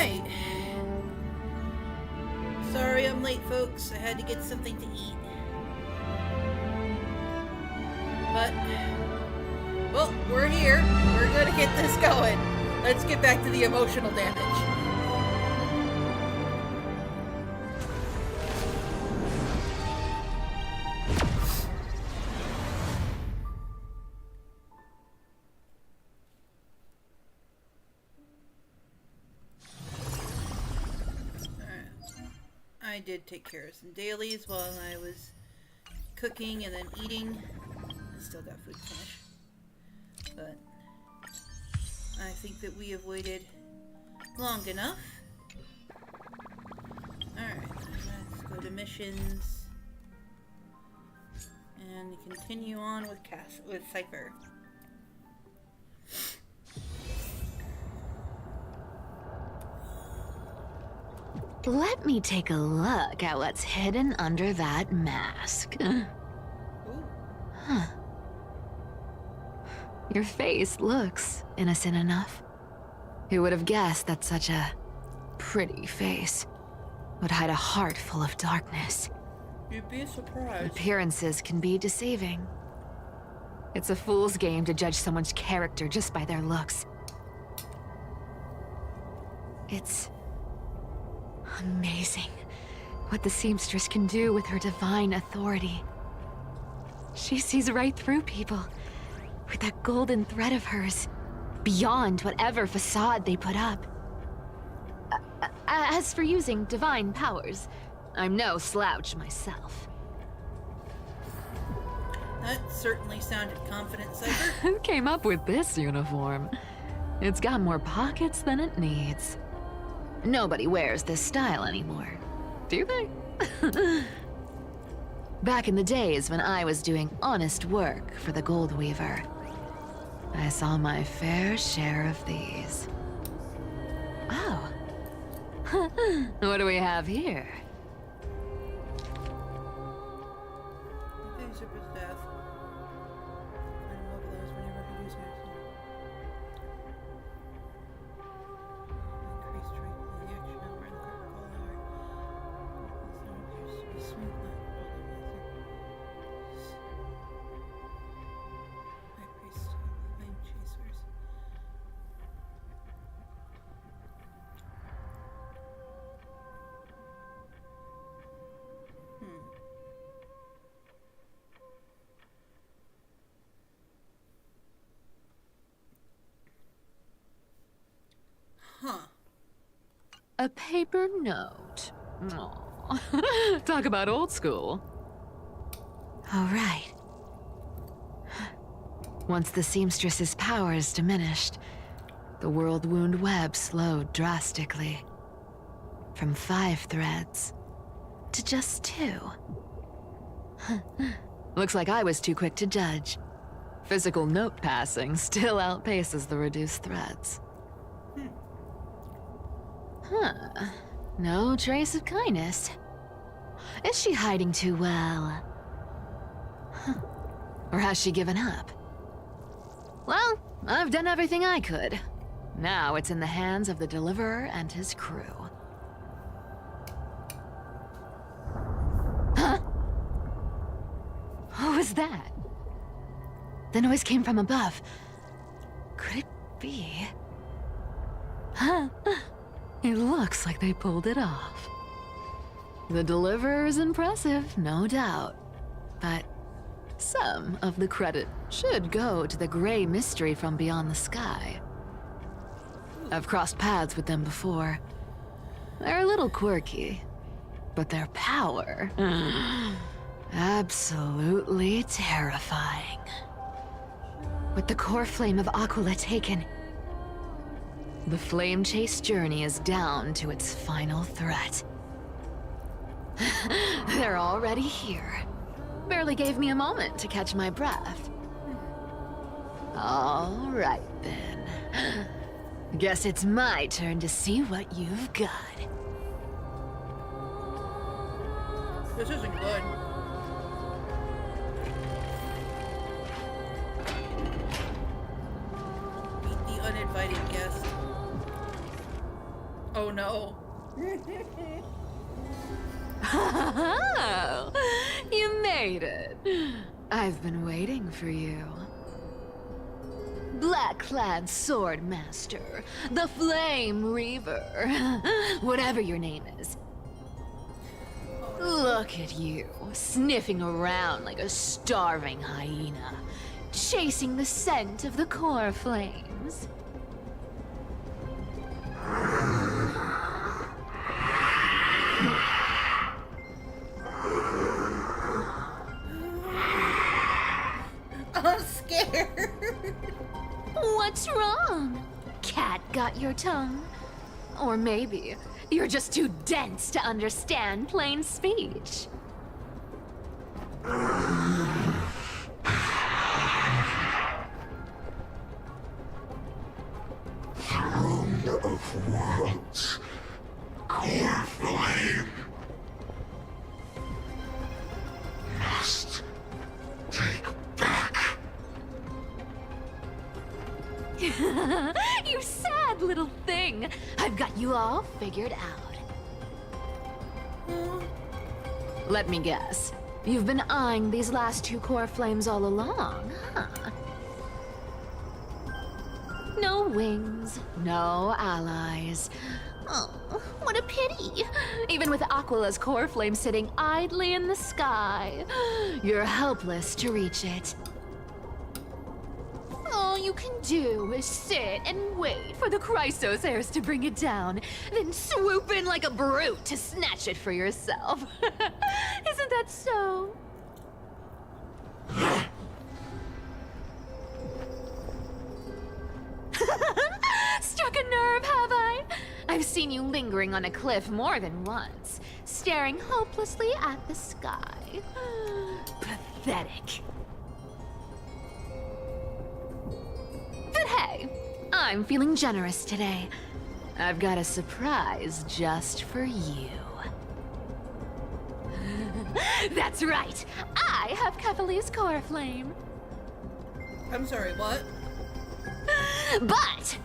Alright. Sorry I'm late, folks. I had to get something to eat. But, well, we're here. We're gonna get this going. Let's get back to the emotional damage. I did take care of some dailies while I was cooking and then eating. I still got food to finish. But I think that we have waited long enough. Alright, let's go to missions. And continue on with Cypher. Let me take a look at what's hidden under that mask. Huh. Your face looks innocent enough. Who would have guessed that such a pretty face would hide a heart full of darkness? You'd be surprised. Appearances can be deceiving. It's a fool's game to judge someone's character just by their looks. It's amazing what the seamstress can do with her divine authority. She sees right through people with that golden thread of hers, beyond whatever facade they put up. As for using divine powers, I'm no slouch myself. That certainly sounded confident, Cypher. Who came up with this uniform? It's got more pockets than it needs. Nobody wears this style anymore, do they? Back in the days when I was doing honest work for the Gold Weaver, I saw my fair share of these. Oh. What do we have here? Okay, super staff. Immobilize whenever he uses increased strength in the action number and the card quality. This one appears to be smooth, not High priest of flame chasers. Huh. A paper note. Aw. Talk about old school. All right. Once the seamstress's powers diminished, the world wound web slowed drastically. From 5 threads to just 2. Looks like I was too quick to judge. Physical note passing still outpaces the reduced threads. Huh. No trace of kindness. Is she hiding too well? Huh. Or has she given up? Well, I've done everything I could. Now it's in the hands of the Deliverer and his crew. Huh? What was that? The noise came from above. Could it be? Huh? It looks like they pulled it off. The Deliverer is impressive, no doubt. But some of the credit should go to the gray mystery from beyond the sky. I've crossed paths with them before. They're a little quirky, but their power... absolutely terrifying. With the core flame of Aquila taken, the flame chase journey is down to its final threat. They're already here. Barely gave me a moment to catch my breath. All right, then. Guess it's my turn to see what you've got. This isn't good. Meet the uninvited guest. Oh no. Oh, you made it. I've been waiting for you. Black-clad sword master, the Flame Reaver, whatever your name is. Look at you, sniffing around like a starving hyena, chasing the scent of the core flames. I'm scared. What's wrong? Cat got your tongue? Or maybe you're just too dense to understand plain speech. Throne of Worlds, core flame. Must take back. You sad little thing. I've got you all figured out. Let me guess. You've been eyeing these last two core flames all along, huh? No wings, no allies. Oh, what a pity. Even with Aquala's core flame sitting idly in the sky, you're helpless to reach it. All you can do is sit and wait for the Chrysos heirs to bring it down, then swoop in like a brute to snatch it for yourself. Isn't that so? Struck a nerve, have I? I've seen you lingering on a cliff more than once, staring hopelessly at the sky. Pathetic. But hey, I'm feeling generous today. I've got a surprise just for you. That's right, I have Kefali's core flame. I'm sorry, what? But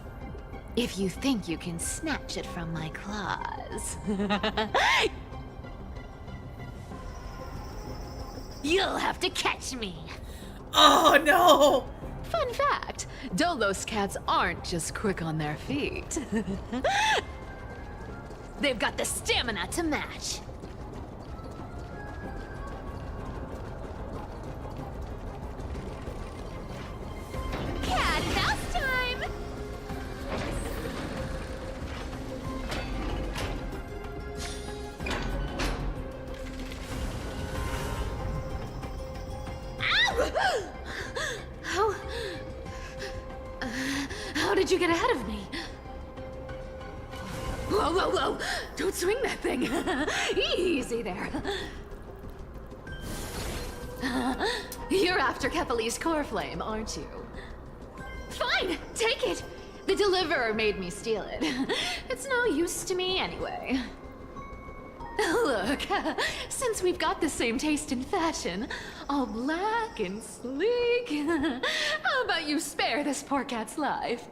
if you think you can snatch it from my claws, you'll have to catch me. Oh no! Fun fact, Dolos cats aren't just quick on their feet. They've got the stamina to match. Cat and mouse time! Ow! How did you get ahead of me? Whoa, whoa, whoa! Don't swing that thing! Easy there. You're after Kefali's core flame, aren't you? Fine, take it! The deliverer made me steal it. It's no use to me anyway. Look, since we've got the same taste in fashion, all black and sleek, how about you spare this poor cat's life?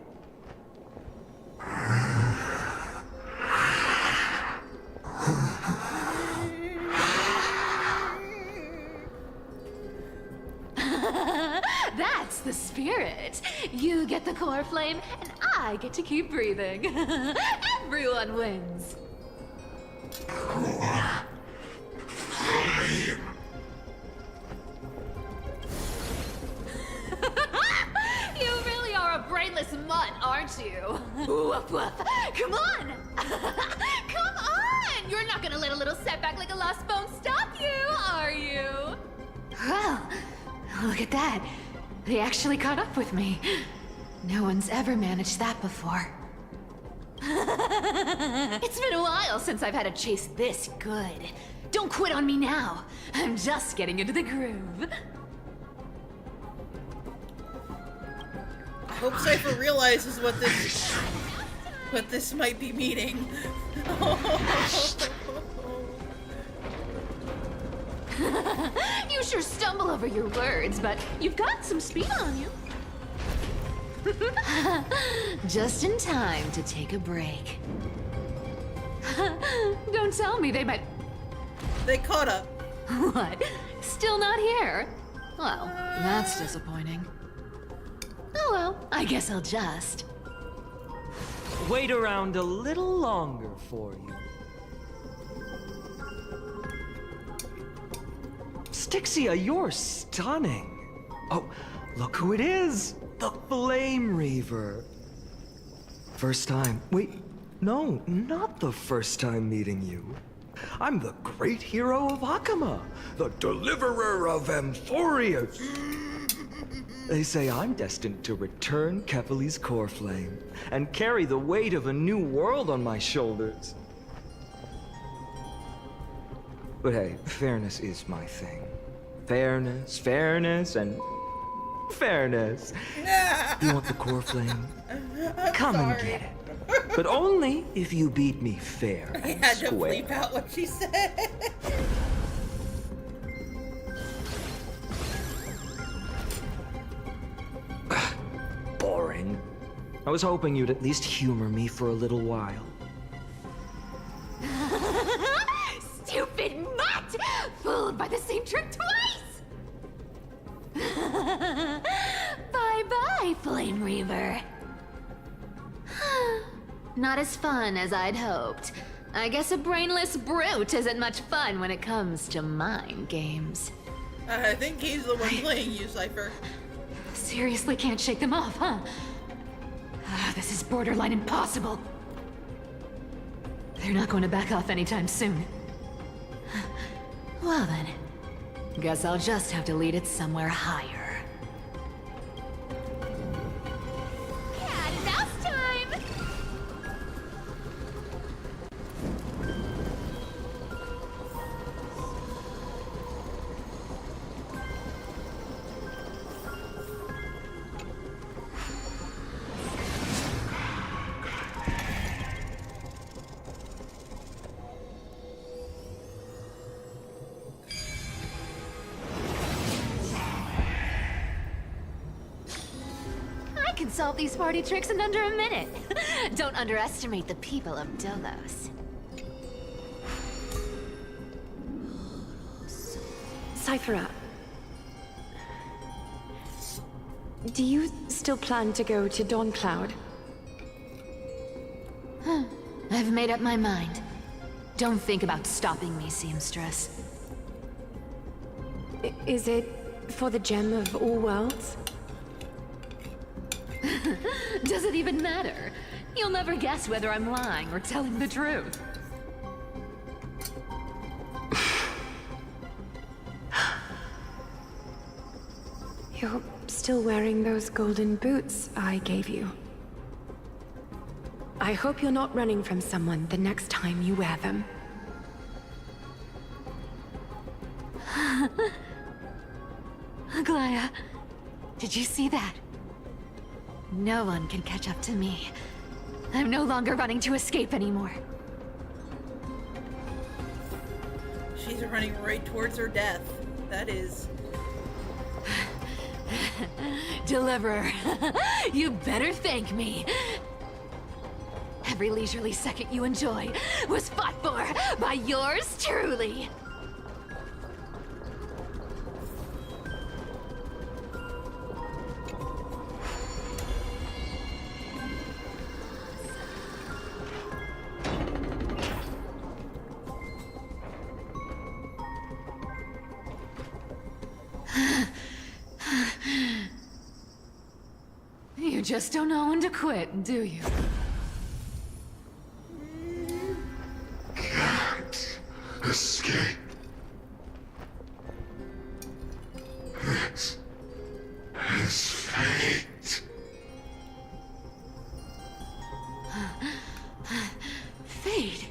That's the spirit. You get the core flame, and I get to keep breathing. Everyone wins. You really are a brainless mutt, aren't you? Woof woof. Come on! Come on! You're not gonna let a little setback like a lost bone stop you, are you? Well, look at that. They actually caught up with me. No one's ever managed that before. It's been a while since I've had a chase this good. Don't quit on me now. I'm just getting into the groove. I hope Cypher realizes what this might be meaning. You sure stumble over your words, but you've got some speed on you. Just in time to take a break. Don't tell me they might... They caught up. What? Still not here? Well, that's disappointing. Oh well, I guess I'll just... Wait around a little longer for you. Styxia, you're stunning. Oh, look who it is! The Flame Reaver. First time. Wait, no, not the first time meeting you. I'm the great hero of Akama, the deliverer of Amphorius. They say I'm destined to return Kefali's core flame and carry the weight of a new world on my shoulders. But hey, fairness is my thing. Fairness, fairness, and fairness. You want the core flame? Come and get it. But only if you beat me fair I and had to square. bleep out what she said. Boring. I was hoping you'd at least humor me for a little while. Stupid mutt! Fooled by the same trick twice! Bye-bye, Flame Reaver. Not as fun as I'd hoped. I guess a brainless brute isn't much fun when it comes to mind games. I think he's the one playing you, Cypher. Seriously can't shake them off, huh? This is borderline impossible. They're not going to back off anytime soon. Well then, guess I'll just have to lead it somewhere higher. Cat and mouse time! I can solve these party tricks in under a minute. Don't underestimate the people of Dolos. Cyphera, do you still plan to go to Dawn Cloud? I've made up my mind. Don't think about stopping me, seamstress. Is it for the gem of all worlds? Does it even matter? You'll never guess whether I'm lying or telling the truth. You're still wearing those golden boots I gave you. I hope you're not running from someone the next time you wear them. Aglaya, did you see that? No one can catch up to me. I'm no longer running to escape anymore. She's running right towards her death. That is... Deliverer, you better thank me. Every leisurely second you enjoy was fought for by yours truly. You just don't know when to quit, do you? Can't escape. This is fate. Fate?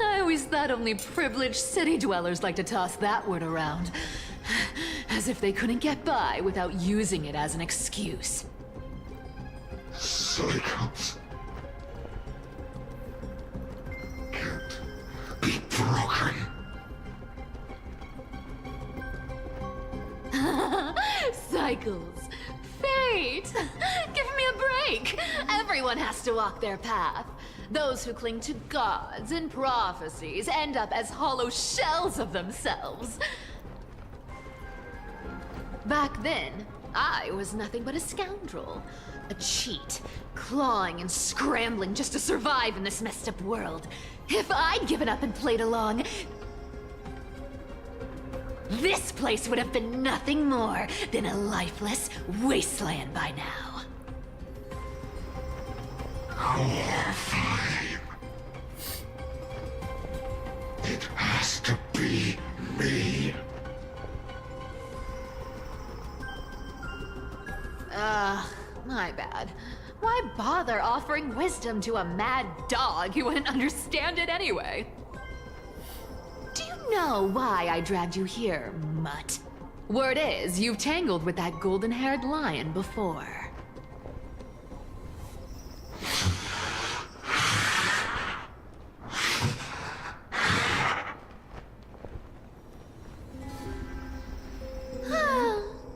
I always thought only privileged city dwellers like to toss that word around. As if they couldn't get by without using it as an excuse. Cycles can't be broken. Cycles. Fate! Give me a break! Everyone has to walk their path. Those who cling to gods and prophecies end up as hollow shells of themselves. Back then, I was nothing but a scoundrel. A cheat, clawing and scrambling just to survive in this messed up world. If I'd given up and played along, this place would have been nothing more than a lifeless wasteland by now. Our flame. It has to be me. My bad. Why bother offering wisdom to a mad dog who wouldn't understand it anyway? Do you know why I dragged you here, mutt? Word is, you've tangled with that golden-haired lion before.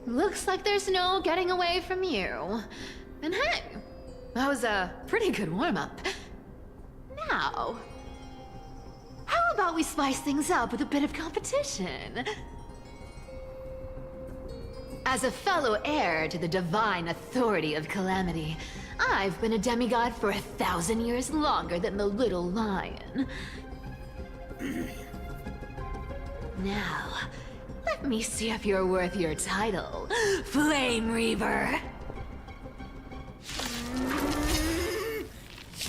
Looks like there's no getting away from you. And hey, that was a pretty good warm-up. Now, how about we spice things up with a bit of competition? As a fellow heir to the divine authority of Calamity, I've been a demigod for 1,000 years longer than the little lion. Now, let me see if you're worth your title, Flame Reaver.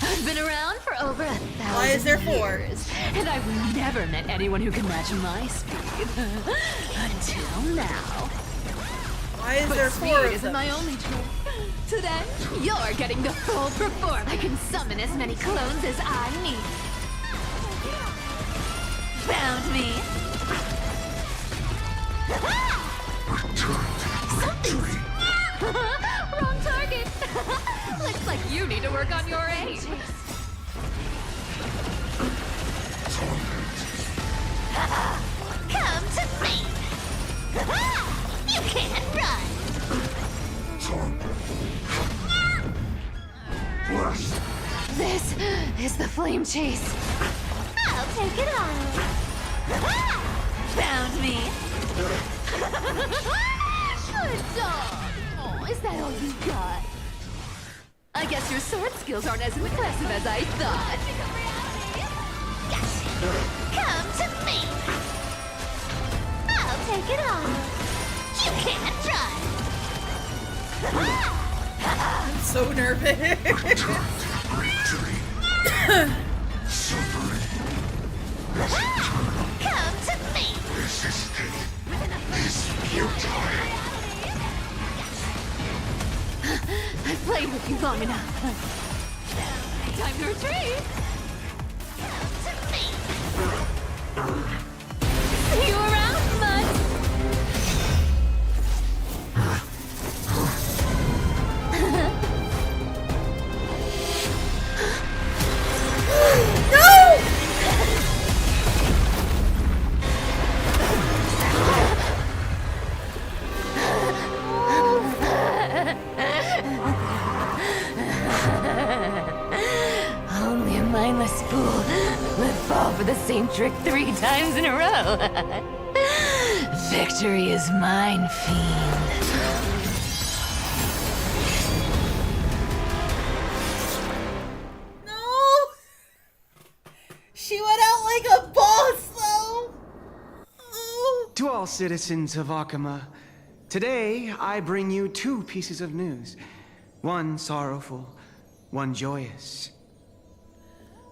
I've been around for over 1,000 Why is there 4? years, and I've never met anyone who can match my speed. Until now. Why is But there speed 4 of isn't them? my only trick. Today, you're getting the full perform. I can summon as many clones as I need. Found me. Return to victory. Wrong target. Looks like you need to work on your aim. Come to me. You can't run. Blast. This is the flame chase. I'll take it on. Found me. Good dog. Oh, is that all you got? I guess your sword skills aren't as impressive as I thought. Come to me. I'll take it on. You can't run. I'm so nervous. Return to victory. Suffering is eternal. Come to me. Resisting is futile. I've played with you long enough. Time to retreat. Come to me. See you around, bud. No! Only a mindless fool would fall for the same trick 3 times in a row. Victory is mine, fiend. No! She went out like a boss, though! Oh. To all citizens of Akama, today I bring you 2 pieces of news. One sorrowful, one joyous.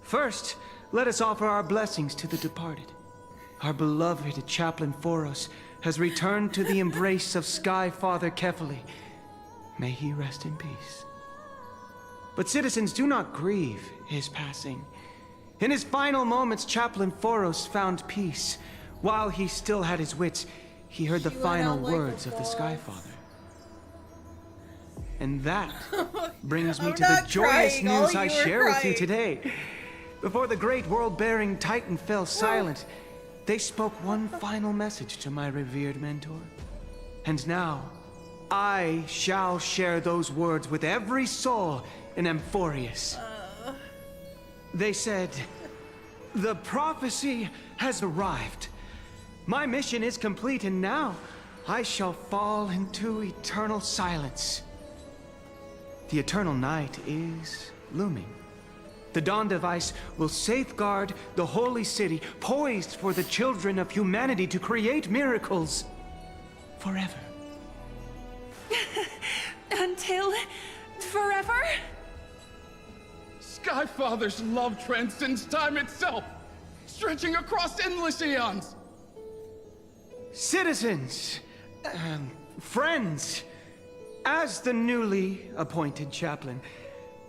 First, let us offer our blessings to the departed. Our beloved Chaplain Foros has returned to the embrace of Sky Father Kefali. May he rest in peace. But citizens, do not grieve his passing. In his final moments, Chaplain Foros found peace. While he still had his wits, he heard the She went final out like a words of the Sky boss. Father. And that brings me I'm to the not joyous crying. All news you I were share with you crying. today. Before the great world-bearing Titan fell silent, they spoke one final message to my revered mentor. And now, I shall share those words with every soul in Amphorius. They said, the prophecy has arrived. My mission is complete, and now I shall fall into eternal silence. The eternal night is looming. The Dawn Device will safeguard the holy city, poised for the children of humanity to create miracles forever. Until forever? Skyfather's love transcends time itself, stretching across endless eons. Citizens, friends, as the newly appointed chaplain,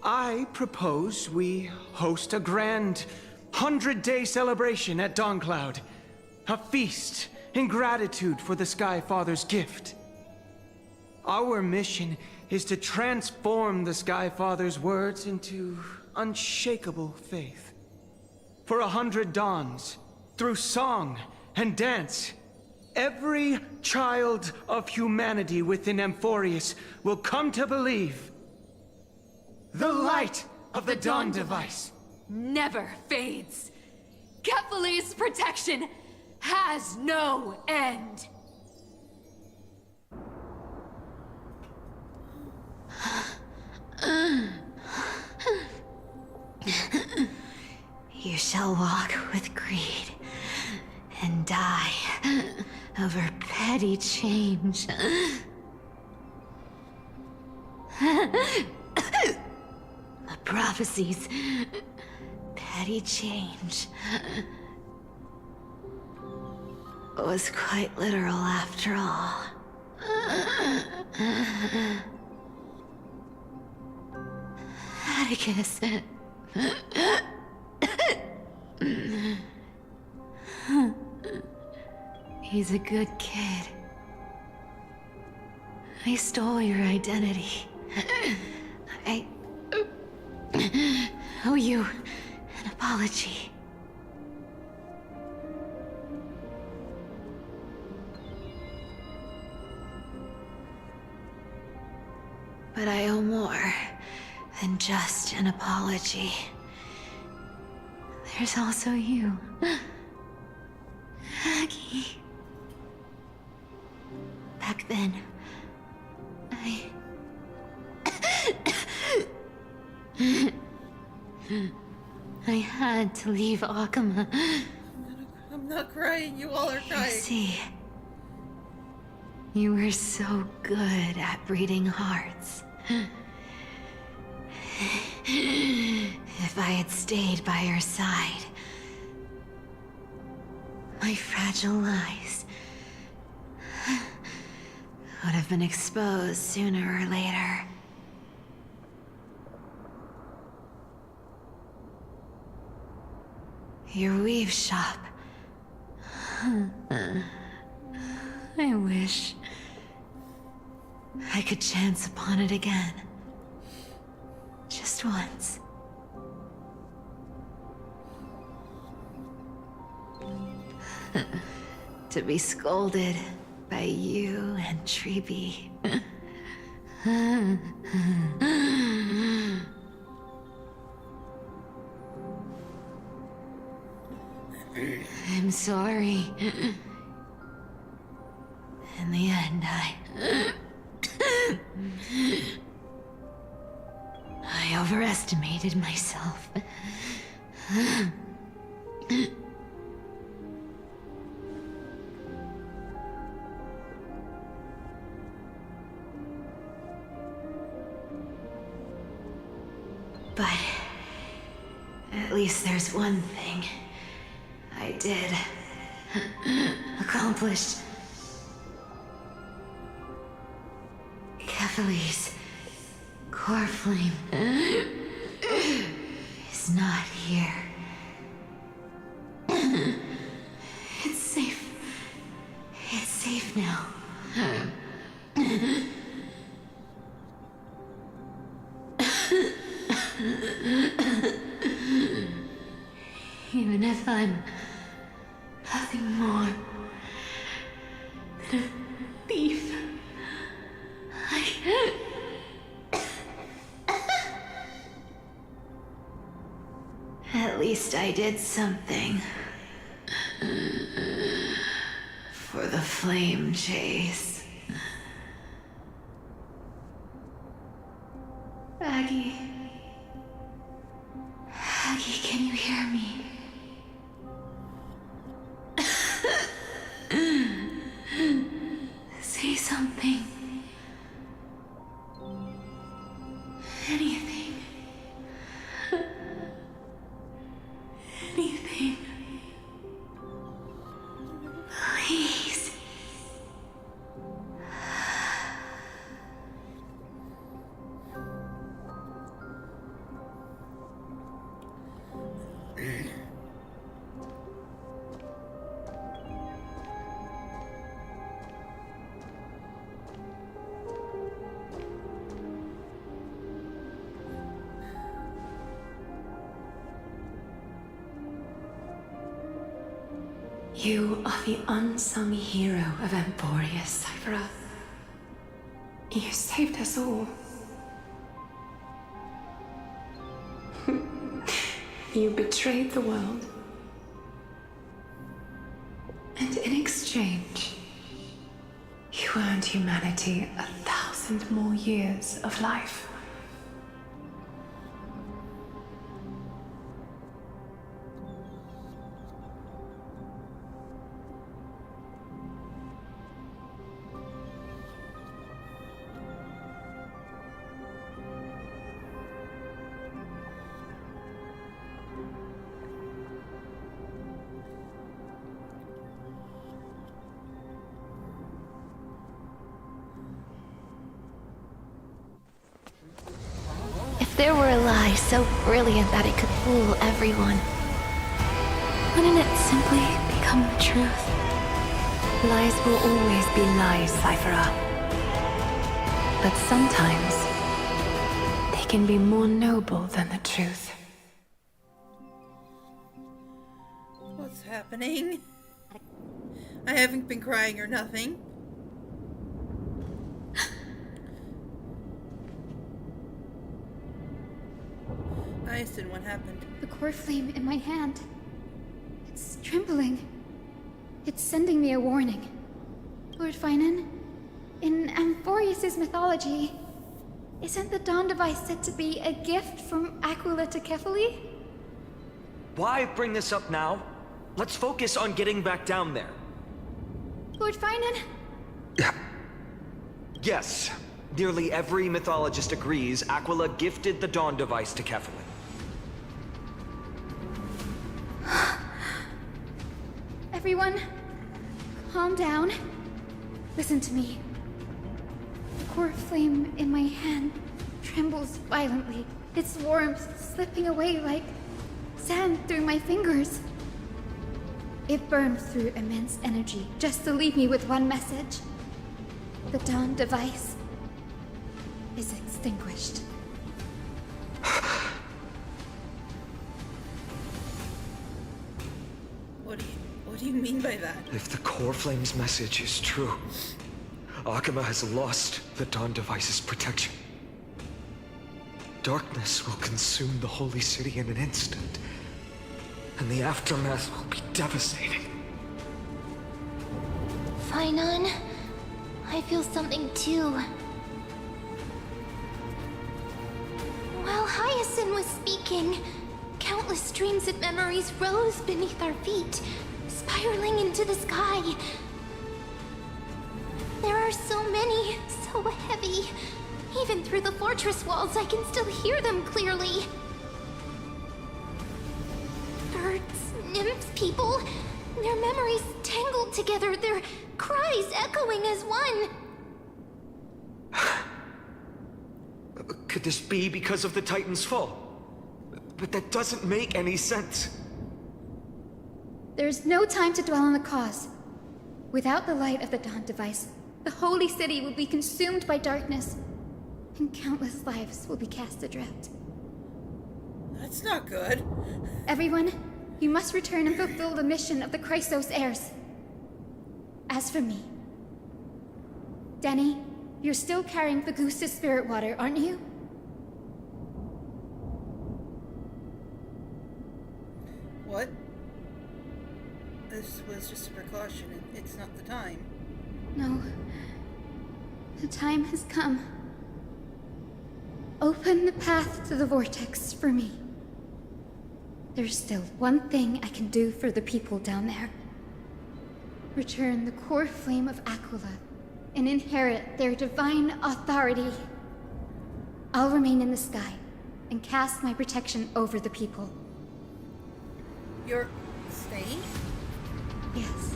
I propose we host a grand 100-day celebration at Dawncloud. A feast in gratitude for the Skyfather's gift. Our mission is to transform the Skyfather's words into unshakable faith. For 100 dawns, through song and dance, every child of humanity within Amphorius will come to believe the light of the Dawn Device Never fades. Kephales's protection has no end. You shall walk with greed and die over petty change. The prophecies, petty change, was quite literal after all. Atticus. He's a good kid. I stole your identity. I owe you an apology. But I owe more than just an apology. There's also you, Aggie. Back then, I had to leave Akama. I'm not crying, you all are crying. See, you were so good at breeding hearts. If I had stayed by your side, my fragile lies would have been exposed sooner or later. Your weave shop. I wish I could chance upon it again. Just once. To be scolded by you and Treeby. I'm sorry. In the end, I overestimated myself. But at least there's one thing I did accomplish. Kephales's core flame is not here. It's safe. It's safe now. Even if I'm nothing more than a thief, least I did something. For the flame chase. Aggie. Aggie, can you hear me? Say something. Anything. Anything. Please. You are the unsung hero of Emporius, Cyphera. You saved us all. You betrayed the world. And in exchange, you earned humanity 1,000 more years of life. If there were a lie so brilliant that it could fool everyone, wouldn't it simply become the truth? Lies will always be lies, Cyphera. But sometimes, they can be more noble than the truth. What's happening? I haven't been crying or nothing. Aisyn, what happened? The core flame in my hand. It's trembling. It's sending me a warning. Lord Finan, in Amphorius' mythology, isn't the Dawn device said to be a gift from Aquila to Kefali? Why bring this up now? Let's focus on getting back down there. Lord Finan? Yes. Nearly every mythologist agrees Aquila gifted the Dawn device to Kefali. Everyone, calm down. Listen to me. The core flame in my hand trembles violently. Its warmth slipping away like sand through my fingers. It burns through immense energy just to leave me with one message. The Dawn device is extinguished. What do you mean by that? If the core flame's message is true, Akama has lost the Dawn device's protection. Darkness will consume the holy city in an instant, and the aftermath will be devastating. Finan, I feel something too. While Hyacinth was speaking, countless streams of memories rose beneath our feet, spiraling into the sky. There are so many, so heavy. Even through the fortress walls, I can still hear them clearly. Birds, nymphs, people, their memories tangled together, their cries echoing as one. Could this be because of the Titan's fall? But that doesn't make any sense. There's no time to dwell on the cause. Without the light of the Dawn device, the holy city will be consumed by darkness, and countless lives will be cast adrift. That's not good. Everyone, you must return and fulfill the mission of the Chrysos heirs. As for me, Denny, you're still carrying the Goose's spirit water, aren't you? What? This was just a precaution, and it's not the time. No. The time has come. Open the path to the vortex for me. There's still one thing I can do for the people down there. Return the core flame of Aquila and inherit their divine authority. I'll remain in the sky and cast my protection over the people. You're staying? Yes.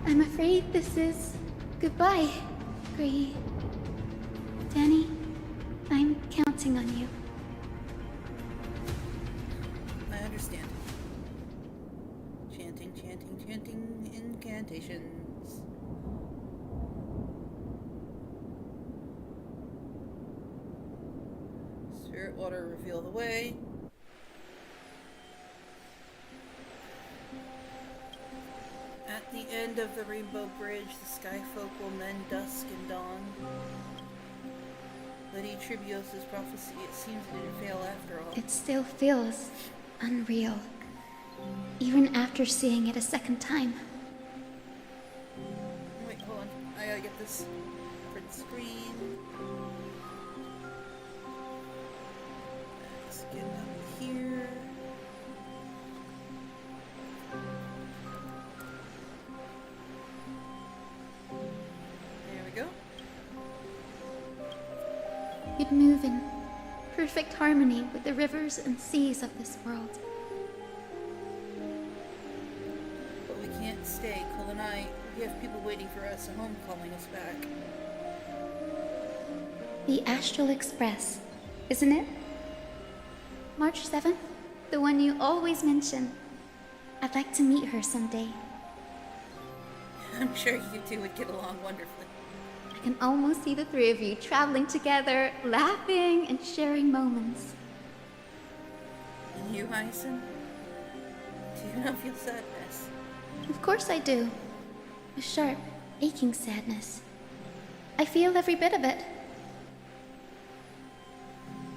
I'm afraid this is goodbye, Gray. Danny, I'm counting on you. I understand. Chanting, chanting, chanting incantations. Spirit water, reveal the way. At the end of the Rainbow Bridge, the Skyfolk will mend dusk and dawn. Lady Tribios' prophecy, it seems it didn't fail after all. It still feels unreal, even after seeing it a second time. Wait, hold on. I gotta get this print screen. Let's get up here. There we go. You'd move in perfect harmony with the rivers and seas of this world. But we can't stay. Cole and I, we have people waiting for us at home calling us back. The Astral Express, isn't it? March 7th? The one you always mention. I'd like to meet her someday. I'm sure you two would get along wonderfully. I can almost see the three of you traveling together, laughing and sharing moments. And you, Hyacin? Do you not feel sadness? Of course I do. A sharp, aching sadness. I feel every bit of it.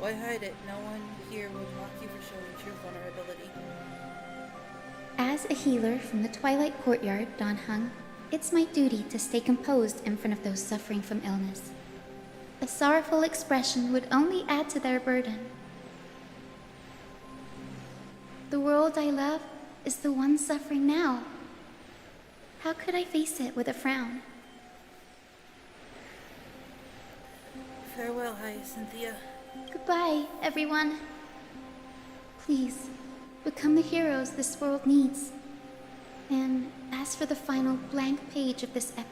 Why hide it? No one here would mock you for showing true vulnerability. As a healer from the Twilight Courtyard, Don Hung, it's my duty to stay composed in front of those suffering from illness. A sorrowful expression would only add to their burden. The world I love is the one suffering now. How could I face it with a frown? Farewell, Hyacinthia. Goodbye, everyone. Please, become the heroes this world needs. And as for the final blank page of this epic,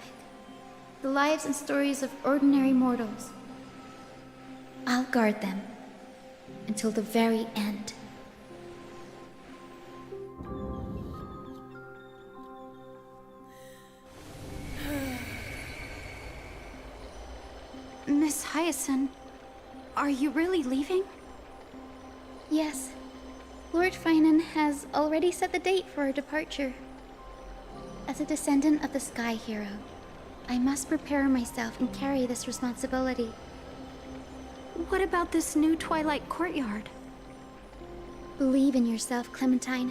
the lives and stories of ordinary mortals, I'll guard them until the very end. Miss Hyacin, are you really leaving? Yes, Lord Finan has already set the date for our departure. As a descendant of the Sky Hero, I must prepare myself and carry this responsibility. What about this new Twilight Courtyard? Believe in yourself, Clementine.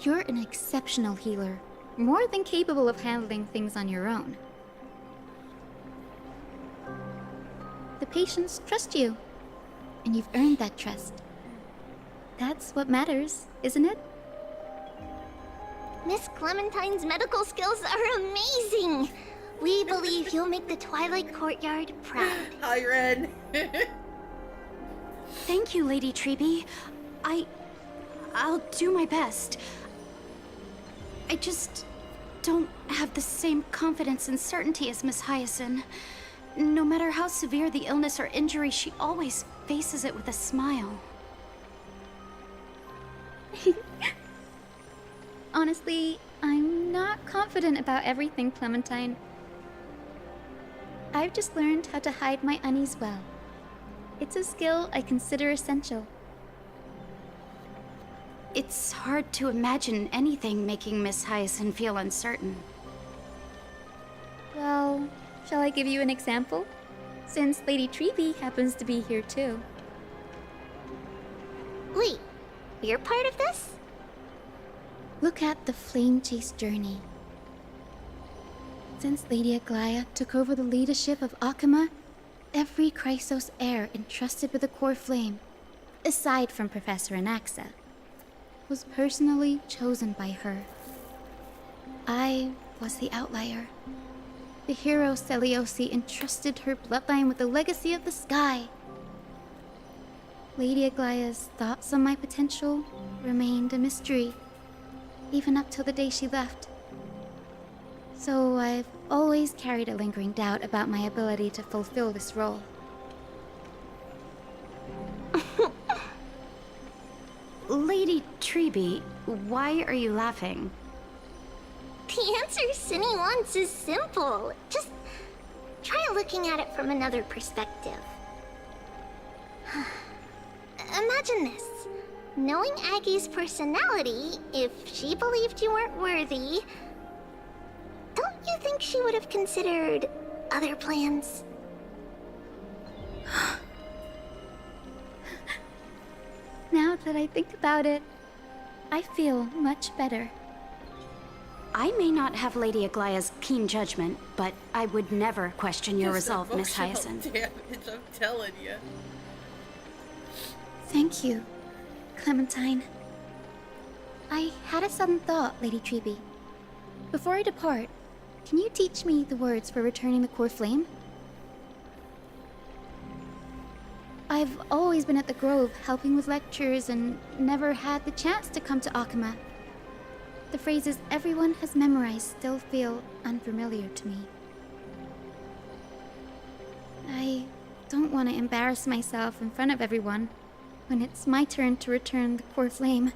You're an exceptional healer, more than capable of handling things on your own. The patients trust you, and you've earned that trust. That's what matters, isn't it? Miss Clementine's medical skills are amazing. We believe you'll make the Twilight Courtyard proud. Hi, Ren. Thank you, Lady Treby. I'll do my best. I just don't have the same confidence and certainty as Miss Hyacin. No matter how severe the illness or injury, she always faces it with a smile. Honestly, I'm not confident about everything, Clementine. I've just learned how to hide my unease well. It's a skill I consider essential. It's hard to imagine anything making Miss Hyacin feel uncertain. Well, shall I give you an example? Since Lady Treby happens to be here too. Wait, your part of this? Look at the flame chase journey. Since Lady Aglaya took over the leadership of Akama, every Chrysos heir entrusted with the core flame, aside from Professor Anaxa, was personally chosen by her. I was the outlier. The hero Seliosi entrusted her bloodline with the legacy of the sky. Lady Aglaya's thoughts on my potential remained a mystery, even up till the day she left. So I've always carried a lingering doubt about my ability to fulfill this role. Lady Treeby, why are you laughing? The answer Cindy wants is simple. Just try looking at it from another perspective. Imagine this. Knowing Aggie's personality, if she believed you weren't worthy, don't you think she would have considered other plans? Now that I think about it, I feel much better. I may not have Lady Aglaya's keen judgment, but I would never question your Just resolve, Miss emotional Hyacinth. damage, I'm telling you. Thank you, Clementine. I had a sudden thought, Lady Treeby. Before I depart, can you teach me the words for returning the core flame? I've always been at the Grove helping with lectures and never had the chance to come to Akama. The phrases everyone has memorized still feel unfamiliar to me. I don't want to embarrass myself in front of everyone when it's my turn to return the core flame.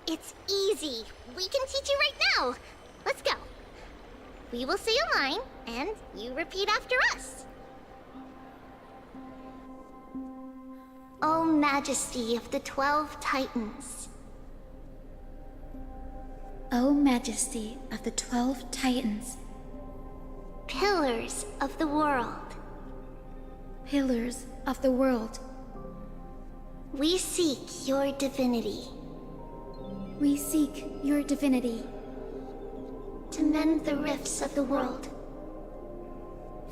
It's easy. We can teach you right now. Let's go. We will say a line, and you repeat after us. O Majesty of the 12 Titans. O Majesty of the 12 Titans, Pillars of the world. Pillars of the world, We seek your divinity. we seek your divinity. To mend the rifts of the world.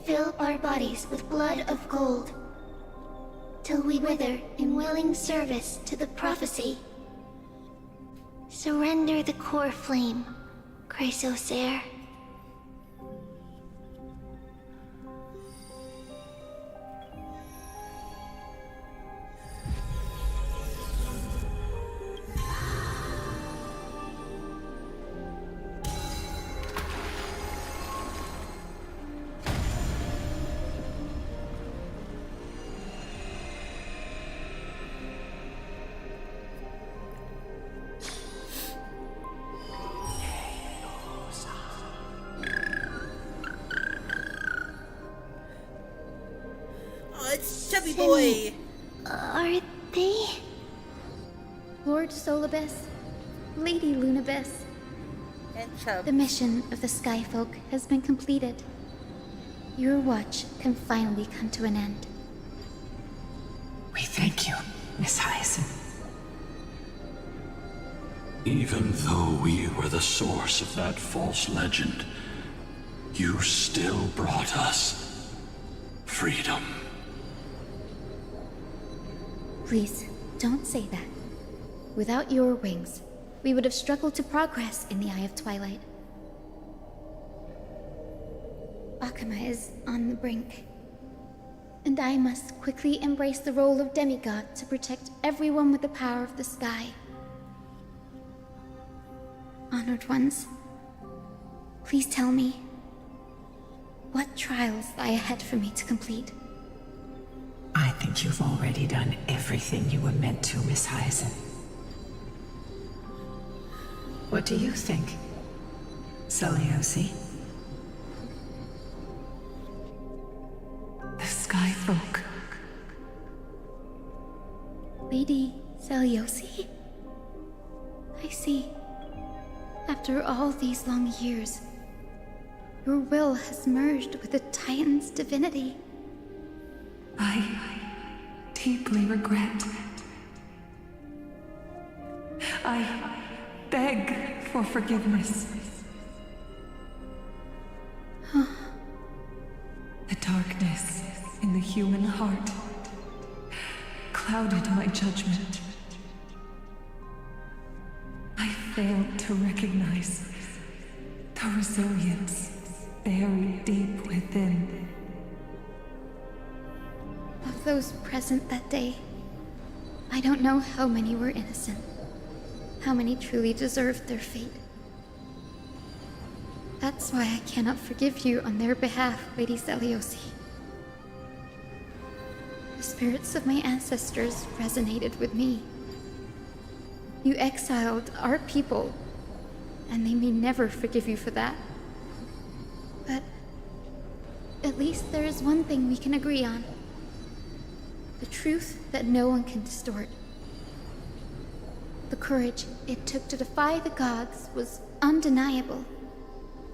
Fill our bodies with blood of gold. Till we wither in willing service to the prophecy. Surrender the core flame, Chrysos heir. Oh, it's Chubby Boy! Are they? Lord Solibus, Lady Lunabis, And Chub. the mission of the Skyfolk has been completed. Your watch can finally come to an end. We thank you, Miss Hyacinth. Even though we were the source of that false legend, you still brought us freedom. Please, don't say that. Without your wings, we would have struggled to progress in the Eye of Twilight. Akama is on the brink. And I must quickly embrace the role of demigod to protect everyone with the power of the sky. Honored ones, please tell me, what trials lie ahead for me to complete? I think you've already done everything you were meant to, Miss Hyacinth. What do you think, Seliosi? The Skyfolk. Lady Seliosi? I see. After all these long years, your will has merged with the Titan's divinity. I deeply regret I beg for forgiveness. The darkness in the human heart clouded my judgment. I failed to recognize the resilience buried deep within. Of those present that day, I don't know how many were innocent, how many truly deserved their fate. That's why I cannot forgive you on their behalf, Lady Zeliosi. The spirits of my ancestors resonated with me. You exiled our people, and they may never forgive you for that. But at least there is one thing we can agree on. The truth that no one can distort. The courage it took to defy the gods was undeniable,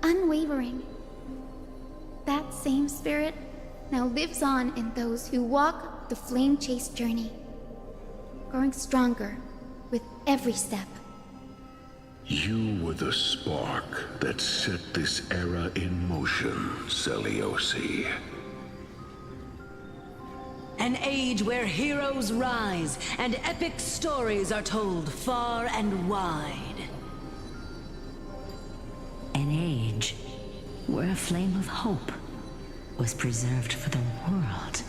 unwavering. That same spirit now lives on in those who walk the flame-chased journey, growing stronger with every step. You were the spark that set this era in motion, Zeliosi. An age where heroes rise and epic stories are told far and wide. An age where a flame of hope was preserved for the world.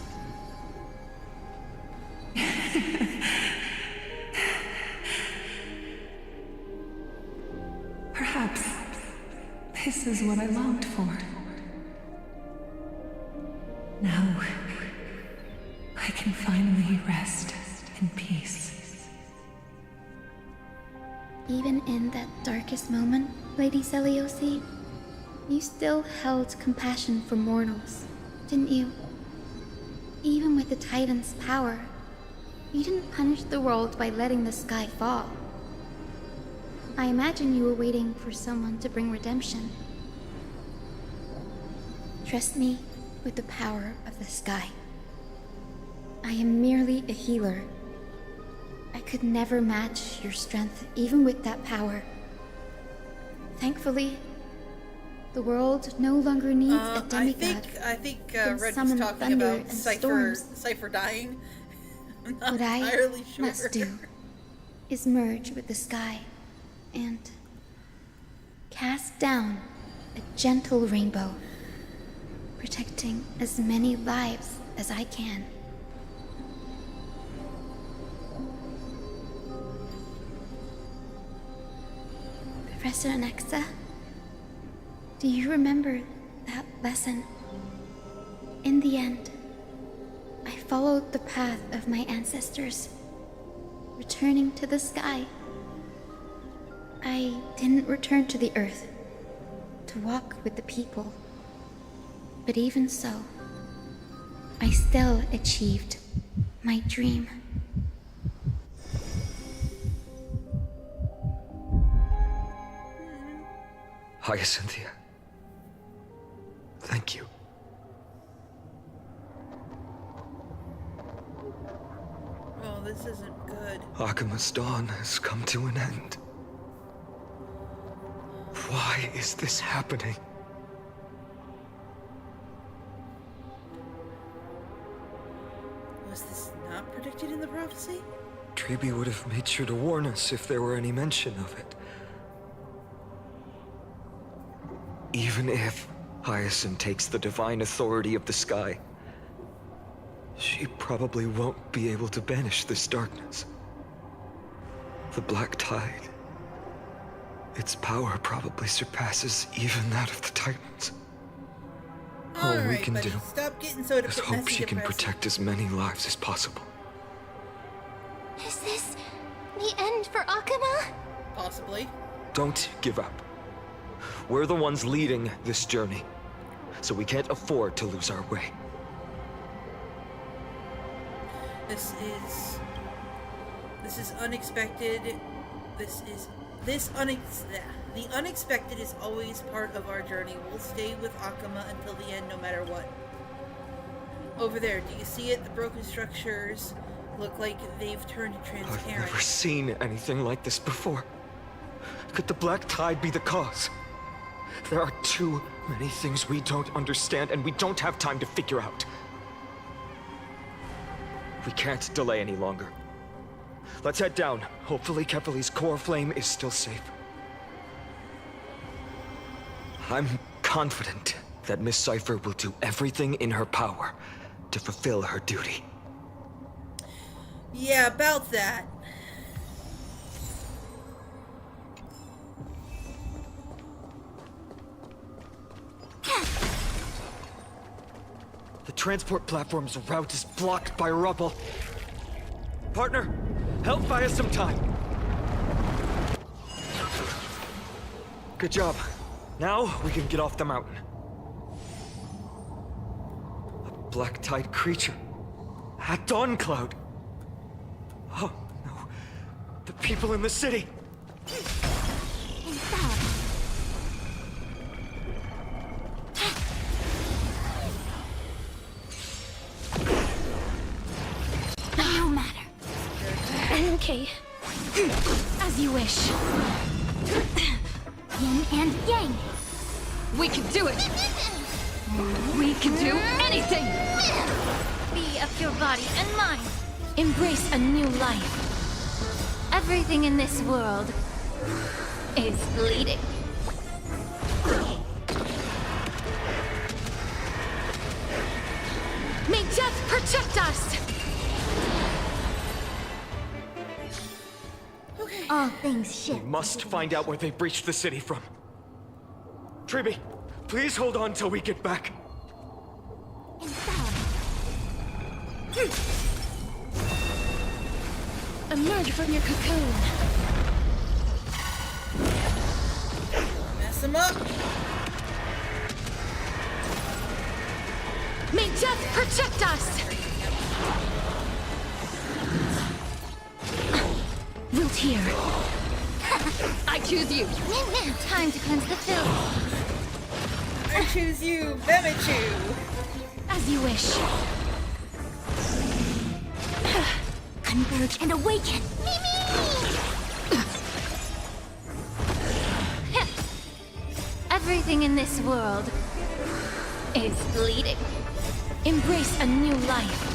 Perhaps this is what I longed for. Now, I can finally rest in peace. Even in that darkest moment, Lady Zeliosi, you still held compassion for mortals, didn't you? Even with the Titan's power, you didn't punish the world by letting the sky fall. I imagine you were waiting for someone to bring redemption. Trust me with the power of the sky. I am merely a healer. I could never match your strength, even with that power. Thankfully, the world no longer needs a demigod. I think can Red was summon talking thunder about and Cypher storms. dying. I'm not What I entirely sure. must do is merge with the sky and cast down a gentle rainbow, protecting as many lives as I can. Professor Alexa, do you remember that lesson? In the end, I followed the path of my ancestors, returning to the sky. I didn't return to the earth to walk with the people, but even so, I still achieved my dream. Hyacinthia. Thank you. Oh, this isn't good. Akima's dawn has come to an end. Why is this happening? Was this not predicted in the prophecy? Treeby would have made sure to warn us if there were any mention of it. Even if Hyacinth takes the divine authority of the sky, she probably won't be able to banish this darkness. The Black Tide, its power probably surpasses even that of the Titans. All we Alright, can buddy, do stop getting so is hope she can protect as many lives as possible. Is this the end for Akuma? Possibly. Don't give up. We're the ones leading this journey, so we can't afford to lose our way. This is unexpected. The unexpected is always part of our journey. We'll stay with Akuma until the end, no matter what. Over there, do you see it? The broken structures look like they've turned I've transparent. never seen anything like this before. Could the Black Tide be the cause? There are too many things we don't understand, and we don't have time to figure out. We can't delay any longer. Let's head down. Hopefully Kefali's core flame is still safe. I'm confident that Miss Cipher will do everything in her power to fulfill her duty. Yeah, about that. The transport platform's route is blocked by rubble. Partner, help buy us some time. Good job. Now we can get off the mountain. A black tide creature. At Dawn Cloud. Oh no. The people in the city. No matter. Okay. As you wish. Yin and yang. We can do it! We can do anything! Be of your body and mind. Embrace a new life. Everything in this world is bleeding. May death protect us! All things We shift. must find out where they breached the city from. Triby, please hold on till we get back. Emerge from your cocoon. Mess them up. May death protect us! Root here. I choose you! Time to cleanse the filth. I choose you, Vemichu. As you wish. Converge and awaken. Everything in this world is bleeding. Embrace a new life.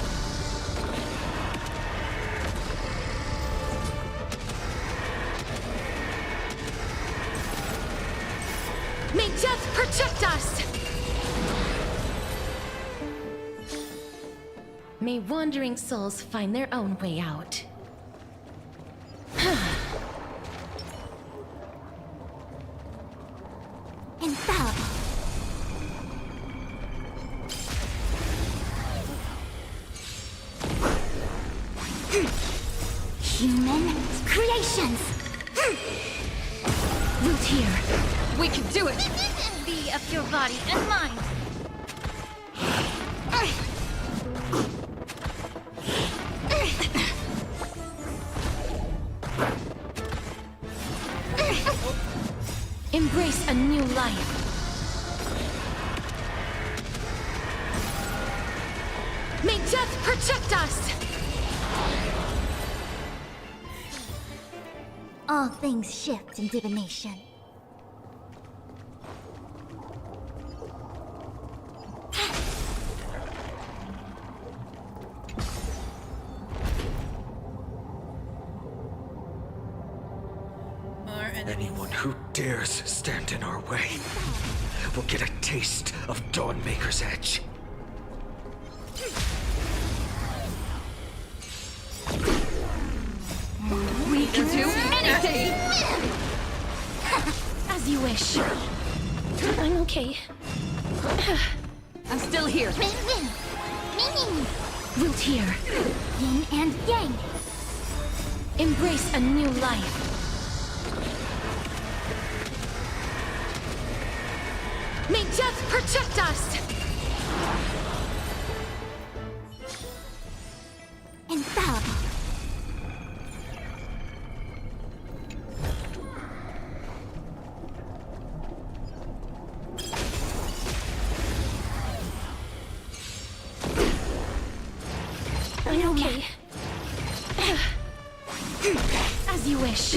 May death protect us! May wandering souls find their own way out. Infallible. Human creations. Root here. We can do it! Be of your body and mind. Embrace a new life. May death protect us! All things shift in divination. Our enemies. Anyone who dares stand in our way will get a taste of Dawnmaker's edge. We can do anything! As you wish. I'm okay. I'm still here. Root here. Yin and yang. Embrace a new life. May death protect us! Infallible. I'm okay. As you wish.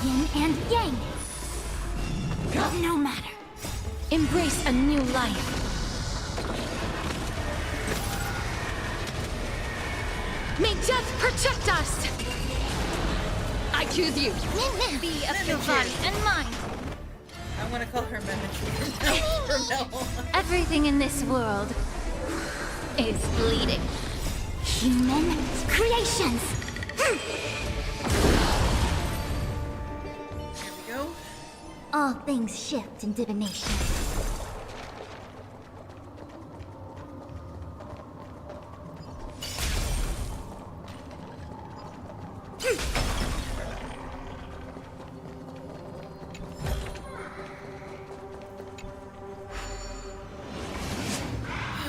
Yin and yang. No matter. Embrace a new life. May death protect us! I choose you. Be of your body and mind. I'm gonna call her Mimic from now on. Everything in this world is bleeding. Human creations. There we go. All things shift in divination.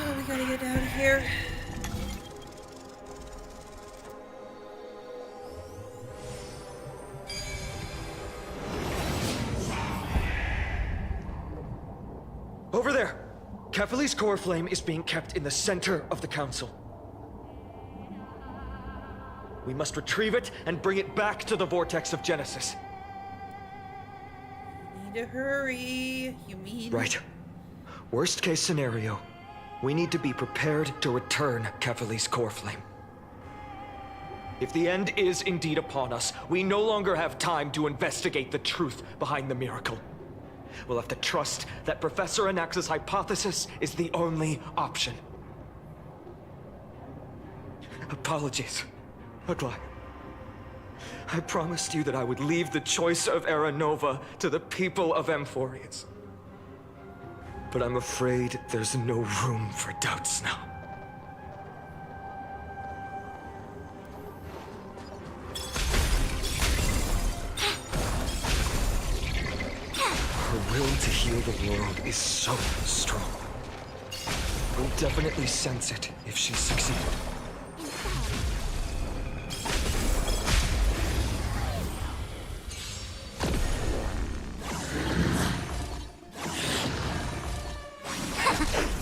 Oh, we gotta get out of here. Over there! Kefali's core flame is being kept in the center of the council. We must retrieve it and bring it back to the vortex of Genesis. Need to hurry. You mean? Right. Worst case scenario, we need to be prepared to return Kefali's core flame. If the end is indeed upon us, we no longer have time to investigate the truth behind the miracle. We'll have to trust that Professor Anax's hypothesis is the only option. Apologies, Agli. I promised you that I would leave the choice of Era Nova to the people of Amphorius. But I'm afraid there's no room for doubts now. Her will to heal the world is so strong. We'll definitely sense it if she succeeded.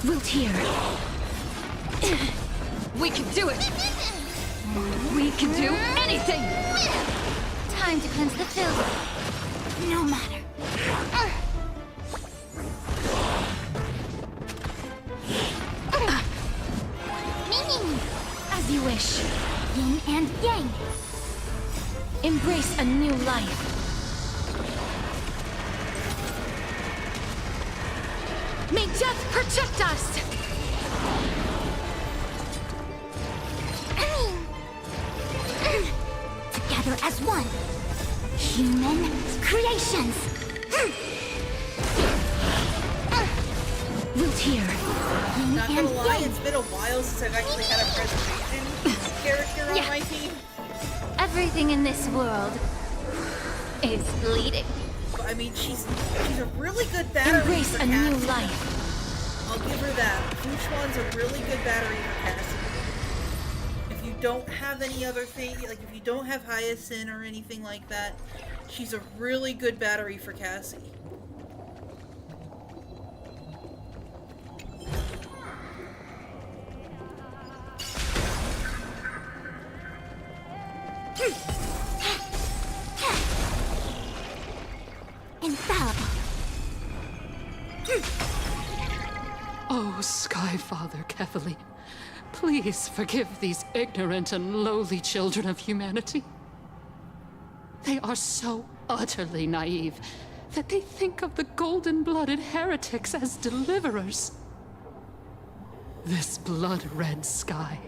Wilt here. We can do it! We can do anything! Time to cleanse the filth. No matter. As you wish. Yin and yang. Embrace a new life. May death protect us! Together as one. Human creations. Wilt here. Yin Not and gonna lie, yang. it's been a while since I've actually had a preservation character on my team. Everything in this world is bleeding. But, I mean, she's a really good battery Embrace for a new Cassie. life. I'll give her that. Fuchuan's a really good battery for Cassie. If you don't have any other thing, like if you don't have Hyacinth or anything like that, she's a really good battery for Cassie. Infallible. Oh, Skyfather Kefali, please forgive these ignorant and lowly children of humanity. They are so utterly naive that they think of the golden-blooded heretics as deliverers. This blood-red sky,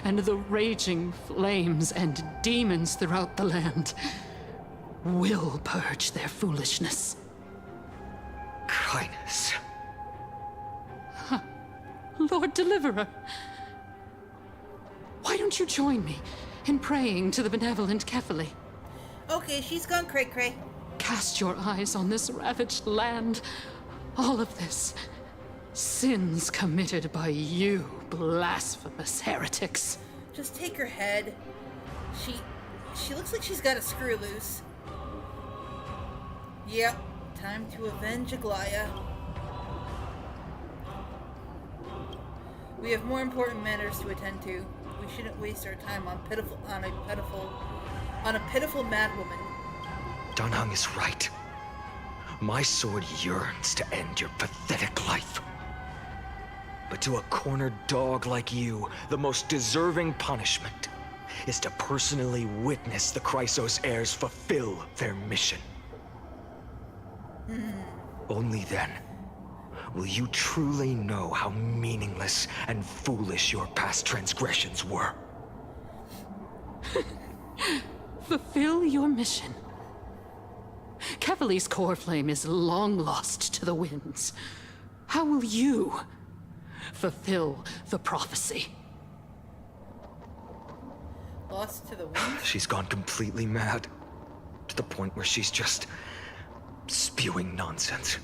and the raging flames and demons throughout the land will purge their foolishness. Kindness. Lord Deliverer, why don't you join me in praying to the benevolent Kefali? Okay, she's gone cray-cray. Cast your eyes on this ravaged land. All of this. Sins committed by you, blasphemous heretics. Just take her head. She looks like she's got a screw loose. Yep, time to avenge Aglaya. We have more important matters to attend to. We shouldn't waste our time on a pitiful madwoman. Danhang is right. My sword yearns to end your pathetic life. But to a cornered dog like you, the most deserving punishment is to personally witness the Chrysos heirs fulfill their mission. Only then will you truly know how meaningless and foolish your past transgressions were. Fulfill your mission. Kevali's core flame is long lost to the winds. How will you fulfill the prophecy? Lost to the wind? She's gone completely mad. To the point where she's just spewing nonsense.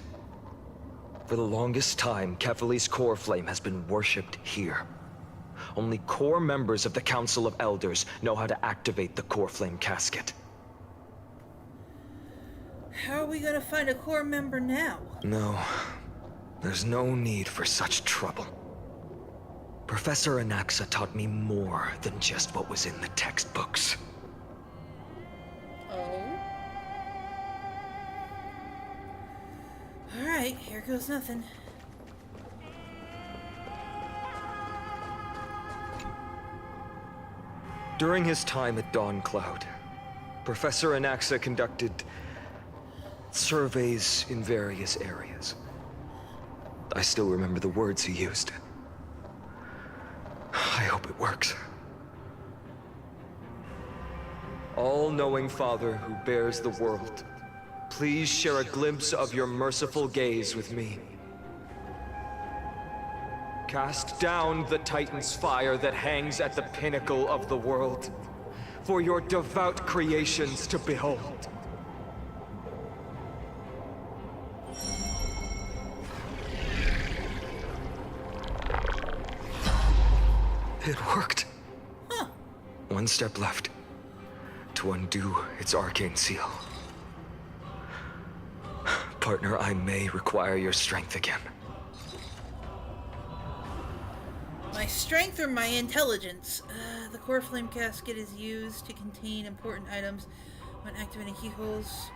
For the longest time, Kefali's core flame has been worshipped here. Only core members of the Council of Elders know how to activate the core flame casket. How are we gonna find a core member now? No, there's no need for such trouble. Professor Anaxa taught me more than just what was in the textbooks. Oh? Alright, here goes nothing. During his time at Dawn Cloud, Professor Anaxa conducted surveys in various areas. I still remember the words he used. I hope it works. All-knowing Father who bears the world, please share a glimpse of your merciful gaze with me. Cast down the Titan's fire that hangs at the pinnacle of the world, for your devout creations to behold. It worked. Huh. One step left to undo its arcane seal. Partner, I may require your strength again. My strength or my intelligence? The core flame casket is used to contain important items. When activating keyholes,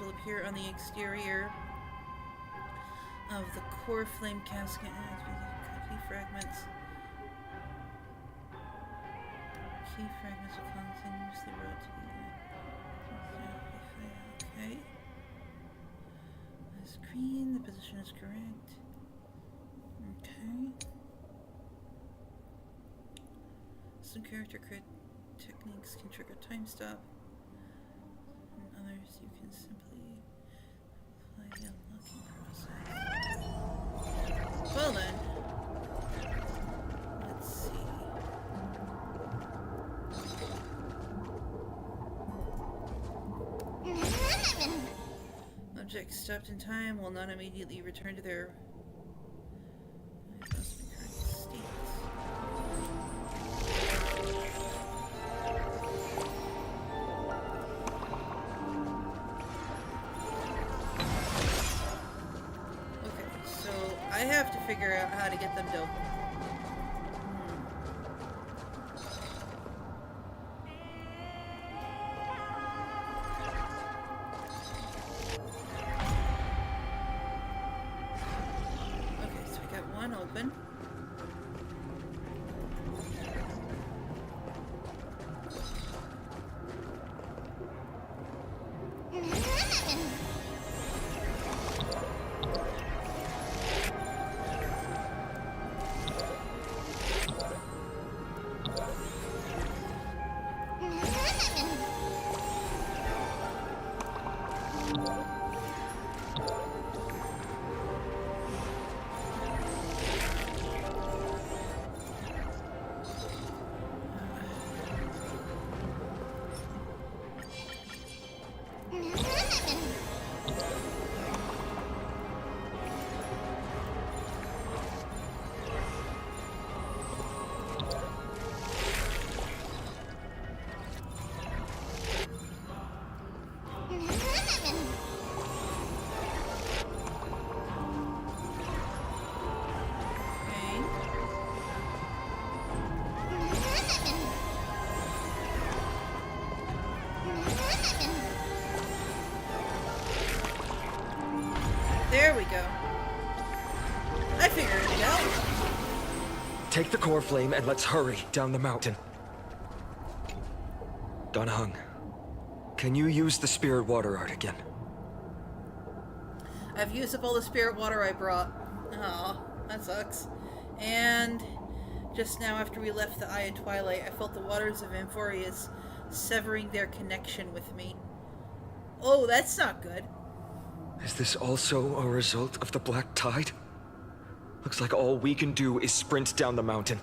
will appear on the exterior of the core flame casket. Key fragments. Key fragments will continuously rotate. Okay. The screen, the position is correct. Okay. Some character crit techniques can trigger time stop. And others you can simply apply the unlocking process. Well then. Let's see. Objects stopped in time will not immediately return to their current states. Okay, so I have to figure out how to get them to open. Open. There we go. I figured it out. Take the core flame and let's hurry down the mountain. Donahung, can you use the spirit water art again? I've used up all the spirit water I brought. Aw, that sucks. And just now after we left the Eye of Twilight, I felt the waters of Amphorius severing their connection with me. Oh, that's not good. Is this also a result of the black tide? Looks like all we can do is sprint down the mountain.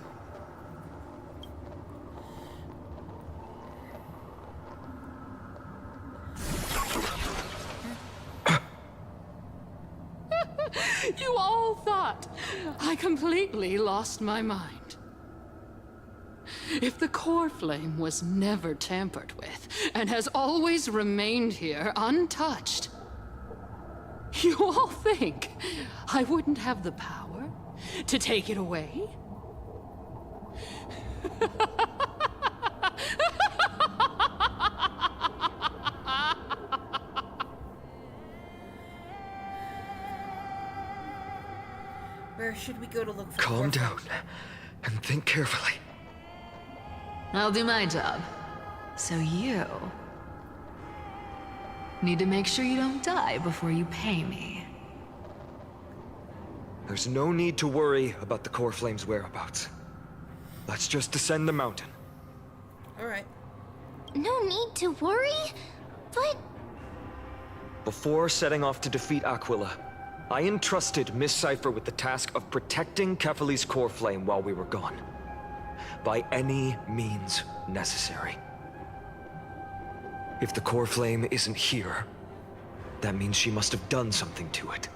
You all thought I completely lost my mind. If the core flame was never tampered with and has always remained here untouched, you all think I wouldn't have the power to take it away? Where should we go to look for Calm down and think carefully. I'll do my job. So you need to make sure you don't die before you pay me. There's no need to worry about the core flame's whereabouts. Let's just descend the mountain. Alright. No need to worry, but... Before setting off to defeat Aquila, I entrusted Miss Cipher with the task of protecting Kefali's core flame while we were gone. By any means necessary. If the core flame isn't here, that means she must have done something to it.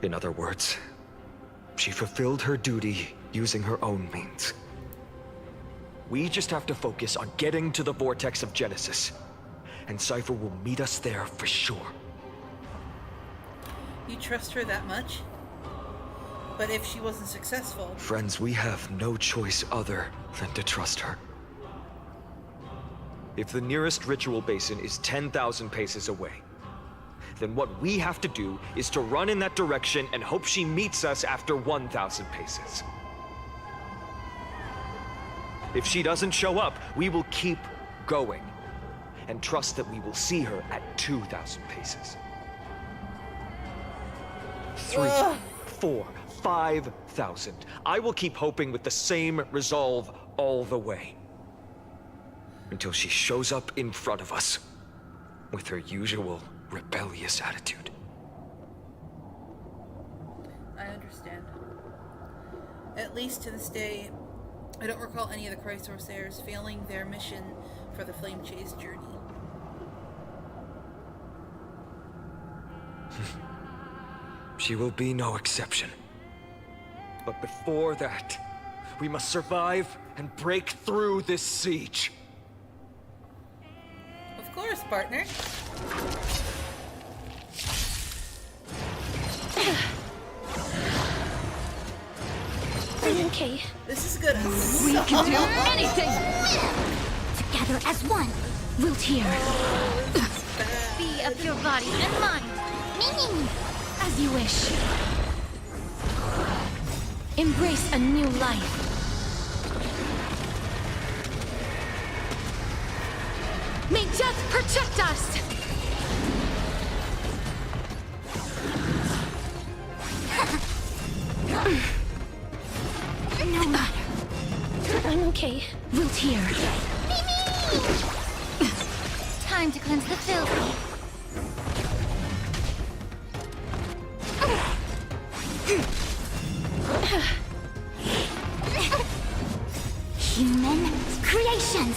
In other words, she fulfilled her duty using her own means. We just have to focus on getting to the vortex of Genesis, and Cipher will meet us there for sure. You trust her that much? But if she wasn't successful... Friends, we have no choice other than to trust her. If the nearest ritual basin is 10,000 paces away, then what we have to do is to run in that direction and hope she meets us after 1,000 paces. If she doesn't show up, we will keep going and trust that we will see her at 2,000 paces. 3, 4, 5,000. I will keep hoping with the same resolve all the way. Until she shows up in front of us with her usual rebellious attitude. I understand. At least to this day, I don't recall any of the Chrysaorsayers failing their mission for the Flame Chase journey. She will be no exception. But before that, we must survive and break through this siege. Of course, partner. Okay. This is good. We can do anything! Together as one. We'll tear. Be of your body and mind. As you wish. Embrace a new life. May death protect us! No matter. I'm okay. We'll tear. Time to cleanse the filthy. Human creations.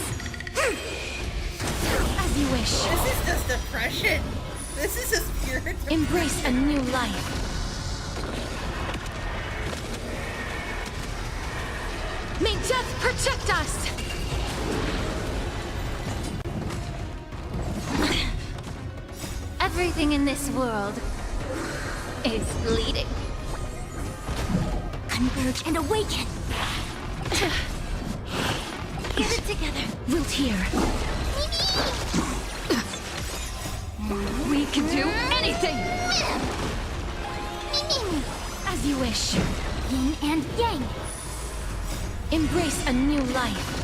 As you wish. This is just depression. This is just pure depression. Embrace a new life. May death protect us! Everything in this world is bleeding. Converge and awaken! Get it together. We'll tear. We can do anything! As you wish. Yin and yang. Embrace a new life.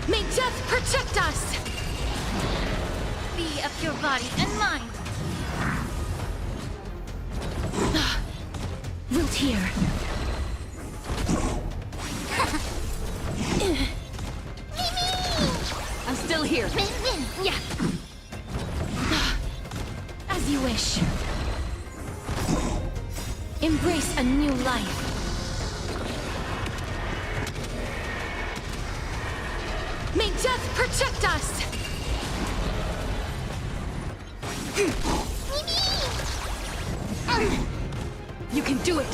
May death protect us! Be of your body and mind. Wilt here. I'm still here. Yeah. As you wish. Embrace a new life. May death protect us! You can do it!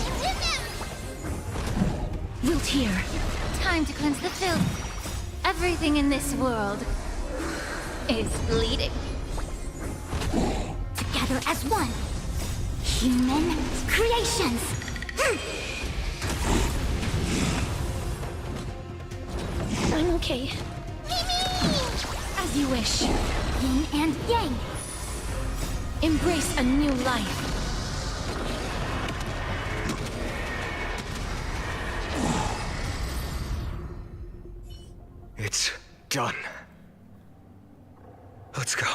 Wilt here. Time to cleanse the filth. Everything in this world is bleeding. Together as one. Human creations! I'm okay. As you wish. Yin and yang. Embrace a new life. It's done. Let's go.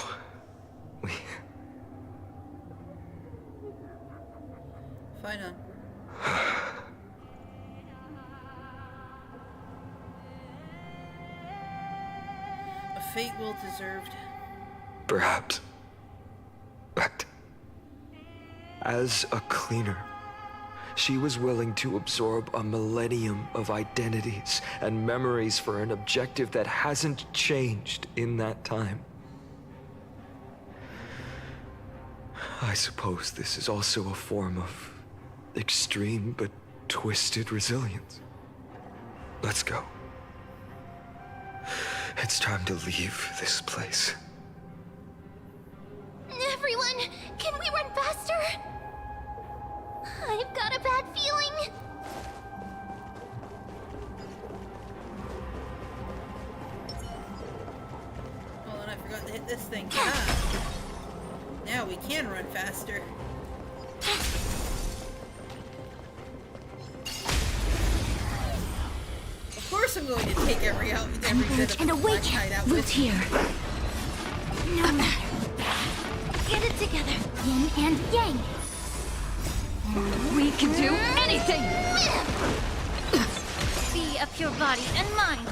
Fine on. A fate well deserved. Perhaps. But as a cleaner, she was willing to absorb a millennium of identities and memories for an objective that hasn't changed in that time. I suppose this is also a form of extreme but twisted resilience. Let's go. It's time to leave this place. Everyone, can we run faster? I've got a bad feeling. Hold on, I forgot to hit this thing. Ah. Now we can run faster. Of course I'm going to take every bit of black knight out with me. Here. No matter. Get it together. Yin and yang. We can do anything! Be of your body and mind.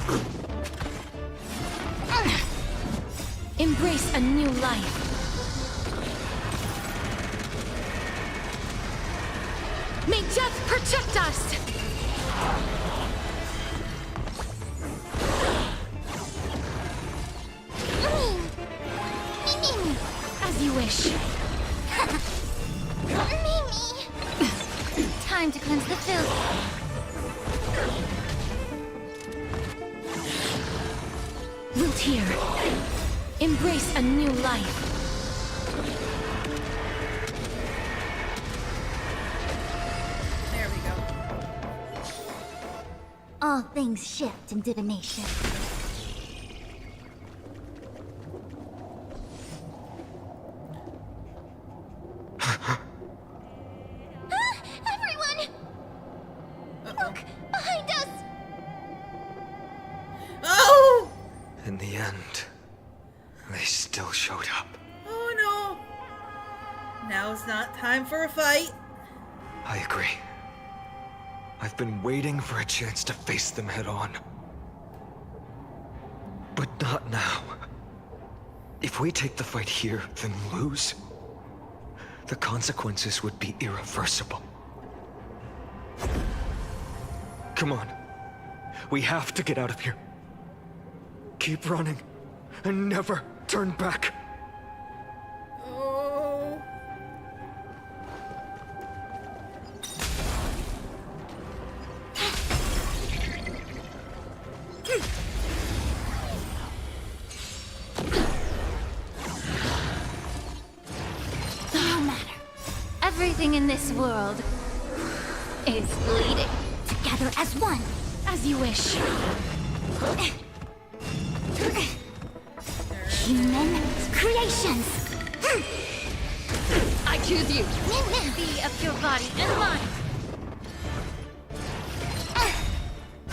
Embrace a new life. May death protect us! As you wish. Time to cleanse the filth. Wilt here. Embrace a new life. There we go. All things shift in divination. Everyone! Look! Behind us! Oh! In the end, they still showed up. Oh no! Now's not time for a fight. I agree. I've been waiting for a chance to face them head on. But not now. If we take the fight here, then lose, the consequences would be irreversible. Come on. We have to get out of here. Keep running, and never turn back. Oh. No matter. Everything in this world is bleeding. Together as one. As you wish. Human creations. I choose you. Be of your body and mind.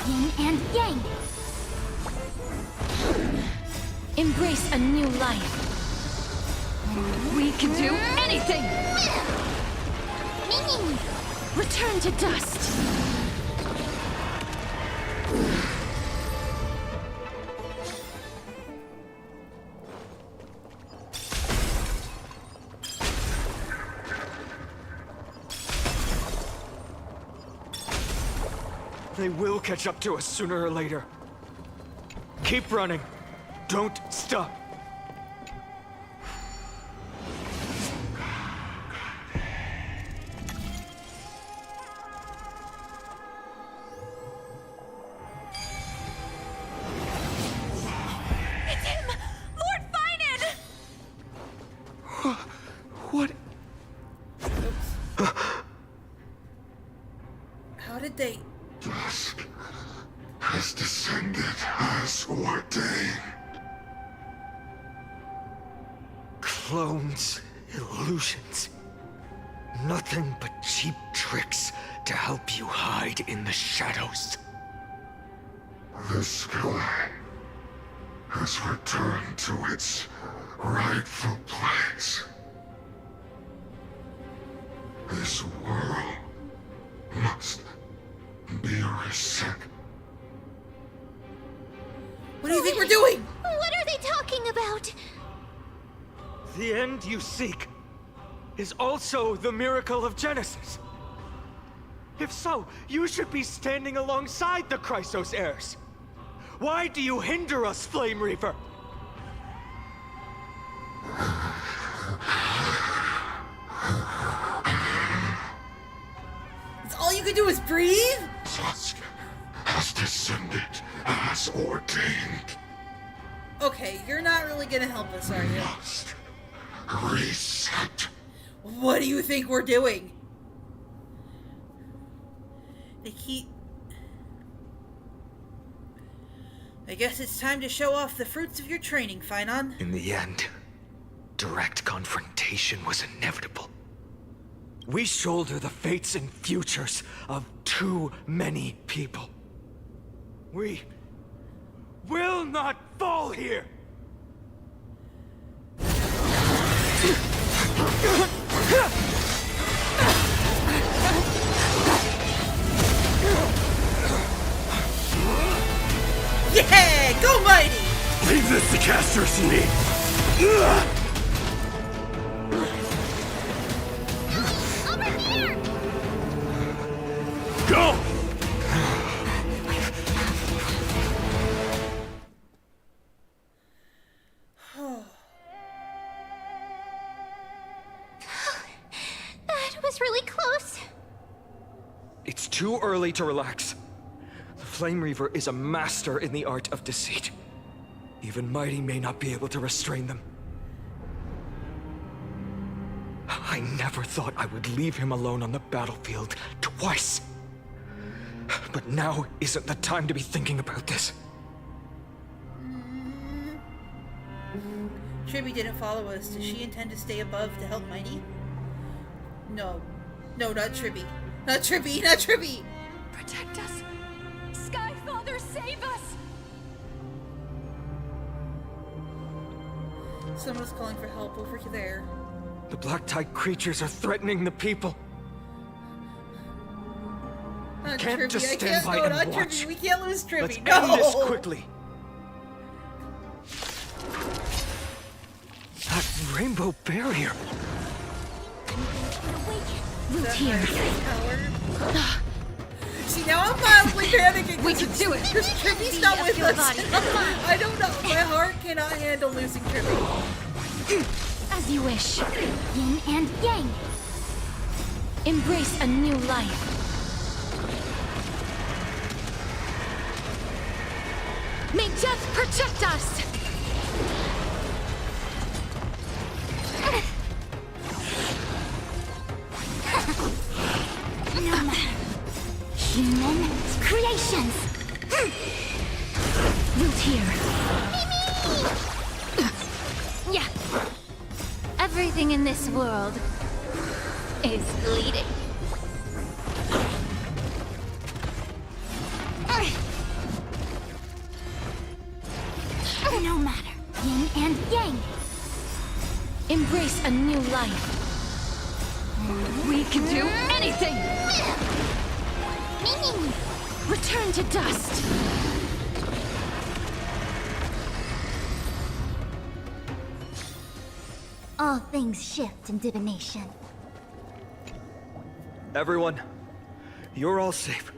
Yin and yang. Embrace a new life. We can do anything. Return to dust. They will catch up to us sooner or later. Keep running. Don't stop. It's him! Lord Finan! What? How did they... Dusk has descended as ordained. Clones, illusions. Nothing but cheap tricks to help you hide in the shadows. The sky has returned to its rightful place. This world must be reset. What do you think we're doing? What are they talking about? The end you seek is also the miracle of Genesis. If so, you should be standing alongside the Chrysos heirs. Why do you hinder us, Flame Reaver? All you can do is breathe? Dusk has descended as ordained. Okay, you're not really gonna help us, are you? Must reset. What do you think we're doing? They keep... I guess it's time to show off the fruits of your training, Finan. In the end, direct confrontation was inevitable. We shoulder the fates and futures of too many people. We will not fall here! Yeah! Go mighty! Leave this to casters and me. Over here! Go! That was really close. It's too early to relax. The Flame Reaver is a master in the art of deceit. Even Mighty may not be able to restrain them. I never thought I would leave him alone on the battlefield twice. But now isn't the time to be thinking about this. Tribby didn't follow us. Does she intend to stay above to help Mighty? No. No, not Tribby. Not Tribby! Not Tribby! Protect us. Sky Father, save us! Someone's calling for help over there. The black-tide creatures are threatening the people. Not Can't Tribby. just I stand can't by go. and Not watch. Tribby. We can't lose Tribby. Let's No! end this quickly. That rainbow barrier. Root's here. See, now I'm mildly panicking. We can do it. Because Tribby's not with your us. body. I don't know. My heart cannot handle losing Tribby. As you wish. Yin and yang. Embrace a new life. May death protect us! Human creations! Root here. Yeah. Everything in this world is bleeding. No matter, yin and yang. Embrace a new life. We can do anything! Return to dust! All things shift in divination. Everyone, you're all safe.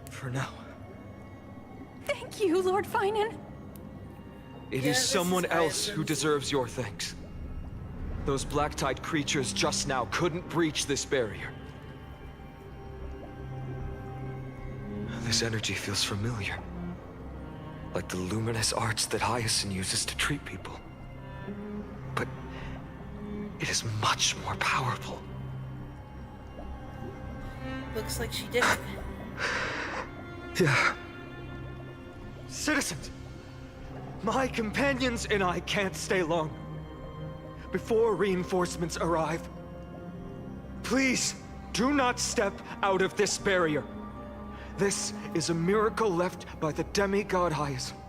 For now. Thank you, Lord Finan. It Yeah, is this is someone else who Hyacinth. deserves your thanks. Those black-tide creatures just now couldn't breach this barrier. This energy feels familiar. Like the luminous arts that Hyacinth uses to treat people. But it is much more powerful. Looks like she did it. Yeah. Citizens! My companions and I can't stay long. Before reinforcements arrive, please do not step out of this barrier. This is a miracle left by the demigod Hyacinth.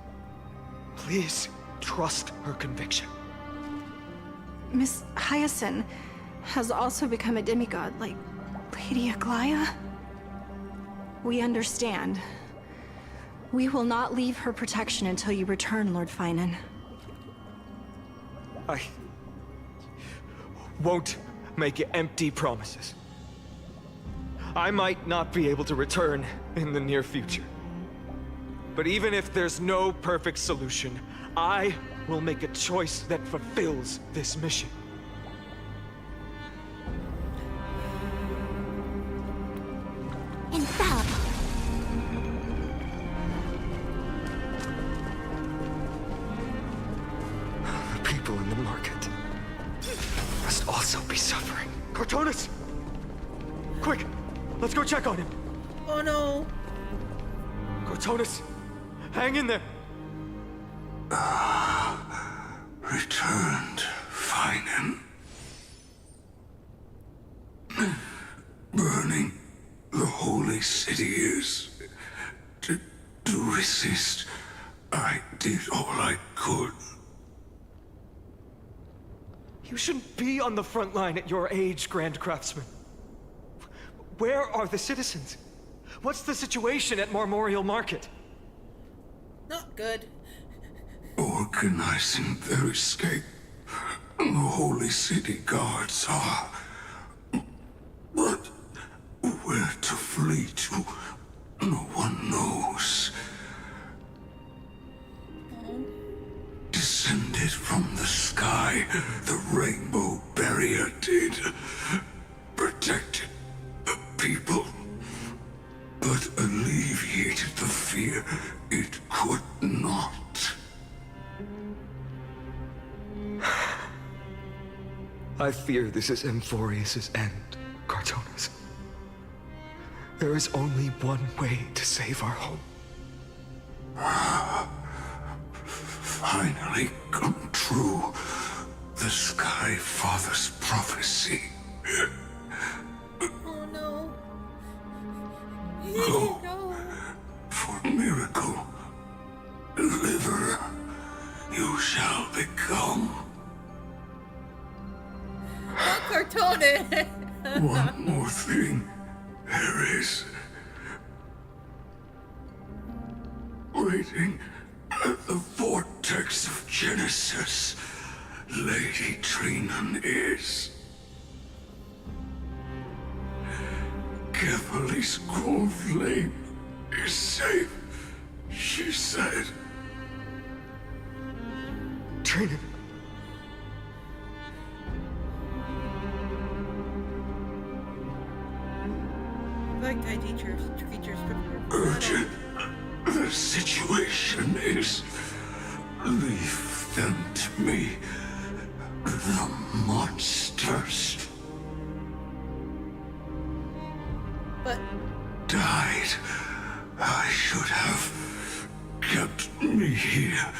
Please trust her conviction. Miss Hyacinth has also become a demigod, like Lady Aglaya. We understand. We will not leave her protection until you return, Lord Finan. I won't make empty promises. I might not be able to return in the near future. But even if there's no perfect solution, I will make a choice that fulfills this mission. Infallible. The people in the market must also be suffering. Cortonis! Quick! Let's go check on him! Oh no! Cortonis! Hang in there! Returned, Finan. Burning the holy city is... To resist, I did all I could. You shouldn't be on the front line at your age, Grand Craftsman. Where are the citizens? What's the situation at Marmorial Market? Not good. Organizing their escape. The holy city guards are... But where to flee to, no one knows. Descended from the sky, the rainbow barrier did. Protected the people, but alleviated the fear it could not. I fear this is Emphorius' end, Cartonis. There is only one way to save our home. Finally come true. The Sky Father's prophecy. Oh no. Go. No. For miracle, deliverer, you shall become. Not Cartone! One more thing, there is. Waiting at the vortex of Genesis, Lady Trinan is. Kephalie's cold flame is safe, she said. Trinan. Black tie creatures Urgent. The situation is... Leave them to me. The monsters. But... Died. I should have kept me here.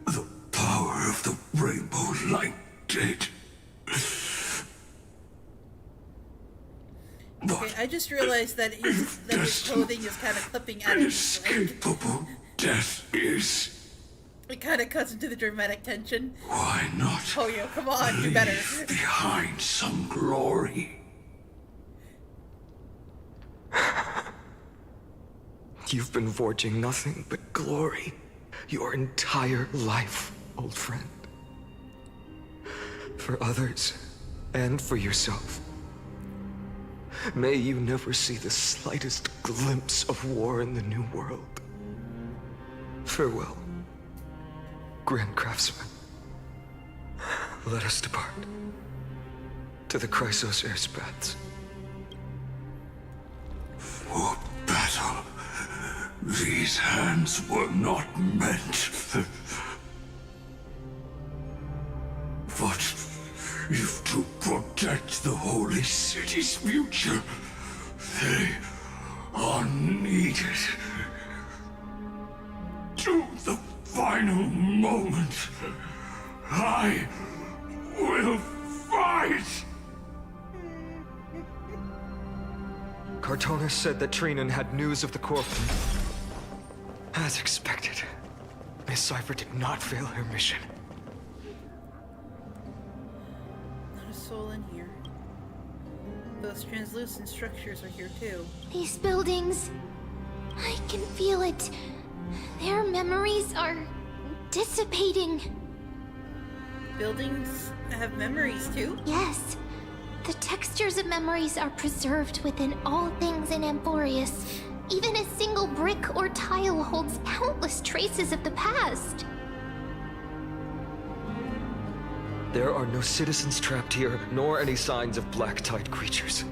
The power of the rainbow light did. I just realized that his clothing is kind of clipping at his leg. Inescapable death is. It kind of cuts into the dramatic tension. Why not? Oh yeah, come on, you better. Leave behind some glory. You've been forging nothing but glory your entire life, old friend. For others, and for yourself. May you never see the slightest glimpse of war in the New World. Farewell, Grand Craftsman. Let us depart to the Chrysos airspaths. For battle, these hands were not meant. But if to protect the holy city's future, they are needed. To the final moment, I will fight! Cartonis said that Trinan had news of the corpse. As expected, Miss Cipher did not fail her mission. Not a soul in here. Those translucent structures are here too. These buildings, I can feel it. Their memories are dissipating. Buildings have memories too? Yes. The textures of memories are preserved within all things in Amphorius. Even a single brick or tile holds countless traces of the past. There are no citizens trapped here, nor any signs of black-tide creatures.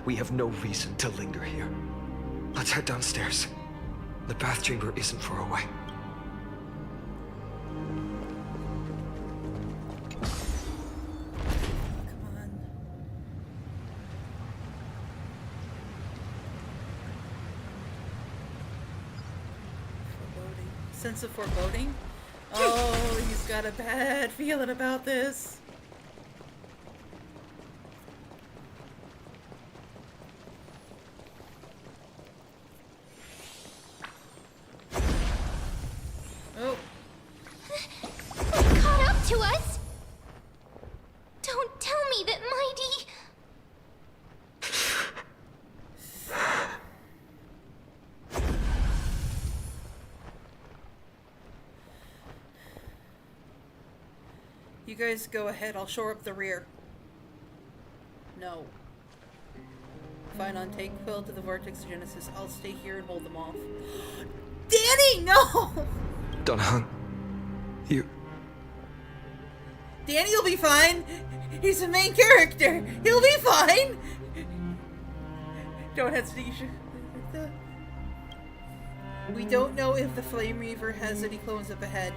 We have no reason to linger here. Let's head downstairs. The bath chamber isn't far away. Come on. Foreboding. Sense of foreboding? Oh, he's got a bad feeling about this. Oh. They caught up to us! Don't tell me that Mighty... You guys go ahead, I'll shore up the rear. No. Fine, on take Quill to the Vortex of Genesis. I'll stay here and hold them off. Danny, no! Dunhung, you... Danny will be fine. He's the main character. He'll be fine. Don't hesitate. We don't know if the Flame Reaver has any clones up ahead.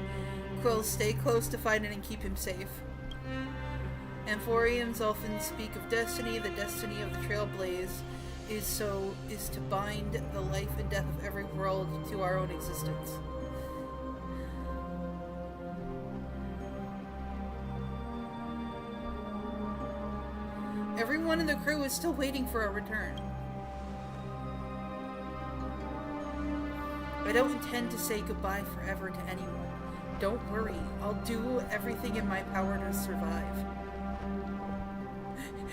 Quill, stay close to find it and keep him safe. Amphorians often speak of destiny. The destiny of the Trailblaze is to bind the life and death of every world to our own existence. Everyone in the crew is still waiting for a return. I don't intend to say goodbye forever to anyone. Don't worry, I'll do everything in my power to survive.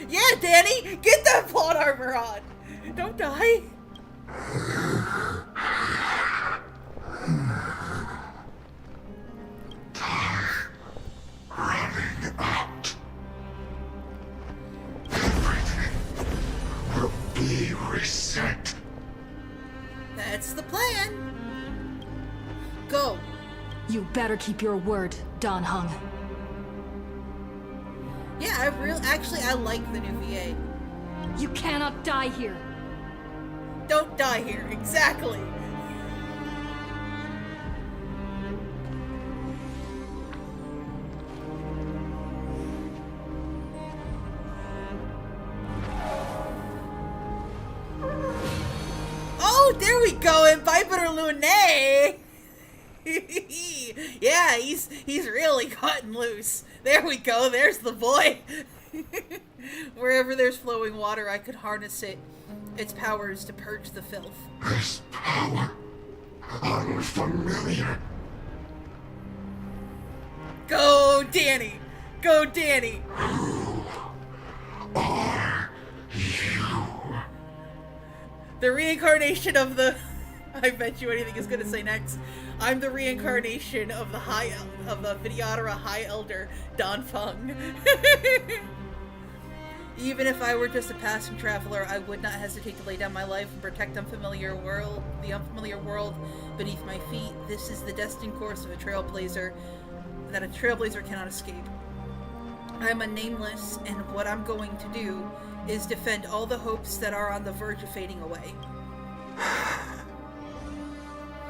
Yeah, Danny! Get that plot armor on! Don't die! Running out. Everything will be reset. That's the plan! Go! You better keep your word, Don Hung. Yeah, actually, I like the new VA. You cannot die here. Don't die here, exactly! Oh, there we go, in Bipedal Lunae! Yeah, he's really cutting loose. There we go, there's the boy. Wherever there's flowing water, I could harness it. its powers to purge the filth. This power, unfamiliar. Go, Danny! Go, Danny! Who are you? The reincarnation of the... I bet you anything is gonna say next. I'm the reincarnation of the Vidyadhara High Elder, Don Fung. Even if I were just a passing traveler, I would not hesitate to lay down my life and protect the unfamiliar world beneath my feet. This is the destined course of a trailblazer that a trailblazer cannot escape. I am a nameless, and what I'm going to do is defend all the hopes that are on the verge of fading away.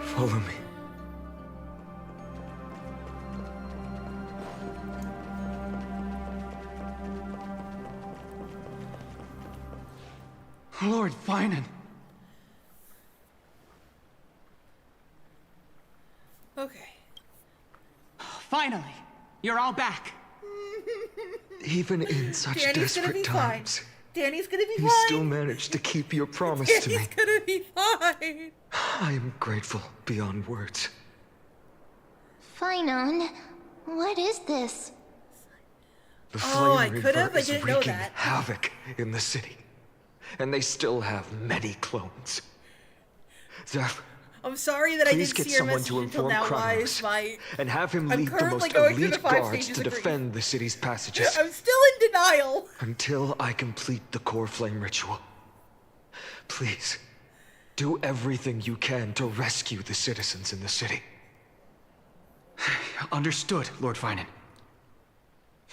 Follow me. Lord Finan. Okay. Finally, you're all back. Even in such Danny's gonna be desperate fine. times, Danny's gonna be you fine. still managed to keep your promise to me. Danny's gonna be fine. I am grateful beyond words. Finon, what is this? The Oh, I Flame could've, Reaver I is didn't know wreaking that. havoc in the city. And they still have many clones. Zeph, I'm sorry that I please didn't get see your someone message to until inform now, Kronos, Wise. and have him I'm lead the currently most going through the elite 5 guards stages to of grief. defend the city's passages. I'm still in denial. Until I complete the core flame ritual. Please, do everything you can to rescue the citizens in the city. Understood, Lord Finan.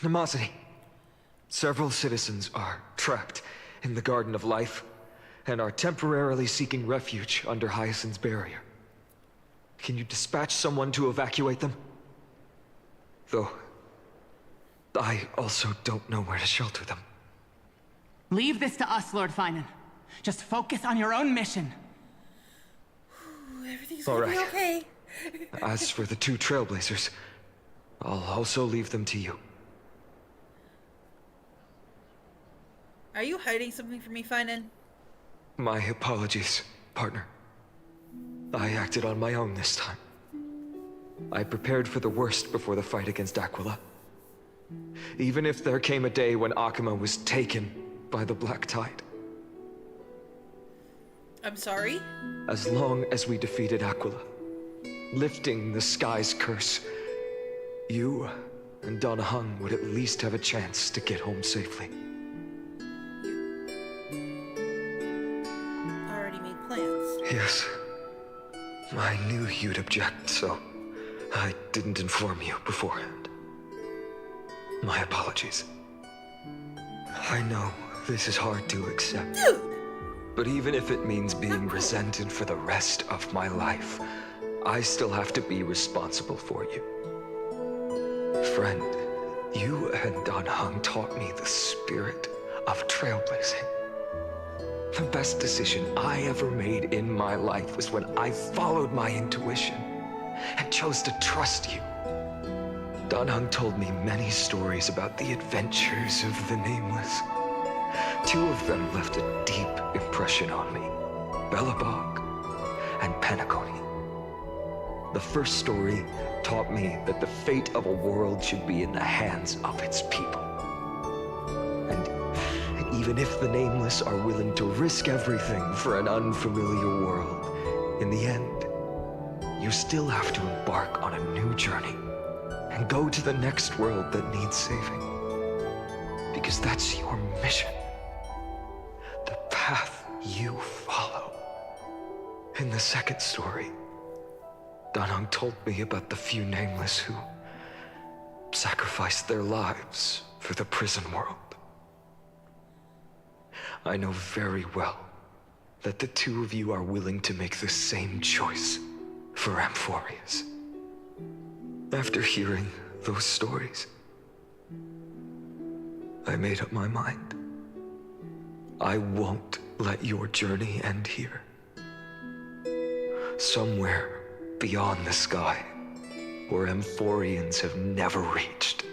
Nemosity. Several citizens are trapped in the Garden of Life and are temporarily seeking refuge under Hyacinth's barrier. Can you dispatch someone to evacuate them? Though, I also don't know where to shelter them. Leave this to us, Lord Finan. Just focus on your own mission. Everything's All gonna be right. okay. As for the 2 Trailblazers, I'll also leave them to you. Are you hiding something from me, Finan? My apologies, partner. I acted on my own this time. I prepared for the worst before the fight against Aquila. Even if there came a day when Akuma was taken by the Black Tide. I'm sorry? As long as we defeated Aquila, lifting the sky's curse, you and Donna Hung would at least have a chance to get home safely. Already made plans. Yes. I knew you'd object, so I didn't inform you beforehand. My apologies. I know this is hard to accept. Dude! But even if it means being resented for the rest of my life, I still have to be responsible for you. Friend, you and Don Hung taught me the spirit of trailblazing. The best decision I ever made in my life was when I followed my intuition and chose to trust you. Don Hung told me many stories about the adventures of the Nameless. 2 of them left a deep impression on me, Belobog and Penacony. The first story taught me that the fate of a world should be in the hands of its people. And even if the Nameless are willing to risk everything for an unfamiliar world, in the end, you still have to embark on a new journey and go to the next world that needs saving. Because that's your mission. The path you follow. In the second story, Don Hung told me about the few Nameless who sacrificed their lives for the prison world. I know very well that the 2 of you are willing to make the same choice for Amphorius. After hearing those stories, I made up my mind. I won't let your journey end here. Somewhere beyond the sky, where Amphorians have never reached,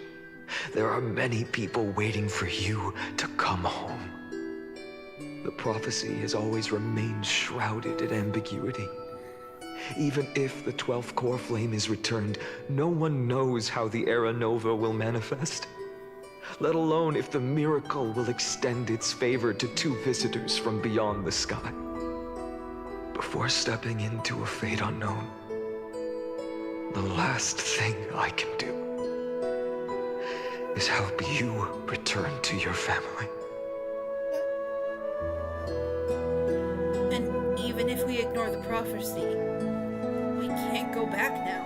there are many people waiting for you to come home. The prophecy has always remained shrouded in ambiguity. Even if the 12th core flame is returned, no one knows how the Era Nova will manifest, let alone if the miracle will extend its favor to 2 visitors from beyond the sky. Before stepping into a fate unknown, the last thing I can do is help you return to your family. And even if we ignore the prophecy, we can't go back now.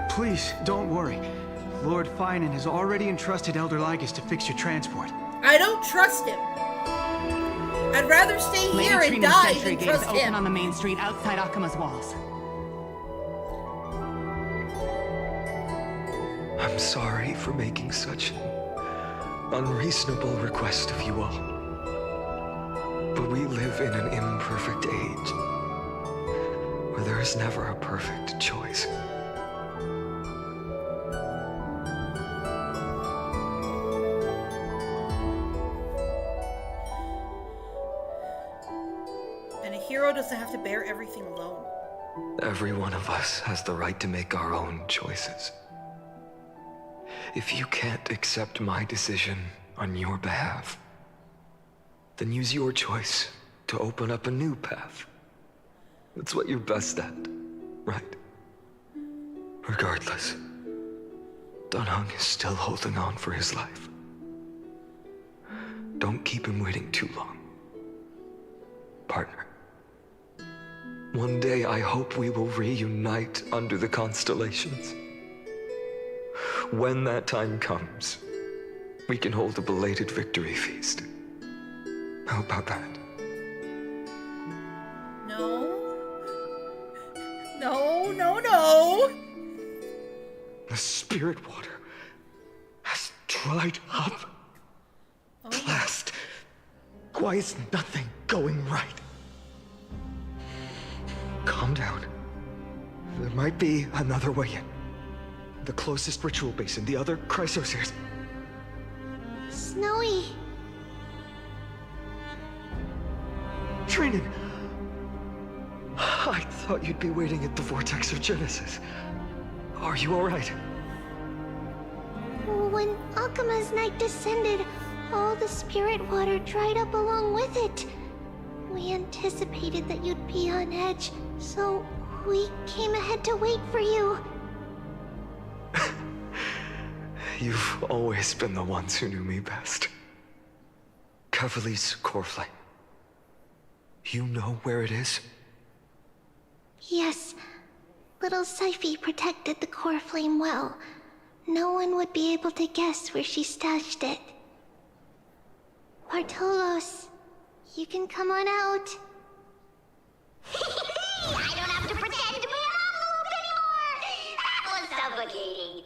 Please, don't worry. Lord Finan has already entrusted Elder Lygus to fix your transport. I don't trust him. I'd rather stay here and die than trust him. Open on the main street outside Akima's walls. I'm sorry for making such an unreasonable request of you all. But we live in an imperfect age, where there is never a perfect choice. And a hero doesn't have to bear everything alone. Every one of us has the right to make our own choices. If you can't accept my decision on your behalf, then use your choice to open up a new path. That's what you're best at, right? Regardless, Dunhung is still holding on for his life. Don't keep him waiting too long. Partner, one day I hope we will reunite under the constellations. When that time comes, we can hold a belated victory feast. How about that? No. No, no, no! The spirit water has dried up. At last. Why is nothing going right? Calm down. There might be another way in. The closest ritual basin, the other chrysospheres. Snowy. Trinan! I thought you'd be waiting at the Vortex of Genesis. Are you alright? When Akima's night descended, all the spirit water dried up along with it. We anticipated that you'd be on edge, so we came ahead to wait for you. You've always been the ones who knew me best. Cavalli's core flame. You know where it is? Yes. Little Syphi protected the core flame well. No one would be able to guess where she stashed it. Bartolos, you can come on out. I don't have to pretend to be an envelope anymore! That was suffocating.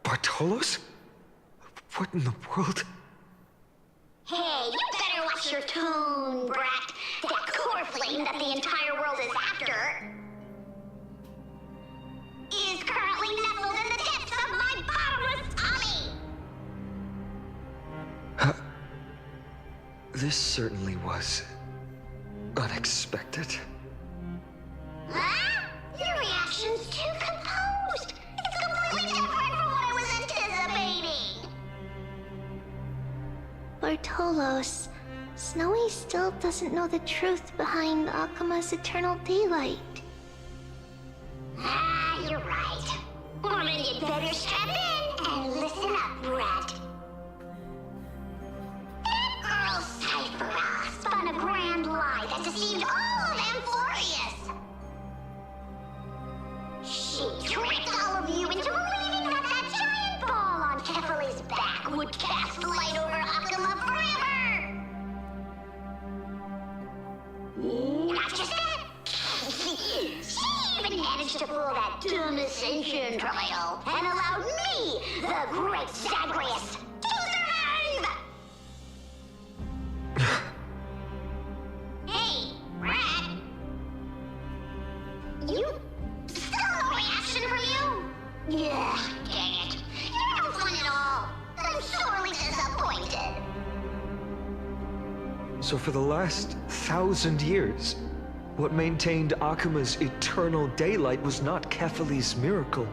Bartolos? What in the world? Hey, you better watch your tone, brat. That core flame that the entire world is after is currently nestled in the depths of my bottomless tummy. This certainly was unexpected. Huh? Your reaction's too composed. It's completely different from what I was anticipating. Bartolos, Snowy still doesn't know the truth behind Akima's eternal daylight. Ah, you're right. Well, then you'd better strap in and listen up, brat. That girl Cyphera spun a grand lie that deceived all of Amphorius. She tricked all of you into believing that that giant ball on Kefali's back would cast light over Akima forever. Not just that. She even managed to pull that dumb ascension trial and allowed me, the great Zagreus, to survive! Hey, rat! You... still no reaction from you? Yeah, dang it. You're no fun at all. I'm sorely disappointed. So for the last 1,000 years, what maintained Akuma's eternal daylight was not Kefali's miracle,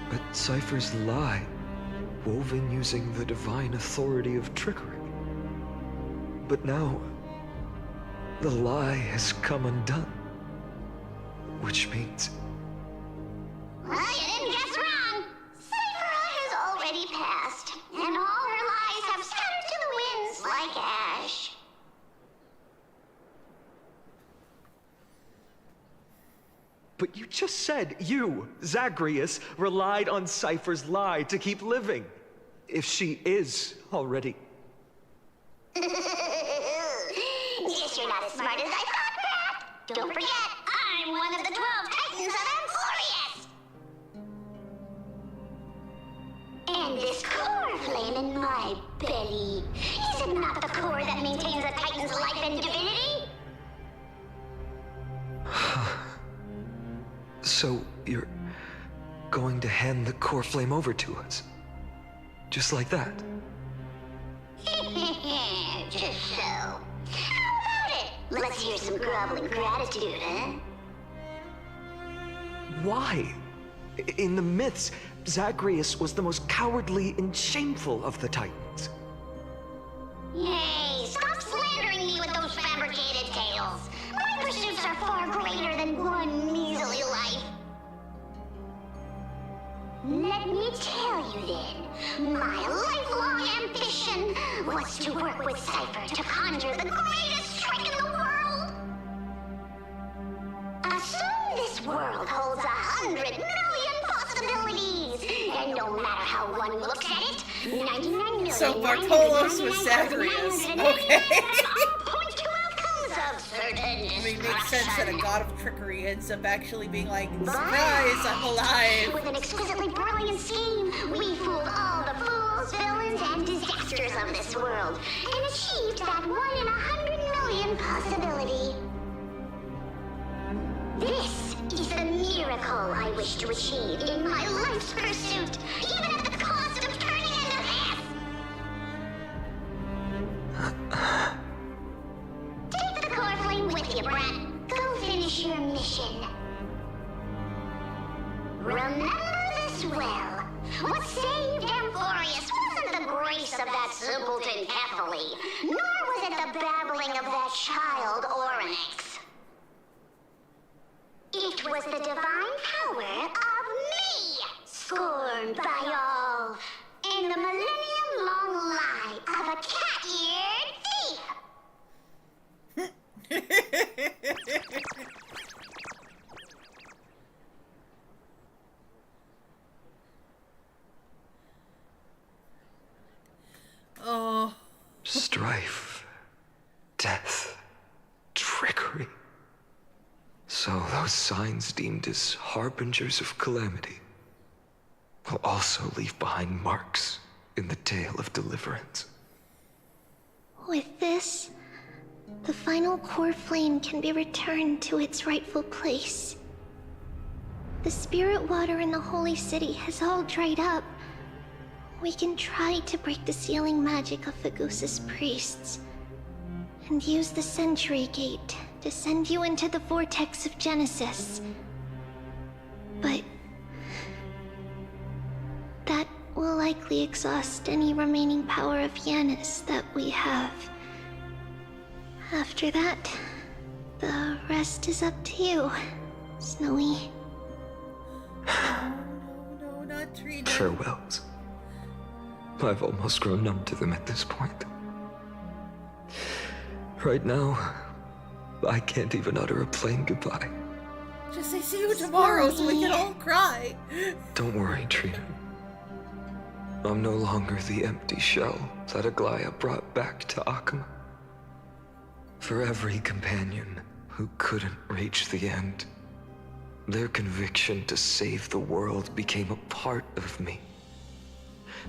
but Cypher's lie, woven using the divine authority of trickery. But now, the lie has come undone. Which means... Well, you didn't guess wrong. Cypher has already passed, and all her lies have scattered to the winds like ash. But you just said you, Zagreus, relied on Cypher's lie to keep living. If she is already... Guess you're not as smart as I thought, Pat. Don't forget, I'm one of the 12 Titans of Amphorius. And this core flame in my belly, is it not the core that maintains a Titan's life and divinity? So you're going to hand the core flame over to us? Just like that? Just so. How about it? Let's hear some groveling gratitude, huh? Why? In the myths, Zagreus was the most cowardly and shameful of the Titans. Hey, stop slandering me with those fabricated tales. My pursuits are far greater than one measly life. Let me tell you then, my lifelong ambition was to work with Cypher to conjure the greatest trick in the world. Assume this world holds 100 million possibilities, and no matter how one looks at it, 99 So million. Bartolos was Zagreus. Okay. Of certain I mean, it makes sense that a god of trickery ends up actually being like, surprise, I'm alive. With an exquisitely brilliant scheme, we fooled all the fools, villains, and disasters of this world, and achieved that 1 in 100 million possibility. This is the miracle I wish to achieve in my life's pursuit, even at the cost of turning into this. Take the core flame with you, Brat. Go finish your mission. Remember this well. What saved Amphorius wasn't the grace of that simpleton Kefali, nor was it the babbling of that child Oryx. It was the divine power of me, scorned by all, and the millennium-long lie of a cat-eared thief. Oh. Strife, death, trickery. So those signs deemed as harbingers of calamity will also leave behind marks in the tale of deliverance. With this, the final core flame can be returned to its rightful place. The spirit water in the holy city has all dried up. We can try to break the sealing magic of Fagusa's priests and use the Century Gate to send you into the vortex of Genesis. But that will likely exhaust any remaining power of Yanis that we have. After that, the rest is up to you, Snowy. No, not Trina. Farewells. I've almost grown numb to them at this point. Right now, I can't even utter a plain goodbye. Just say see you tomorrow so we can all cry. Don't worry, Trina. I'm no longer the empty shell that Aglaya brought back to Akuma. For every companion who couldn't reach the end, their conviction to save the world became a part of me,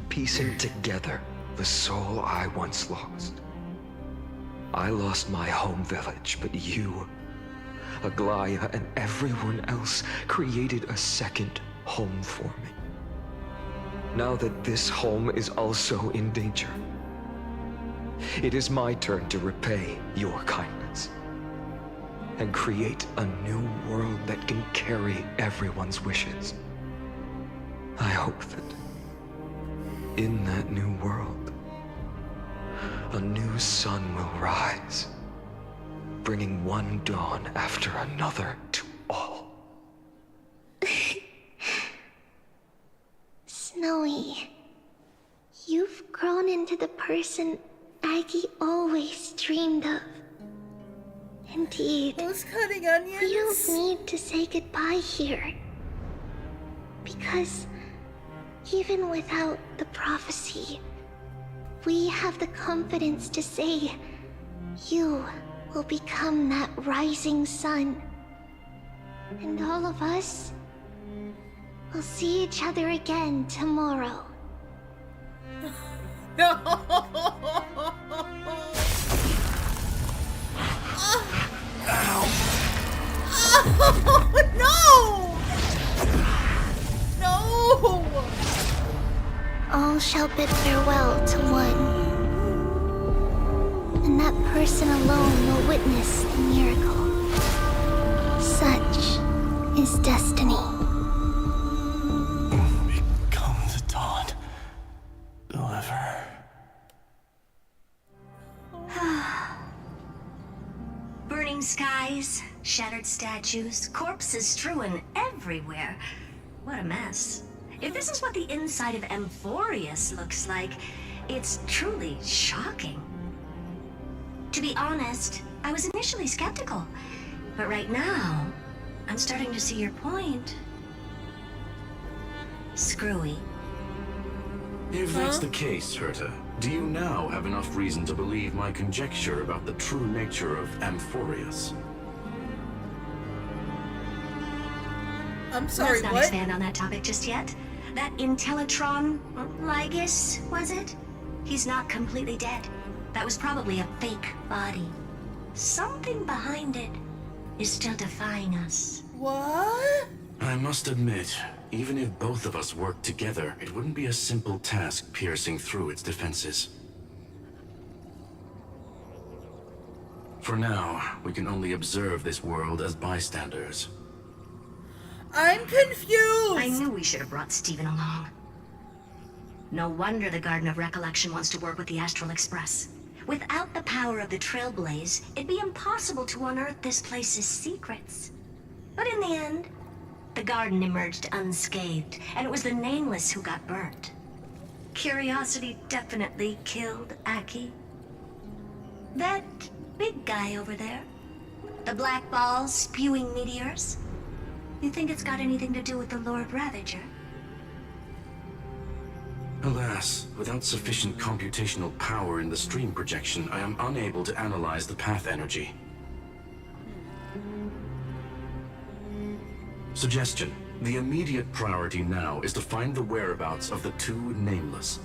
piecing together the soul I once lost. I lost my home village, but you, Aglaya, and everyone else created a second home for me. Now that this home is also in danger, it is my turn to repay your kindness and create a new world that can carry everyone's wishes. I hope that in that new world, a new sun will rise, bringing one dawn after another to all. Snowy, you've grown into the person Aggie always dreamed of. Indeed, those cutting onions. We don't need to say goodbye here. Because even without the prophecy, we have the confidence to say you will become that rising sun. And all of us will see each other again tomorrow. No! Oh, no! No! All shall bid farewell to one. And that person alone will witness the miracle. Such is destiny. Become the dawn. Deliver. Burning skies, shattered statues, corpses strewn everywhere. What a mess. If this is what the inside of Amphorius looks like, it's truly shocking. To be honest, I was initially skeptical, but right now, I'm starting to see your point. Screwy. If that's the case, Herta, do you now have enough reason to believe my conjecture about the true nature of Amphorius? I'm sorry, Let's not what? expand on that topic just yet. That Intellitron, Lygus, was it? He's not completely dead. That was probably a fake body. Something behind it is still defying us. What? I must admit, even if both of us worked together, it wouldn't be a simple task piercing through its defenses. For now, we can only observe this world as bystanders. I'm confused! I knew we should have brought Stephen along. No wonder the Garden of Recollection wants to work with the Astral Express. Without the power of the Trailblaze, it'd be impossible to unearth this place's secrets. But in the end, the garden emerged unscathed, and it was the Nameless who got burnt. Curiosity definitely killed Aki. That big guy over there, the black ball spewing meteors, you think it's got anything to do with the Lord Ravager? Alas, without sufficient computational power in the stream projection, I am unable to analyze the path energy. Suggestion. The immediate priority now is to find the whereabouts of the two Nameless.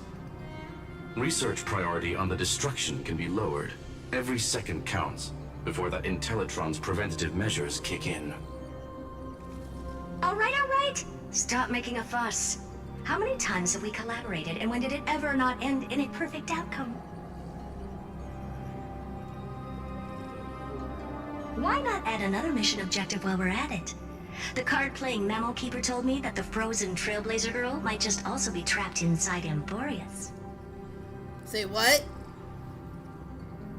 Research priority on the destruction can be lowered. Every second counts before that Intellitron's preventative measures kick in. All right. Stop making a fuss. How many times have we collaborated, and when did it ever not end in a perfect outcome? Why not add another mission objective while we're at it? The card-playing memo keeper told me that the frozen Trailblazer girl might just also be trapped inside Amphorius. Say what?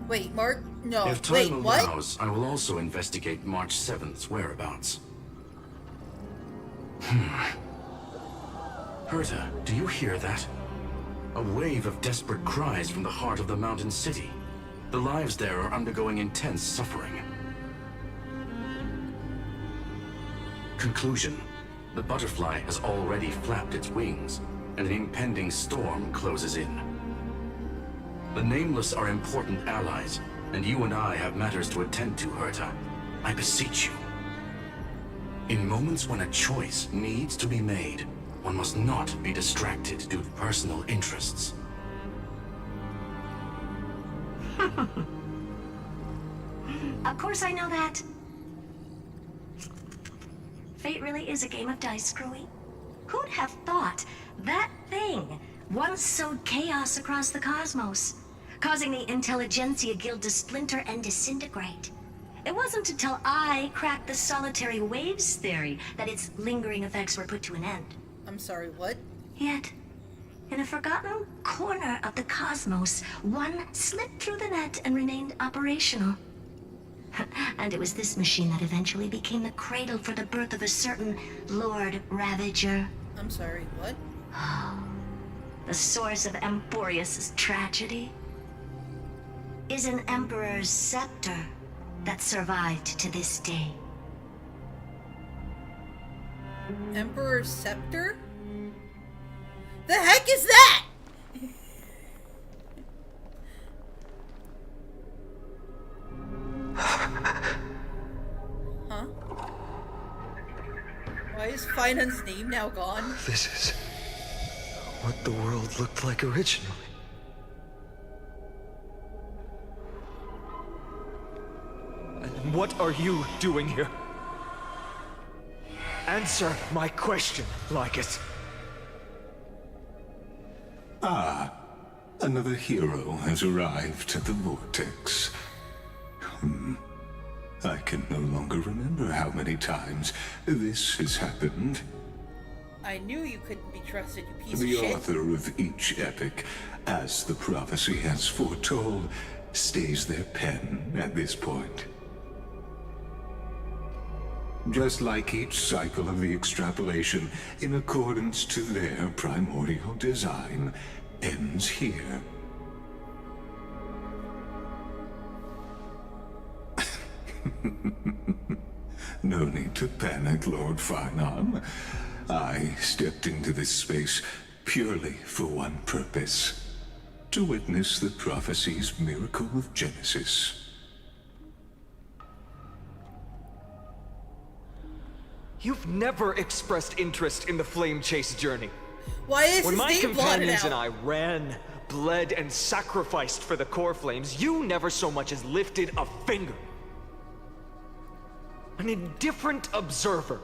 Wait, Mark? No, If wait, time what? allows, I will also investigate March 7th's whereabouts. Herta, do you hear that? A wave of desperate cries from the heart of the mountain city. The lives there are undergoing intense suffering. Conclusion. The butterfly has already flapped its wings, and an impending storm closes in. The Nameless are important allies, and you and I have matters to attend to, Herta. I beseech you. In moments when a choice needs to be made, one must not be distracted due to personal interests. Of course I know that. Fate really is a game of dice, Screwy. Who'd have thought that thing once sowed chaos across the cosmos? causing the Intelligentsia Guild to splinter and disintegrate. It wasn't until I cracked the solitary waves theory that its lingering effects were put to an end. I'm sorry, what? Yet, in a forgotten corner of the cosmos, one slipped through the net and remained operational. And it was this machine that eventually became the cradle for the birth of a certain Lord Ravager. I'm sorry, what? The source of Emporius' tragedy is an Emperor's scepter that survived to this day. Emperor's scepter? The heck is that? Huh? Why is Finan's name now gone? This is what the world looked like originally. And what are you doing here? Answer my question, Lycus. Ah, another hero has arrived at the Vortex. I can no longer remember how many times this has happened. I knew you couldn't be trusted, you piece The of shit. author of each epic, as the prophecy has foretold, stays their pen at this point. Just like each cycle of the extrapolation, in accordance to their primordial design, ends here. No need to panic, Lord Finon. I stepped into this space purely for one purpose: to witness the prophecy's miracle of Genesis. You've never expressed interest in the Flame Chase journey. Why is when his my name blotted companions out? and I ran, bled, and sacrificed for the core flames, you never so much as lifted a finger. An indifferent observer.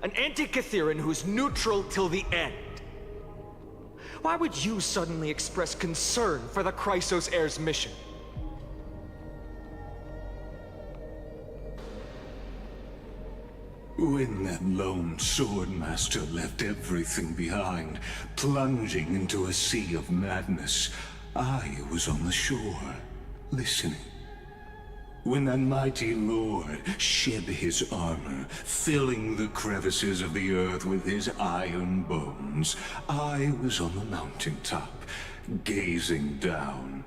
An anti-Catheran who's neutral till the end. Why would you suddenly express concern for the Chrysos Heir's mission? When that lone swordmaster left everything behind, plunging into a sea of madness, I was on the shore, listening. When that mighty lord shed his armor, filling the crevices of the earth with his iron bones, I was on the mountaintop, gazing down.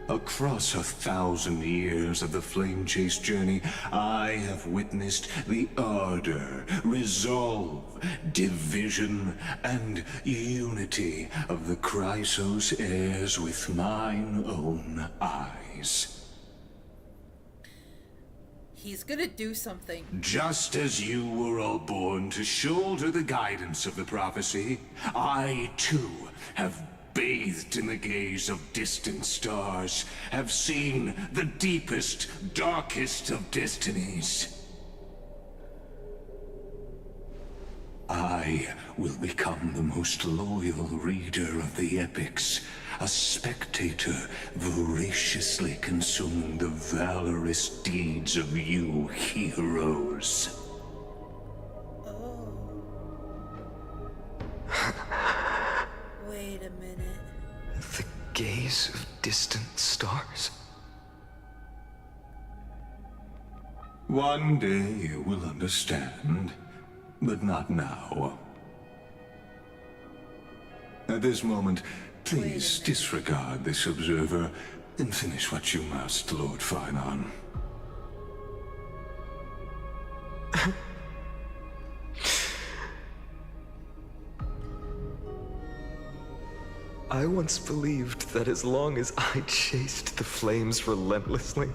Across 1,000 years of the Flame Chase journey, I have witnessed the ardor, resolve, division, and unity of the Chrysos heirs with mine own eyes. He's gonna do something. Just as you were all born to shoulder the guidance of the prophecy, I too have bathed in the gaze of distant stars, have seen the deepest, darkest of destinies. I will become the most loyal reader of the epics, a spectator voraciously consuming the valorous deeds of you heroes. Wait a minute. The gaze of distant stars. One day you will understand, but not now. At this moment, please disregard this observer and finish what you must, Lord Finon. I once believed that as long as I chased the flames relentlessly,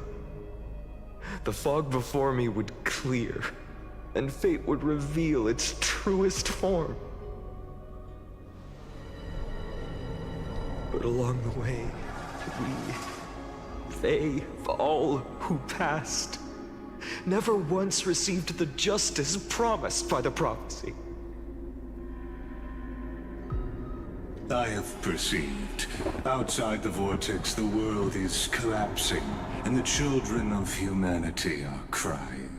the fog before me would clear, and fate would reveal its truest form. But along the way, they, all who passed, never once received the justice promised by the prophecy. I have perceived. Outside the vortex, the world is collapsing, and the children of humanity are crying.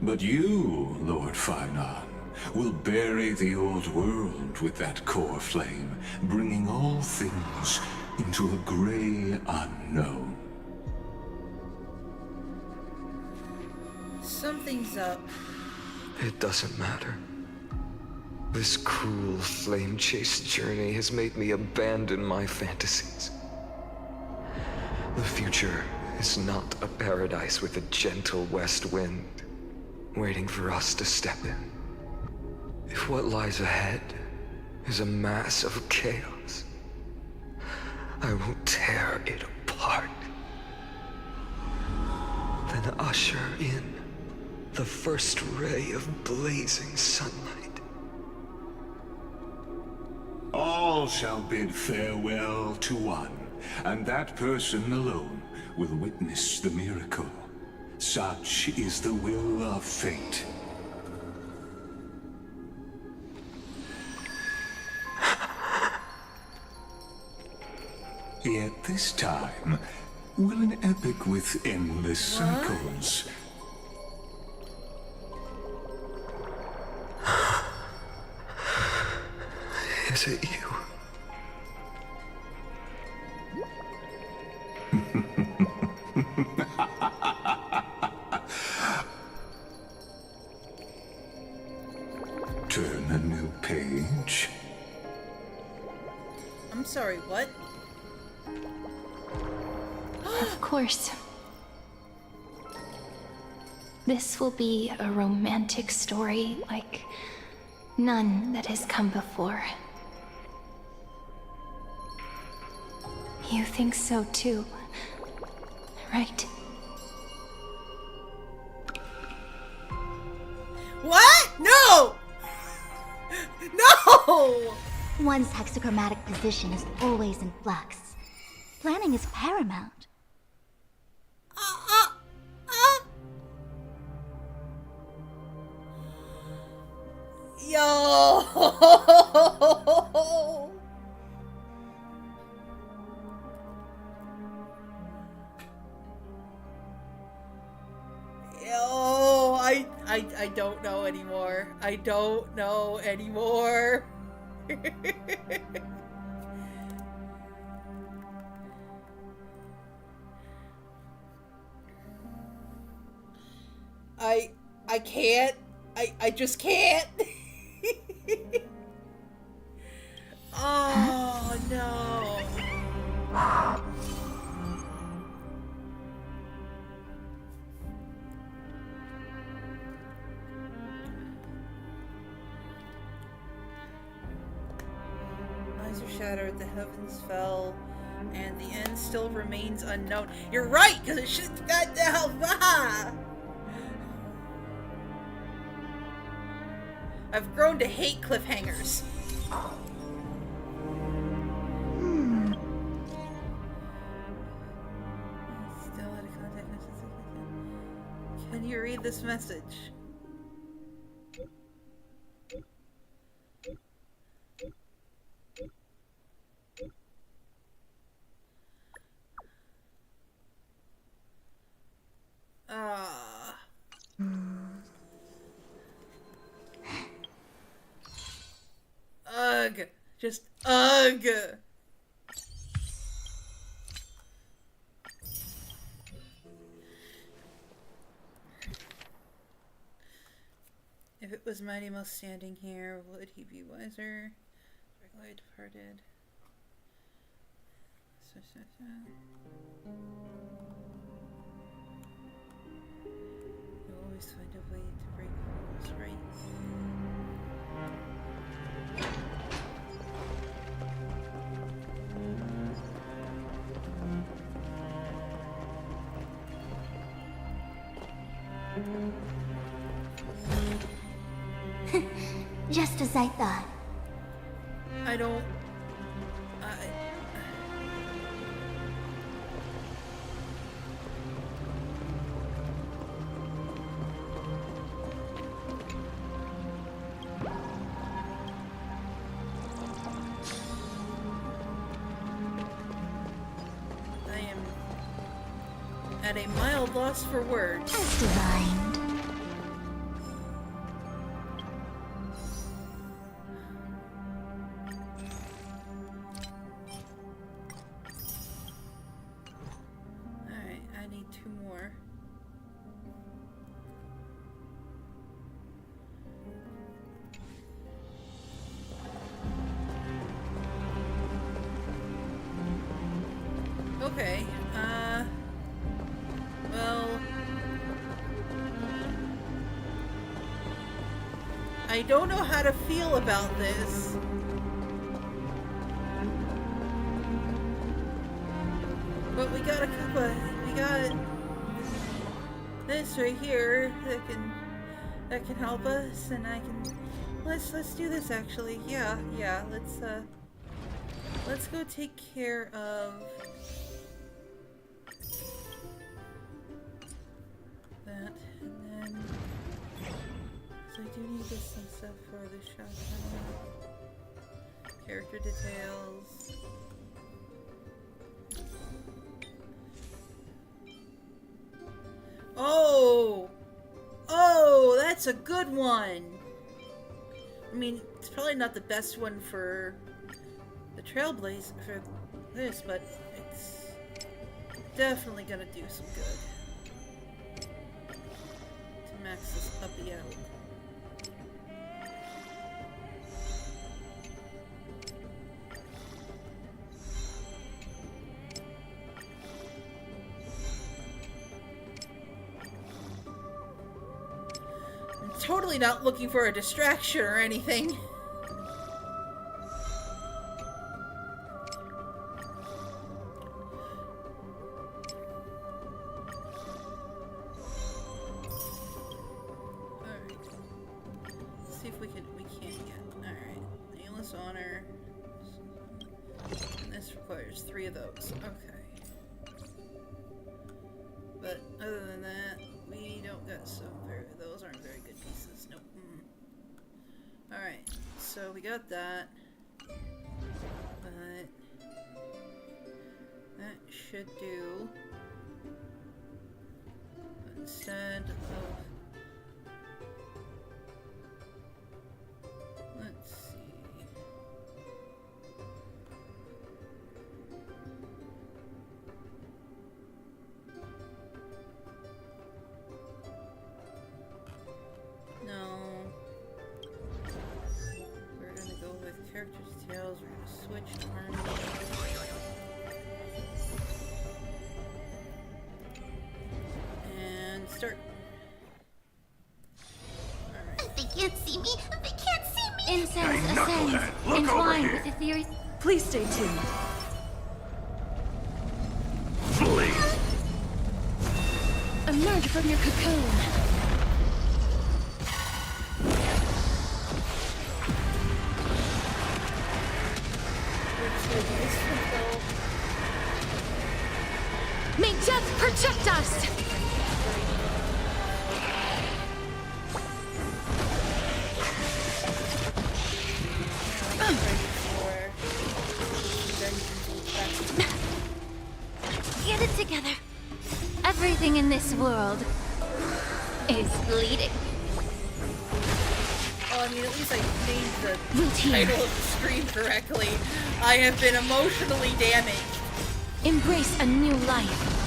But you, Lord Finon, will bury the old world with that core flame, bringing all things into a gray unknown. Something's up. It doesn't matter. This cruel flame chase journey has made me abandon my fantasies. The future is not a paradise with a gentle west wind waiting for us to step in. If what lies ahead is a mass of chaos, I will tear it apart. Then usher in the first ray of blazing sunlight. All shall bid farewell to one, and that person alone will witness the miracle. Such is the will of fate. Yet this time, will an epic with endless cycles... Is it you? Turn a new page. I'm sorry, what? Of course. This will be a romantic story like none that has come before. You think so too, right? What? No! No! One's hexachromatic position is always in flux. Planning is paramount. Yo! Yo, I don't know anymore. I don't know anymore. I can't. I just can't. Oh no. Eyes are shattered, the heavens fell, and the end still remains unknown. You're right, because it should got down. I've grown to hate cliffhangers. Still out of contact. Can you read this message? Ugh. Just ugh. If it was Mighty Mouse standing here, would he be wiser? Regularly departed. You'll always find a way to break rules, right? Just as I thought. I don't... am at a mild loss for words. As divined. Alright, I need 2 more. Okay, well, I don't know how to feel about this. But we got we got this right here that can help us, and I can, let's do this actually. Yeah, let's go take care of that, and then, so I do need this some stuff for the shotgun. Character details. Oh, that's a good one. I mean, it's probably not the best one for the Trailblaze for this, but it's definitely gonna do some good to max this puppy out. Totally not looking for a distraction or anything. Alright. See if we can't yet. Alright. Nameless honor. And this requires 3 of those. Okay. But other than that, we don't got those aren't very good pieces. Nope. Alright, so we got that. But that should do. But instead of, let's see. Character details, we're gonna switch to Harmony. And start. Alright. They can't see me! They can't see me! Incense ascends, entwined with ethereal. Please stay tuned. Please. Emerge from your cocoon. May death protect us! Get it together. Everything in this world is bleeding. Well, I mean, at least I named the title of the stream correctly. I have been emotionally damaged. Embrace a new life.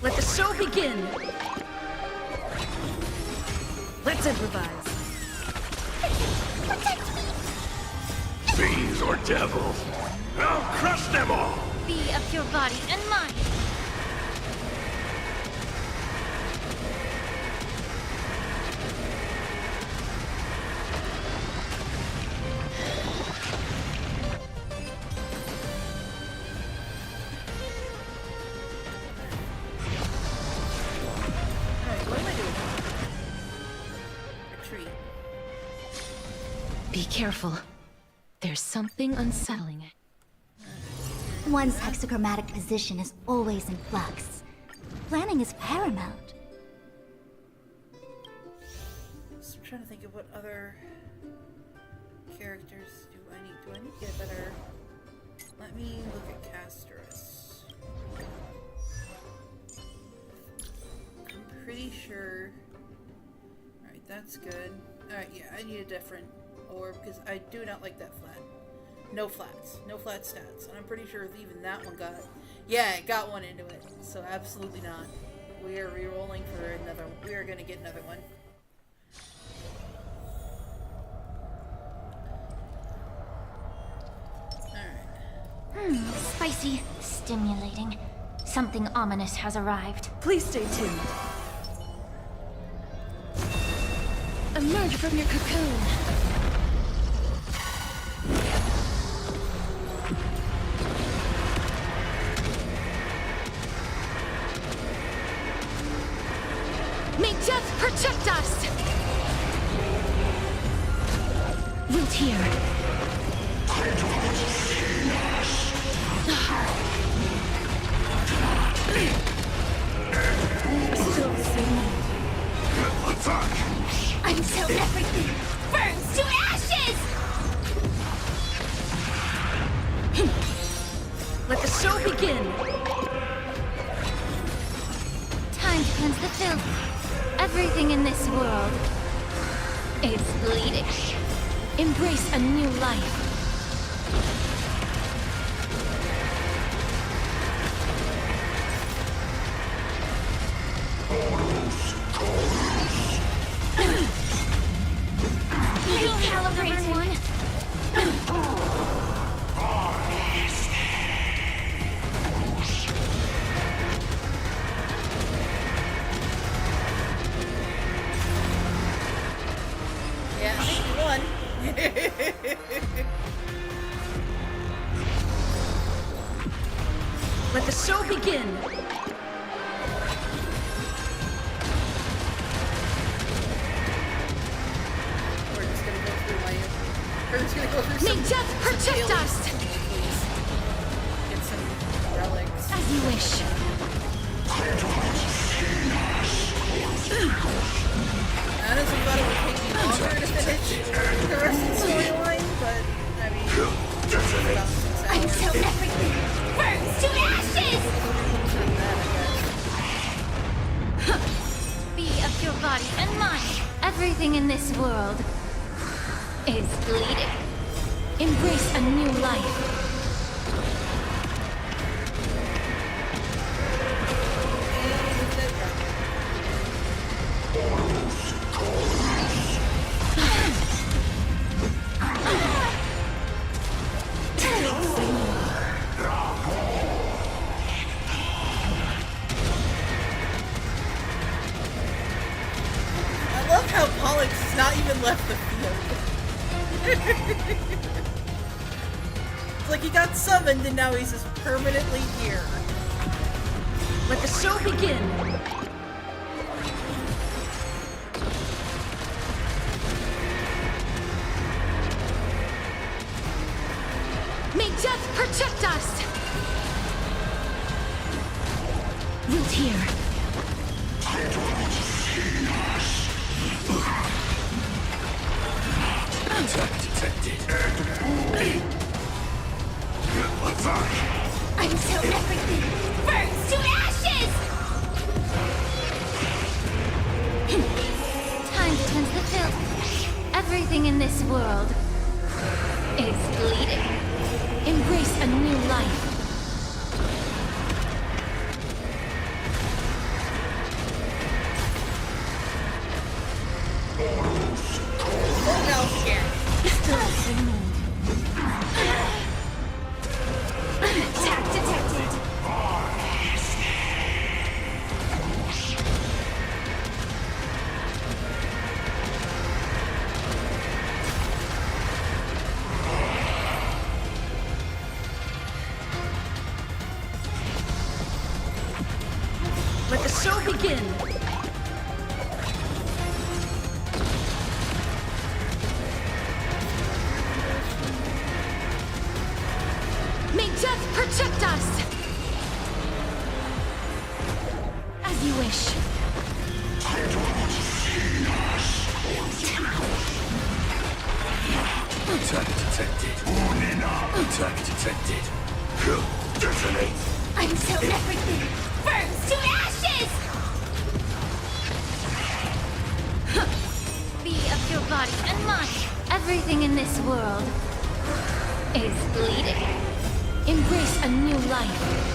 Let the show begin. Let's improvise. Fiends or devils, I'll crush them all! Be of your body and mind. Be careful. There's something unsettling. One's hexagrammatic position is always in flux. Planning is paramount. trying to think of what other characters do I need. Do I need to get better? Let me look at Castorus. I'm pretty sure. Alright, that's good. Alright, yeah, I need a different orb because I do not like that flat. No flats. No flat stats. And I'm pretty sure even that one got... Yeah, it got one into it. So absolutely not. We are re-rolling for another... We are going to get another one. Spicy, stimulating. Something ominous has arrived. Please stay tuned. Emerge from your cocoon. May death protect us! Root here. Still the same. Until everything burns to ashes! Let the show begin! Time to cleanse the filth. Everything in this world is bleeding. Embrace a new life. Recalibrate, everyone. Yeah, I think we won. Let the show begin! We're just gonna go through my... We're just gonna go through May some... death protect us! Please. Get some relics. As you wish. Honestly, I thought it would take me longer to finish the rest of the storyline, but, I mean... It's about 6 hours. Until everything burns to ashes! Be of your body and mind. Everything in this world is bleeding. Embrace a new life. I love how Pollux has not even left the field. It's like he got summoned and now he's just permanently here. Let the show begin! May death protect us! Root here. Attack detected. Until everything burns to ashes! Time to cleanse the filth. Everything in this world is bleeding. Embrace a new life. Oh no, scared. Still the same old. Attack detected. Let the show begin! May death protect us! As you wish. detected. Attack detected. Detonate. Until everything burns to ashes! Be of your body and mind. Everything in this world is bleeding. Embrace a new life.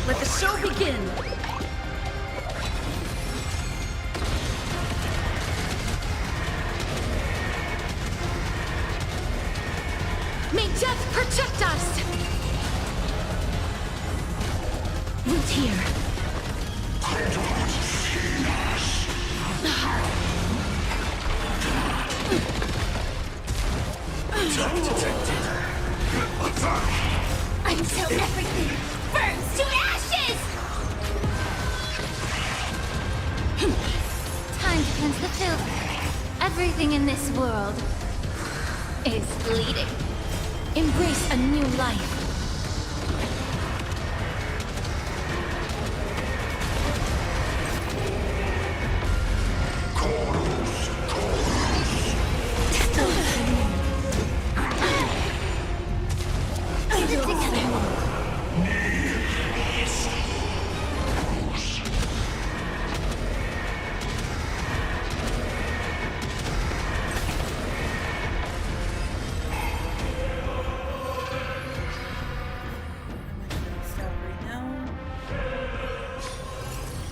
Let the show begin! May death protect us! Root here. Attack detected. Until everything burns to ashes! Time to cleanse the filth. Everything in this world is bleeding. Embrace a new life.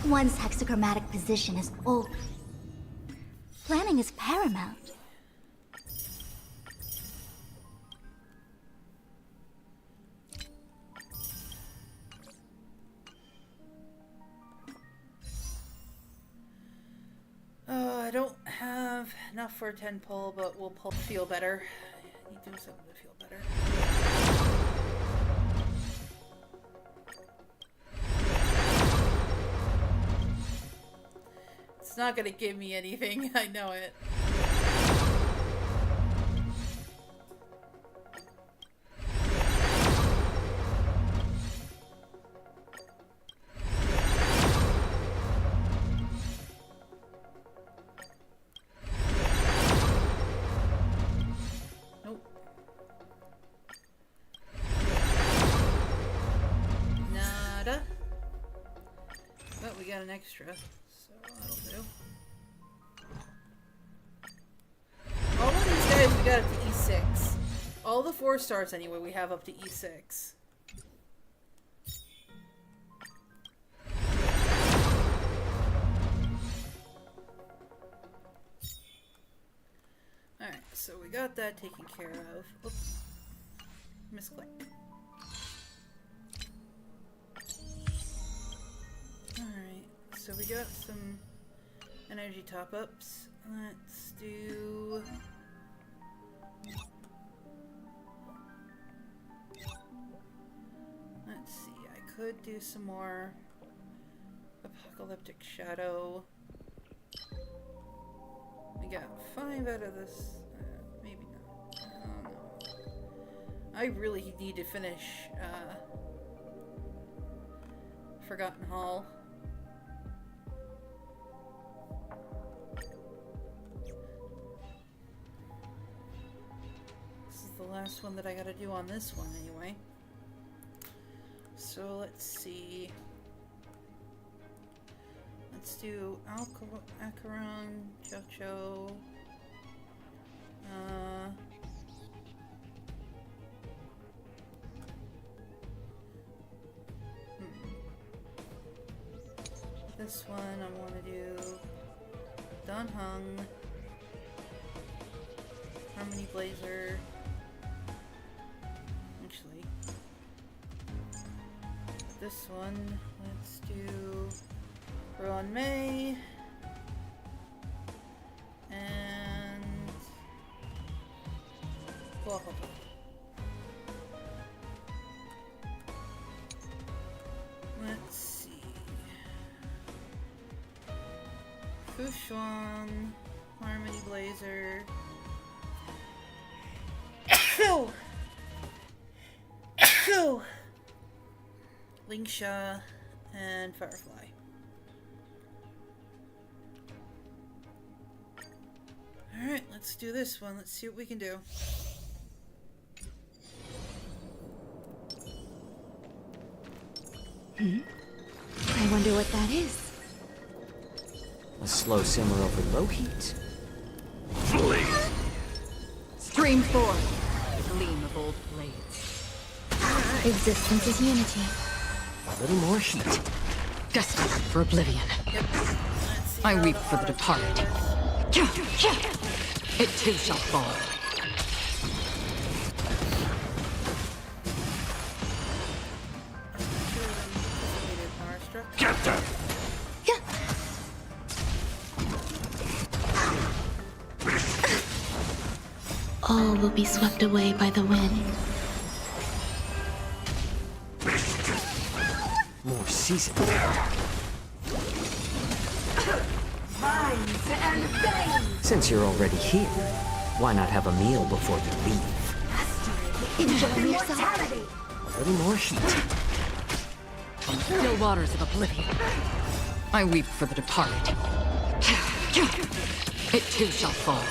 One's hexagrammatic position is over. Planning is paramount. I don't have enough for a 10 pull, but we'll feel better. I need to do something to feel better. It's not gonna give me anything, I know it. Nope. Nada. But we got an extra. That'll do. All of these guys we got up to E6. All the 4 stars anyway we have up to E6. Alright, so we got that taken care of. Oops. Misclick. Alright, so we got some energy top-ups. Let's do... Let's see, I could do some more Apocalyptic Shadow. We got 5 out of this. Maybe not. I don't know. I really need to finish Forgotten Hall. This is the last one that I gotta do on this one anyway. So let's see. Let's do Acheron, Chocho. This one I want to do Don Hung, Harmony Blazer. Actually, this one, let's do Rowan May. And well, hold on. Let's see. Fushuan, Harmony Blazer. Lingsha and Firefly. Alright, let's do this one. Let's see what we can do. I wonder what that is. A slow simmer over low heat. Flee! Stream forth, the gleam of old blades. Existence is unity. A little more heat. Destined for oblivion. I weep for the departed. It too shall fall. Get them! All will be swept away by the wind. More seasoned. Vines and veins! Since you're already here, why not have a meal before you leave? Enjoy yourself. Mortality! A little more heat. From the still waters of oblivion, I weep for the departed. It too shall fall.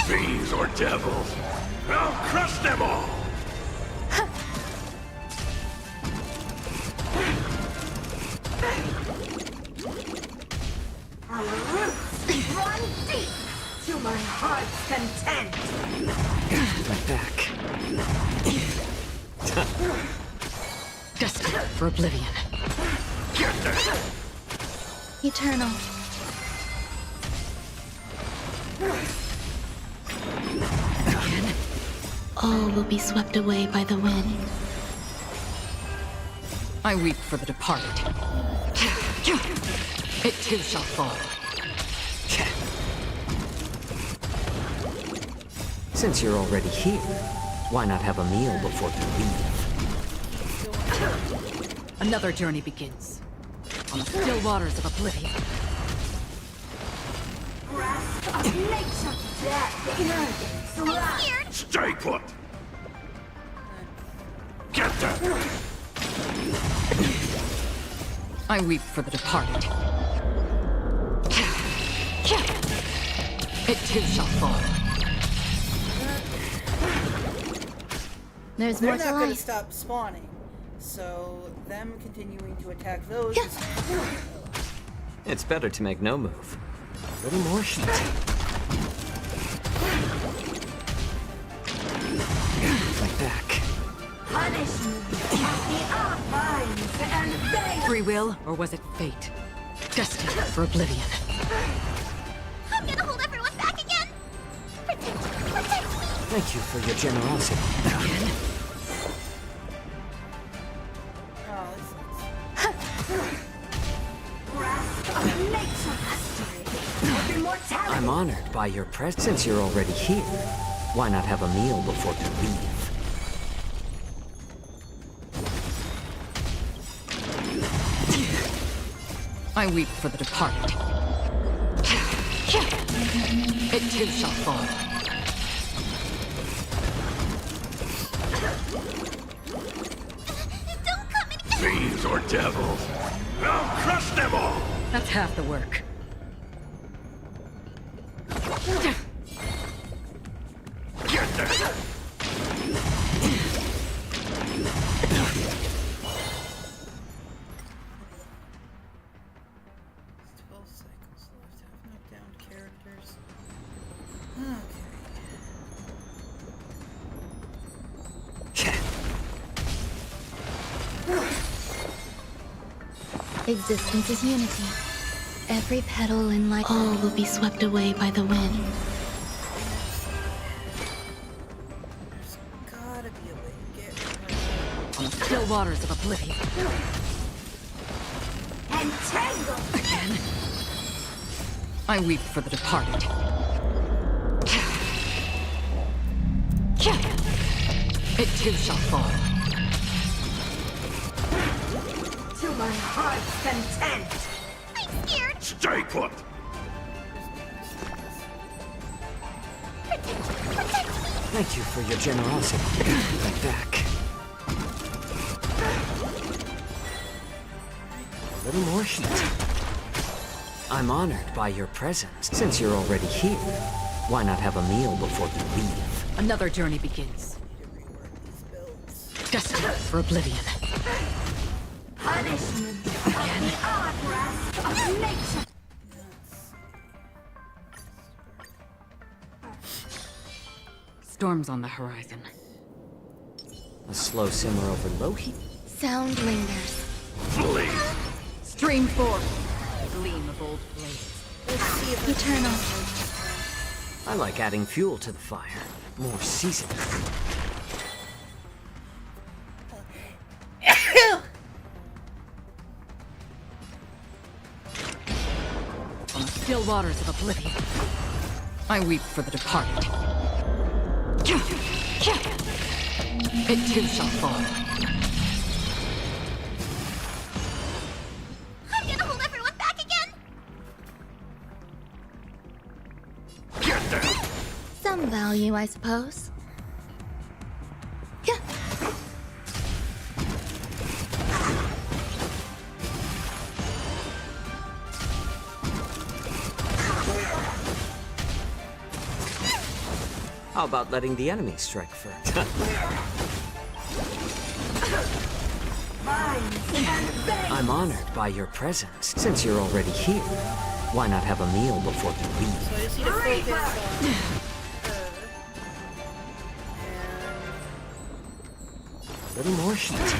Fiends or devils, I'll crush them all! Our roots run deep to my heart's content! My back. Destined for oblivion. Get them! Eternal. All will be swept away by the wind. I weep for the departed. It too shall fall. Since you're already here, why not have a meal before you leave? Another journey begins. On the still waters of oblivion. Grasp of nature! Death, arrogance, wrath! Stay put! Get them! I weep for the departed. It too shall fall. There's They're more not to going to life. stop spawning, so them continuing to attack those is It's better to make no move. A little more heat. My back. Punish me! The vines and veins! Free will, or was it fate? Destined for oblivion. I'm gonna hold everyone back again! Protect me! Thank you for your generosity. oh, this Grasp of nature! Of immortality! I'm honored by your presence. Since you're already here, why not have a meal before you leave? I weep for the departed. It too shall fall. Fiends or devils, I'll crush them all! That's half the work. Get them! cycles left. Have knockdown characters. Existence is unity. Every petal in life. All will be swept away by the wind. There's gotta be a way to get On the still waters of oblivion. Entangle! I weep for the departed. It too shall fall. To my heart's content. I'm scared. Stay put! Thank you for your generosity. Right back. A little more heat. I'm honored by your presence. Since you're already here, why not have a meal before you leave? Another journey begins. Destined for oblivion. Punishment. Again. Of nature. Storm's on the horizon. A slow simmer over low heat. Sound lingers. Flee! Stream forth. Gleam of old blades. Eternal. I like adding fuel to the fire. More seasoning. On the still waters of oblivion. I weep for the departed. It too shall fall. I'm gonna hold everyone back again. Get down! Some value, I suppose. How about letting the enemy strike first? I'm honored by your presence. Since you're already here, why not have a meal before you leave? So I just need to focus on A little more heat.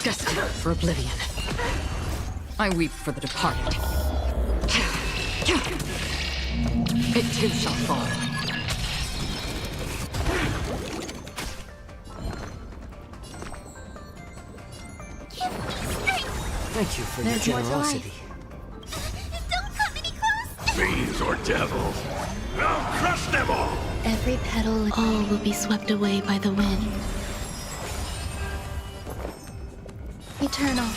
Destined for oblivion. I weep for the departed. It too shall fall. Thank you for There's your more to generosity. Don't come any close. Fiends or devils, I'll crush them all! Every petal, all will be swept away by the wind. Eternal.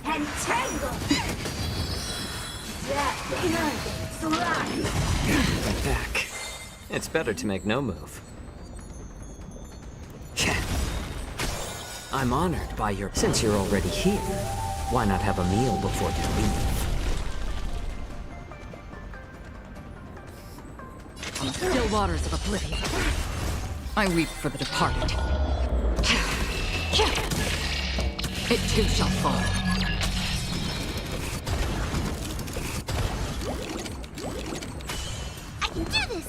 Entangle. Death. Slide. I'm back. It's better to make no move. I'm honored by your... Since you're already here, why not have a meal before you leave? On the still waters of oblivion. I weep for the departed. It too shall fall. I can do this.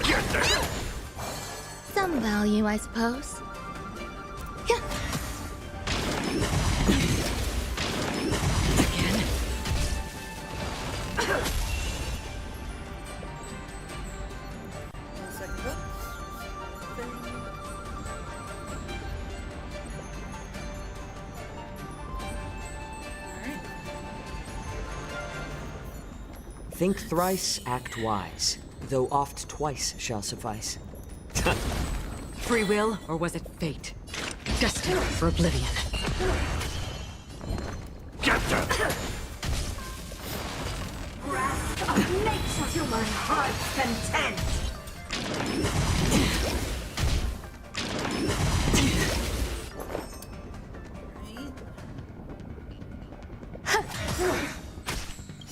Get there! Some value, I suppose. one second. Alright. Think thrice, act wise, though oft twice shall suffice. Free will, or was it fate? Destined for oblivion. Get them! Grasp of nature to my heart's content.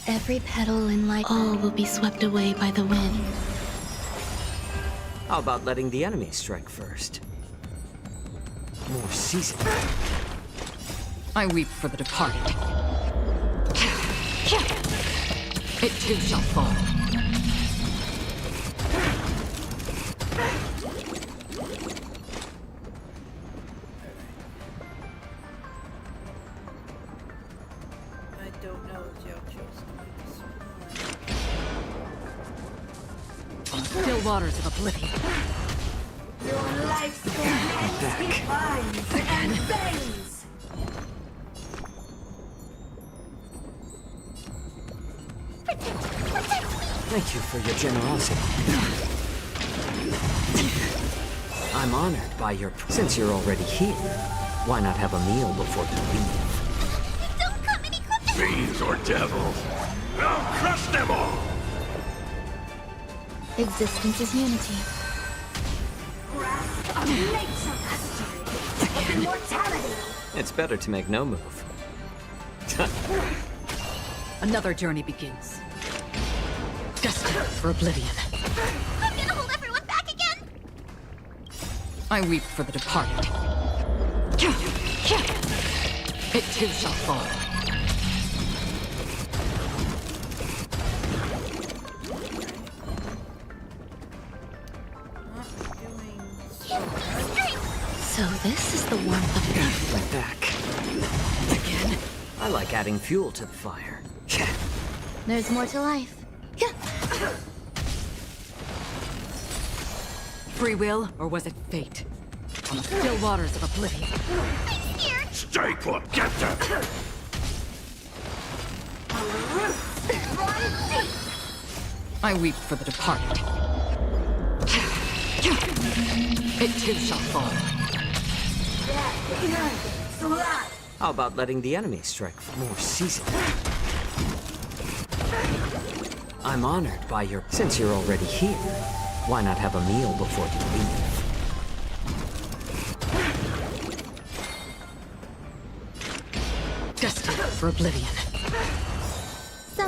Every petal in life, all will be swept away by the wind. How about letting the enemy strike first? More seasoning. I weep for the departed. It too shall fall. I don't know if Joe chose to do this. On the still waters of oblivion. Your lifespan ends in vines and veins. Thank you for your generosity. I'm honored by your... Since you're already here, why not have a meal before you leave? Don't come any closer. Fiends or devils, I'll crush them all! Existence is unity. Grasp of nature custody of immortality. It's better to make no move. Another journey begins. Destined for oblivion. I'm gonna hold everyone back again. I weep for the departed. It too shall fall. So this is the warmth of My back. Again? I like adding fuel to the fire. There's more to life. Free will, or was it fate? On the still waters of oblivion. I'm scared. Stay put, get them! I weep for the departed. It too shall fall. How about letting the enemy strike for more season? I'm honored by your... Since you're already here, why not have a meal before you leave? Destined for oblivion.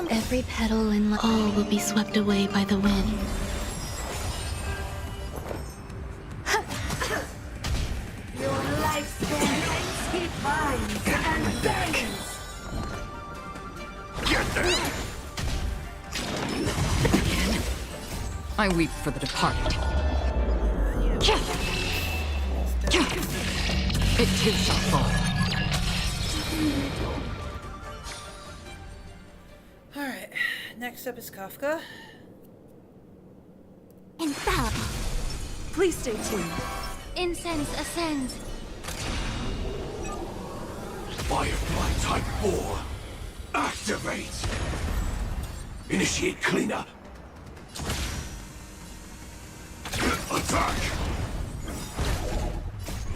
Every petal in all will be swept away by the wind. Your lifespan ends in vines and veins. Get them! I weep for the departed. It too shall fall. Alright, next up is Kafka. Infallible. Please stay tuned. Incense ascends. Firefly Type 4, activate! Initiate cleanup. Attack!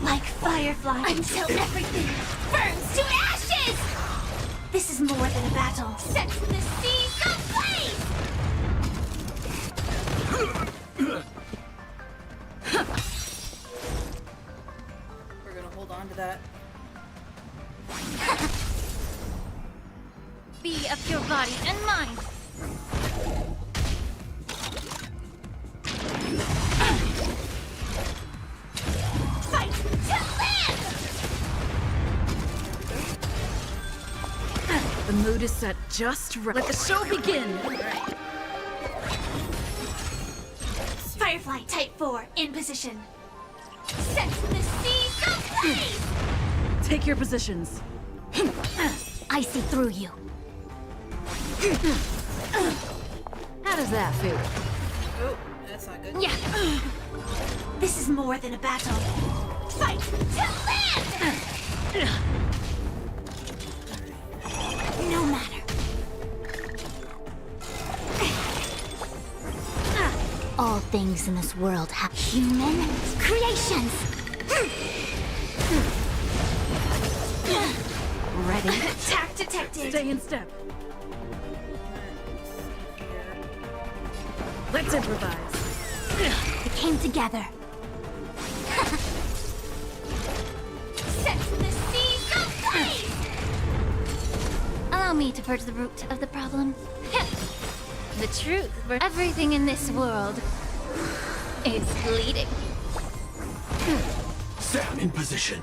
Like firefly until everything burns to ashes! This is more than a battle. Set the seas ablaze! We're gonna hold on to that. Be of your body and mind. Fight to live! The mood is set just right. Let the show begin! Firefly Type 4 in position. Set the seas ablaze! Take your positions. I see through you. How does that feel? Oh, that's not good. Yeah. This is more than a battle. Fight to live! No matter. All things in this world have human creations. Ready? Attack detected. Stay in step. Let's improvise. We came together. Set the seas ablaze! Allow me to purge the root of the problem. The truth for everything in this world is bleeding. Stand in position.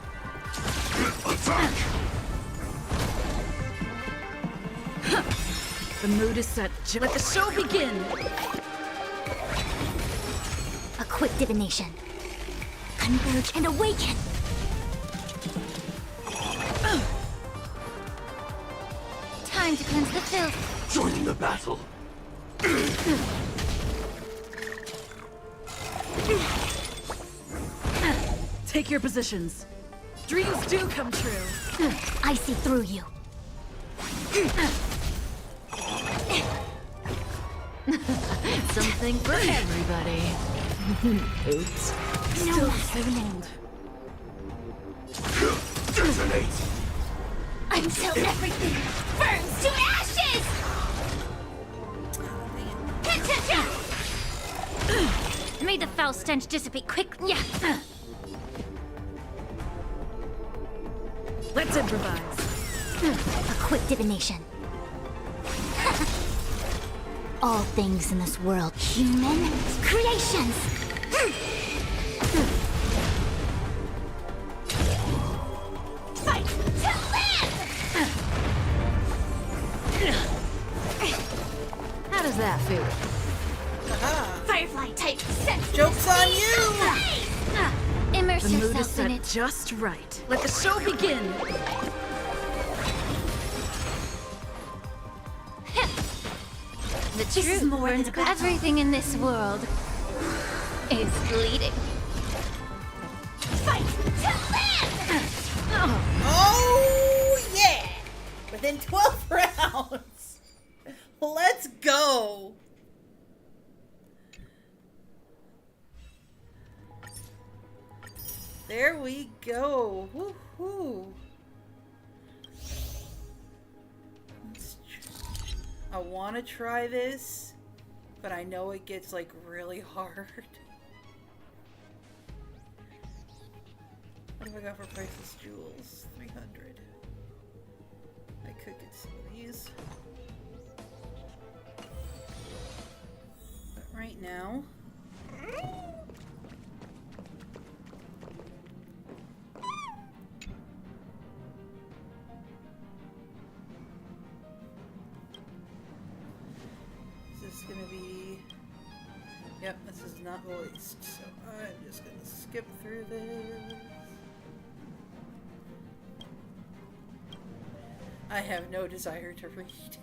Attack! The mood is set. Let the show begin! A quick divination. Converge and awaken. Time to cleanse the filth. Joining the battle. Take your positions. Dreams do come true. I see through you. Something for everybody. Oops. Still found. Detonate! Until everything burns to ashes! May the foul stench dissipate quickly. Yeah. Let's improvise. A quick divination. All things in this world, human creations. Fight to live! How does that feel? Firefly type set. Joke's on you! Immerse The mood is yourself in set it. just right. Let the show begin. The truth more than everything in this world is bleeding. Fight to live! Oh, yeah! Within 12 rounds! Let's go! There we go. Woohoo! I want to try this, but I know it gets like really hard. What have I got for priceless jewels? 300. I could get some of these. But right now... This is gonna be... Yep, this is not released, so I'm just gonna skip through this. I have no desire to read.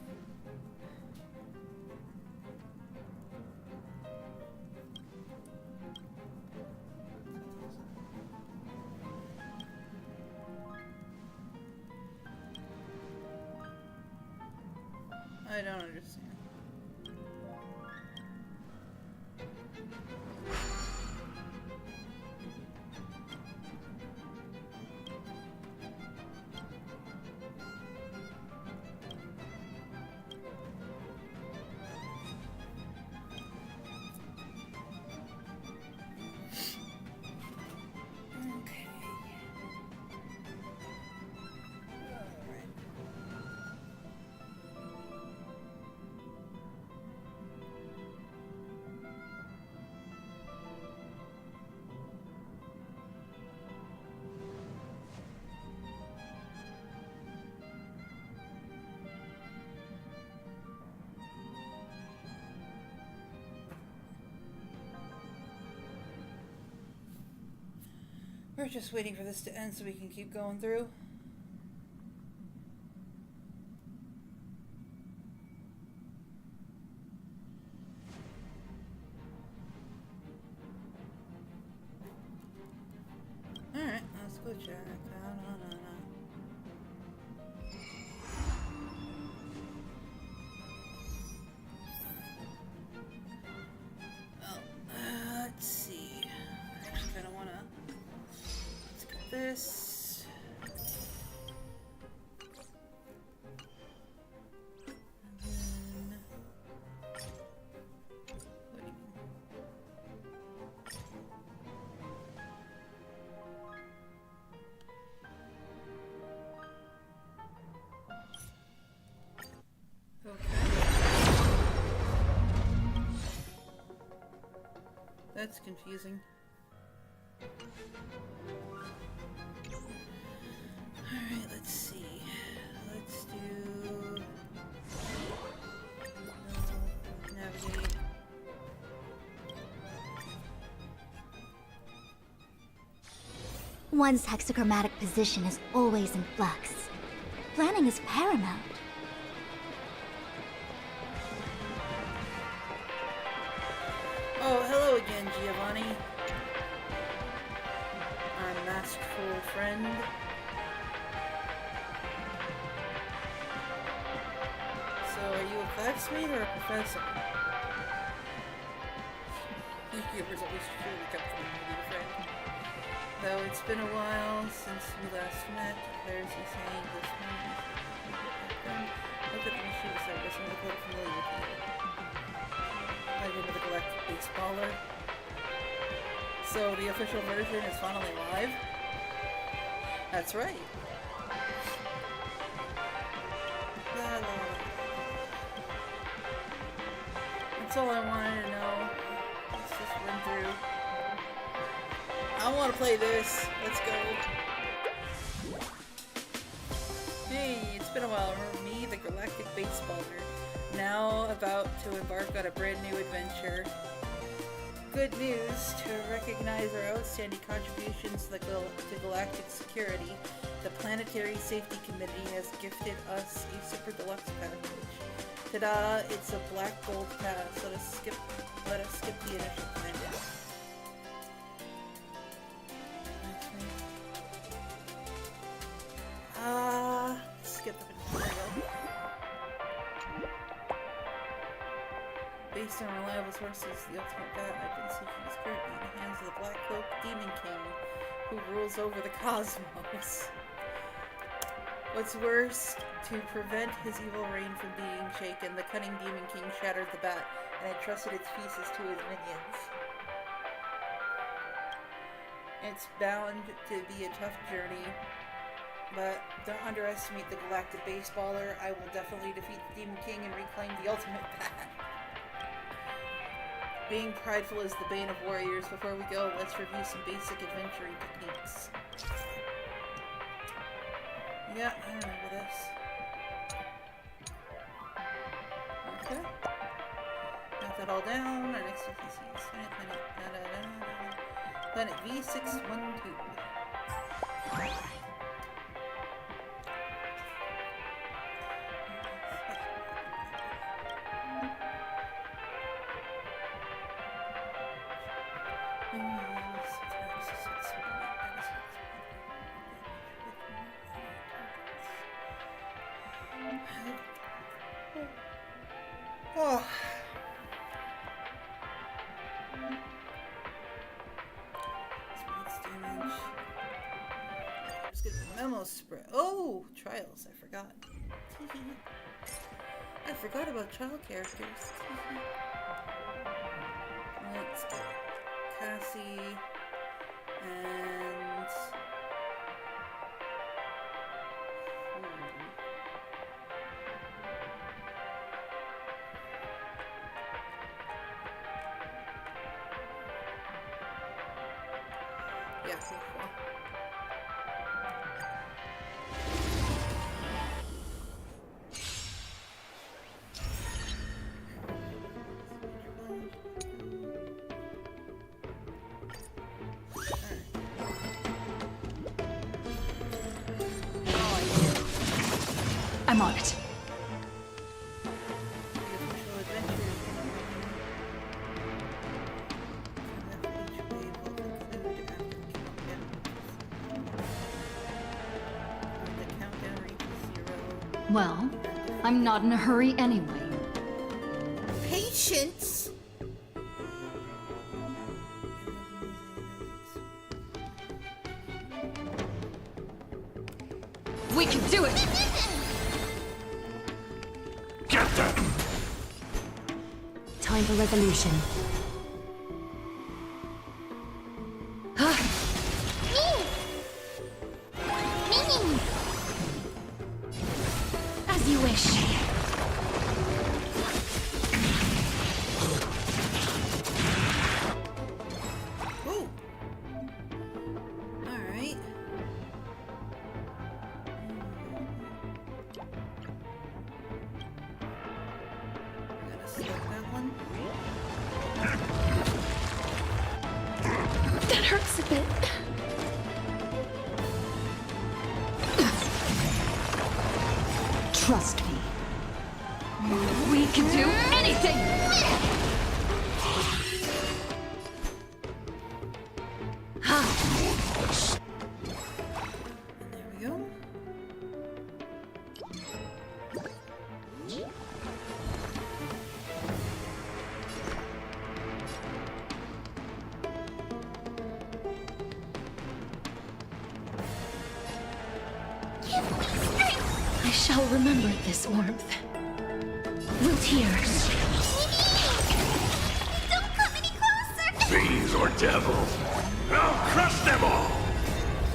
I don't understand. We're just waiting for this to end so we can keep going through. Alright, let's go check out Honaki. Let's see. I just kind of want to... Let's get this. And then... What do you mean? Okay. That's confusing. Alright, let's see. Let's do... navigate. One's hexachromatic position is always in flux. Planning is paramount. Oh, hello again, Giovanni. I'm wasteful friend. So, are you a classmate or a professor? Yours always truly kept from a friend. Though it's been a while since we last met, there's a saying this morning. Look at the machine service and look a little familiar with you. Like into the Galactic Baseballer. So the official version is finally live? That's right. La, la, la. That's all I wanted to know. Let's just run through. I want to play this. Let's go. Hey, it's been a while. Remember me, the Galactic Baseballer, now about to embark on a brand new adventure. Good news, to recognize our outstanding contributions to galactic security, the Planetary Safety Committee has gifted us a super deluxe package. Ta-da! It's a black gold pass. Let us skip the initial plan. Skip the tutorial. Based on reliable sources, the ultimate bat I've been seeking is currently in the hands of the Black Cloak Demon King, who rules over the cosmos. What's worse, to prevent his evil reign from being shaken, the cunning Demon King shattered the bat and entrusted its pieces to his minions. It's bound to be a tough journey, but don't underestimate the Galactic Baseballer. I will definitely defeat the Demon King and reclaim the ultimate bat. Being prideful is the bane of warriors. Before we go, let's review some basic adventuring techniques. Yeah, I remember this. Okay. Got that all down. Our next PC is Planet V612. Oh. Damage. Let's get the memo spread. Oh, trials. I forgot. I forgot about child characters. Let's get Cassie and yeah, cool. I'm on it. Well, I'm not in a hurry anyway. Patience. We can do it! Get them! Time for resolution. As you wish. Ooh. All right. I'm gonna select that one. That hurts a bit. Trust me. We can do anything! shall remember this warmth. Wilt hear. Don't come any closer! Fiends or devils, I'll crush them all!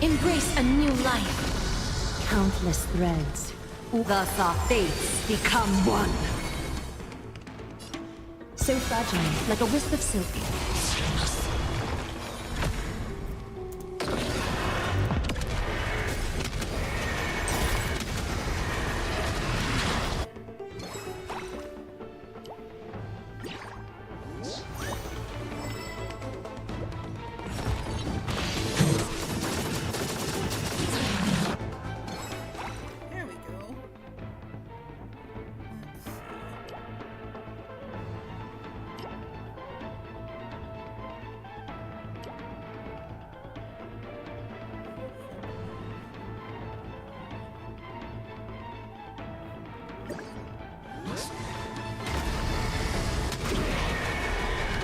Embrace a new life. Countless threads. Thus our fates become one. So fragile, like a wisp of silk. There we go.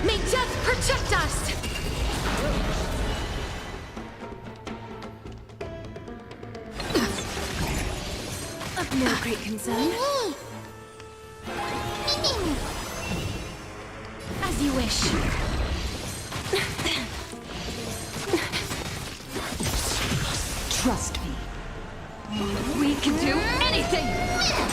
May death protect us! Of no great concern. As you wish. Trust me. We can do anything! There we go.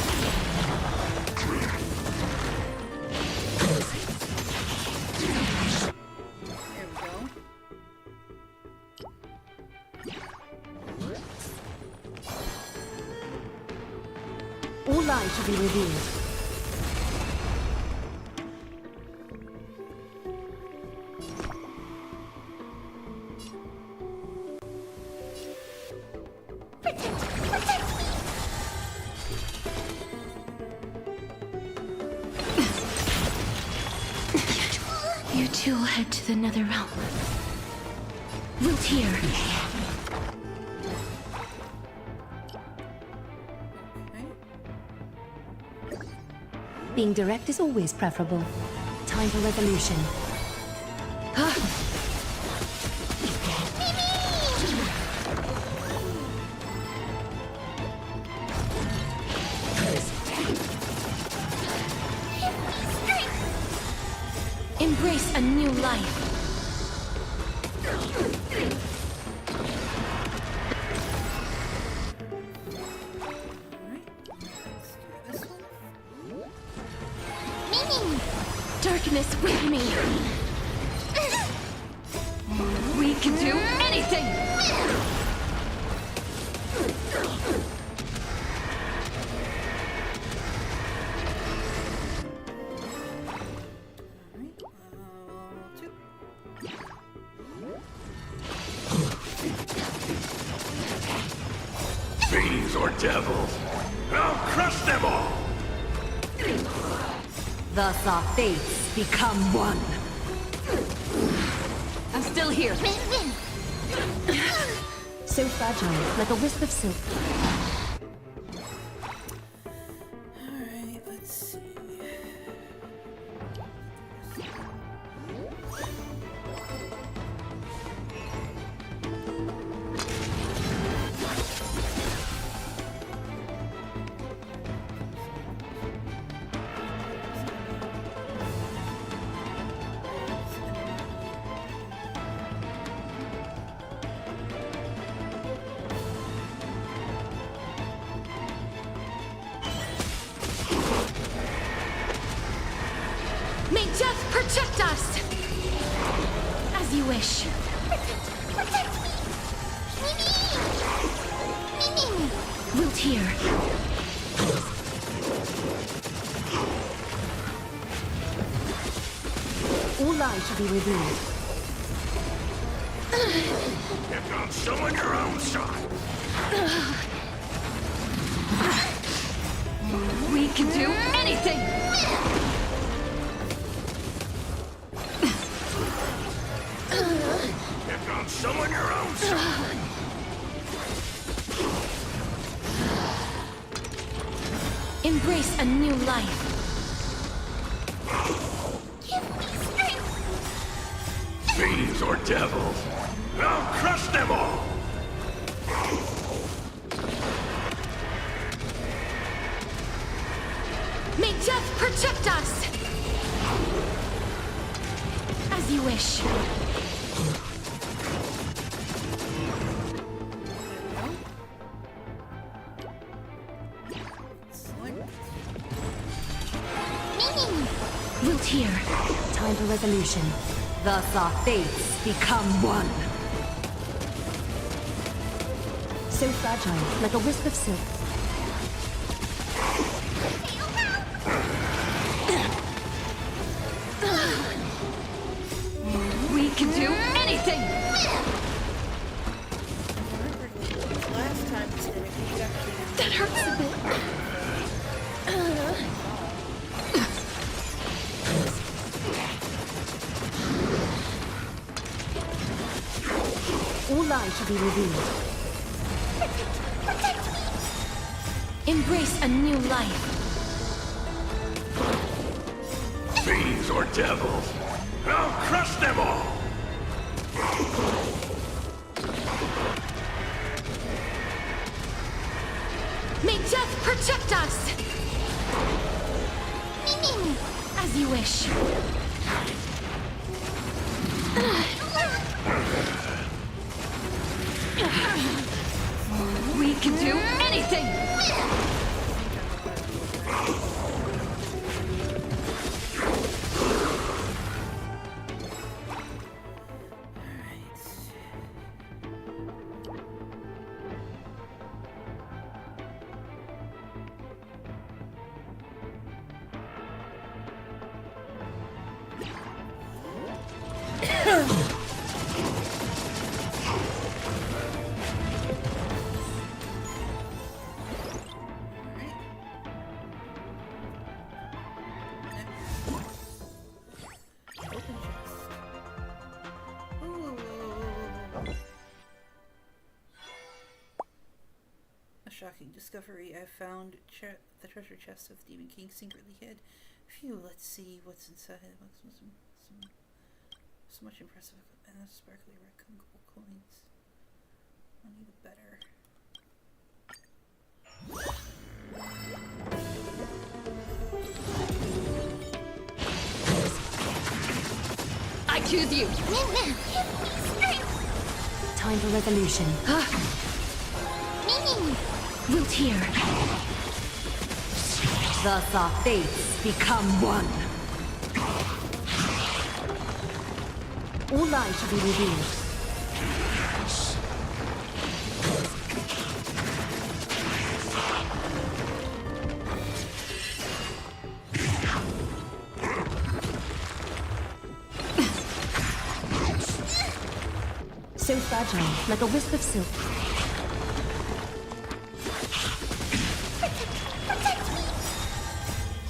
All lies shall be revealed. You two will head to the nether realm. Wilt hear. Being direct is always preferable. Time for resolution. Embrace a new life. Darkness with me. We can do anything. Fiends or devils, I'll crush them all! Thus our fates become one. I'm still here. So fragile, like a wisp of silk. Alright, let's see. May death protect us! As you wish. Protect me! Mimi! Wilt hear. All lies shall be revealed. Here comes someone your own side! We can do anything! Here comes someone your own side! Embrace a new life. Fiends or devils, I'll crush them all! you wish. Wilt here. Time for resolution. Thus our fates become one. So fragile, like a wisp of silk. We can do anything! Last time we did it, we actually... That hurts a bit. All lies shall be revealed. Embrace a new life. Fiends or devils, I'll crush them all! May death protect us! As you wish. We can do anything! Shocking discovery. I found the treasure chest of Demon King secretly hid. Phew, let's see what's inside. So much impressive and sparkly red gold coins. I need a better. I choose you! Time for resolution. Wilt here. Thus our fates become one. All lies shall be revealed. So fragile, like a wisp of silk.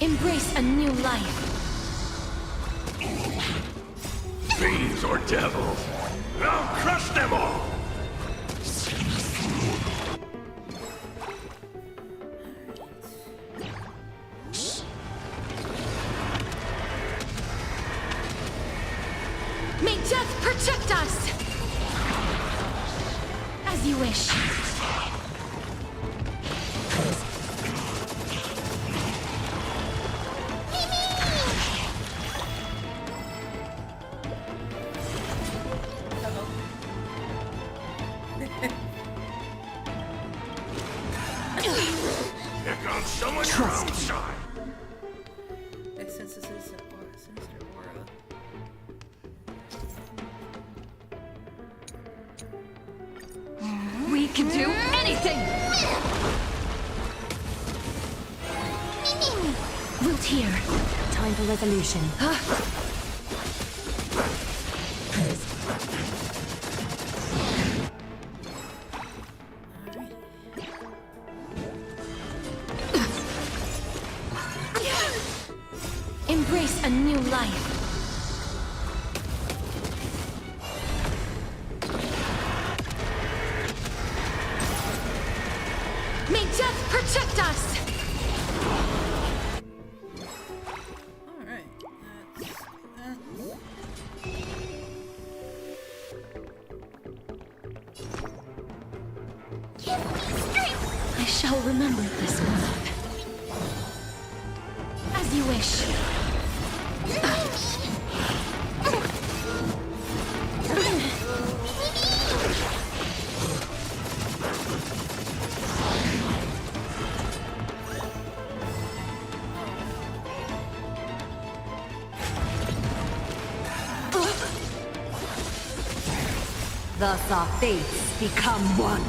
Embrace a new life. Fiends or devils, I'll crush them all! May death protect us! As you wish. Here comes someone your own side! I sense this is a sinister aura. We can do anything! Wilt here. Time for resolution. Embrace a new life. May death protect us! Alright, I shall remember this one. As you wish. Thus our fates become one.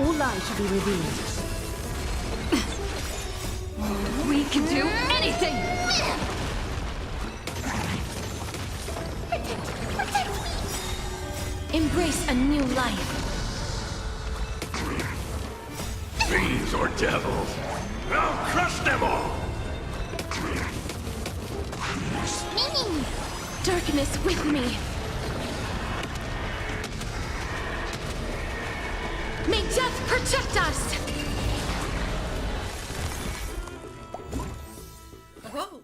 All lies shall be revealed. We can do anything! Embrace a new life. Fiends or devils, I'll crush them all! Darkness with me. May death protect us! Oh.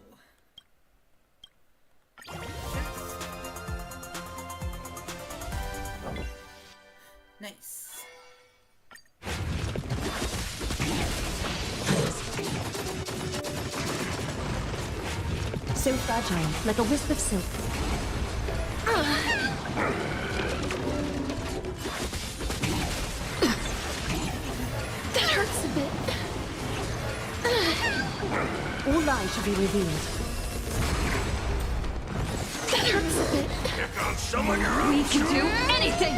Nice. So fragile, like a wisp of silk. That hurts a bit. All lies shall be revealed. That hurts a bit. Pick on someone your own. We can do anything!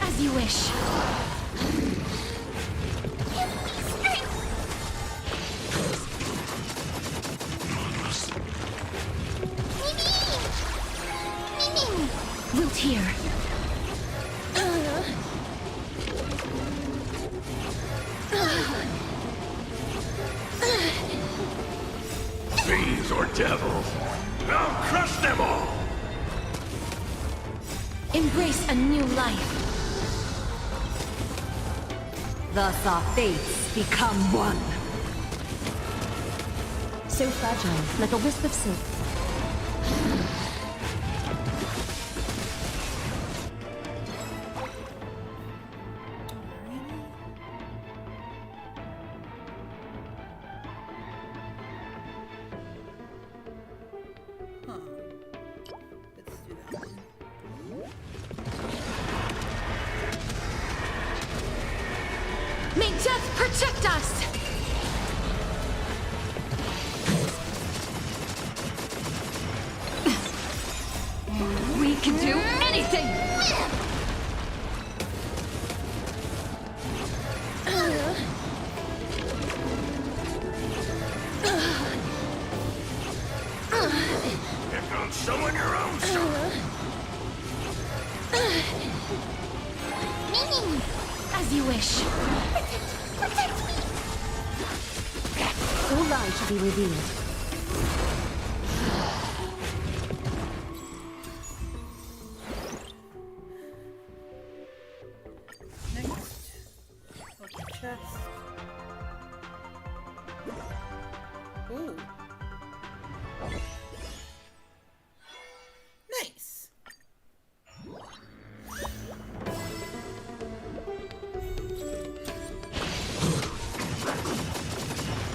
As you wish. Wilt here. Fiends or devils, I'll crush them all! Embrace a new life. Thus our fates become one. So fragile, like a wisp of silk. Huh. Let's do that one. May death protect us! We can do anything! Pick on someone your own sort. As you wish. All lies shall be revealed. Next. Open chest. Ooh. Nice.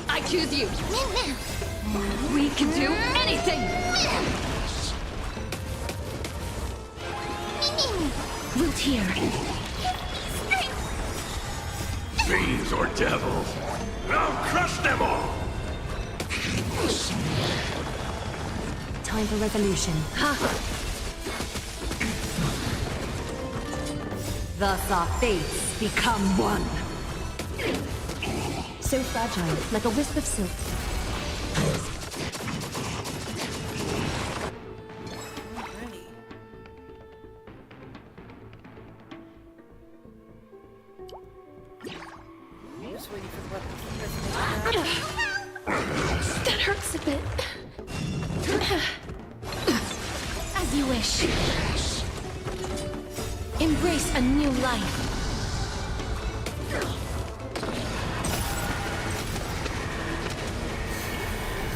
I choose you. We can do anything. Wilt here. Fiends or devils, I'll crush them all! Time for revolution. Thus our fates become one. So fragile, like a wisp of silk. Alrighty. Just waiting for the weapon. That hurts a bit. As you wish. Embrace a new life.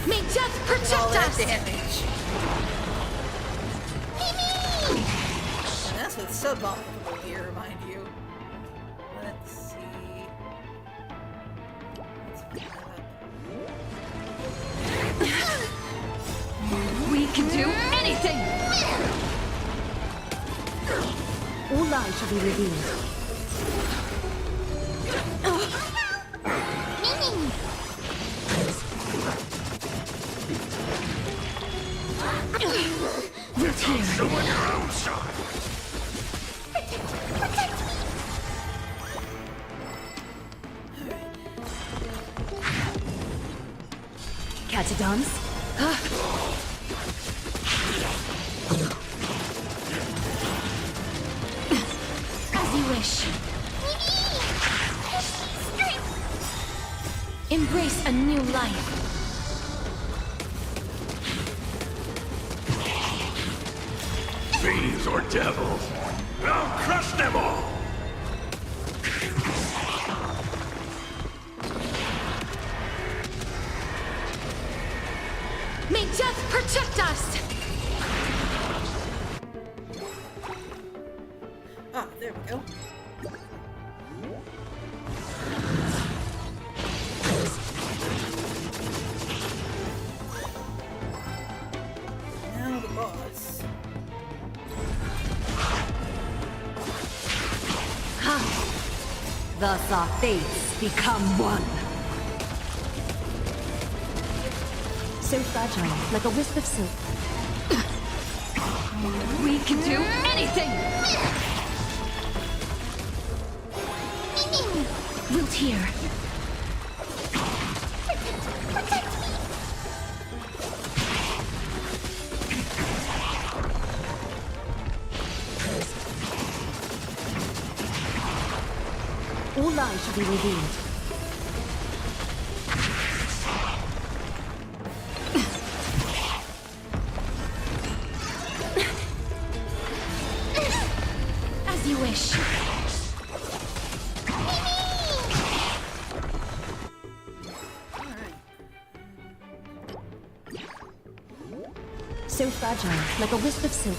May death protect All that us! damage. And that's with suboptimal gear, mind you. Let's see. Let's pick that up. We can do anything! All lies shall be revealed. here. So on your own side. Catadons? As you wish. Embrace a new life. Fiends or devils. I'll crush them all. May death protect us! Ah, there we go. Now the boss. Thus our fates become one. So fragile, like a wisp of silk. We can do anything! We'll tear. All lies shall be revealed. As you wish. So fragile, like a wisp of silk.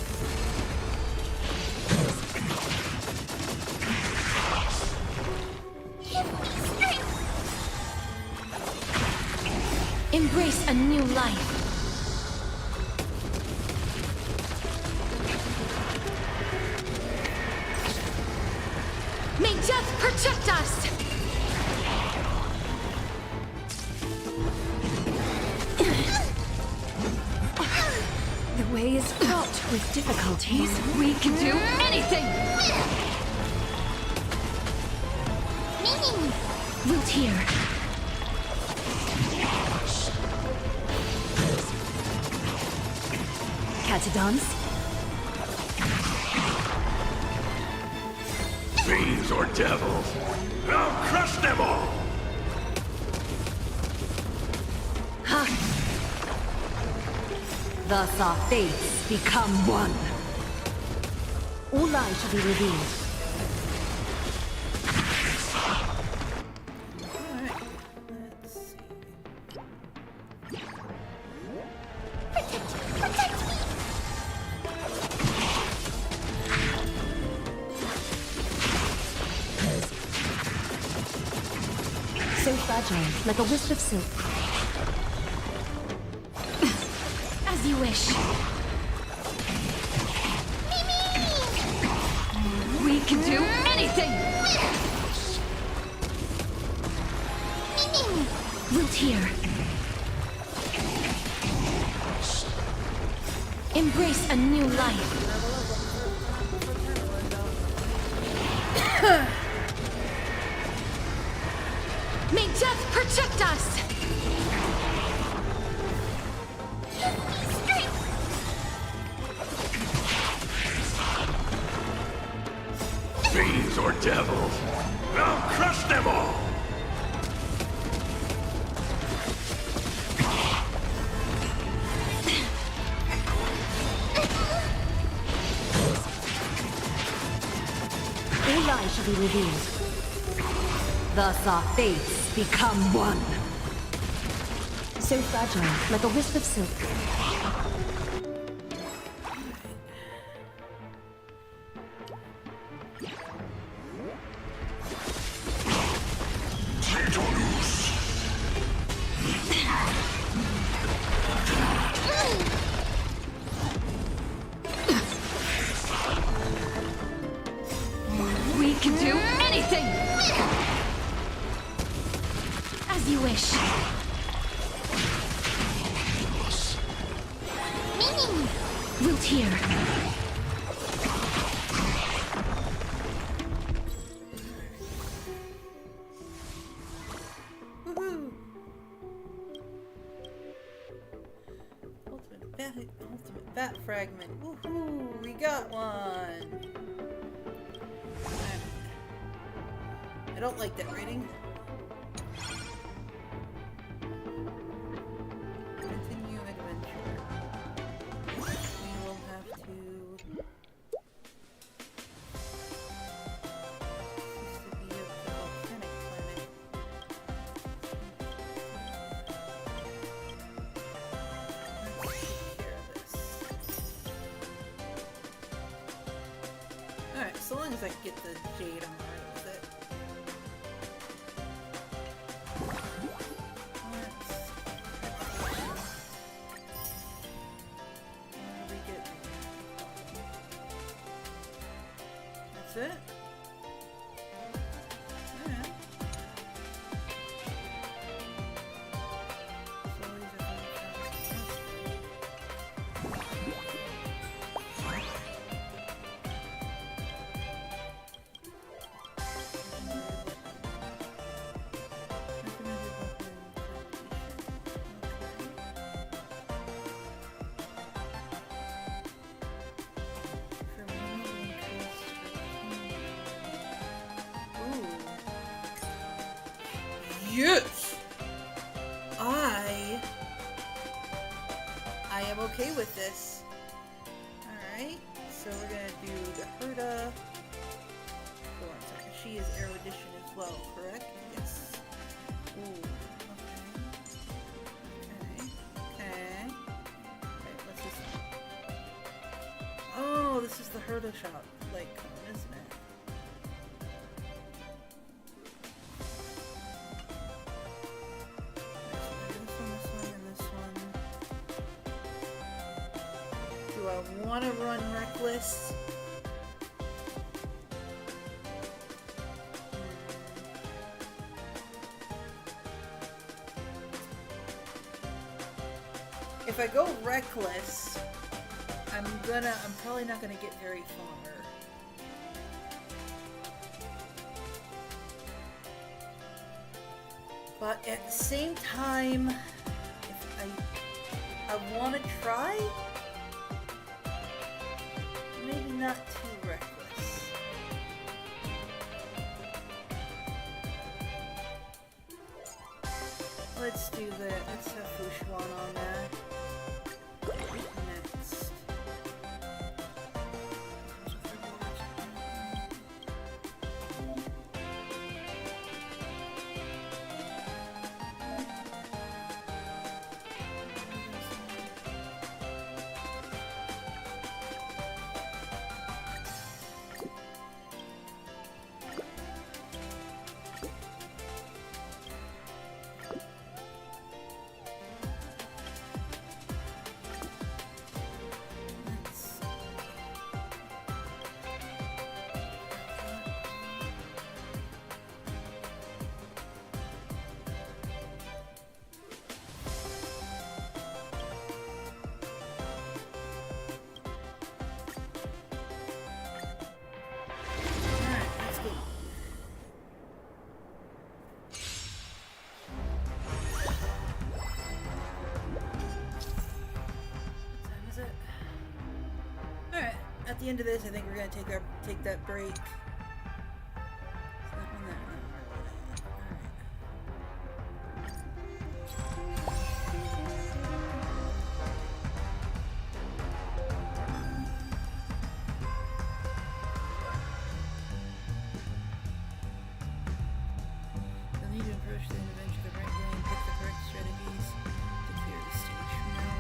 Embrace a new life. May death protect us! The way is fraught with difficulties. We can do anything! We'll tear. Catadons? Fiends or devils. I'll crush them all. Thus our fates become one. All lies shall be revealed. So fragile, like a wisp of silk. As you wish. We can do anything! We'll tear. Embrace a new life. May death protect us! Fiends or devils. I'll crush them all. All lies shall be revealed. Thus our fates become one. So fragile, like a wisp of silk. We can do anything! As you wish. Wilt here. Woohoo! Ultimate bat fragment. Woohoo! We got one! I don't like that rating. Continue adventure. We will have to... This used to be a volcanic planet. Let's take care of this. Alright, so long as I get the jade, I'm alright with it. That's it? Alright. So these are Yes! I am okay with this. Alright, so we're gonna do the Herda. Hold on a second. She is erudition as well, correct? Yes. Ooh. Okay. Alright, what's this one? Oh, this is the Herda shop, like, isn't it? Do I want to run reckless? If I go reckless, I'm probably not gonna get very far. But at the same time, if I want to try, maybe not too reckless. Let's do that. Let's have Fushuan on that. Next. At the end of this, I think we're gonna take that break. You'll need to approach the adventure the right way and pick the correct strategies to clear the stage. From now on,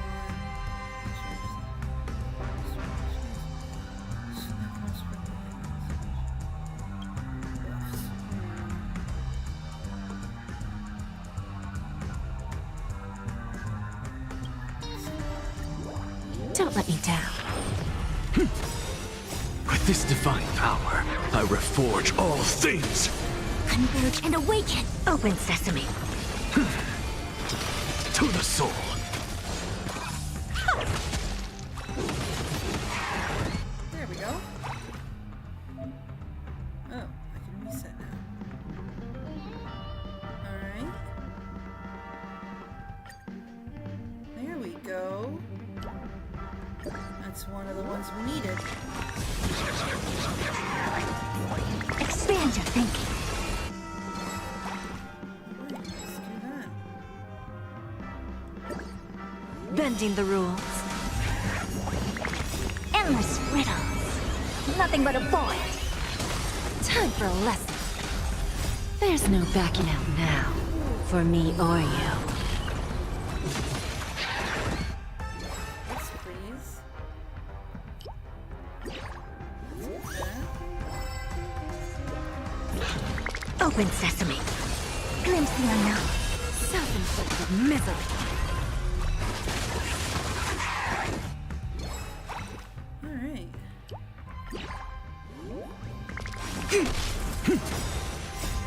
Don't let me down. With this divine power, I reforge all things. Converge and awaken. Open sesame. To the soul. ones we needed. Expand your thinking. Let's do that. Bending the rules. Endless riddles. Nothing but a void. Time for a lesson. There's no backing out now. For me or you. Yes, please. Open sesame. Glimpse the unknown. Self-inflicted misery. Alright.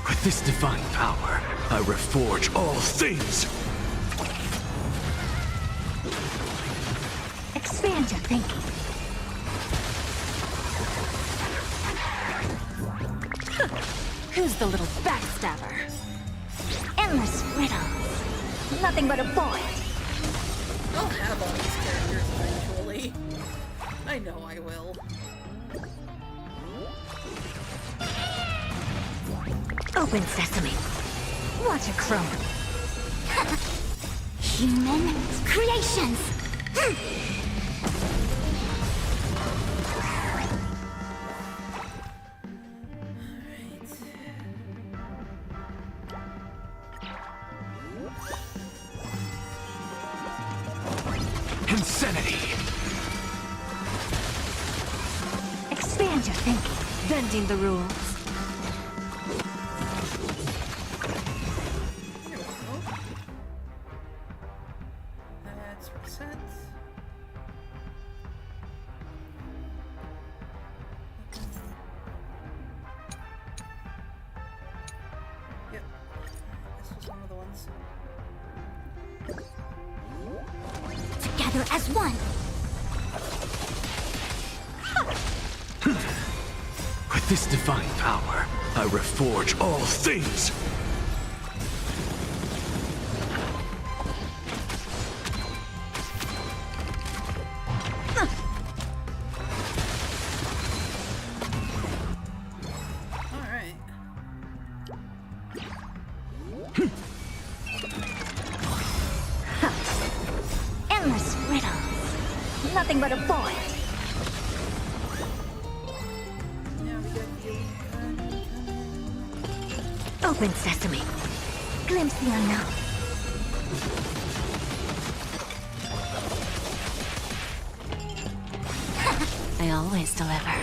With this divine power, I reforge all things! Expand your thinking. Who's the little backstabber? Endless riddles. Nothing but a void. I'll have all these characters eventually. I know I will. Open sesame. Watch it crumble. Human creations! Insanity! Expand your thinking. Bending the rules. Here we go. That's reset. Yep. This was one of the ones. Together as one! With this divine power, I reforge all things! Alright. Endless riddles. Nothing but a void. Now we got the elite coming. Open sesame. Glimpse the unknown. I always deliver.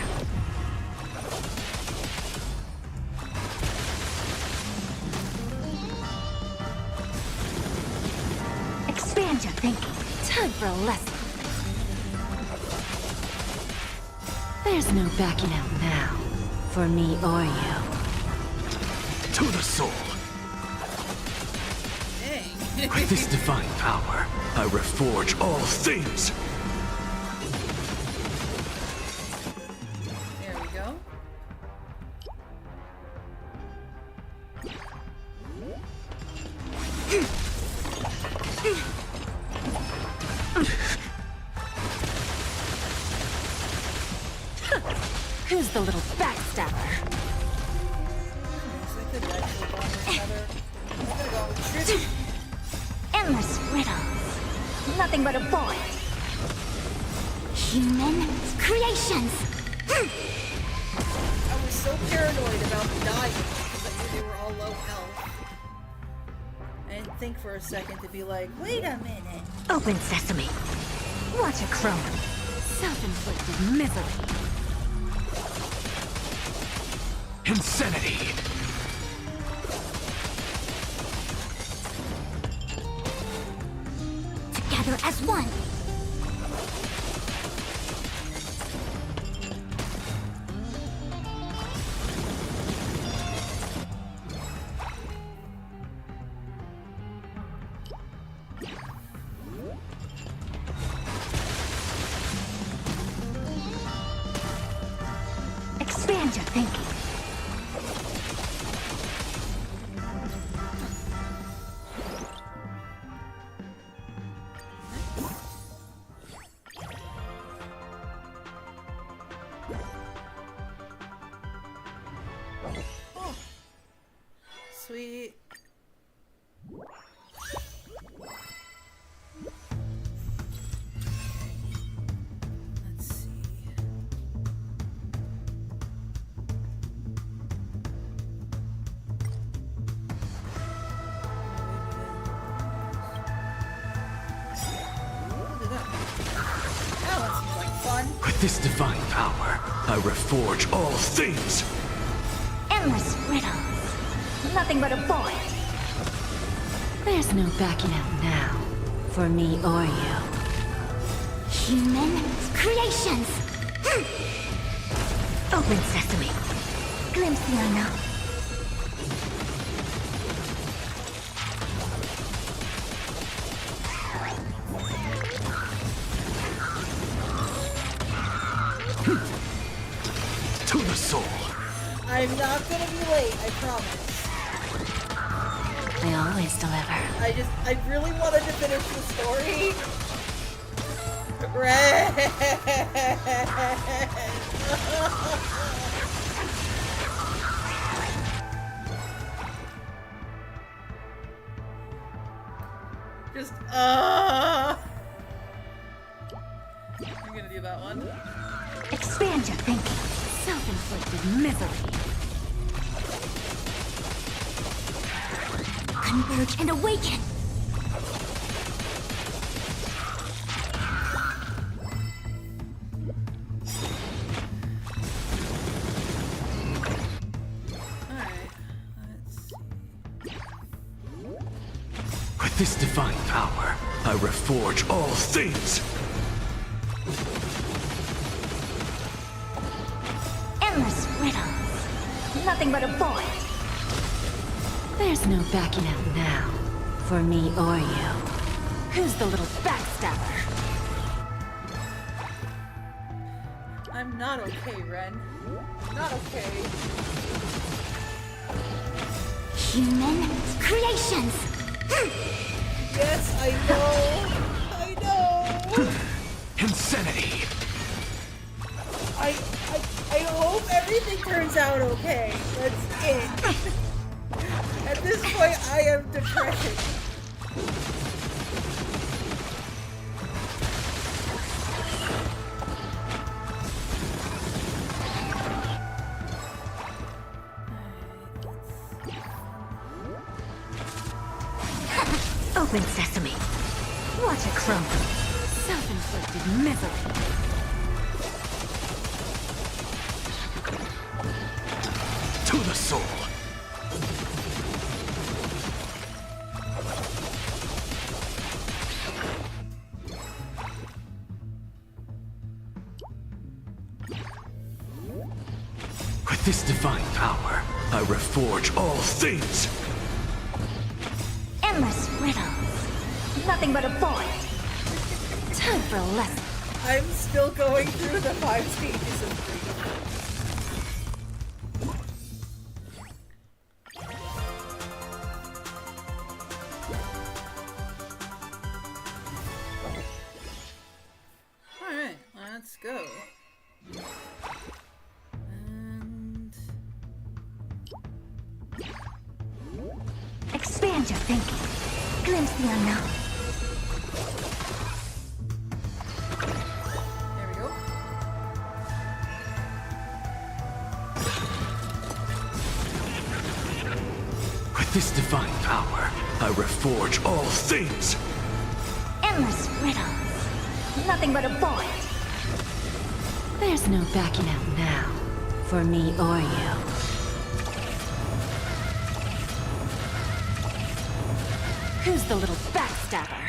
Expand your thinking. Time for a lesson. There's no backing out now. For me or you. To the soul! Dang. With this divine power, I reforge all things! There we go. Who's the little backstabber? Goodness, I could actually go with another. I'm gonna go with tribute. Endless riddles. Nothing but a void. Human creations! I was so paranoid about dying because I knew they were all low health. I didn't think for a second to be like, wait a minute. Open sesame. Watch it crumble. Self-inflicted misery. Insanity! Together as one! Expand your thinking. Oh. Sweet. Let's see. With this divine power, I reforge all things. Endless riddles. Nothing but a void. There's no backing out now, for me or you. Human creations. Open sesame. Glimpse the unknown. To the soul. I'm not gonna be late, I promise. I always deliver. I really wanted to finish the story. Red. Just, I'm gonna do that one. Expand your thinking. Self-inflicted misery. Converge and awaken. With this divine power, I reforge all things. Endless riddles. Nothing but a void. There's no backing out now, for me or you. Who's the little backstabber? I'm not okay, Ren. Not okay. Human creations. Yes, I know. I know. Insanity. I hope everything turns out okay. That's it. At this point, I am depression. Open sesame. Watch it crumble. Self-inflicted misery. To the soul. With this divine power, I reforge all things. Endless riddles. Nothing but a void. Time for a lesson. I'm still going through the 5 stages of grief. Alright, let's go. And... Expand your thinking. Glimpse the unknown. There we go. With this divine power, I reforge all things. Endless riddles. Nothing but a void. There's no backing out now, for me or you. Who's the little backstabber?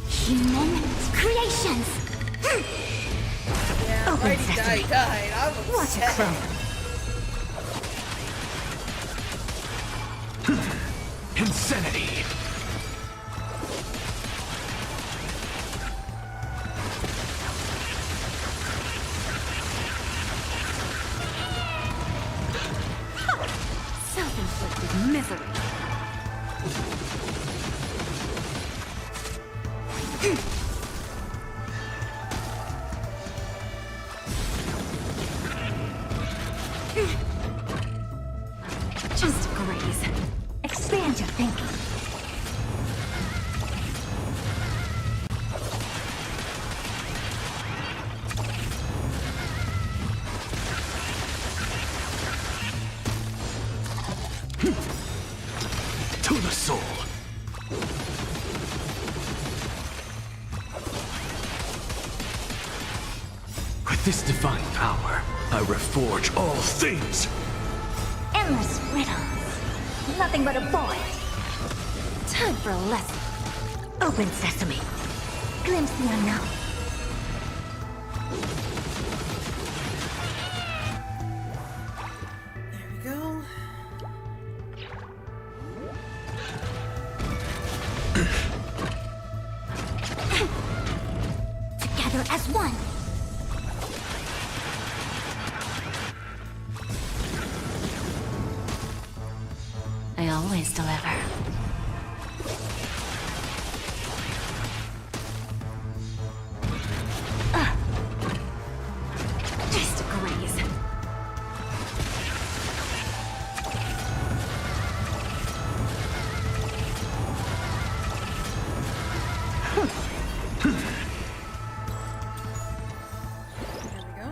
Human creations. Yeah, Open Mighty sesame. died. I'm Watch it upset. crumble. Insanity. Self-inflicted misery. With this divine power, I reforge all things. Endless riddles. Nothing but a void. Time for a lesson. Open sesame. Glimpse the unknown. There we go. Together as one. I always deliver. Just a graze. There we go.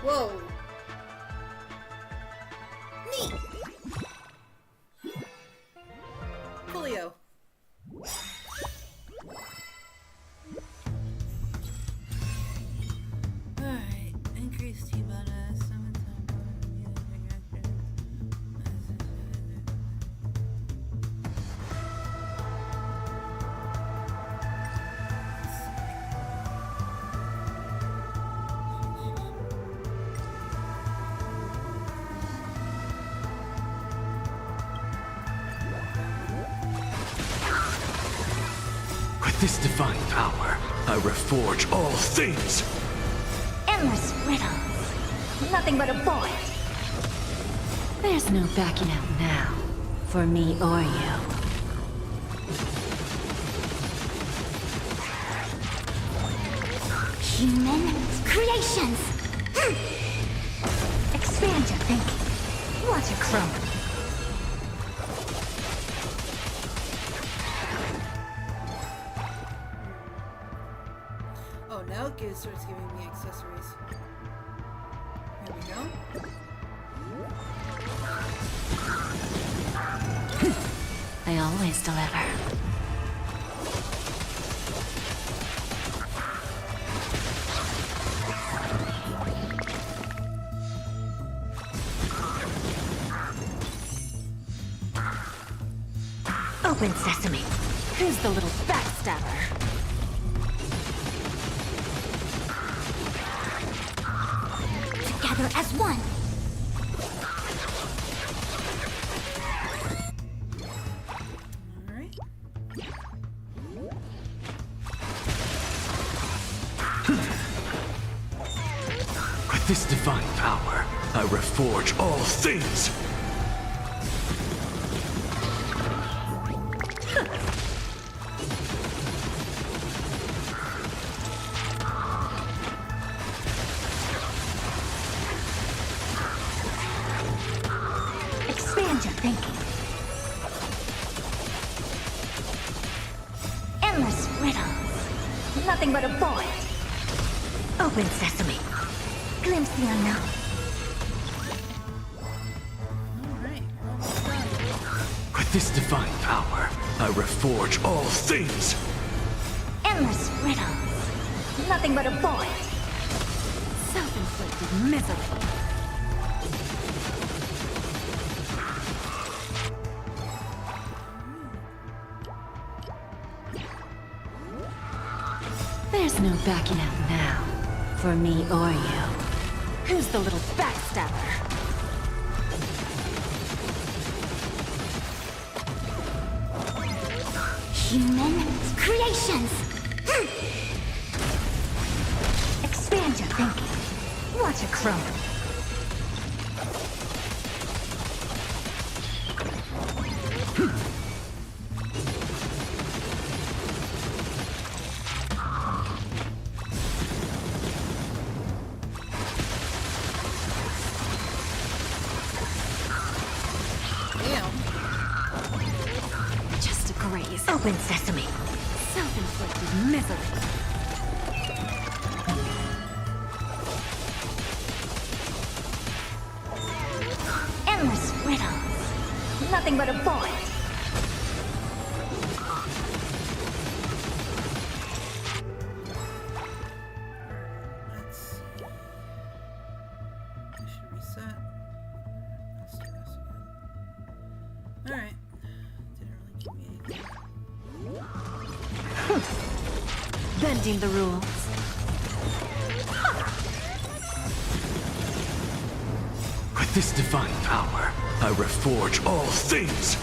Whoa. Neat. Coolio. Alright, increased T-bonus, summon With this divine power, I reforge all things. Endless riddles. Nothing but a void. There's no backing out now, for me or you. Human creations. Expand your thinking. Watch it crumble. Oh, now it starts giving me accessories. Here we go. I always deliver. Open sesame. Who's the little backstabber? Together as one. Alright. With this divine power, I reforge all things. Expand your thinking. Endless riddles. Nothing but a void. Open sesame. Glimpse the unknown. Alright. With this divine power, I reforge all things. Endless riddles. Nothing but a void. Self-inflicted misery. There's no backing out now, for me or you. Who's the little backstabber? Human creations. Expand your thinking. Watch it crumble. Just a graze. Open sesame. Self-inflicted misery. Endless riddles. Nothing but a boy. Let's see. I should reset. Let's do this again. Alright. Didn't really give me anything. Bending the rules. With this divine power, I reforge all things!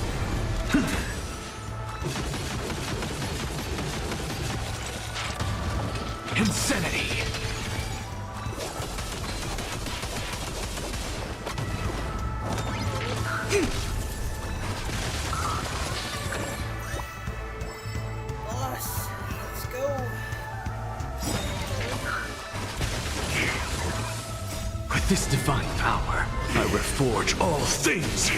Insanity! Boss, let's go. With this divine power, I reforge all things!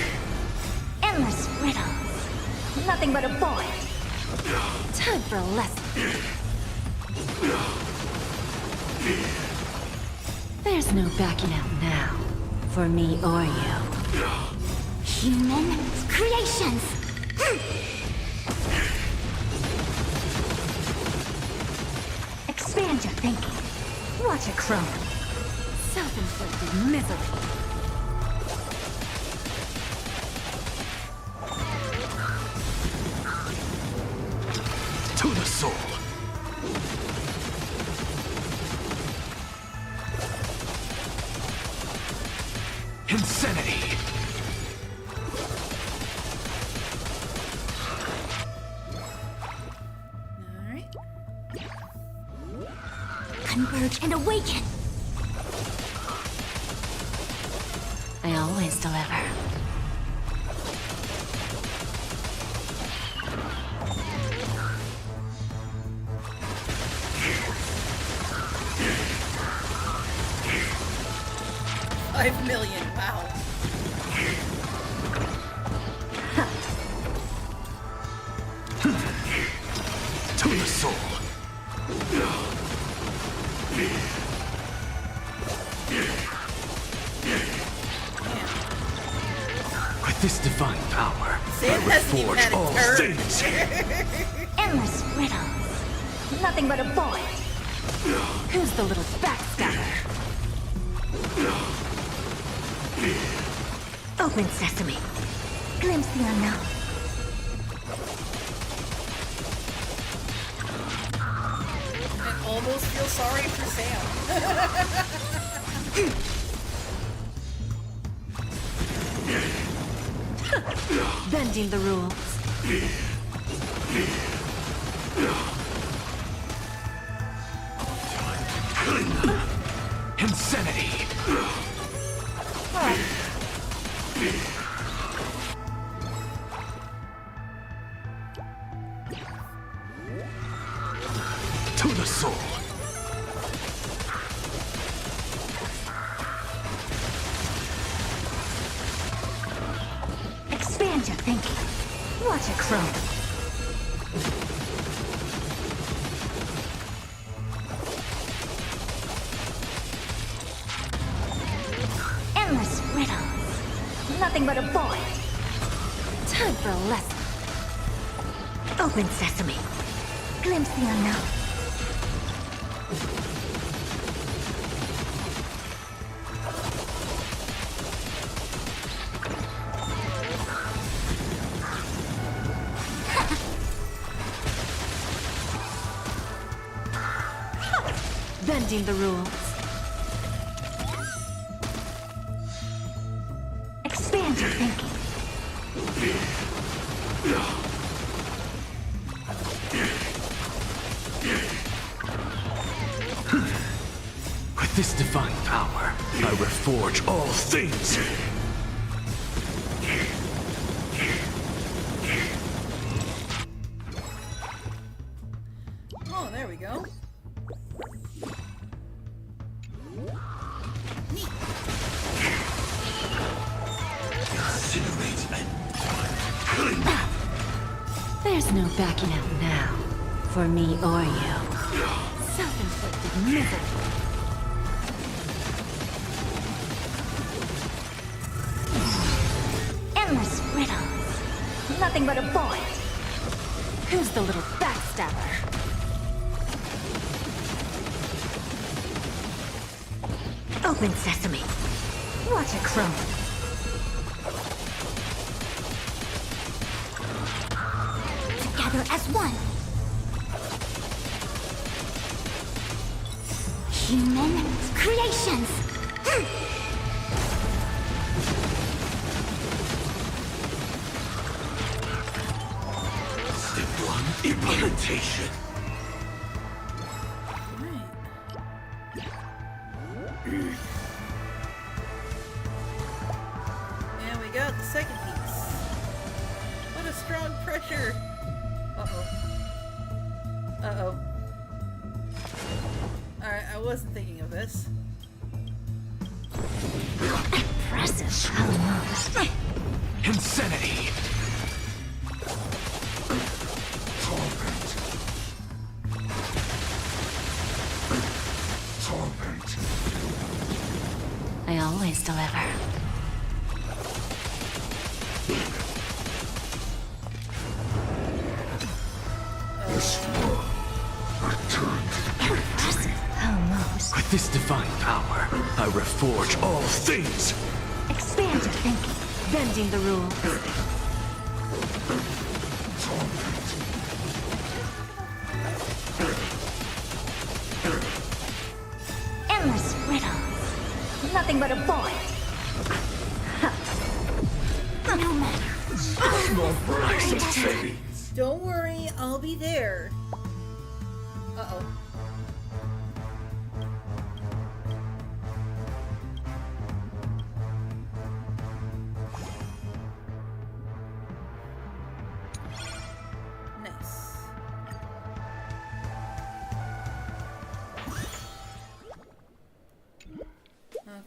Endless riddles. Nothing but a boy. Time for a lesson. There's no backing out now, for me or you. Human creations. Expand your thinking. Watch it grow. Self-inflicted misery. To the soul! Insanity! Alright. Converge and awaken. I always deliver. $5 million, wow. To the soul! With this divine power, Sam I hasn't even reforge had a all turn. things! Endless riddles. Nothing but a boy. Who's the little backstabber? Open sesame. Glimpse the unknown. I almost feel sorry for Sam. Bending the rules. Insanity! To the soul! Expand your thinking. Watch it grow. Endless riddles. Nothing but a boy. Time for a lesson. Open sesame. Glimpse the unknown. Bending the rules. Expand your thinking. With this divine power, I reforge all things! Oh, there we go. Neat. There's no backing out now, for me or you. Self-inflicted misery. Endless riddles. Nothing but a boy. Who's the little backstabber? Open sesame. Watch it crumble. Together as one. Human creations. Step 1, implementation. And we got the second piece. What a strong pressure. Uh-oh. Uh-oh. Alright, I wasn't thinking of this. Impressive. Almost. Insanity. I always deliver. Almost. With this divine power, I reforge all things. Expand your thinking. Bending the rules. Endless riddles. Nothing but a boy. No matter. Don't worry, I'll be there. Uh-oh. Nice.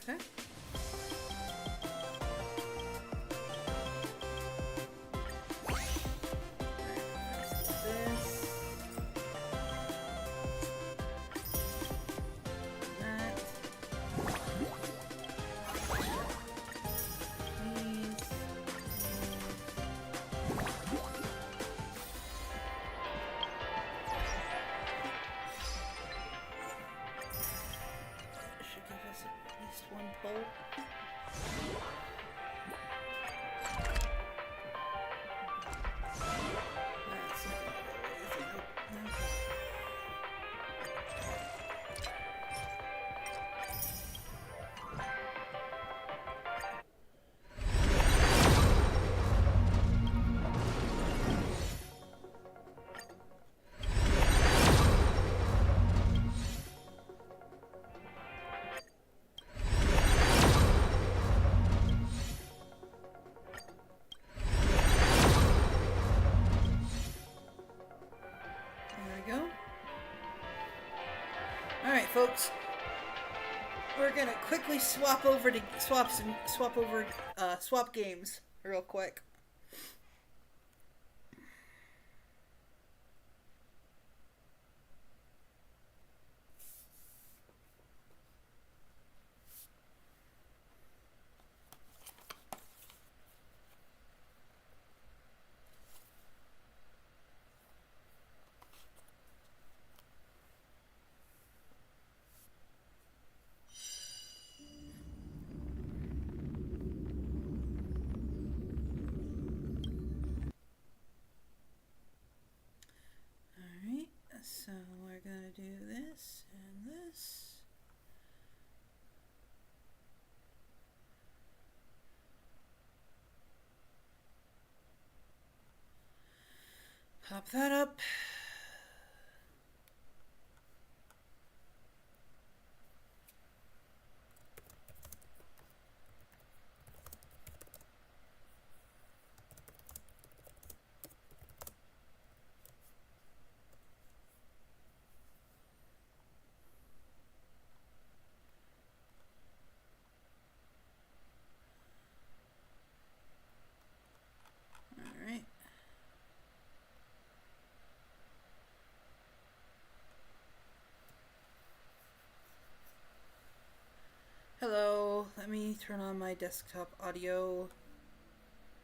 Okay. Folks, we're gonna quickly swap games real quick. So we're going to do this and this. Pop that up. Hello, let me turn on my desktop audio.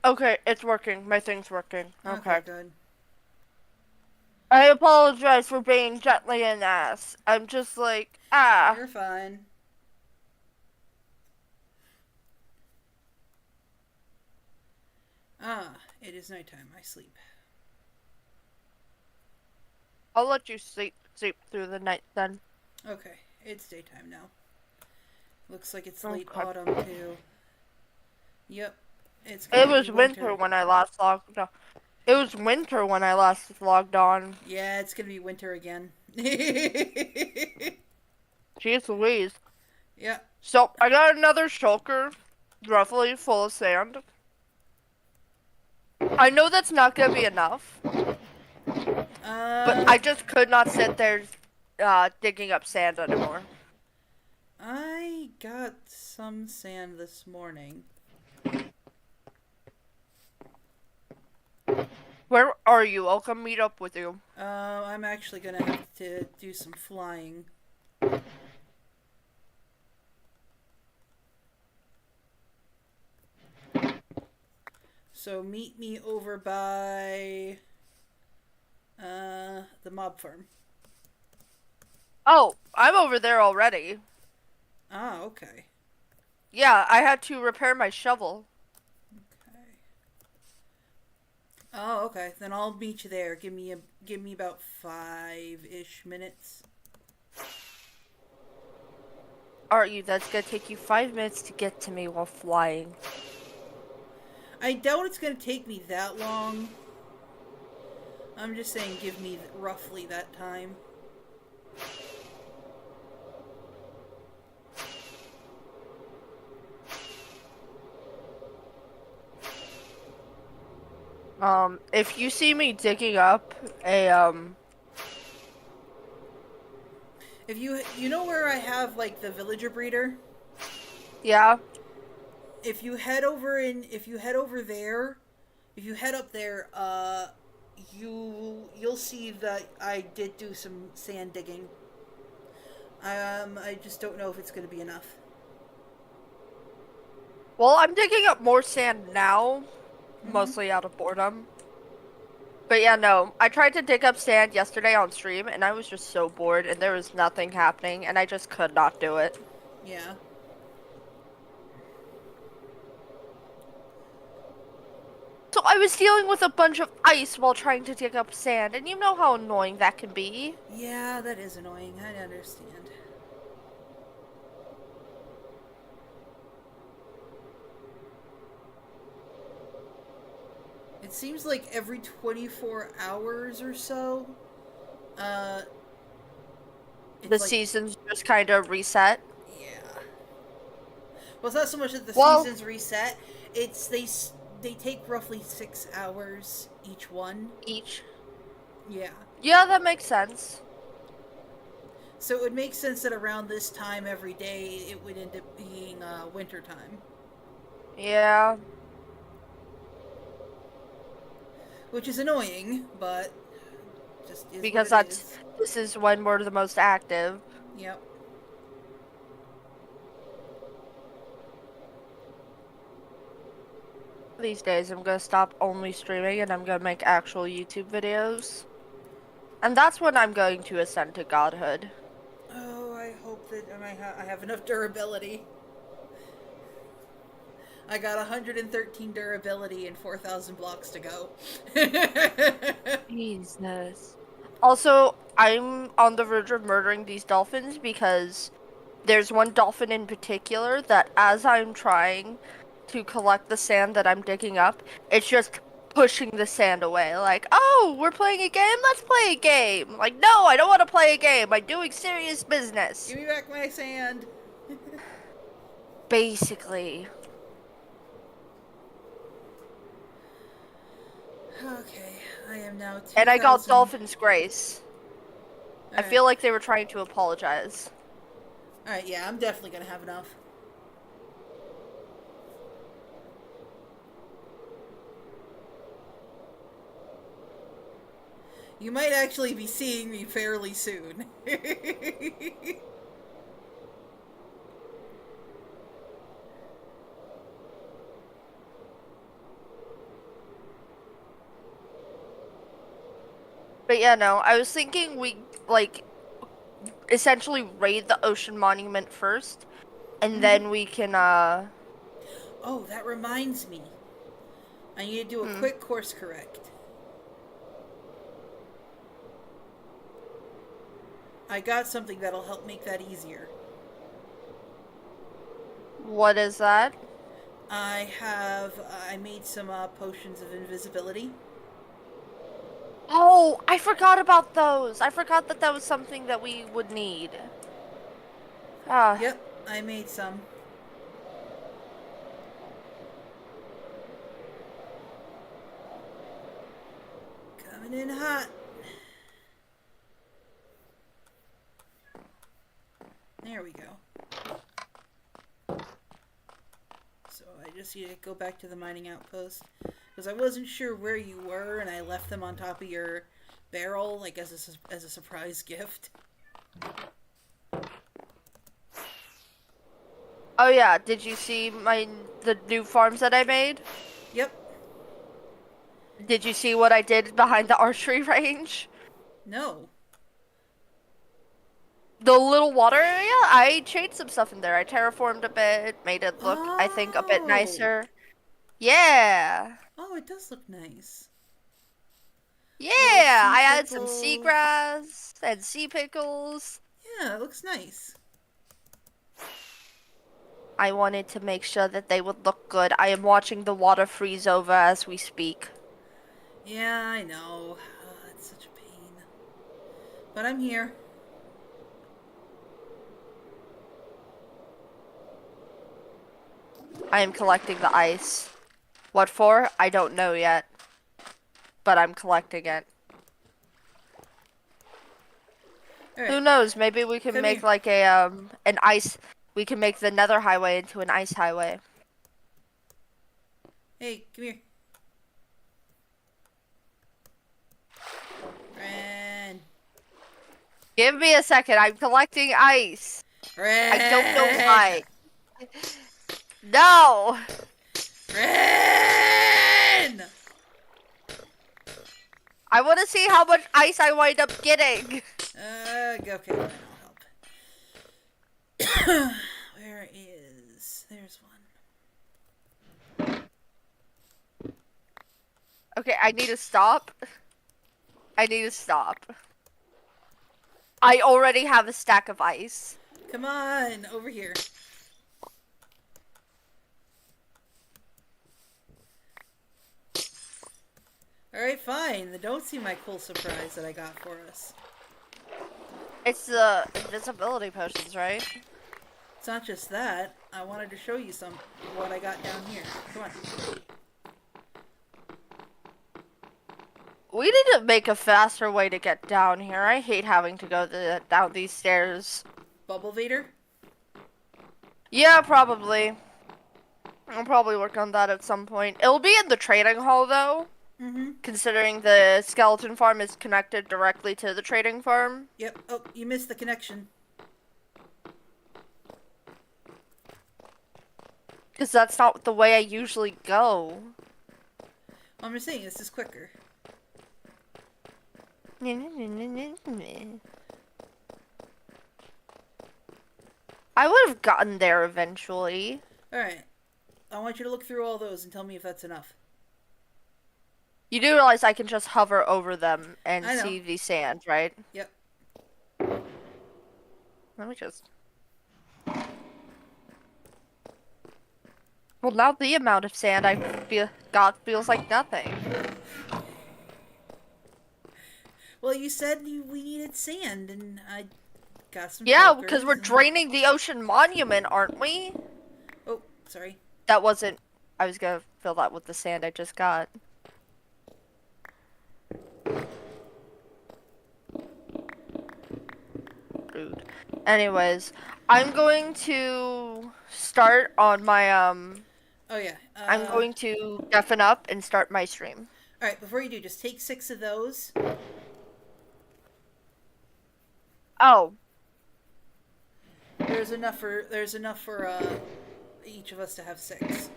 Okay, it's working. My thing's working. Okay. Good. I apologize for being gently an ass. I'm just like, You're fine. It is nighttime. I sleep. I'll let you sleep through the night then. Okay, it's daytime now. Looks like it's late autumn too. Yep. It was winter when I last logged on. It was winter when I last logged on. Yeah, it's gonna be winter again. Jeez Louise. Yeah. So, I got another shulker, roughly full of sand. I know that's not gonna be enough. But I just could not sit there digging up sand anymore. I got some sand this morning. Where are you? I'll come meet up with you. I'm actually gonna have to do some flying. So meet me over by the mob farm. Oh, I'm over there already. Ah, okay. Yeah, I had to repair my shovel. Oh, okay. Then I'll meet you there. Give me about 5-ish minutes. Are you? That's gonna take you 5 minutes to get to me while flying. I doubt it's gonna take me that long. I'm just saying, give me roughly that time. If you see me digging up a, If you know where I have, like, the villager breeder? Yeah. If you head up there, you'll see that I did do some sand digging. I just don't know if it's gonna be enough. Well, I'm digging up more sand now, mostly out of boredom. But yeah, no, I tried to dig up sand yesterday on stream, and I was just so bored, and there was nothing happening, and I just could not do it. Yeah. So I was dealing with a bunch of ice while trying to dig up sand, and you know how annoying that can be. Yeah, that is annoying. I understand. It seems like every 24 hours or so, The like, seasons just kind of reset. Yeah. Well, it's not so much that the seasons reset. It's they take roughly 6 hours each one. Each. Yeah. Yeah, that makes sense. So it would make sense that around this time every day it would end up being winter time. Yeah. Which is annoying, but just is because what it that's this is when we're the most active. Yep. These days I'm gonna stop only streaming and I'm gonna make actual YouTube videos. And that's when I'm going to ascend to godhood. Oh, I hope that I have enough durability. I got 113 durability and 4,000 blocks to go. Jesus. Also, I'm on the verge of murdering these dolphins because there's one dolphin in particular that as I'm trying to collect the sand that I'm digging up, it's just pushing the sand away. Like, oh, we're playing a game? Let's play a game. Like, no, I don't want to play a game. I'm doing serious business. Give me back my sand. Basically. Okay, I am now 2,000. And I got Dolphin's Grace. I Alright. feel like they were trying to apologize. Alright, yeah, I'm definitely gonna have enough. You might actually be seeing me fairly soon. But yeah, no, I was thinking we, like, essentially raid the ocean monument first, and then we can, Oh, that reminds me. I need to do a quick course correct. I got something that'll help make that easier. What is that? I made some potions of invisibility. Oh, I forgot about those. I forgot that that was something that we would need. Ah. Yep, I made some. Coming in hot. There we go. So I just need to go back to the mining outpost. Because I wasn't sure where you were, and I left them on top of your barrel, like as a surprise gift. Oh yeah, did you see the new farms that I made? Yep. Did you see what I did behind the archery range? No. The little water area, I changed some stuff in there. I terraformed a bit, made it look, I think, a bit nicer. Yeah. Oh, it does look nice. Yeah, I added some seagrass and sea pickles. Yeah, it looks nice. I wanted to make sure that they would look good. I am watching the water freeze over as we speak. Yeah, I know. Oh, it's such a pain. But I'm here. I am collecting the ice. What for? I don't know yet. But I'm collecting it. Right. Who knows? Maybe we can make like a an ice. We can make the Nether Highway into an ice highway. Hey, come here. Ren. Give me a second. I'm collecting ice. Ren. I don't know why. No. Ren. I want to see how much ice I wind up getting. Okay, fine, I'll help. Where is... There's one. Okay, I need to stop. I need to stop. I already have a stack of ice. Come on, over here. Alright, fine. Then don't see my cool surprise that I got for us. It's the invisibility potions, right? It's not just that. I wanted to show you what I got down here. Come on. We need to make a faster way to get down here. I hate having to go down these stairs. Bubble Vader? Yeah, probably. I'll probably work on that at some point. It'll be in the trading hall, though. Considering the skeleton farm is connected directly to the trading farm. Yep. Oh, you missed the connection. Because that's not the way I usually go. I'm just saying, this is quicker. I would have gotten there eventually. Alright. I want you to look through all those and tell me if that's enough. You do realize I can just hover over them and see the sand, right? Yep. Let me just... Well, now the amount of sand I got feels like nothing. Well, you said we needed sand, and I got some. Yeah, because we're draining the ocean monument, aren't we? Oh, sorry. That wasn't... I was gonna fill that with the sand I just got. Rude. Anyways, I'm going to start on my, Oh, yeah. I'm going to deafen up and start my stream. Alright, before you do, just take 6 of those. Oh. There's enough for each of us to have 6.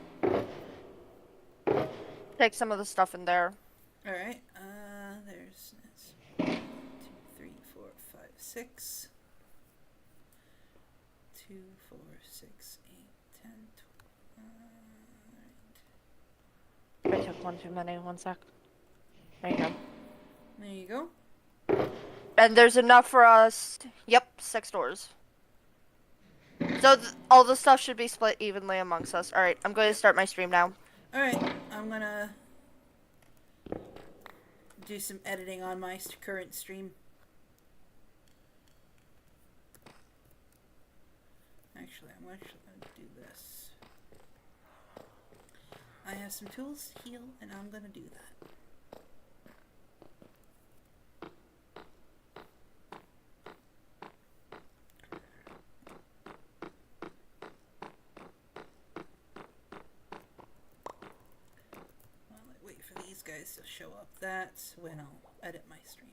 Take some of the stuff in there. Alright, there's this. 6. 2, 4, 6, 8, 10, 12. I took one too many. One sec. There you go. There you go. And there's enough for us. Yep, 6 doors. So all the stuff should be split evenly amongst us. Alright, I'm going to start my stream now. Alright, I'm gonna do some editing on my current stream. Actually, I'm actually going to do this. I have some tools to heal, and I'm going to do that. While I wait for these guys to show up, that's when I'll edit my stream.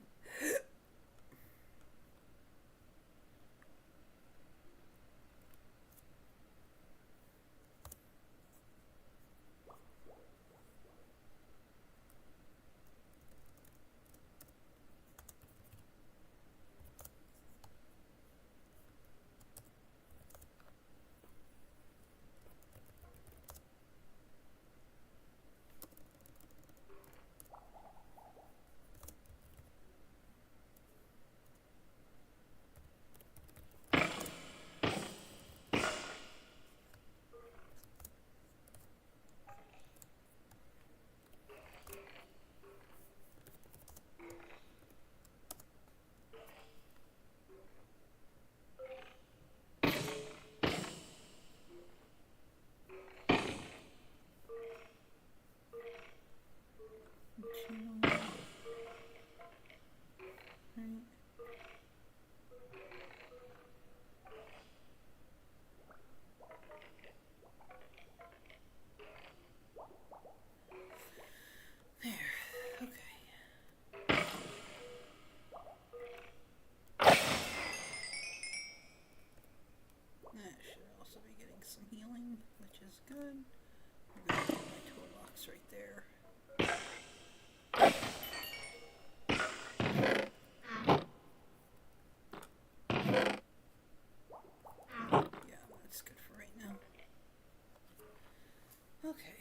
Healing, which is good. I'm going to put my toolbox right there. Yeah, that's good for right now. Okay.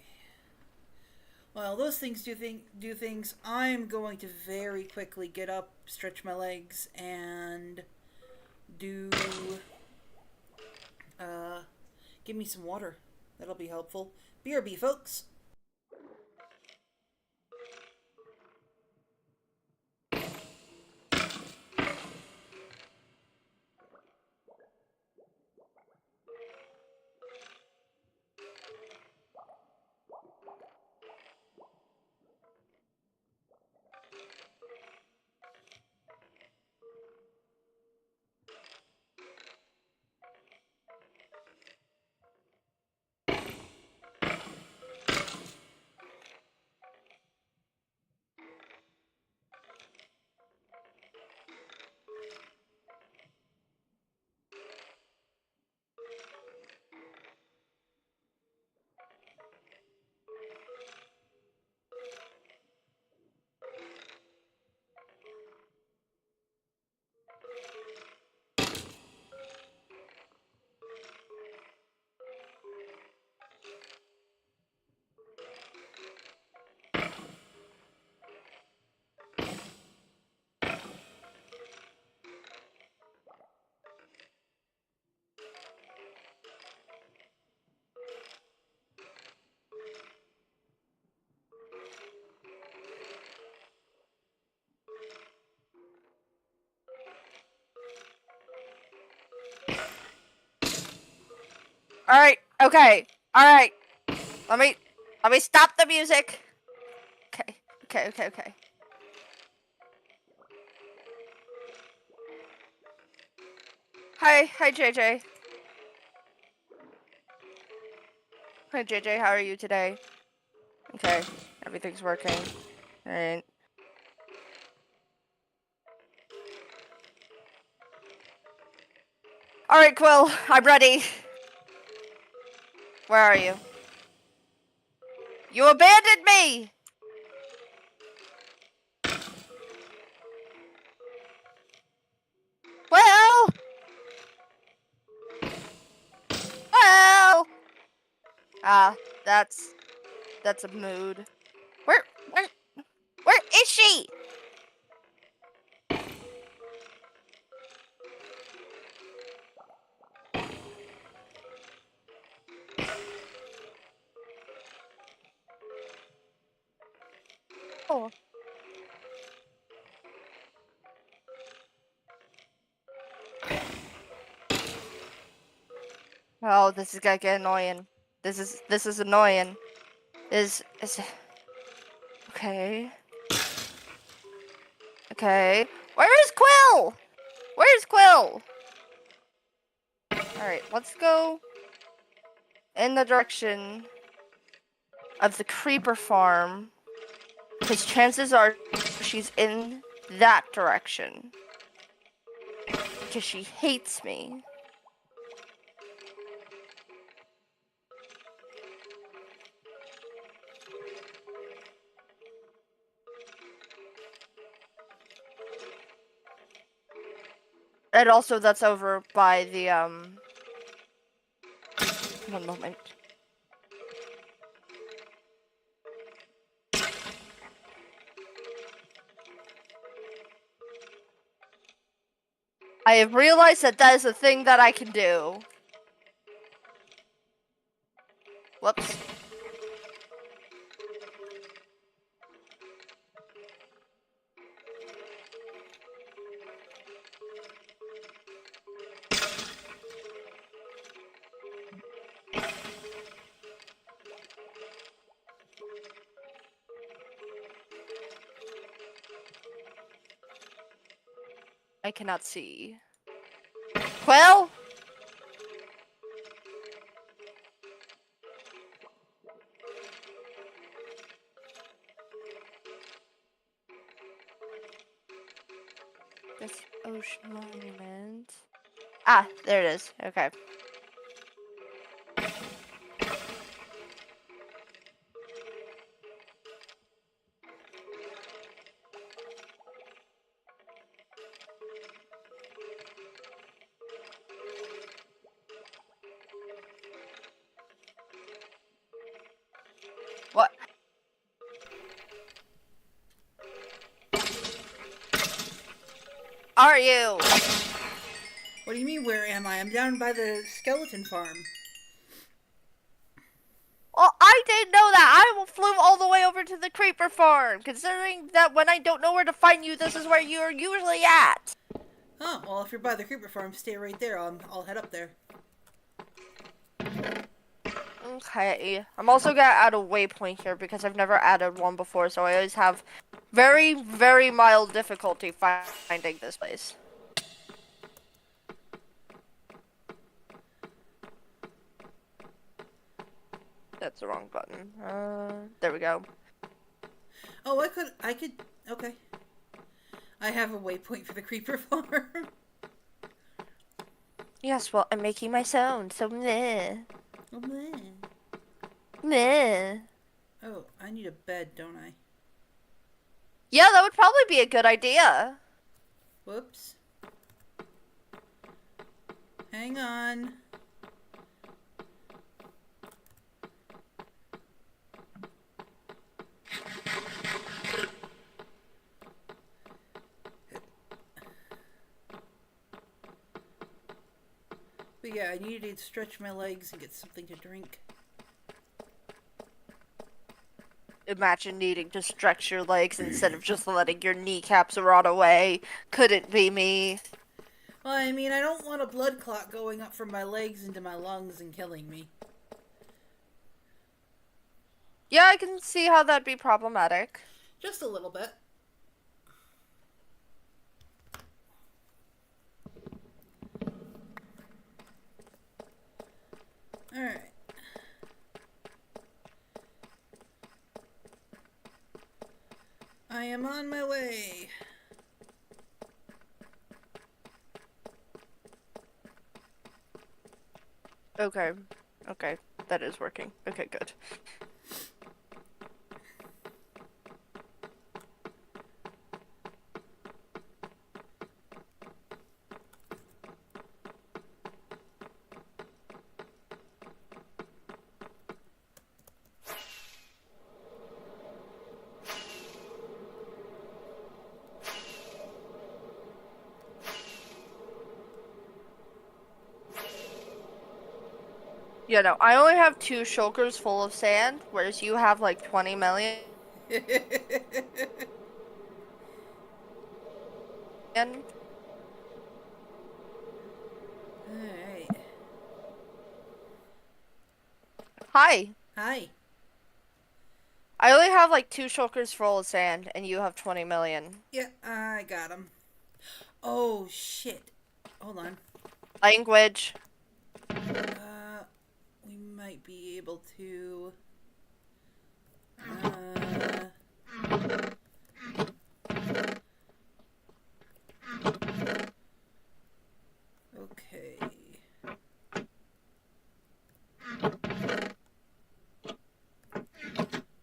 Well, those things do things. I'm going to very quickly get up, stretch my legs, and do give me some water. That'll be helpful. BRB, folks. Alright, okay. Alright. Let me stop the music. Okay. Hi JJ. Hi JJ, how are you today? Okay, everything's working. Alright. Alright, Quill, I'm ready. Where are you? You abandoned me! Well. Ah, that's a mood. Where is she? Oh. Oh, this is gonna get annoying. This is annoying. Is okay. Okay. Where's Quill? Where's Quill? Alright, let's go in the direction of the creeper farm. Because chances are she's in that direction. Because she hates me. And also that's over by the, one moment. I have realized that that is a thing that I can do. Whoops. I cannot see. Well. This ocean monument. Ah, there it is. Okay. What? Are you? What do you mean, where am I? I'm down by the skeleton farm. Well, I didn't know that. I flew all the way over to the creeper farm, considering that when I don't know where to find you, this is where you're usually at. Oh, well, if you're by the creeper farm, stay right there. I'll head up there. Okay. I'm also gonna add a waypoint here because I've never added one before, so I always have very, very mild difficulty finding this place. That's the wrong button. There we go. Oh, I could, okay. I have a waypoint for the creeper farm. Yes, well, I'm making my sound, so meh. Oh, meh. Meh. Oh, I need a bed, don't I? Yeah, that would probably be a good idea. Whoops. Hang on. But yeah, I needed to stretch my legs and get something to drink. Imagine needing to stretch your legs instead of just letting your kneecaps rot away. Couldn't be me. Well, I mean, I don't want a blood clot going up from my legs into my lungs and killing me. Yeah, I can see how that'd be problematic. Just a little bit. Alright. I am on my way. Okay. Okay. That is working. Okay, good. You know, I only have 2 shulkers full of sand, whereas you have like 20 million. And Alright. hi. Hi. I only have like 2 shulkers full of sand, and you have 20 million. Yeah, I got him. Oh, shit. Hold on. Language. We might be able to... Okay.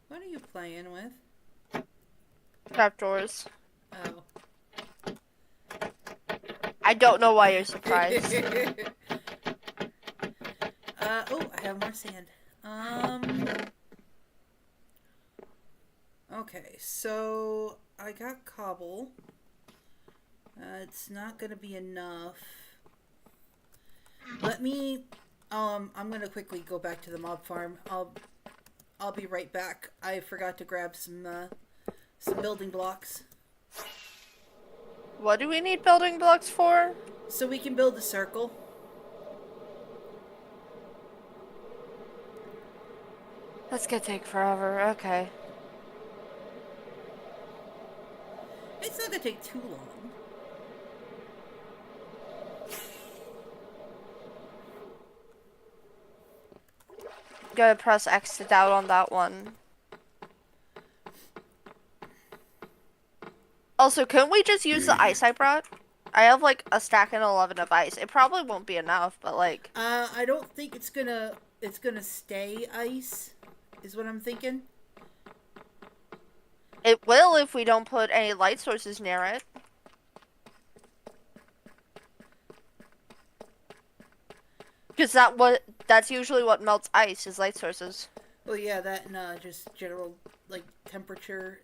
What are you playing with? Trapdoors. Oh. I don't know why you're surprised. Oh, I have more sand. Okay, so I got cobble. It's not gonna be enough. Let me, I'm gonna quickly go back to the mob farm. I'll be right back. I forgot to grab some building blocks. What do we need building blocks for? So we can build a circle. That's gonna take forever. Okay. It's not gonna take too long. Gotta press X to doubt on that one. Also, couldn't we just use the ice I brought? I have like a stack and 11 of ice. It probably won't be enough, but like... I don't think it's gonna stay ice, is what I'm thinking. It will if we don't put any light sources near it. Because that's usually what melts ice, is light sources. Well, yeah, that and just general, like, temperature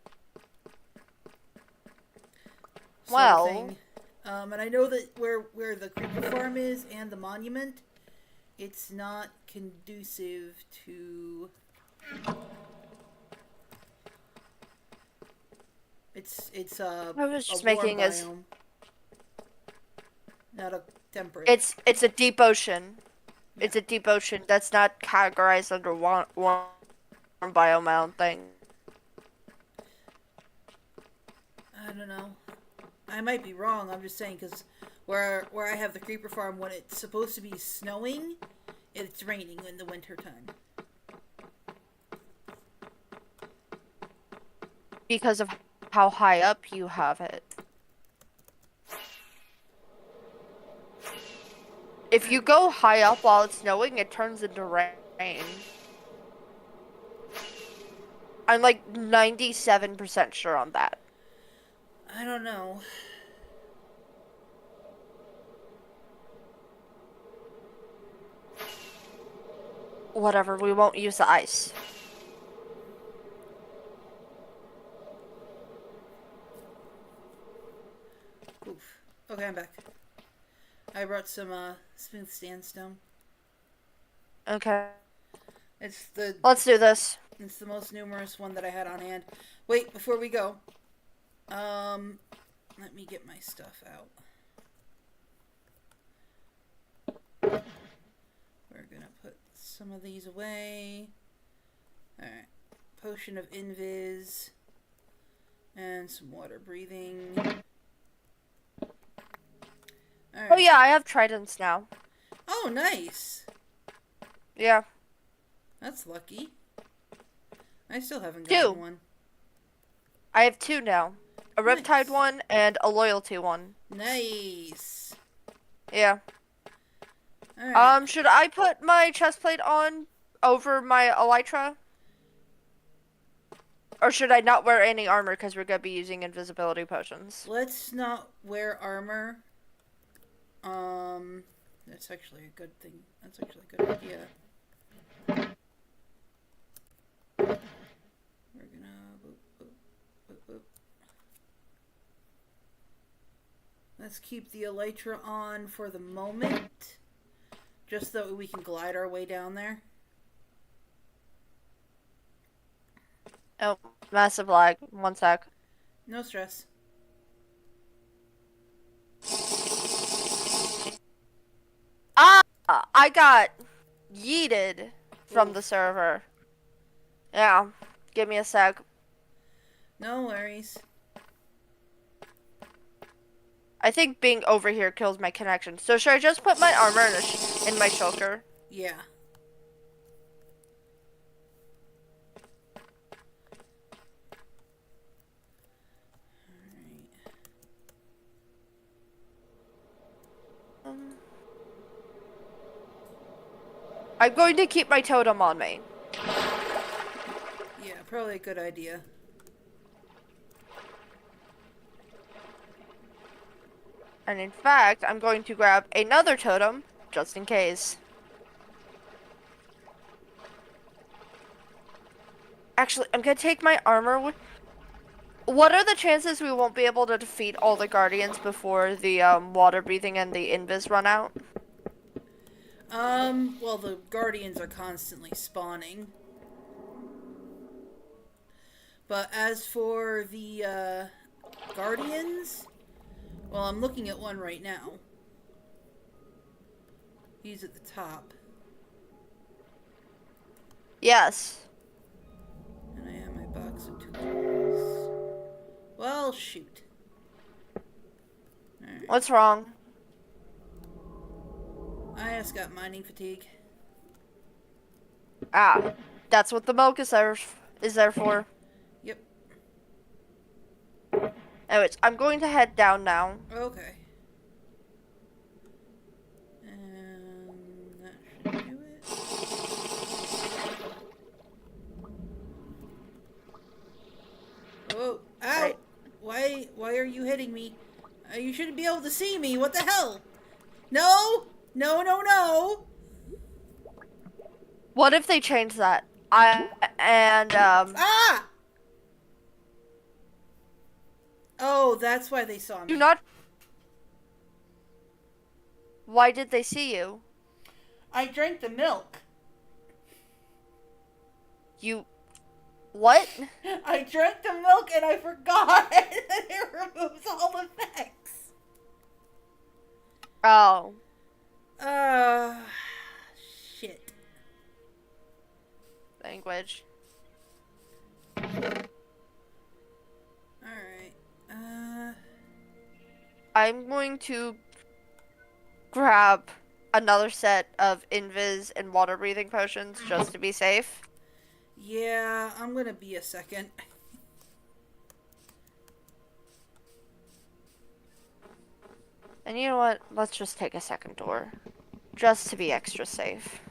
sort of thing. And I know that where the creeper farm is and the monument, it's not conducive to... It's I was just a making warm as biome, not a temperate. It's a deep ocean. Yeah. It's a deep ocean that's not categorized under warm biome, I don't think. I don't know. I might be wrong. I'm just saying because where I have the creeper farm, when it's supposed to be snowing, it's raining in the winter time. Because of how high up you have it. If you go high up while it's snowing, it turns into rain. I'm like 97% sure on that. I don't know. Whatever, we won't use the ice. Oof. Okay, I'm back. I brought some smooth sandstone. Okay. Let's do this. It's the most numerous one that I had on hand. Wait, before we go. Let me get my stuff out. We're gonna put some of these away. Alright. Potion of Invis. And some water breathing. Alright. Oh yeah, I have tridents now. Oh, nice. Yeah. That's lucky. I still haven't gotten one. I have 2 now. A Riptide one and a Loyalty one. Nice. Yeah. All right. Should I put my chestplate on over my elytra? Or should I not wear any armor because we're gonna be using invisibility potions? Let's not wear armor. That's actually a good thing. That's actually a good idea. We're gonna boop. Let's keep the elytra on for the moment. Just so we can glide our way down there. Oh, massive lag. 1 sec. No stress. Ah! I got yeeted from the server. Yeah. Give me a sec. No worries. I think being over here kills my connection. So should I just put my armor in my shulker? Yeah. I'm going to keep my totem on me. Yeah, probably a good idea. And in fact, I'm going to grab another totem, just in case. Actually, I'm going to take my armor with... What are the chances we won't be able to defeat all the guardians before the water breathing and the invis run out? Well, the guardians are constantly spawning. But as for the, guardians, well, I'm looking at one right now. He's at the top. Yes. And I have my box of tools. Well, shoot. Alright. What's wrong? I just got mining fatigue. Ah, that's what the milk is there for. Yep. Anyways, I'm going to head down now. Okay. And that should do it. Whoa. Ow! Right. Why are you hitting me? You shouldn't be able to see me. What the hell? No! No, no, no! What if they change that? Ah! Oh, that's why they saw me. Do not... Why did they see you? I drank the milk. You... What? I drank the milk and I forgot and it removes all effects. Oh. Shit. Language. Alright. I'm going to grab another set of invis and water breathing potions just to be safe. Yeah, I'm gonna be a second. And you know what? Let's just take a second door. Just to be extra safe.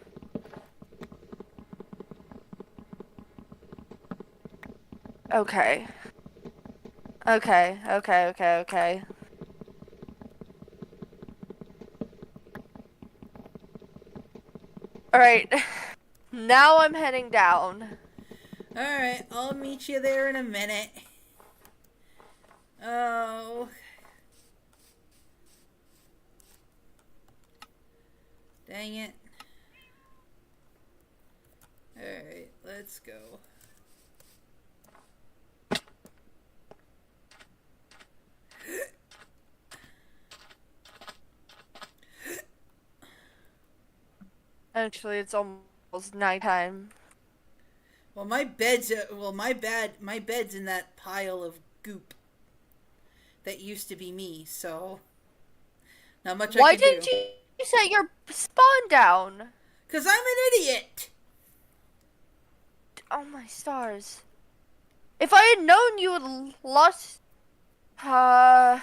Okay. Okay. Alright. Now I'm heading down. Alright, I'll meet you there in a minute. Oh. Dang it. Alright, let's go. Actually, it's almost nighttime. Well, my bed's in that pile of goop that used to be me, so not much I can do. Why didn't you set your spawn down? 'Cause I'm an idiot! Oh my stars. If I had known you would lost... I'm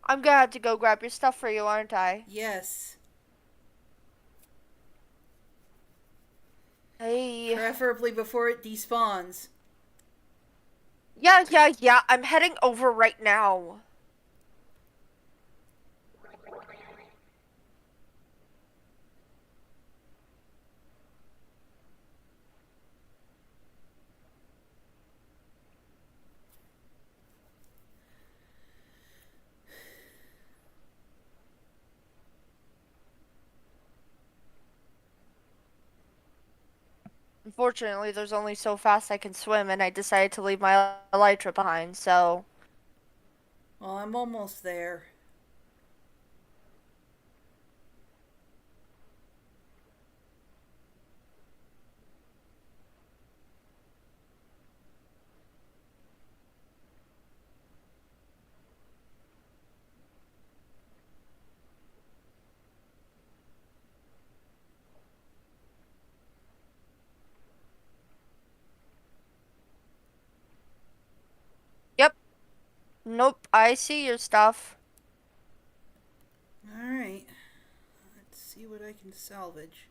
gonna have to go grab your stuff for you, aren't I? Yes. Hey. Preferably before it despawns. Yeah. I'm heading over right now. Unfortunately, there's only so fast I can swim, and I decided to leave my elytra behind, so... Well, I'm almost there. Yep. Nope, I see your stuff. Alright. Let's see what I can salvage.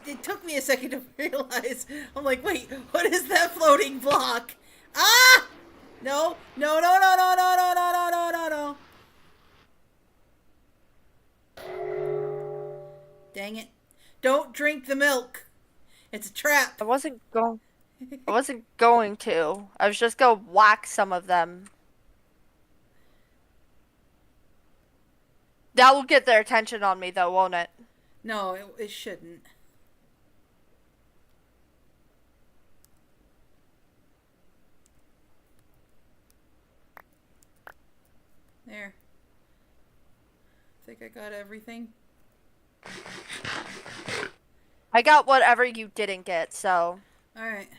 It took me a second to realize. I'm like, wait, what is that floating block? Ah! No, no, no, no, no, no, no, no, no, no, no, no. Dang it. Don't drink the milk. It's a trap. I wasn't going to. I was just gonna whack some of them. That will get their attention on me, though, won't it? No, it shouldn't. There. I think I got everything. I got whatever you didn't get, so... Alright.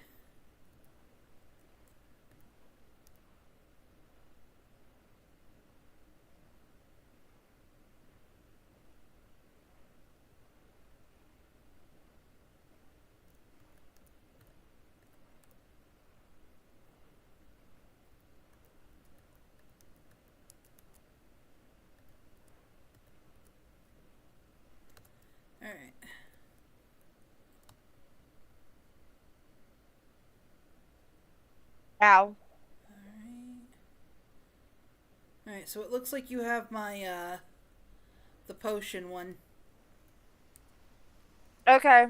Alright. Ow. Alright, so it looks like you have my, the potion one. Okay.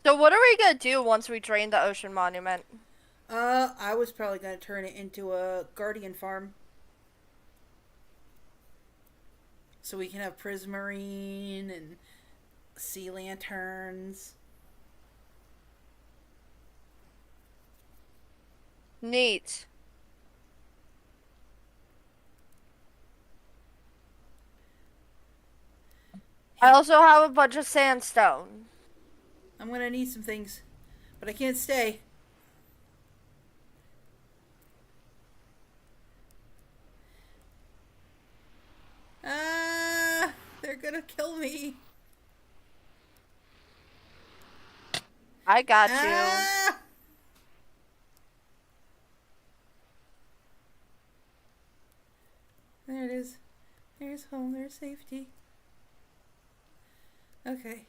So what are we gonna do once we drain the ocean monument? I was probably gonna turn it into a guardian farm. So we can have prismarine and sea lanterns. Neat. I also have a bunch of sandstone. I'm gonna need some things, but I can't stay. Ah, they're gonna kill me. I got you. There it is. There's home, there's safety. Okay.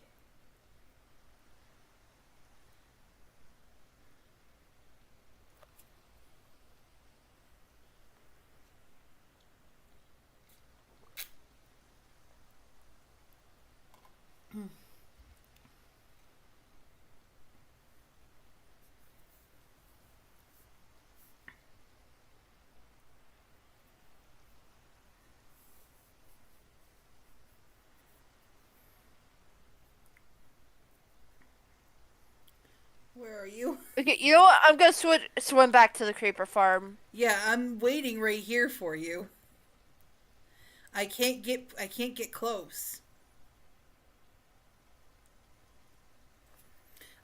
Where are you? Okay, you know what? I'm gonna swim back to the creeper farm. Yeah, I'm waiting right here for you. I can't get close.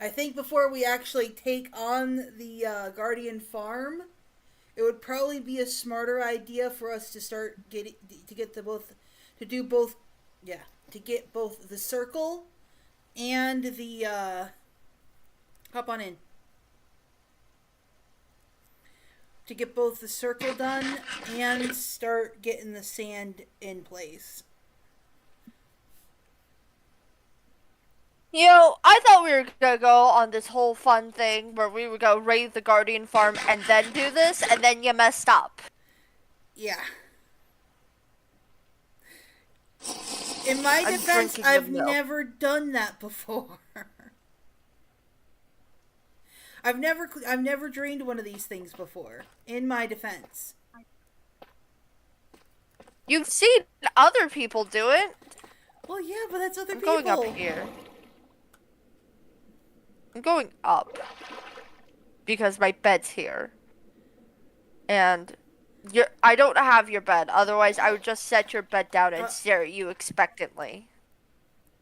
I think before we actually take on the Guardian farm, it would probably be a smarter idea for us to start to get both the circle and the hop on in. To get both the circle done and start getting the sand in place. You know, I thought we were gonna go on this whole fun thing where we would go raid the Guardian farm and then do this, and then you messed up. Yeah. In my I'm defense, drinking I've the milk. never done that before. I've never drained one of these things before. In my defense. You've seen other people do it. Well, yeah, but that's other I'm people. going up here. I'm going up. Because my bed's here. And I don't have your bed. Otherwise, I would just set your bed down and stare at you expectantly.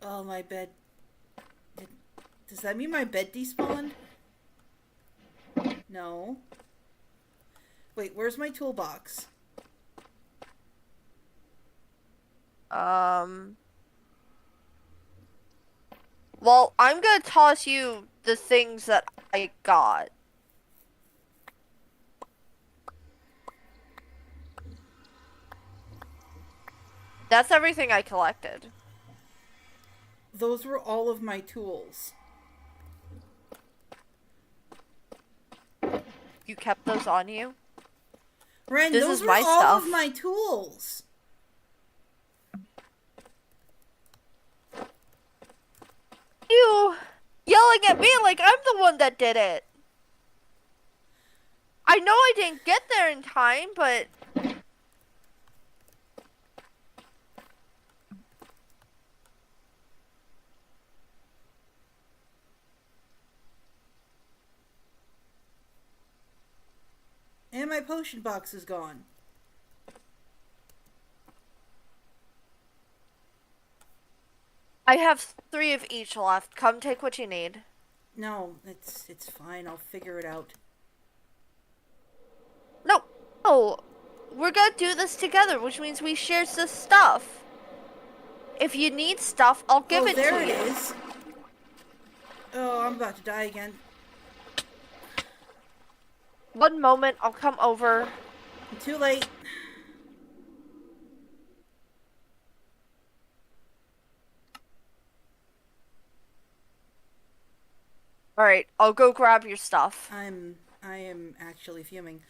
Oh, my bed. Does that mean my bed despawned? No. Wait, where's my toolbox? Well, I'm gonna toss you the things that I got. That's everything I collected. Those were all of my tools. You kept those on you? Ren, This those is were my all stuff. of my tools. You yelling at me like I'm the one that did it. I know I didn't get there in time, but... And my potion box is gone. I have 3 of each left. Come take what you need. No, it's fine. I'll figure it out. No, we're gonna do this together, which means we share the stuff. If you need stuff, I'll give it to you. Oh, there it is. Oh, I'm about to die again. One moment, I'll come over. Too late. Alright, I'll go grab your stuff. I am actually fuming.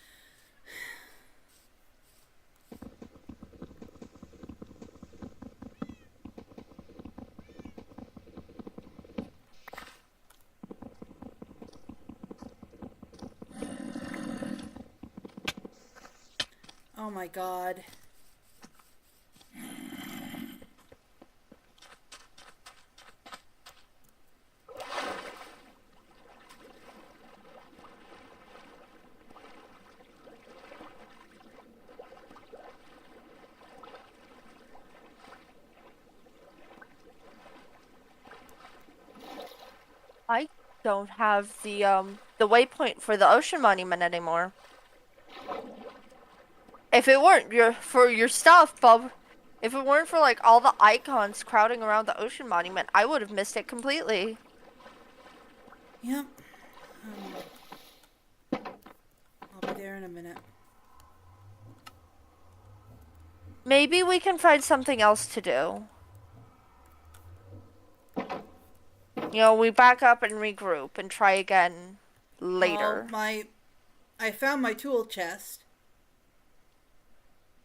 Oh my god. I don't have the waypoint for the ocean monument anymore. If it weren't for your stuff, Bub, if it weren't for like all the icons crowding around the ocean monument, I would have missed it completely. Yep. I'll be there in a minute. Maybe we can find something else to do. You know, we back up and regroup and try again later. Well, I found my tool chest.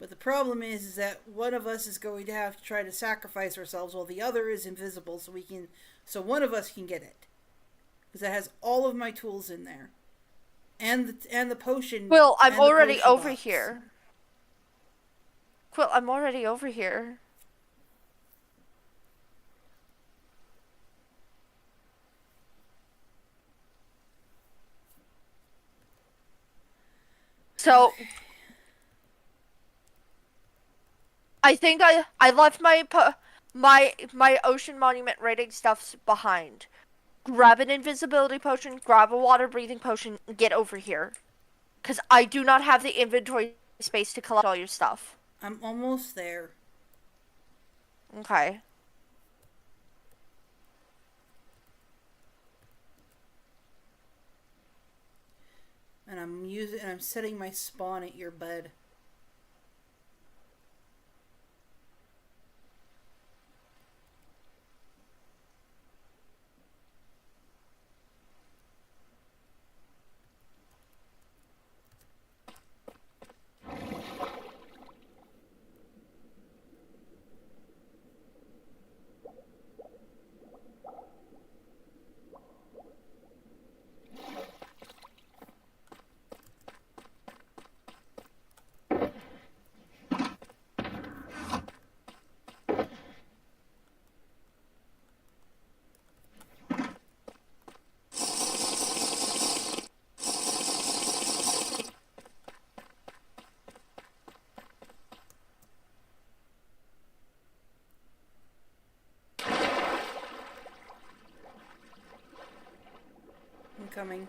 But the problem is that one of us is going to have to try to sacrifice ourselves while the other is invisible so one of us can get it. Because it has all of my tools in there. And the potion. Quill, I'm and the already potion over box. here. Quill, I'm already over here. So, I think I left my ocean monument raiding stuffs behind. Grab an invisibility potion, grab a water breathing potion, and get over here. Because I do not have the inventory space to collect all your stuff. I'm almost there. Okay. And I'm setting my spawn at your bed. coming.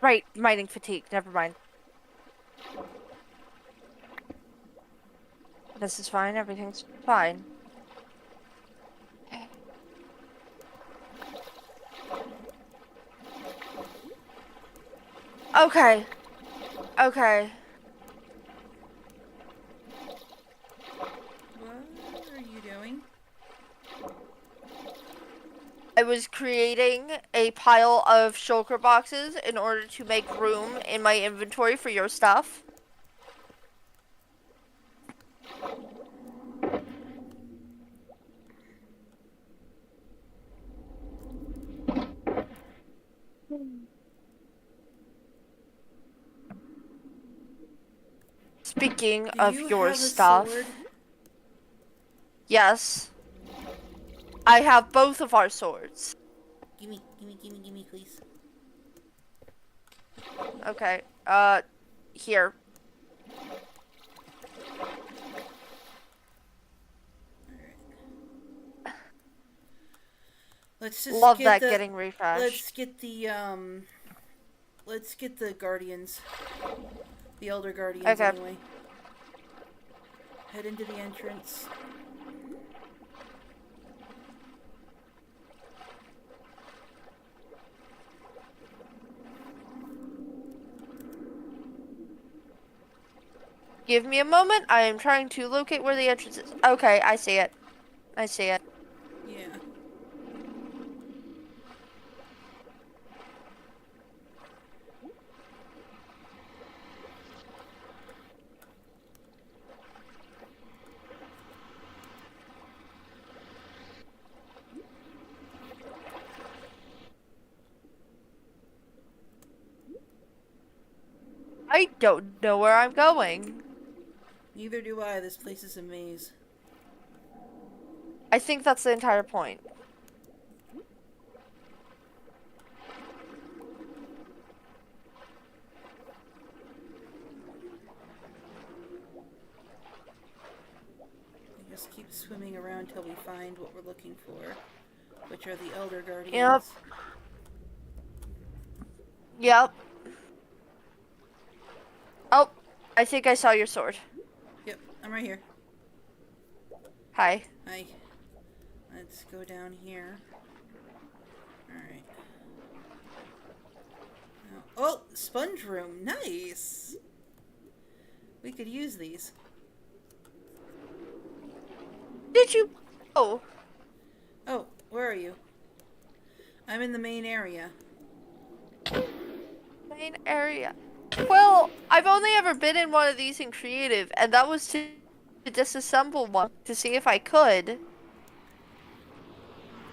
Right, mining fatigue. Never mind. This is fine. Everything's fine. Okay. Okay. What are you doing? I was creating a pile of shulker boxes in order to make room in my inventory for your stuff. Speaking of your stuff, yes, I have both of our swords. Gimme, please. Okay, here. Let's just love get that the, getting refreshed. Let's get the guardians. The elder guardians Okay. anyway. Head into the entrance. Give me a moment. I am trying to locate where the entrance is. Okay, I see it. I see it. Yeah. I don't know where I'm going. Neither do I. This place is a maze. I think that's the entire point. We just keep swimming around till we find what we're looking for, which are the elder guardians. Yep. Yep. Oh, I think I saw your sword. Yep, I'm right here. Hi. Hi. Let's go down here. Alright. Oh, sponge room. Nice! We could use these. Did you? Oh. Oh, where are you? I'm in the main area. Main area. Well, I've only ever been in one of these in creative, and that was to disassemble one to see if I could.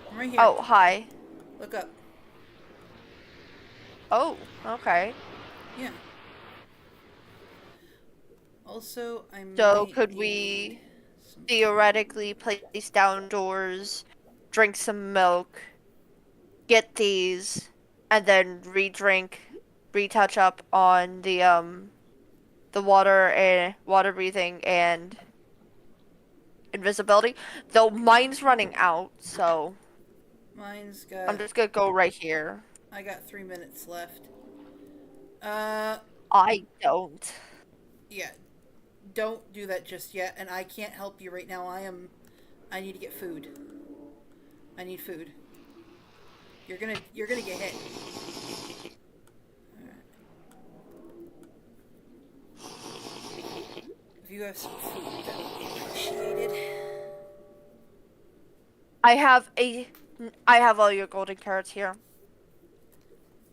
I'm right here. Oh, hi. Look up. Oh, okay. Yeah. Also, So could we theoretically place down doors, drink some milk, get these, and then re-drink, retouch up on the water and water breathing and invisibility? Though mine's running out, so Mine's got... I'm just gonna go right here. I got 3 minutes left. I don't. Yeah. Don't do that just yet, and I can't help you right now. I need to get food. I need food. You're gonna get hit. you have some food, that would be appreciated. I have all your golden carrots here.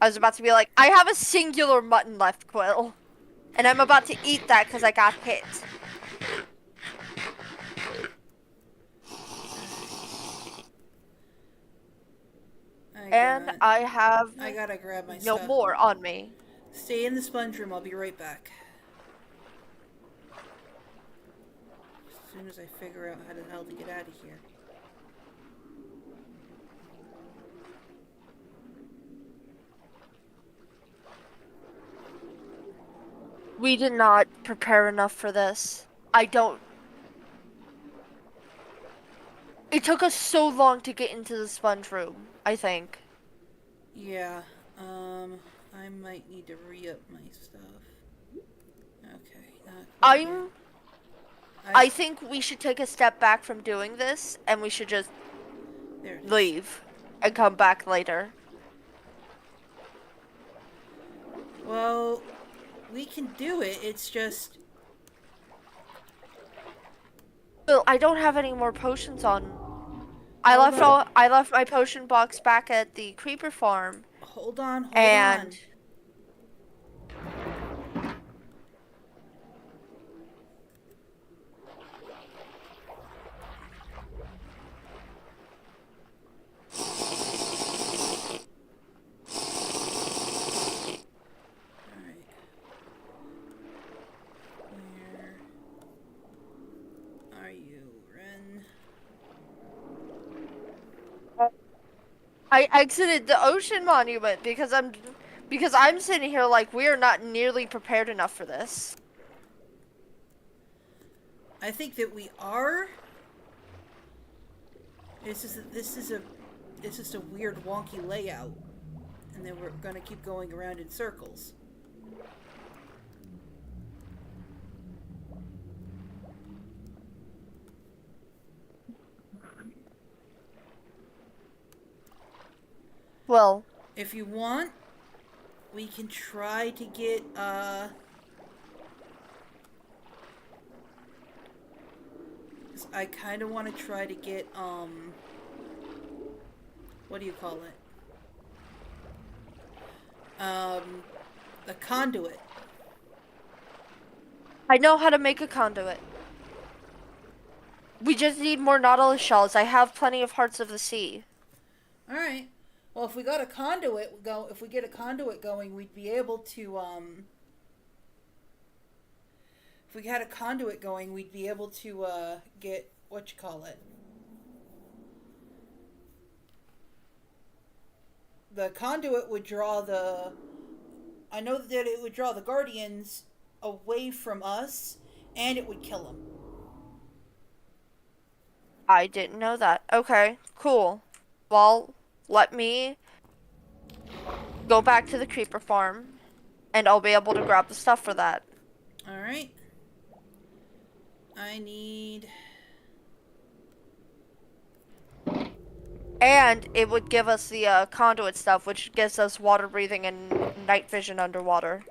I was about to be like, I have a singular mutton left, Quill. And I'm about to eat that because I got hit. I have I gotta grab my no stuff. more on me. Stay in the sponge room, I'll be right back. As soon as I figure out how the hell to get out of here. We did not prepare enough for this. It took us so long to get into the sponge room, I think. Yeah, I might need to re-up my stuff. Okay, I think we should take a step back from doing this, and we should just leave and come back later. Well, we can do it, it's just... Well, I don't have any more potions on. I left my potion box back at the creeper farm. Hold on. I exited the ocean monument because I'm sitting here like we are not nearly prepared enough for this. I think that we are. It's just that it's just a weird wonky layout. And then we're gonna keep going around in circles. Well, if you want, we can try to get, I kind of want to try to get, what do you call it? The conduit. I know how to make a conduit. We just need more nautilus shells. I have plenty of hearts of the sea. Alright. Well, if we got a conduit if we get a conduit going, we'd be able to, if we had a conduit going, we'd be able to, get, the conduit would draw I know that it would draw the guardians away from us, and it would kill them. I didn't know that. Okay, cool. Well, let me go back to the creeper farm, and I'll be able to grab the stuff for that. Alright. I need... And it would give us the conduit stuff, which gives us water breathing and night vision underwater.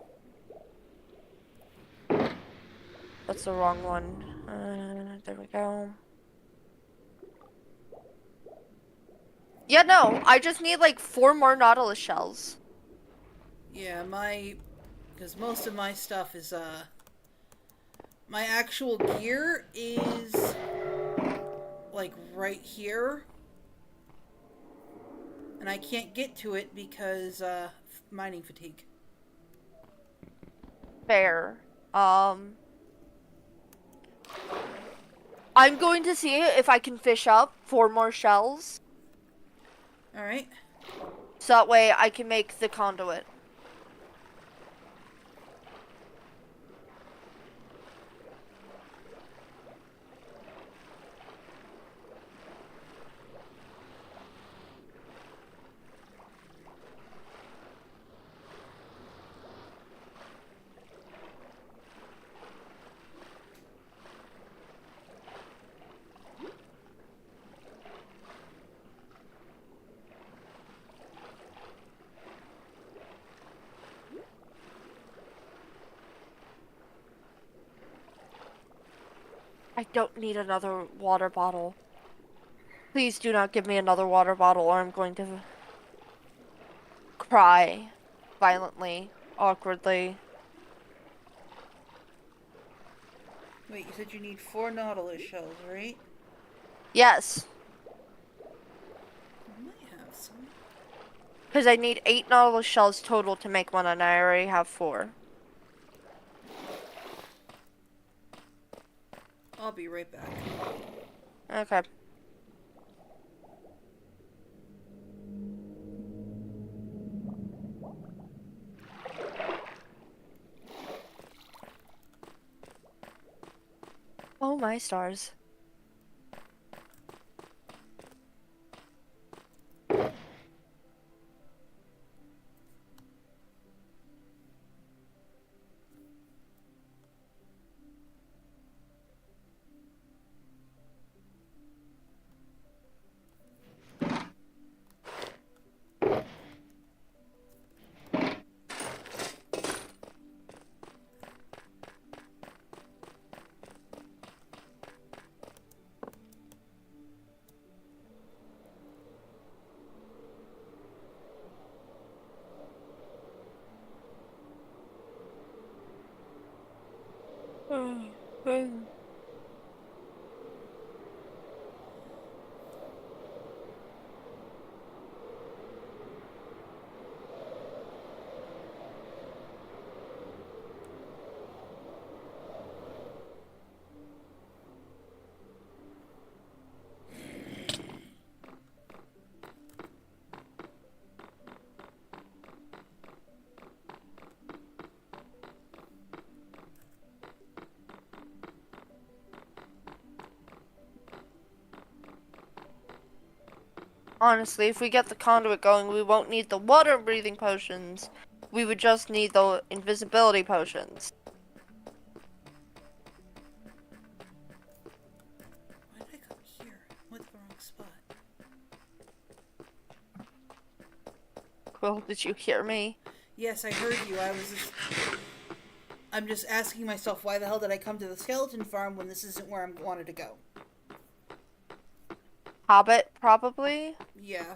That's the wrong one. There we go. Yeah, no, I just need like 4 more nautilus shells. Yeah, because most of my stuff is, my actual gear is, like, right here. And I can't get to it because, mining fatigue. Fair. I'm going to see if I can fish up 4 more shells. Alright. So that way I can make the conduit. I don't need another water bottle. Please do not give me another water bottle or I'm going to cry violently, awkwardly. Wait, you said you need 4 Nautilus shells, right? Yes. I might have some. Because I need 8 Nautilus shells total to make one and I already have 4. I'll be right back. Okay. Oh my stars. Honestly, if we get the conduit going, we won't need the water breathing potions. We would just need the invisibility potions. Why did I come here? I went to the wrong spot. Quill, did you hear me? Yes, I heard you. I'm just asking myself, why the hell did I come to the skeleton farm when this isn't where I wanted to go? Hobbit, probably? Yeah.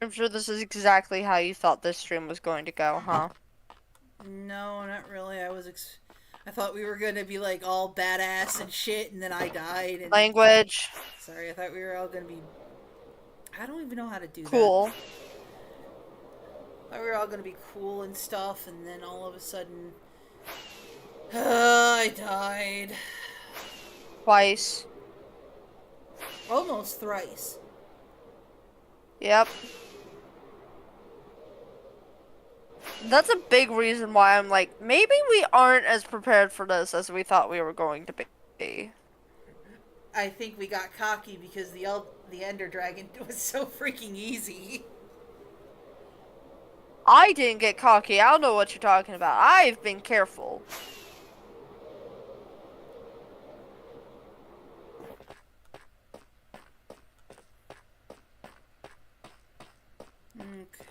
I'm sure this is exactly how you thought this stream was going to go, huh? No, not really. I thought we were gonna be like all badass and shit, and then I died. And... Language. Sorry, I thought we were all gonna be. I don't even know how to do cool. that. I thought we were all gonna be cool and stuff, and then all of a sudden, I died. Twice. Almost thrice. Yep. That's a big reason why I'm like, maybe we aren't as prepared for this as we thought we were going to be. I think we got cocky because the Ender Dragon was so freaking easy. I didn't get cocky. I don't know what you're talking about. I've been careful. Okay.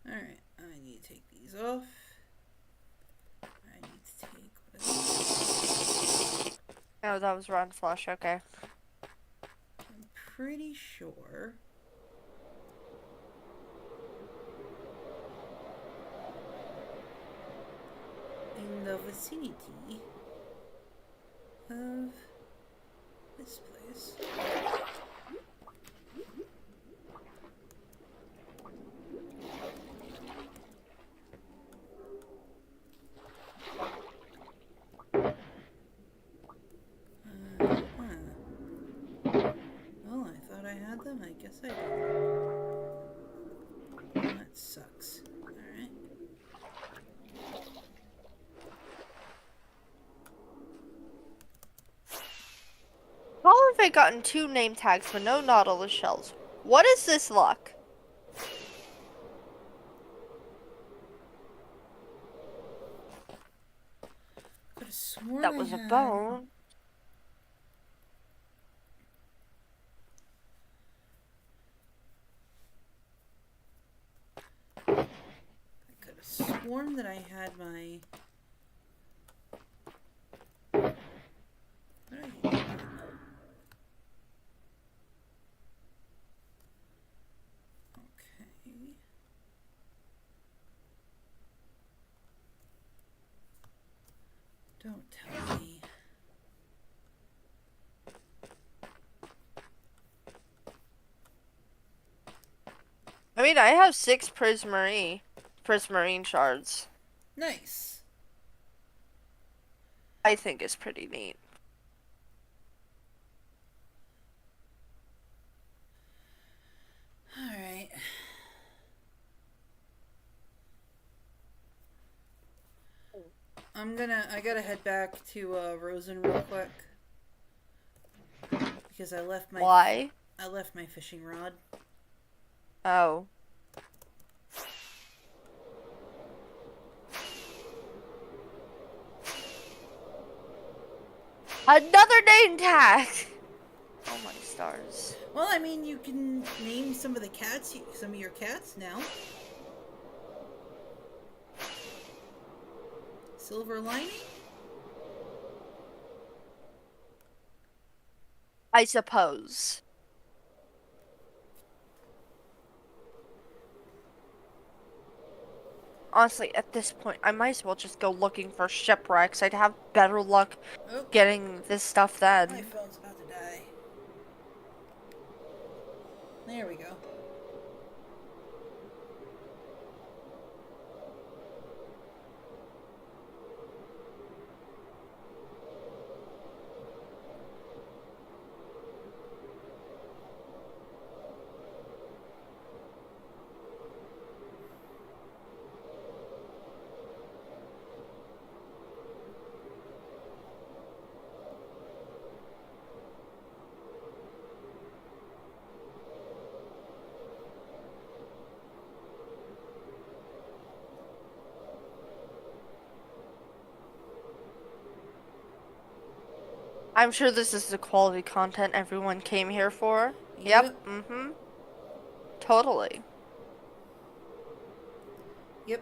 Alright, I need to take these off. I need to take what is this? Oh, that was Ron Flush, okay. I'm pretty sure. In the vicinity of this place. Well, I thought I had them. I guess I didn't. That sucks. Alright. How have I gotten 2 name tags but no Nautilus shells? What is this luck? That was a bone. I could have sworn that I had my... What did I do? Okay. Don't tell me. I mean, I have 6 prismarine shards. Nice. I think it's pretty neat. Alright. I gotta head back to Rosen real quick. Because I left my... Why? I left my fishing rod. Oh. Another name tag! Oh my stars. Well, I mean, you can name some of the cats, some of your cats now. Silver Lining? I suppose. Honestly, at this point, I might as well just go looking for shipwrecks. I'd have better luck getting this stuff then. My phone's about to die. There we go. I'm sure this is the quality content everyone came here for. Yep. Mm-hmm. Totally. Yep.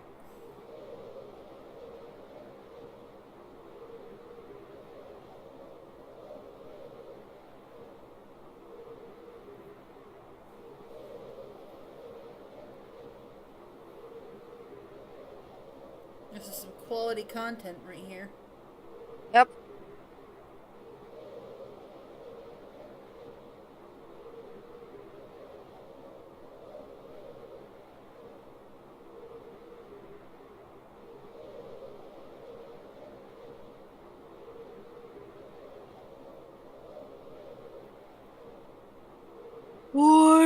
This is some quality content right here. Yep.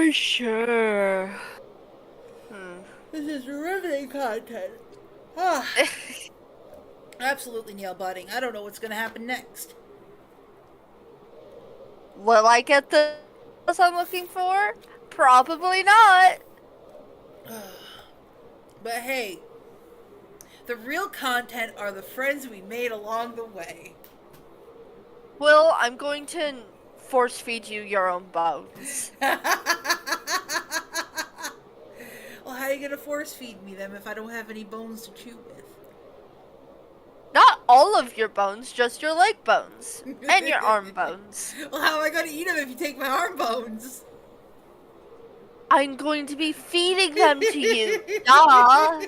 For sure. This is riveting content. Ah. Absolutely nail biting. I don't know what's gonna happen next. Will I get the I'm looking for? Probably not. But hey, the real content are the friends we made along the way. Will, I'm going to force feed you your own bones. Well, how are you gonna force feed me them if I don't have any bones to chew with? Not all of your bones, just your leg bones. And your arm bones. Well, how am I gonna eat them if you take my arm bones? I'm going to be feeding them to you. Duh.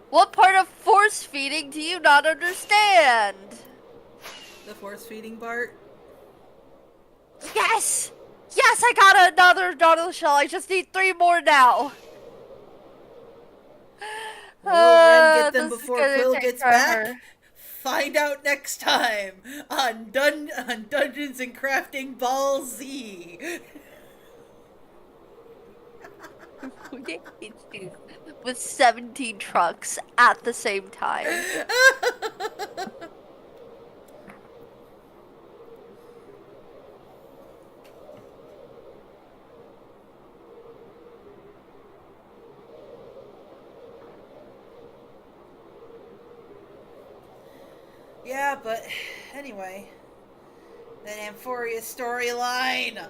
What part of force feeding do you not understand? The force feeding part? Yes! Yes, I got another Nautilus shell. I just need 3 more now. Will Ren get them This is before gonna Quill take gets forever. back? Find out next time on Dungeons and Crafting Ball Z. With 17 trucks at the same time. Yeah, but anyway, that Amphoria storyline.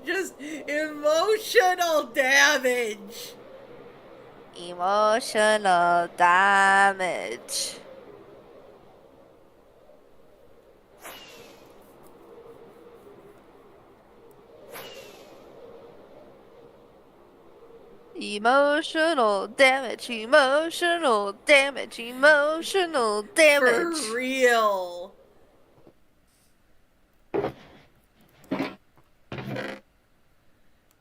Just emotional damage. Emotional damage. Emotional damage, emotional damage, emotional damage. For real.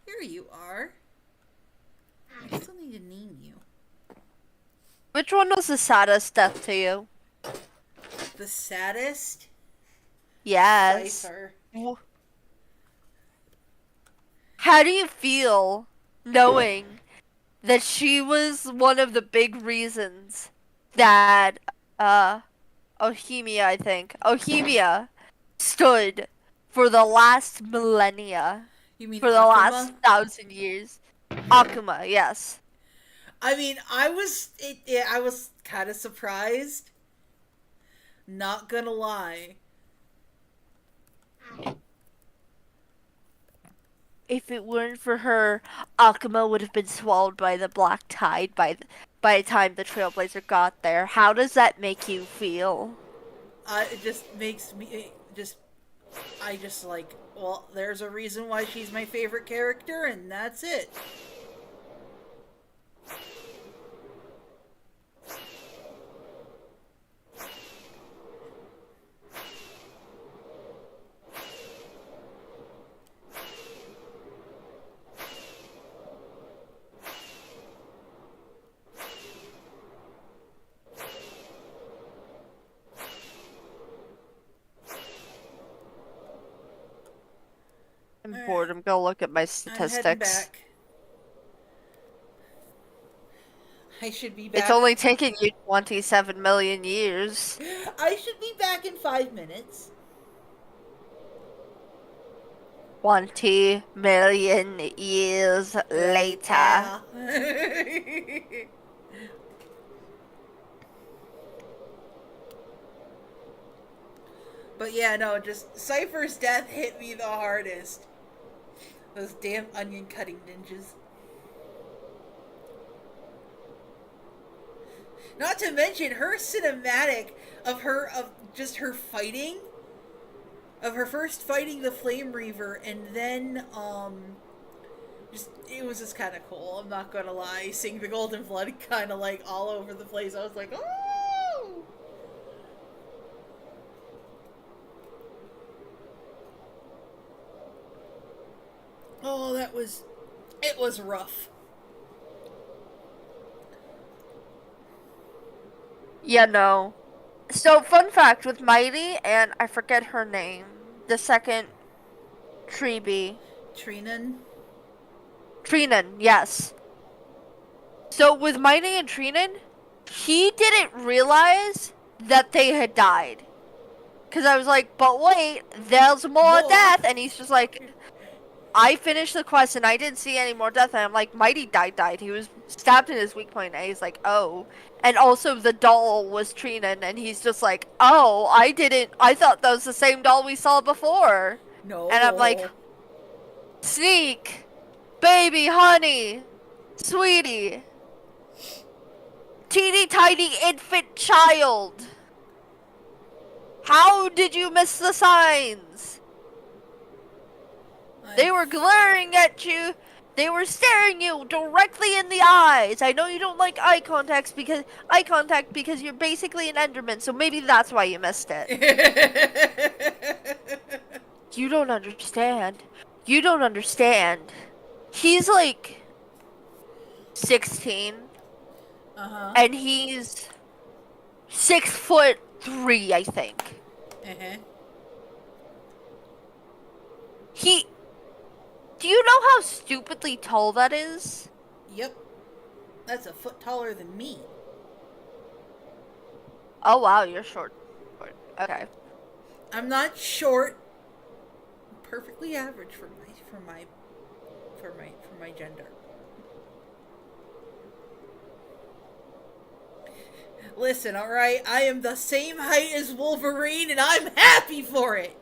Here you are. I still need to name you. Which one was the saddest death to you? The saddest? Yes. Cypher. How do you feel knowing that she was one of the big reasons that Ohemia stood for the last millennia? You mean for the Akuma? last 1,000 years? Akuma, yes. I mean, I was kind of surprised. Not gonna lie. If it weren't for her, Akuma would have been swallowed by the black tide by the time the Trailblazer got there. How does that make you feel? It just makes me I just like, well, there's a reason why she's my favorite character, and that's it. I'm bored. I'm gonna look at my statistics. Back. I should be back. It's only taken you 27 million years. I should be back in 5 minutes. 20 million years later. But yeah, no, just Cypher's death hit me the hardest. Those damn onion cutting ninjas. Not to mention her cinematic of her fighting, of her first fighting the Flame Reaver, and then it was just kind of cool. I'm not gonna lie, seeing the Golden Blood kind of like all over the place. I was like, oh. Oh, it was rough. Yeah, no. So, fun fact with Mighty, and I forget her name, the second tree bee. Trinan? Trinan, yes. So, with Mighty and Trinan, he didn't realize that they had died. Because I was like, but wait, there's more death, and he's just like, I finished the quest and I didn't see any more death, and I'm like, Mighty died. He was stabbed in his weak point, and he's like, oh. And also the doll was Trinan, and he's just like, oh, I thought that was the same doll we saw before. No. And I'm like, Sneak, baby, honey, sweetie, teeny tiny infant child. How did you miss the signs? They were glaring at you. They were staring you directly in the eyes. I know you don't like eye contact because you're basically an Enderman, so maybe that's why you missed it. You don't understand. You don't understand. He's like 16. Uh-huh. And he's 6'3", I think. Uh-huh. Do you know how stupidly tall that is? Yep. That's a foot taller than me. Oh wow, you're short. Okay. I'm not short. I'm perfectly average for my gender. Listen, alright, I am the same height as Wolverine and I'm happy for it.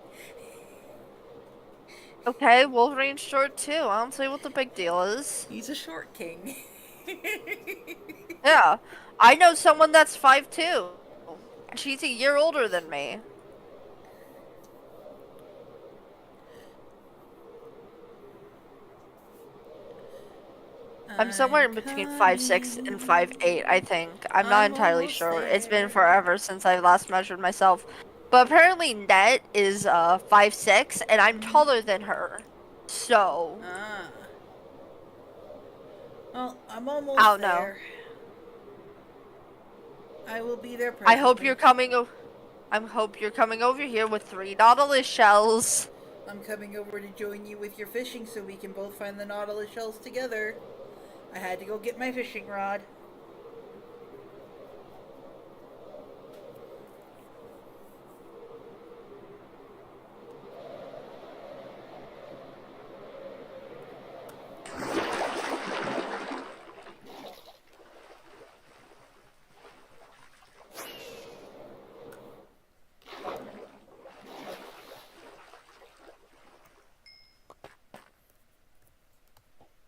Okay, Wolverine's short too. I don't see what the big deal is. He's a short king. Yeah. I know someone that's 5'2". She's a year older than me. I'm somewhere in between 5'6" and 5'8", I think. I'm not entirely sure. It's been forever since I last measured myself. But apparently Net is 5'6", and I'm taller than her. So... Well, I'm almost I don't there. know. I will be there presently. I hope you're coming over here with 3 Nautilus shells. I'm coming over to join you with your fishing so we can both find the Nautilus shells together. I had to go get my fishing rod.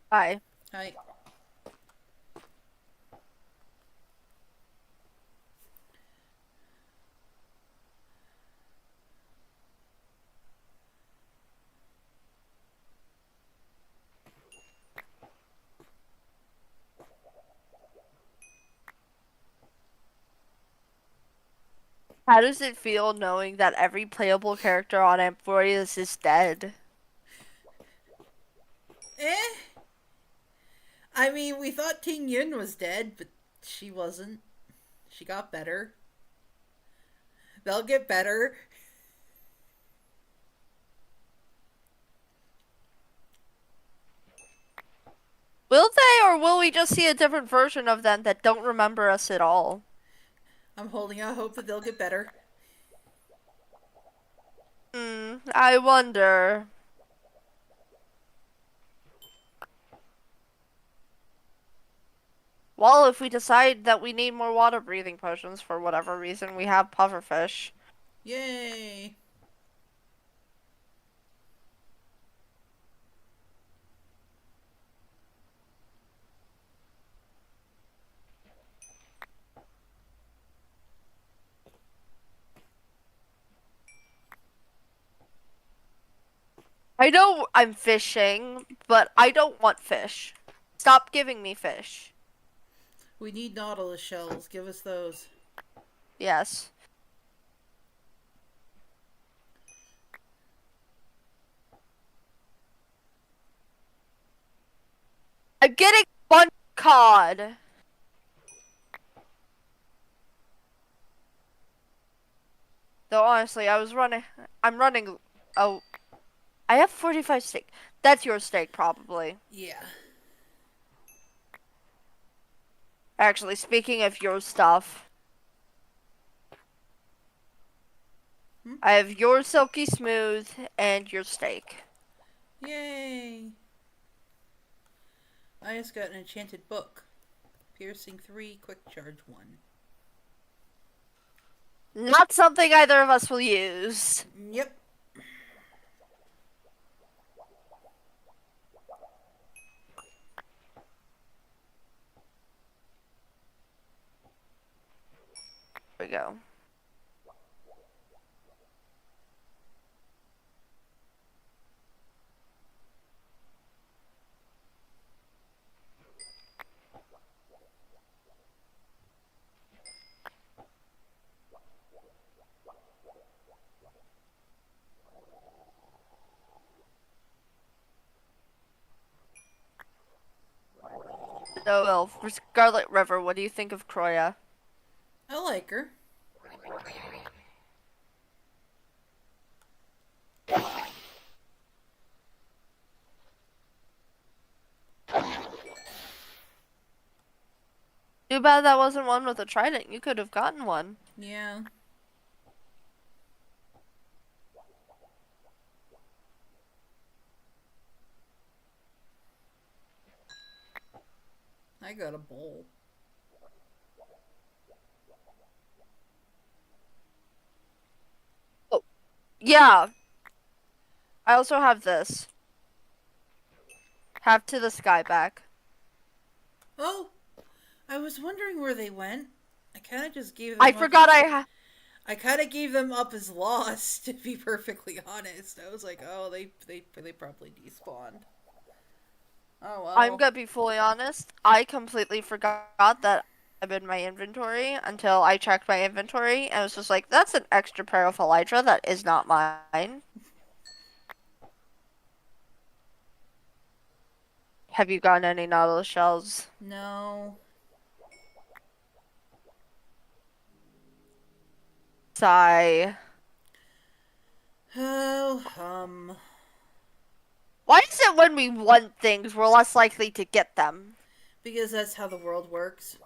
Hi. Hi. How does it feel knowing that every playable character on Amphorius is dead? I mean, we thought Ting Yun was dead, but she wasn't. She got better. They'll get better. Will they, or will we just see a different version of them that don't remember us at all? I'm holding out hope that they'll get better. I wonder. Well, if we decide that we need more water breathing potions for whatever reason, we have pufferfish. Yay! I know I'm fishing, but I don't want fish. Stop giving me fish. We need Nautilus shells. Give us those. Yes. I'm getting one cod. Though honestly, I'm running. Oh, I have 45 steak. That's your steak, probably. Yeah. Actually, speaking of your stuff, I have your silky smooth and your steak. Yay! I just got an enchanted book. Piercing 3, quick charge 1. Not something either of us will use. Yep. There we go. Oh well, for Scarlet River, what do you think of Croya? I like her. Too bad that wasn't one with a trident. You could have gotten one. Yeah. I got a bowl. Oh, yeah. I also have this. Have to the sky back. Oh, I was wondering where they went. I kind of just gave them. I forgot I kind of gave them up as lost, to be perfectly honest. I was like, oh, they probably despawned. Oh well. I'm gonna be fully honest. I completely forgot that I'm in my inventory until I checked my inventory and was just like, that's an extra pair of elytra that is not mine. Have you gotten any Nautilus shells? No. Sigh. Oh, Why is it when we want things, we're less likely to get them? Because that's how the world works.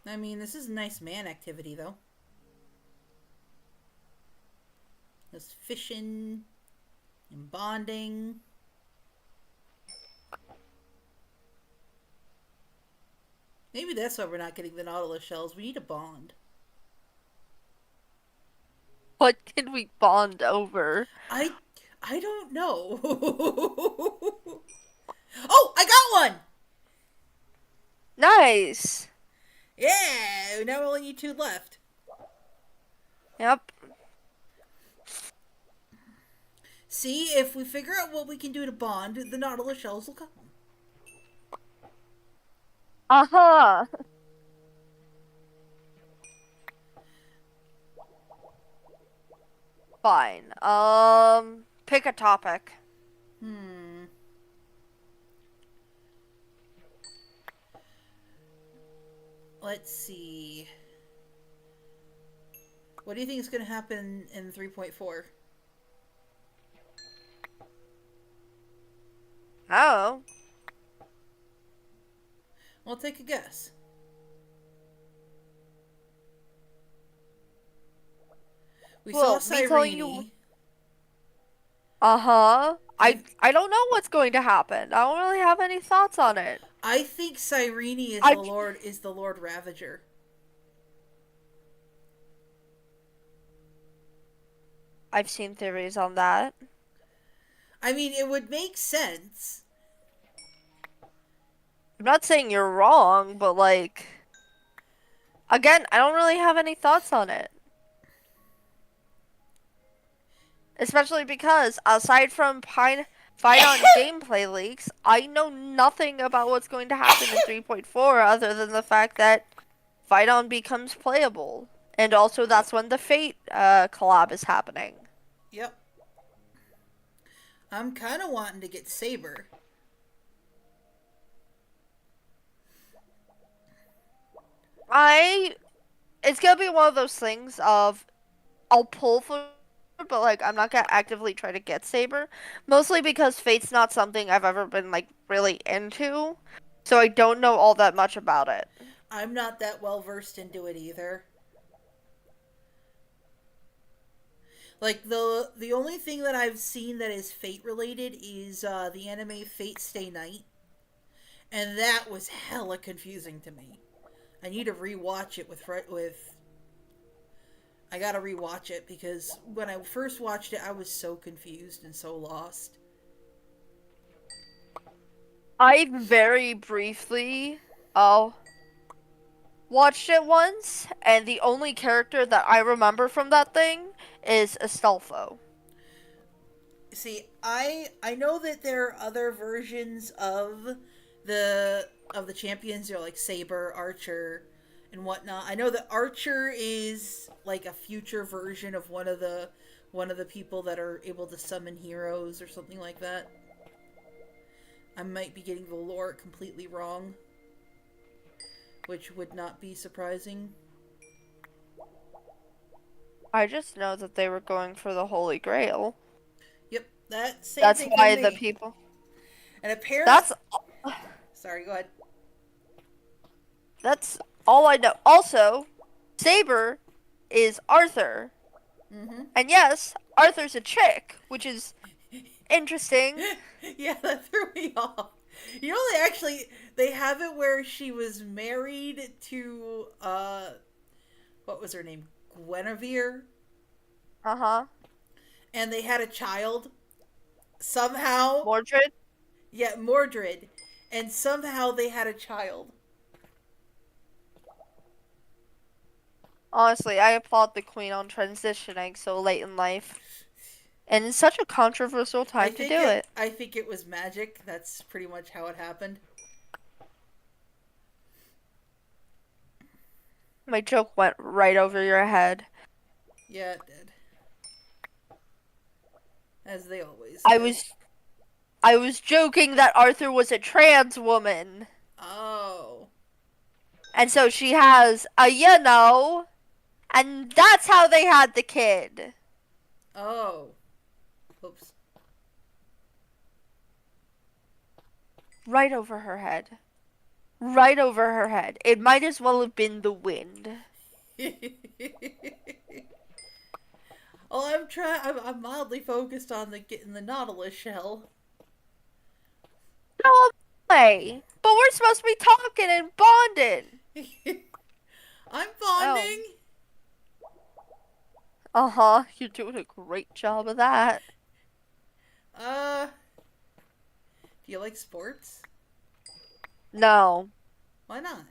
I mean, this is a nice man activity, though. There's fishing and bonding. Maybe that's why we're not getting the Nautilus shells. We need a bond. What can we bond over? I don't know. Oh, I got one! Nice! Yeah, now we only need 2 left. Yep. See, if we figure out what we can do to bond, the Nautilus shells will come. Uh-huh. Fine. Pick a topic. Let's see. What do you think is going to happen in 3.4? Oh. Well, take a guess. We saw Cyrene. Uh-huh. I don't know what's going to happen. I don't really have any thoughts on it. I think Cyrene is the Lord Ravager. I've seen theories on that. I mean, it would make sense. I'm not saying you're wrong, but like, again, I don't really have any thoughts on it. Especially because, aside from Fight on gameplay leaks, I know nothing about what's going to happen in 3.4 other than the fact that Fight On becomes playable. And also that's when the Fate collab is happening. Yep. I'm kind of wanting to get Saber. It's gonna be one of those things of I'll pull for it, but like I'm not gonna actively try to get Saber. Mostly because Fate's not something I've ever been like really into. So I don't know all that much about it. I'm not that well versed into it either. Like the only thing that I've seen that is Fate related is the anime Fate Stay Night, and that was hella confusing to me. I need to rewatch it with. I gotta rewatch it because when I first watched it, I was so confused and so lost. I very briefly, watched it once, and the only character that I remember from that thing is Astolfo. See, I know that there are other versions of the champions. They're like Saber, Archer, and whatnot. I know that Archer is like a future version of one of the people that are able to summon heroes or something like that. I might be getting the lore completely wrong, which would not be surprising. I just know that they were going for the Holy Grail. Yep, that's why the people. And apparently, that's. Sorry, go ahead. That's all I know. Also, Saber is Arthur, and yes, Arthur's a chick, which is interesting. Yeah, that threw me off. You know, they have it where she was married to what was her name? Guinevere. Uh-huh. And they had a child. Somehow. Mordred? Yeah, Mordred. And somehow they had a child. Honestly, I applaud the queen on transitioning so late in life. And it's such a controversial time to do it. I think it was magic. That's pretty much how it happened. My joke went right over your head. Yeah, it did. As they always do. I was joking that Arthur was a trans woman. Oh. And so she has a and that's how they had the kid. Oh. Oops. Right over her head. Right over her head. It might as well have been the wind. Oh, I'm mildly focused on getting the Nautilus shell. No way. But we're supposed to be talking and bonding. I'm bonding. Uh-huh. You're doing a great job of that. Do you like sports? No. Why not?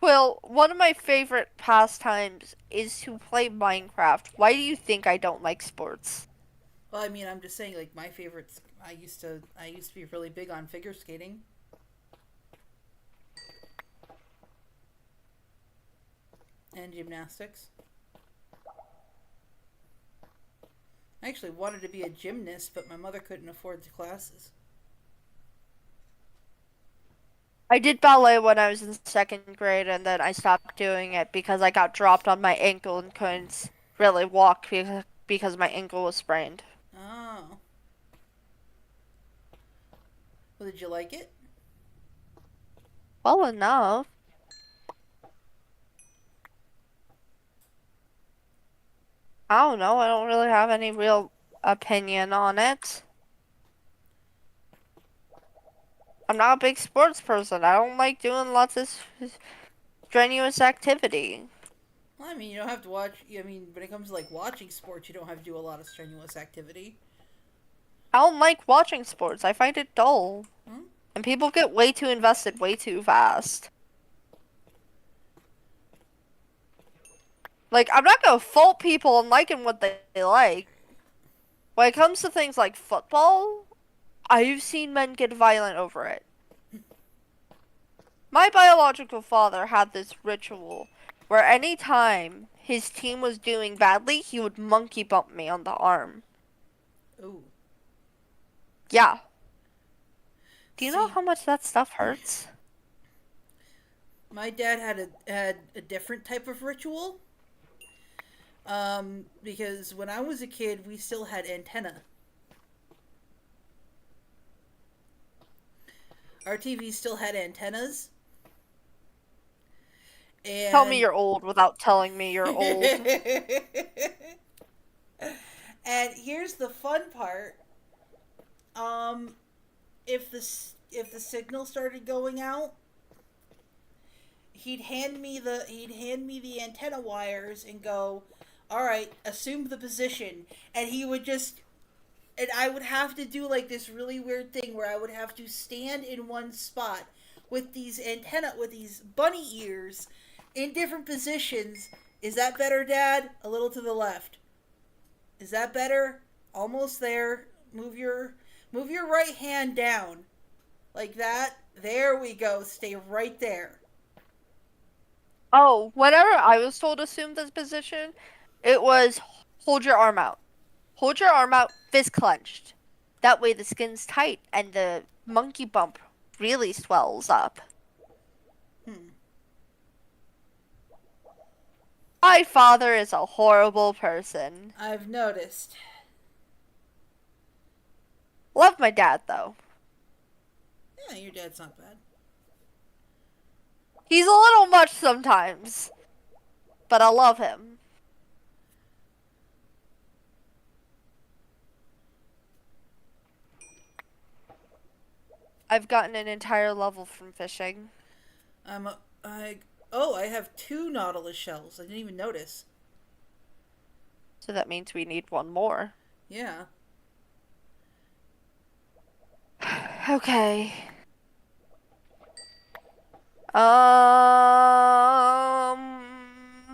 Well, one of my favorite pastimes is to play Minecraft. Why do you think I don't like sports? Well, I mean, I'm just saying, like, my favorites, I used to be really big on figure skating. And gymnastics. I actually wanted to be a gymnast, but my mother couldn't afford the classes. I did ballet when I was in 2nd grade, and then I stopped doing it because I got dropped on my ankle and couldn't really walk because my ankle was sprained. Oh. Well, did you like it? Well enough. I don't know. I don't really have any real opinion on it. I'm not a big sports person. I don't like doing lots of strenuous activity. Well, I mean, you don't have to watch. I mean, when it comes to like watching sports, you don't have to do a lot of strenuous activity. I don't like watching sports. I find it dull. And people get way too invested way too fast. Like, I'm not gonna fault people on liking what they like. When it comes to things like football, I've seen men get violent over it. My biological father had this ritual where any time his team was doing badly, he would monkey bump me on the arm. Ooh. Yeah. Do you know how much that stuff hurts? My dad had a different type of ritual. Because when I was a kid, we still had antenna. Our TV still had antennas. And... Tell me you're old without telling me you're old. And here's the fun part. If the signal started going out, he'd hand me the antenna wires and go, "All right, assume the position." And he would just, and I would have to do like this really weird thing where I would have to stand in one spot with these bunny ears in different positions. Is that better, Dad? A little to the left. Is that better? Almost there. Move your right hand down. Like that. There we go. Stay right there. Oh, whenever I was told to assume this position, it was hold your arm out. Hold your arm out, fist clenched. That way the skin's tight and the monkey bump really swells up. My father is a horrible person. I've noticed. Love my dad, though. Yeah, your dad's not bad. He's a little much sometimes, but I love him. I've gotten an entire level from fishing. I have 2 Nautilus shells. I didn't even notice. So that means we need one more. Yeah. Okay.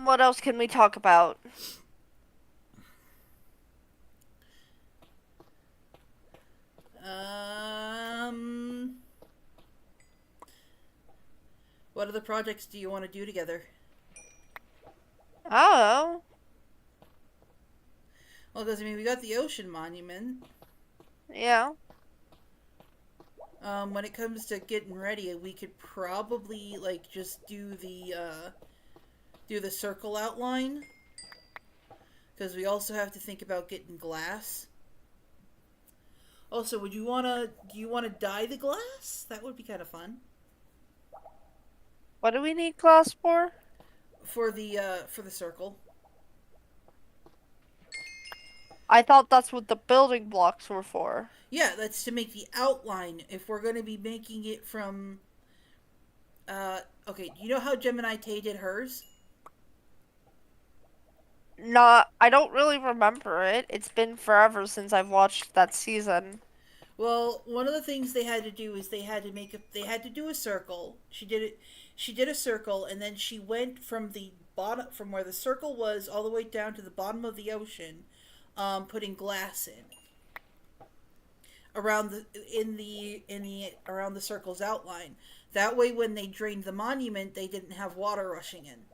What else can we talk about? What other projects do you want to do together? Oh. Well, because, I mean, we got the ocean monument. Yeah. When it comes to getting ready, we could probably, like, just do the circle outline. Because we also have to think about getting glass. Also, do you want to dye the glass? That would be kind of fun. What do we need glass for? For the circle. I thought that's what the building blocks were for. Yeah, that's to make the outline. If we're going to be making it from... okay, you know how Gemini Tay did hers? I don't really remember it. It's been forever since I've watched that season. Well, one of the things they had to do is they had to do a circle. She did a circle, and then she went from the bottom, from where the circle was, all the way down to the bottom of the ocean, putting glass in around the circle's outline. That way, when they drained the monument, they didn't have water rushing in.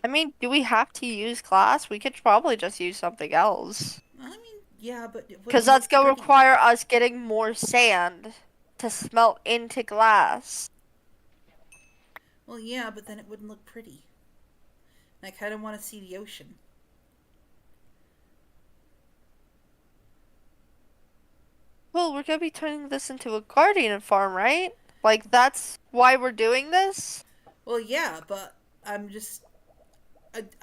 I mean, do we have to use glass? We could probably just use something else. I mean, yeah, but... Because that's going to require us getting more sand to smelt into glass. Well, yeah, but then it wouldn't look pretty. And I kind of want to see the ocean. Well, we're going to be turning this into a guardian farm, right? Like, that's why we're doing this? Well, yeah, but I'm just...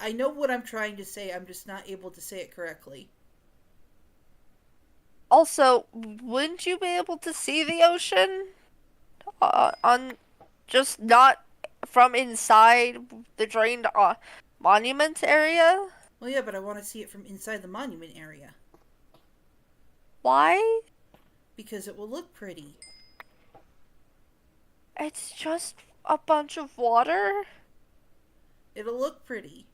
I know what I'm trying to say, I'm just not able to say it correctly. Also, wouldn't you be able to see the ocean? On just not from inside the drained monument area? Well, yeah, but I want to see it from inside the monument area. Why? Because it will look pretty. It's just a bunch of water? It'll look pretty.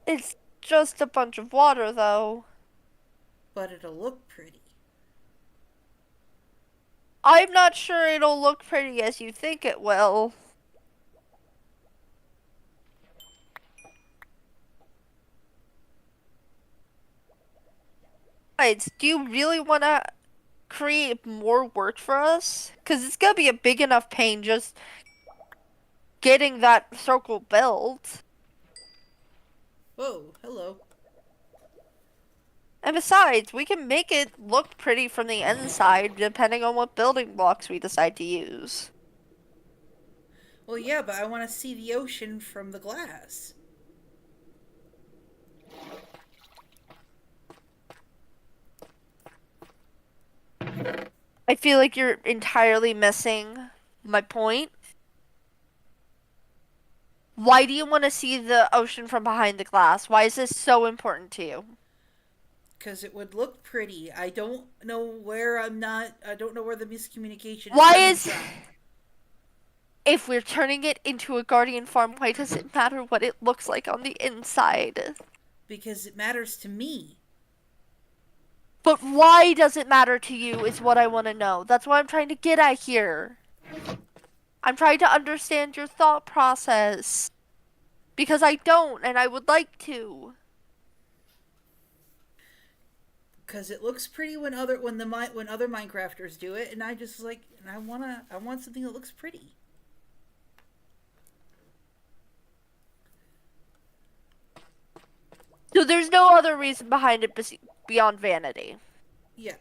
It's just a bunch of water, though. But it'll look pretty. I'm not sure it'll look pretty as you think it will. besides, do you really want to create more work for us? Because it's going to be a big enough pain just getting that circle built. Whoa, hello. And besides, we can make it look pretty from the inside depending on what building blocks we decide to use. Well, yeah, but I want to see the ocean from the glass. I feel like you're entirely missing my point. Why do you want to see the ocean from behind the glass? Why is this so important to you? Because it would look pretty. I don't know where I don't know where the miscommunication is. Why is... If we're turning it into a Guardian farm, why does it matter what it looks like on the inside? Because it matters to me. But why does it matter to you is what I want to know. That's what I'm trying to get at here. I'm trying to understand your thought process. Because I don't, and I would like to. Because it looks pretty when other Minecrafters do it, and I just like, and I want something that looks pretty. So there's no other reason behind it beyond vanity. Yeah.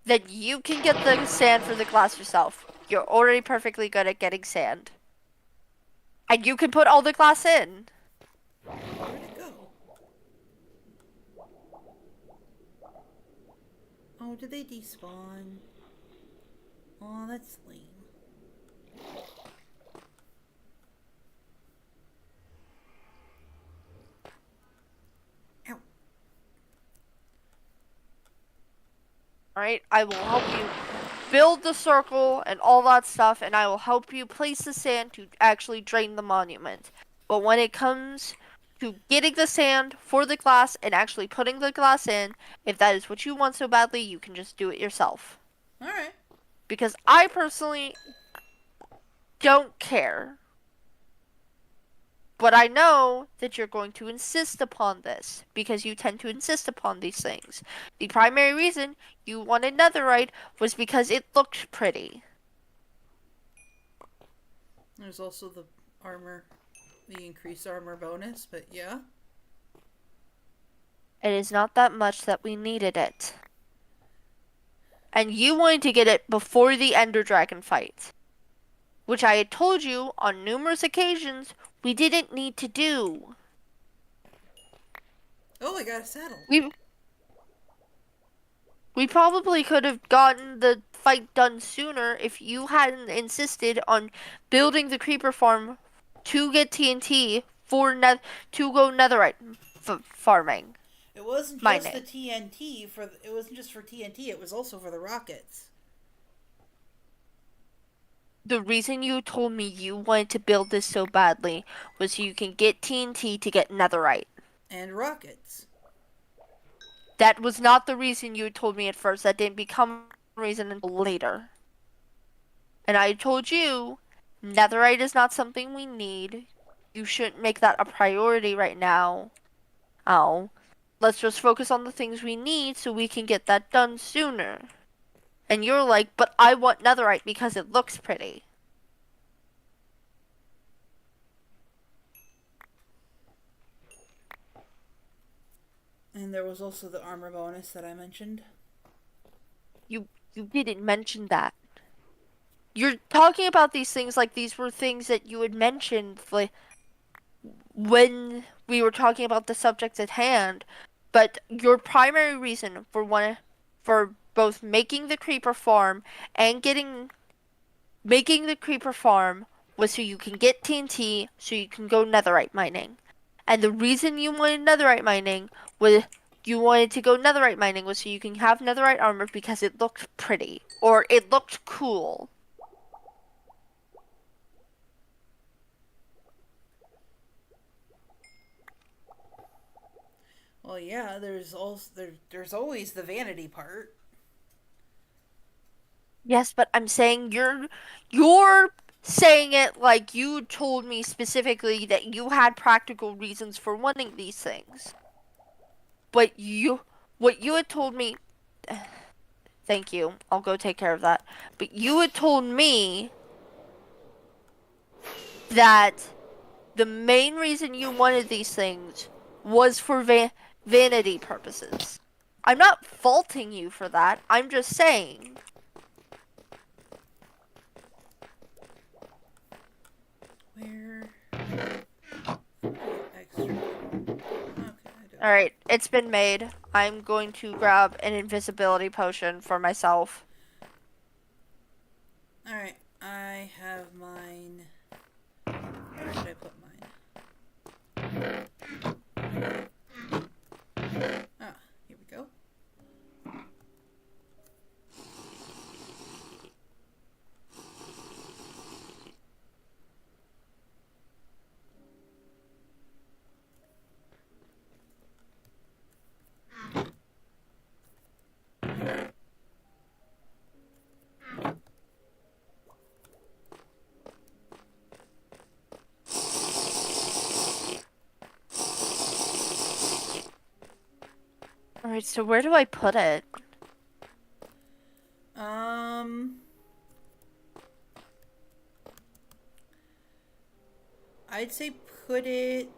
Then you can get the sand for the glass yourself. You're already perfectly good at getting sand. And you can put all the glass in. Where'd it go? Oh, did they despawn? Oh, that's lame. Alright, I will help you build the circle and all that stuff, and I will help you place the sand to actually drain the monument. But when it comes to getting the sand for the glass and actually putting the glass in, if that is what you want so badly, you can just do it yourself. Alright. Because I personally don't care. But I know that you're going to insist upon this, because you tend to insist upon these things. The primary reason you wanted netherite was because it looked pretty. There's also the increased armor bonus, but yeah. It is not that much that we needed it. And you wanted to get it before the Ender Dragon fight. Which I had told you on numerous occasions we didn't need to do. Oh, I got a saddle. We probably could have gotten the fight done sooner if you hadn't insisted on building the creeper farm to get TNT to go netherite farming. It wasn't just the TNT it wasn't just for TNT, it was also for the rockets. The reason you told me you wanted to build this so badly was so you can get TNT to get netherite. And rockets. That was not the reason you told me at first. That didn't become a reason until later. And I told you, netherite is not something we need. You shouldn't make that a priority right now. Oh, let's just focus on the things we need so we can get that done sooner. And you're like, but I want netherite because it looks pretty. And there was also the armor bonus that I mentioned. You didn't mention that. You're talking about these things like these were things that you had mentioned like when we were talking about the subject at hand. But your primary reason for both making the creeper farm and making the creeper farm was so you can get TNT so you can go netherite mining. And the reason you wanted netherite mining was so you can have netherite armor because it looked pretty or it looked cool. Well, yeah, there's always the vanity part. Yes, but I'm saying you're saying it like you told me specifically that you had practical reasons for wanting these things. what you had told me. Thank you. I'll go take care of that. But you had told me that the main reason you wanted these things was for vanity purposes. I'm not faulting you for that. I'm just saying. Where? Extra. Alright, it's been made. I'm going to grab an invisibility potion for myself. Alright, I have mine. Where should I put mine? Ah, here we go. Alright, so where do I put it? I'd say put it...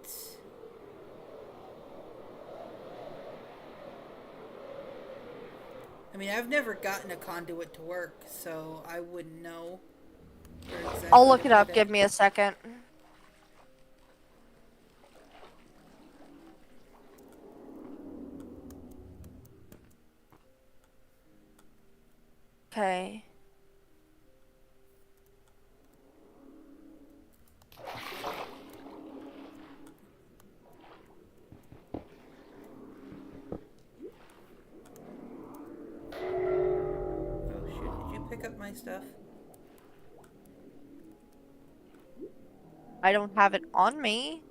I mean, I've never gotten a conduit to work, so I wouldn't know where exactly I'll look to it up. put Give me a second. Okay. Oh shoot, did you pick up my stuff? I don't have it on me.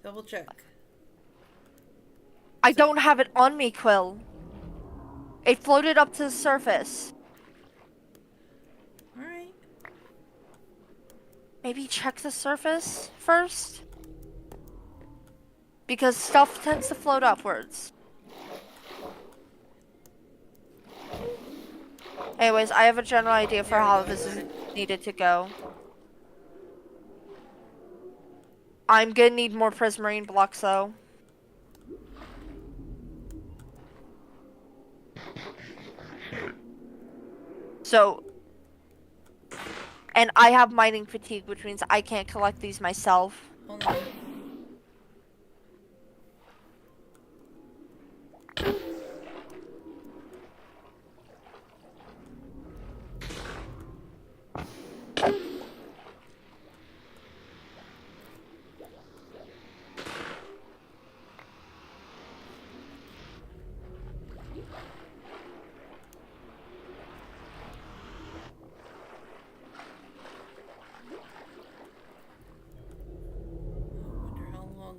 Double check. I don't have it on me, Quill. It floated up to the surface. Alright. Maybe check the surface first? Because stuff tends to float upwards. Anyways, I have a general idea for how this is needed to go. I'm gonna need more prismarine blocks though. So, and I have mining fatigue, which means I can't collect these myself. Hold on.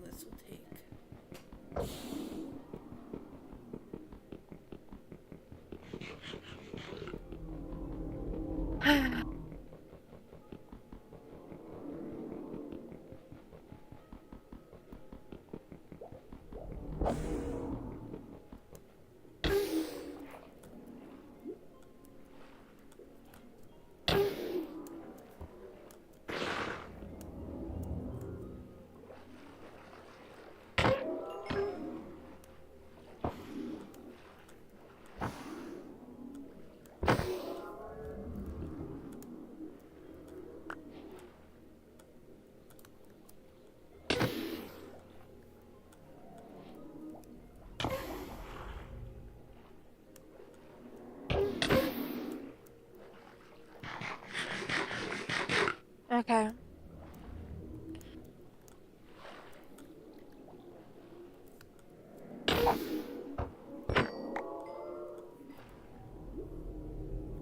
This will take. Okay.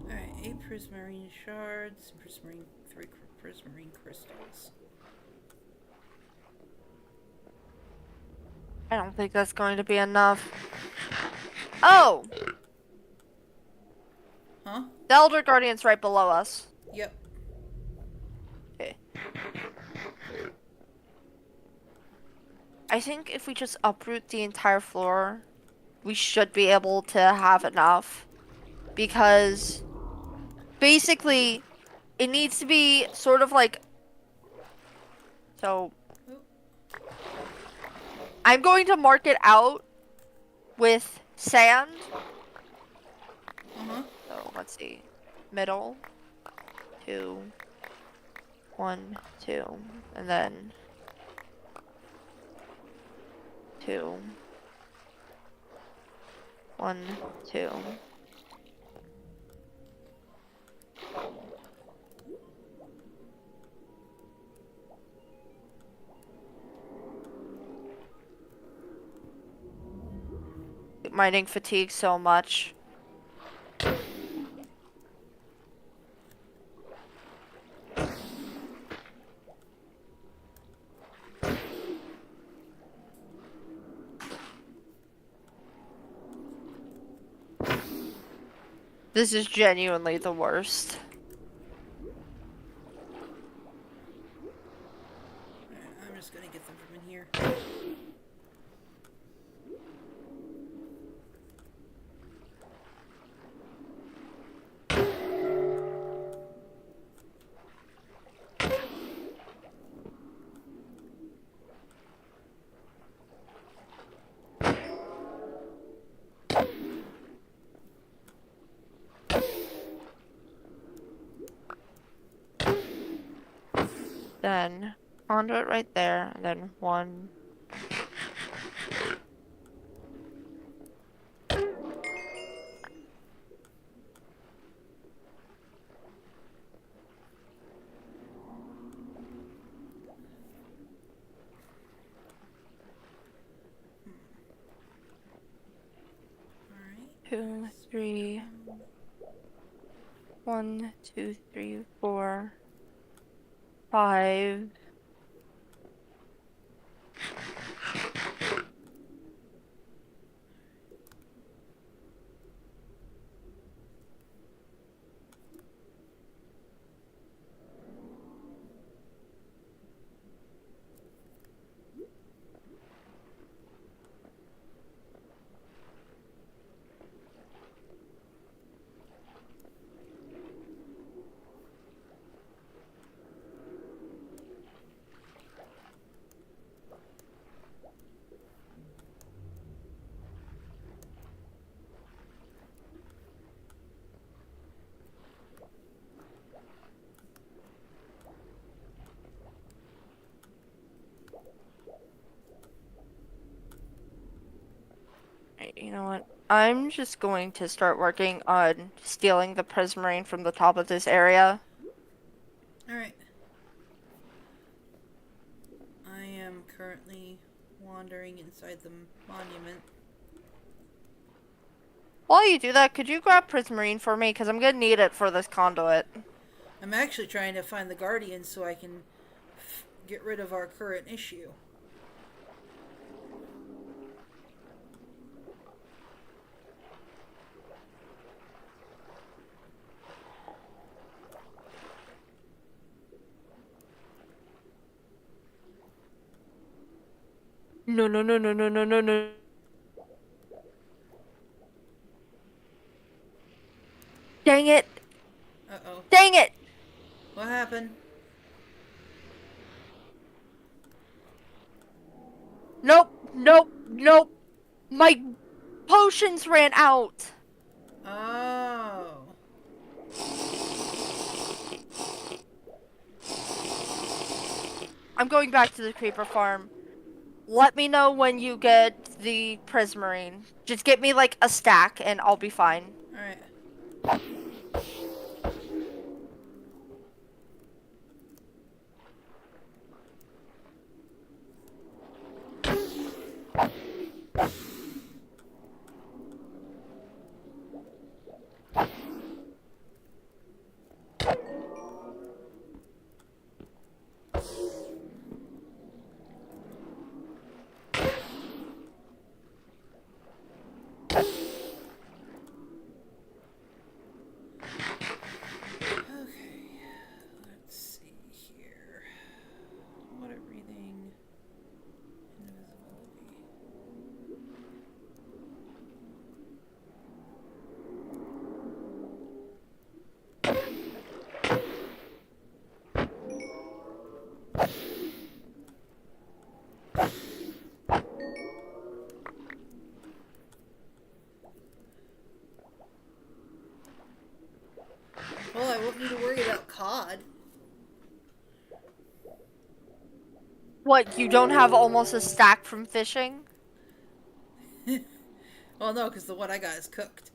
Alright, 8 prismarine shards, 3 prismarine crystals. I don't think that's going to be enough. Oh! Huh? The Elder Guardian's right below us. Yep. Okay. I think if we just uproot the entire floor, we should be able to have enough. Because basically, it needs to be sort of like... So, I'm going to mark it out with sand. So, let's see. Middle. 2. 1, 2. And then... 2. 1, 2. Mining fatigue so much. This is genuinely the worst. I'm just gonna get them from in here. Then conduit right there, and then 1. Two, 3. 1, 2, 3, 4, 5. You know what? I'm just going to start working on stealing the prismarine from the top of this area. Alright. I am currently wandering inside the monument. While you do that, could you grab prismarine for me? Because I'm going to need it for this conduit. I'm actually trying to find the Guardians so I can get rid of our current issue. No, no, no, no, no, no, no, no. Dang it. Uh-oh. Dang it. What happened? Nope, nope, nope. My potions ran out. Oh. I'm going back to the creeper farm. Let me know when you get the prismarine. Just get me like a stack and I'll be fine. Alright. Well, I won't need to worry about cod. What, you don't have almost a stack from fishing? Well, no, because the one I got is cooked.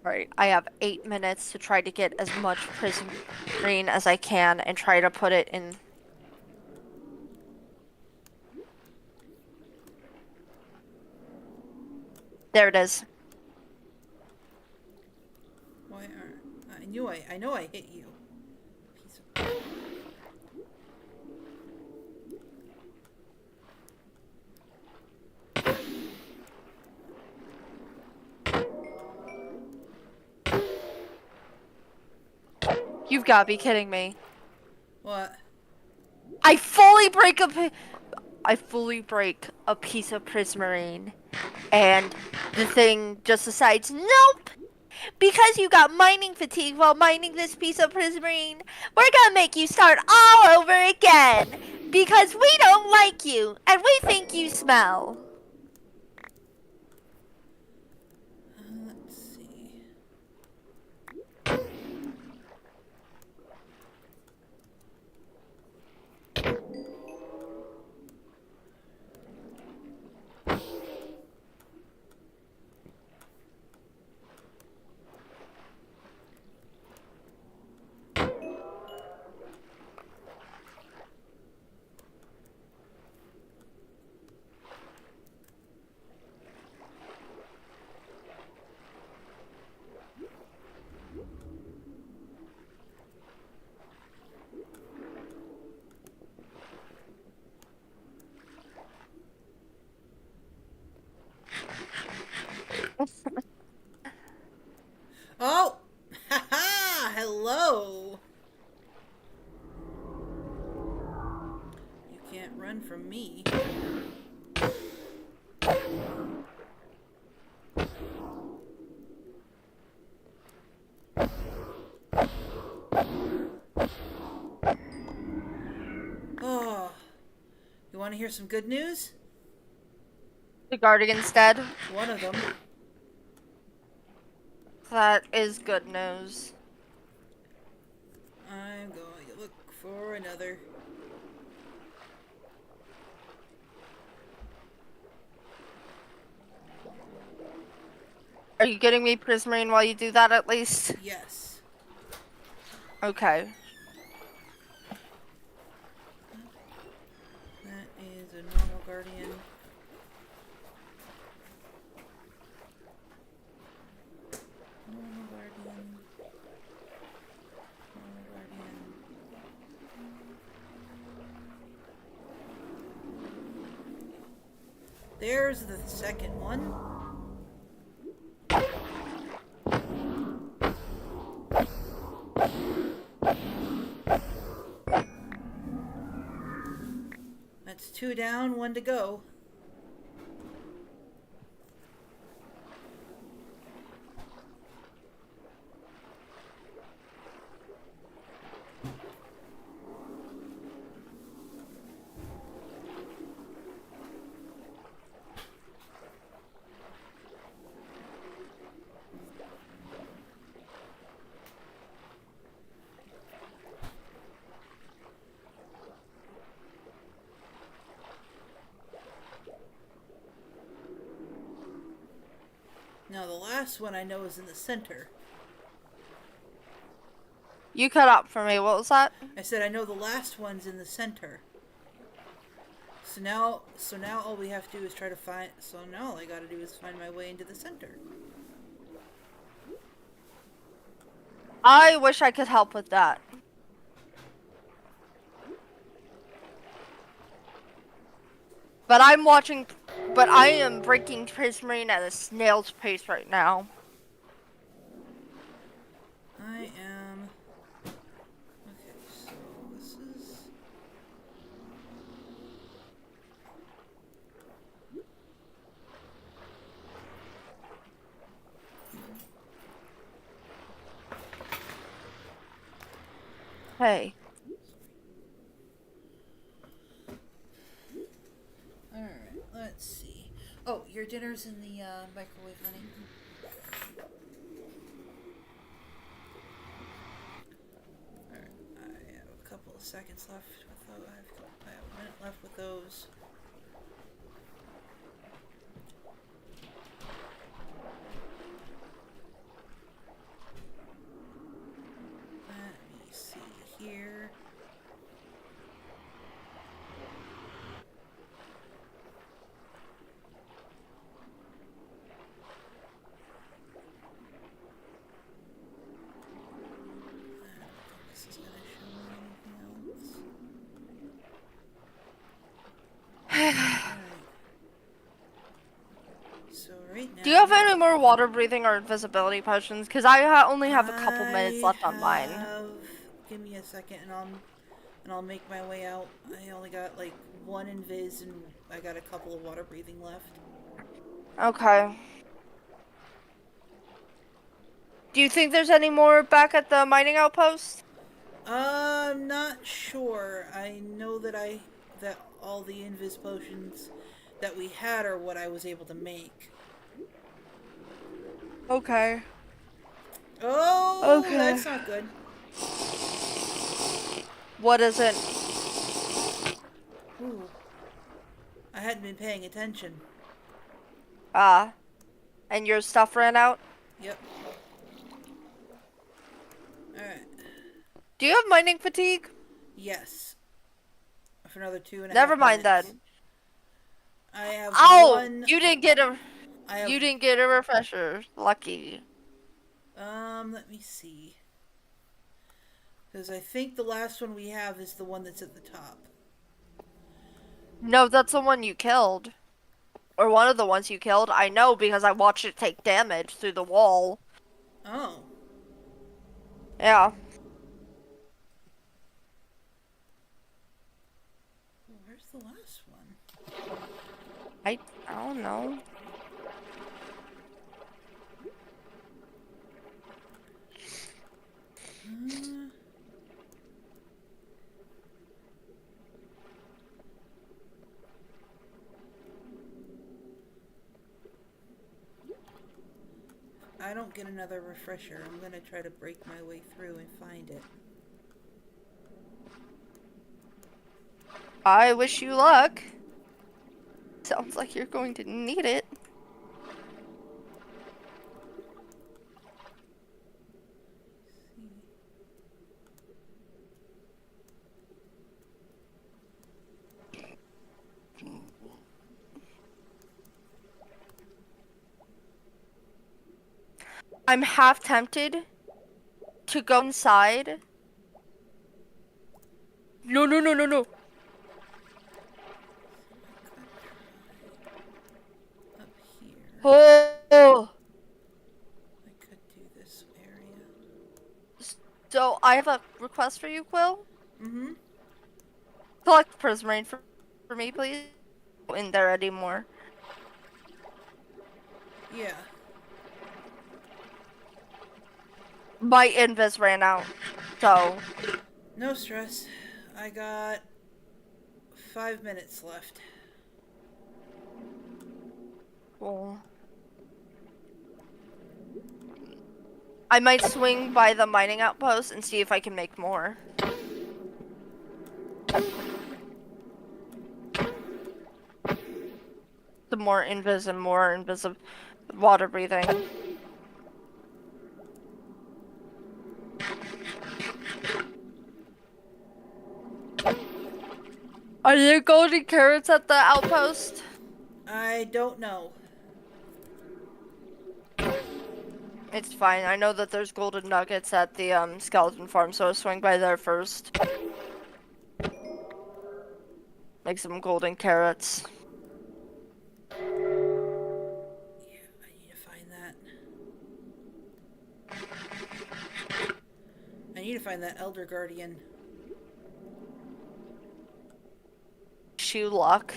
Right, I have 8 minutes to try to get as much prism green as I can and try to put it in. There it is. Why aren't I know I hit you. Piece of... You've got to be kidding me. What? I fully break a piece of prismarine, and the thing just decides, nope! Because you got mining fatigue while mining this piece of prismarine, we're gonna make you start all over again! Because we don't like you, and we think you smell. Let's see. Oh! Haha! Hello! You can't run from me. Oh. You want to hear some good news? The Guardian's dead. One of them. That is good news. I'm going to look for another. Are you getting me prismarine while you do that at least? Yes. Okay. That is a normal guardian. Normal guardian. Normal guardian. There's the second one. That's 2 down, 1 to go. Now the last one I know is in the center. You cut up for me. What was that? I said I know the last one's in the center. So now all we have to do is try to find. So now all I got to do is find my way into the center. I wish I could help with that. But I'm watching But I am breaking prismarine at a snail's pace right now. I am... Okay, so this is... Hey. Alright, let's see. Oh, your dinner's in the microwave, honey. Alright, I have a couple of seconds left with those. I have a minute left with those. Let me see here. This is gonna show me anything else. Alright. So right now... Do you have any more water breathing or invisibility potions? Because I only have a couple minutes left on mine. Give me a second and I'll make my way out. I only got like one invis and I got a couple of water breathing left. Okay. Do you think there's any more back at the mining outpost? I'm not sure. I know that that all the invis potions that we had are what I was able to make. Okay. Oh, okay. That's not good. What is it? Ooh. I hadn't been paying attention. And your stuff ran out? Yep. Alright. Do you have mining fatigue? Yes. For another 2.5 Never mind minutes. then. I have one... You didn't get a... You didn't get a refresher. Lucky. Let me see. Because I think the last one we have is the one that's at the top. No, that's the one you killed. Or one of the ones you killed. I know because I watched it take damage through the wall. Oh. Yeah. Where's the last one? I don't know. I don't get another refresher. I'm gonna try to break my way through and find it. I wish you luck. Sounds like you're going to need it. I'm half tempted to go inside. No, no, no, no, no. Up here. Oh. I could do this area. So I have a request for you, Quill. Mm-hmm. Collect prismarine for me, please. In there anymore. Yeah. My invis ran out, so... No stress. I got 5 minutes left. Cool. I might swing by the mining outpost and see if I can make more. The more invis and more invis water breathing. Are there golden carrots at the outpost? I don't know. It's fine. I know that there's golden nuggets at the skeleton farm, so I'll swing by there first. Make some golden carrots. need to find that Elder Guardian. Shoe luck.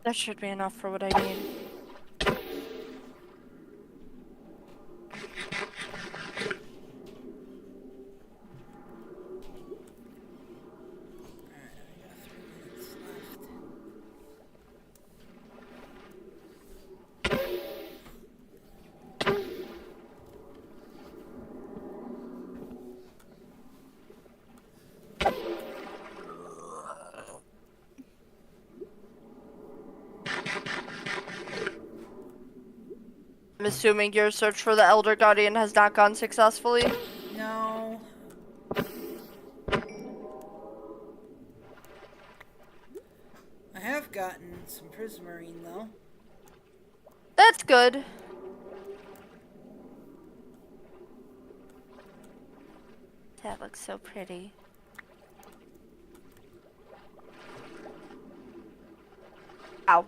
That should be enough for what I need. I'm assuming your search for the Elder Guardian has not gone successfully? No. I have gotten some prismarine though. That's good. That looks so pretty. Ow.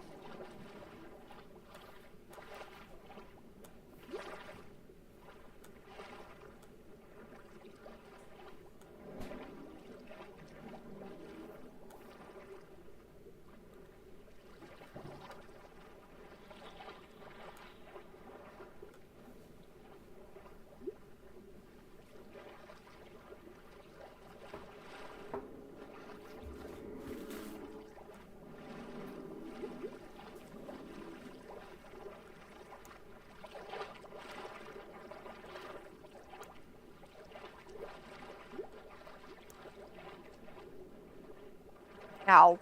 Ow.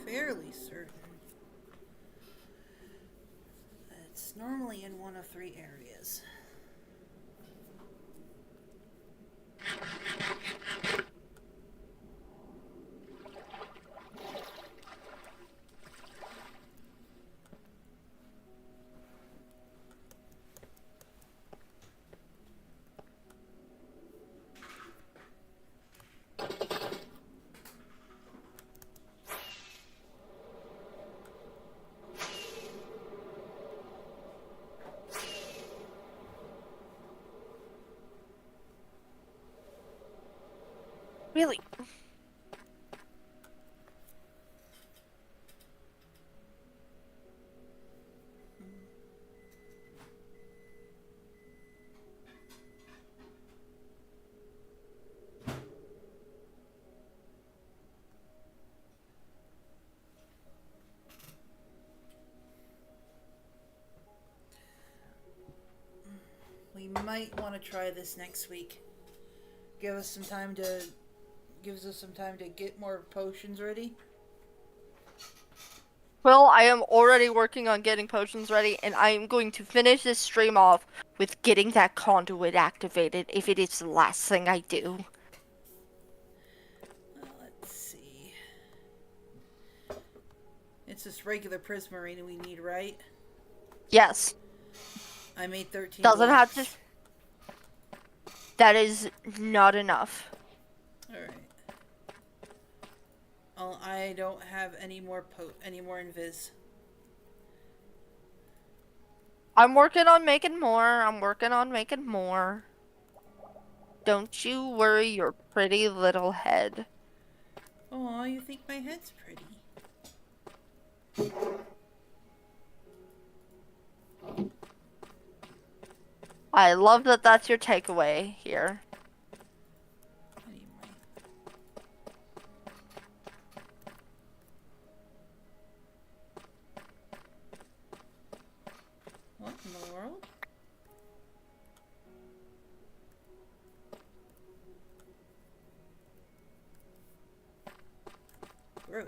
Fairly certain. It's normally in one of 3 areas. Really? We might want to try this next week. Give us some time to get more potions ready. Well, I am already working on getting potions ready, and I am going to finish this stream off with getting that conduit activated, if it is the last thing I do. Let's see. It's just regular prismarine we need, right? Yes. I made 13 Doesn't blocks. have to... That is not enough. Alright. Oh, I don't have any more invis. I'm working on making more. Don't you worry your pretty little head. Oh, you think my head's pretty? I love that that's your takeaway here. What in the world? Gross.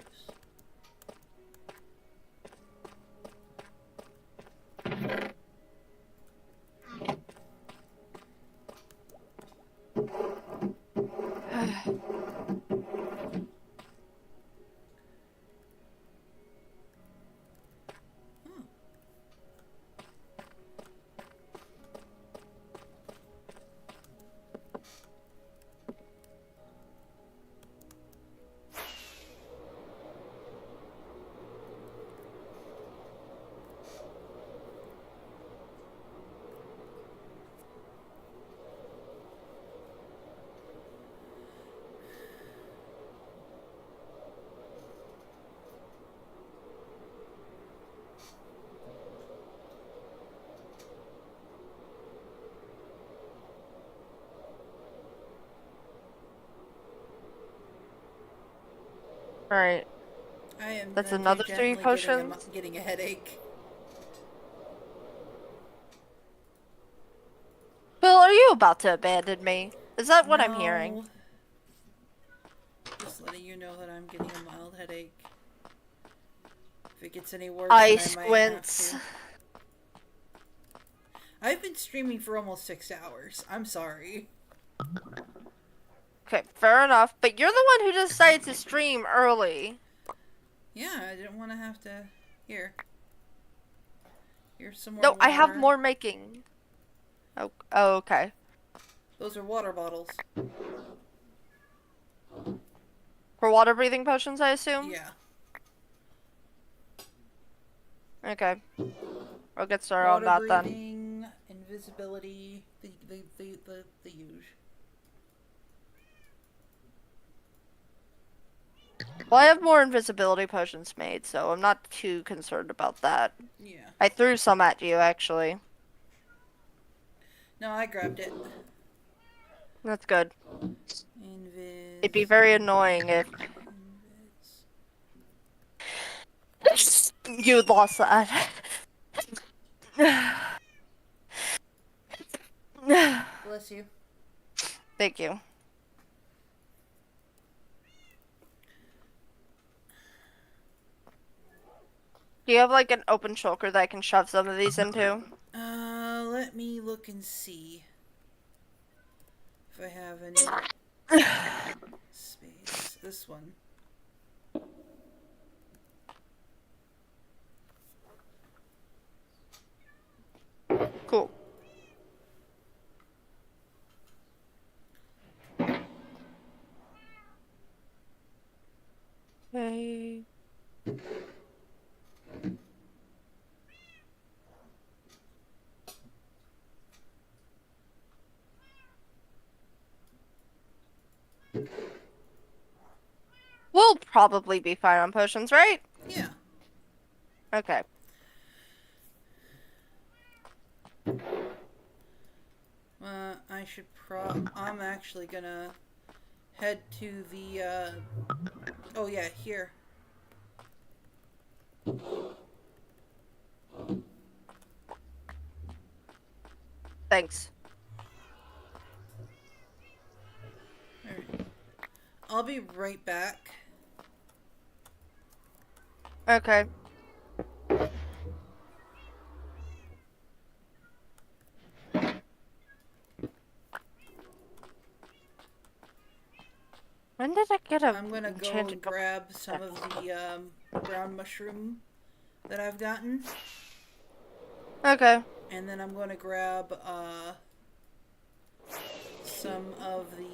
Alright. That's another 3 potions. Getting a headache. Bill, are you about to abandon me? Is that what I'm hearing? Just letting you know that I'm getting a mild headache. If it gets any worse, I then I squints. might have to. I've been streaming for almost 6 hours. I'm sorry. Okay, fair enough. But you're the one who decided to stream early. Yeah, I didn't want to have to. Here. Here's some more. No, water. I have more making. Oh, okay. Those are water bottles. For water breathing potions, I assume? Yeah. Okay. I'll get started on that then. Breathing, invisibility, the usual. Well, I have more invisibility potions made, so I'm not too concerned about that. Yeah. I threw some at you, actually. No, I grabbed it. That's good. Invis. It'd be very annoying if you lost that. Bless you. Thank you. Do you have like an open shulker that I can shove some of these into? Let me look and see if I have any space. This one. Cool. Okay. We'll probably be fine on potions, right? Yeah. Okay. I should I'm actually gonna head to the, oh yeah, here. Thanks. Alright. I'll be right back. Okay. When did I get a I'm gonna go grab some of the brown mushroom that I've gotten. some of the,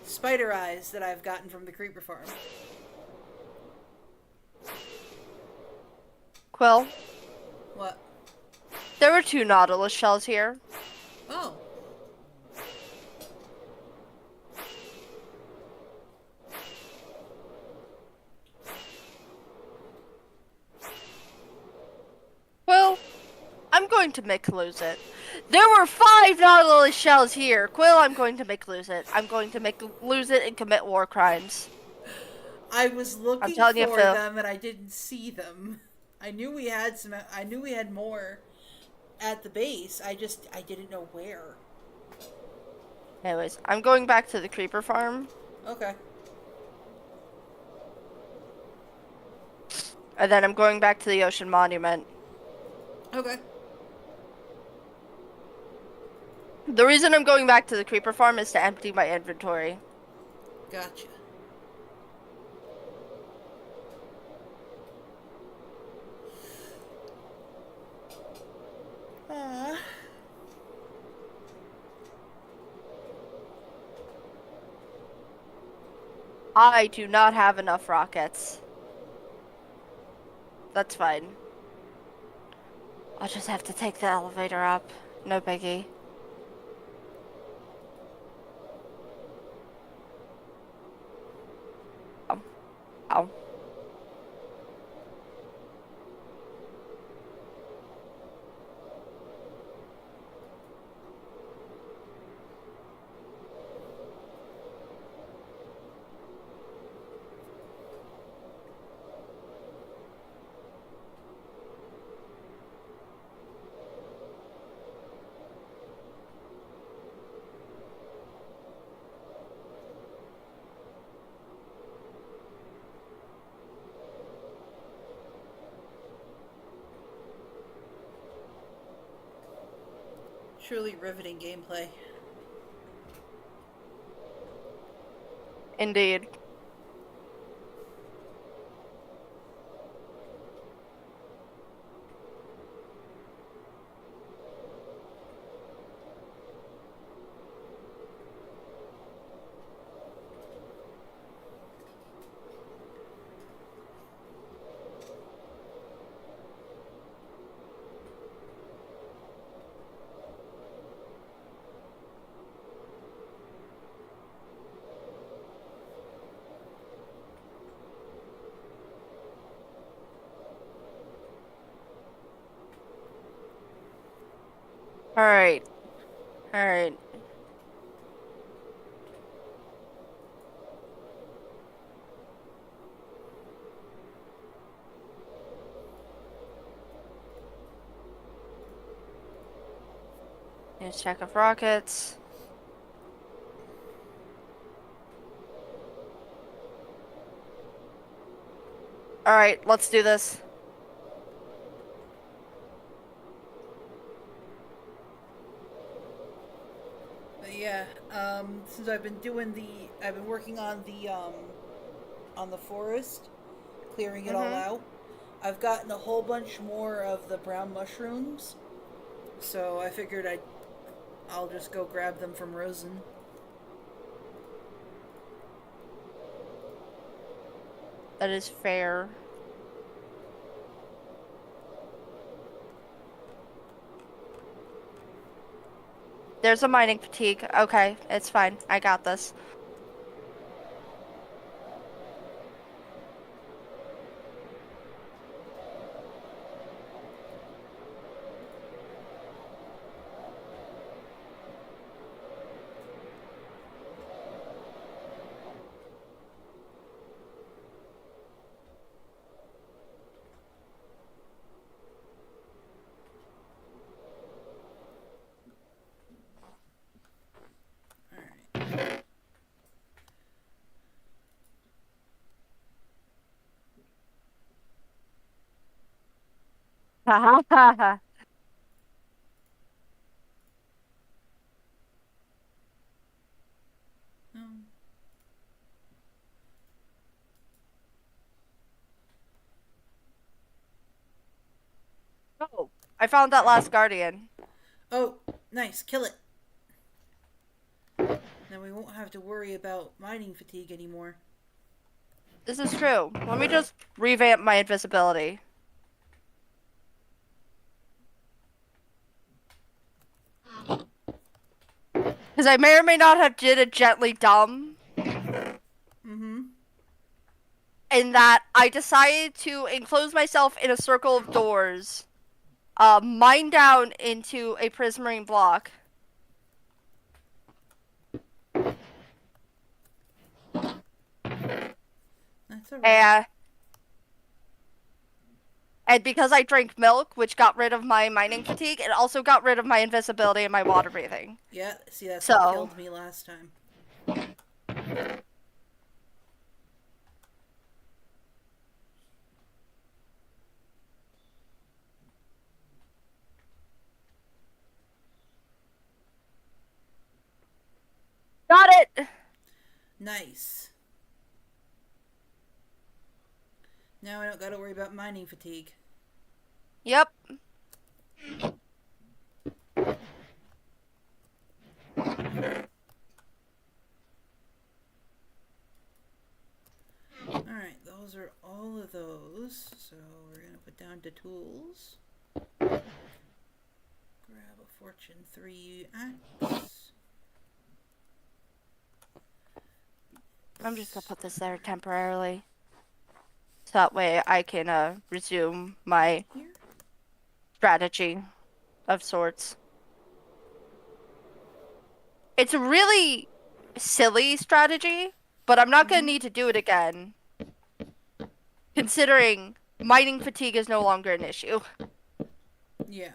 spider eyes that I've gotten from the creeper farm. Quill, What? there were 2 Nautilus shells here. Oh. Quill, I'm going to make lose it. There were 5 Nautilus shells here. Quill, I'm going to make lose it. I'm going to make lose it and commit war crimes. I was looking for them and I didn't see them. I knew we had some. I knew we had more at the base. I didn't know where. Anyways, I'm going back to the creeper farm. Okay. And then I'm going back to the ocean monument. Okay. The reason I'm going back to the creeper farm is to empty my inventory. Gotcha. I do not have enough rockets. That's fine. I'll just have to take the elevator up. No biggie. Ow. Truly riveting gameplay. Indeed. Alright. Alright. Let's check of rockets. Alright, let's do this. But yeah, since I've been working on the forest, clearing it all out. I've gotten a whole bunch more of the brown mushrooms, so I figured I'll just go grab them from Rosen. That is fair. There's a mining fatigue. Okay, it's fine. I got this. Ha ha ha ha. Oh, I found that last guardian. Oh, nice. Kill it. And we won't have to worry about mining fatigue anymore. This is true. Let me just revamp my invisibility. Because I may or may not have did it gently dumb. Mm-hmm. In that I decided to enclose myself in a circle of doors. Mine down into a prismarine block. That's alright. And because I drank milk, which got rid of my mining fatigue, it also got rid of my invisibility and my water breathing. Yeah, see, that's what killed me last time. Got it! Nice. Now I don't gotta worry about mining fatigue. Yep. Alright, those are all of those. So we're gonna put down the tools. Grab a Fortune 3 axe. I'm just gonna put this there temporarily. So that way I can resume my strategy of sorts. It's a really silly strategy, but I'm not gonna need to do it again. Considering mining fatigue is no longer an issue. Yeah.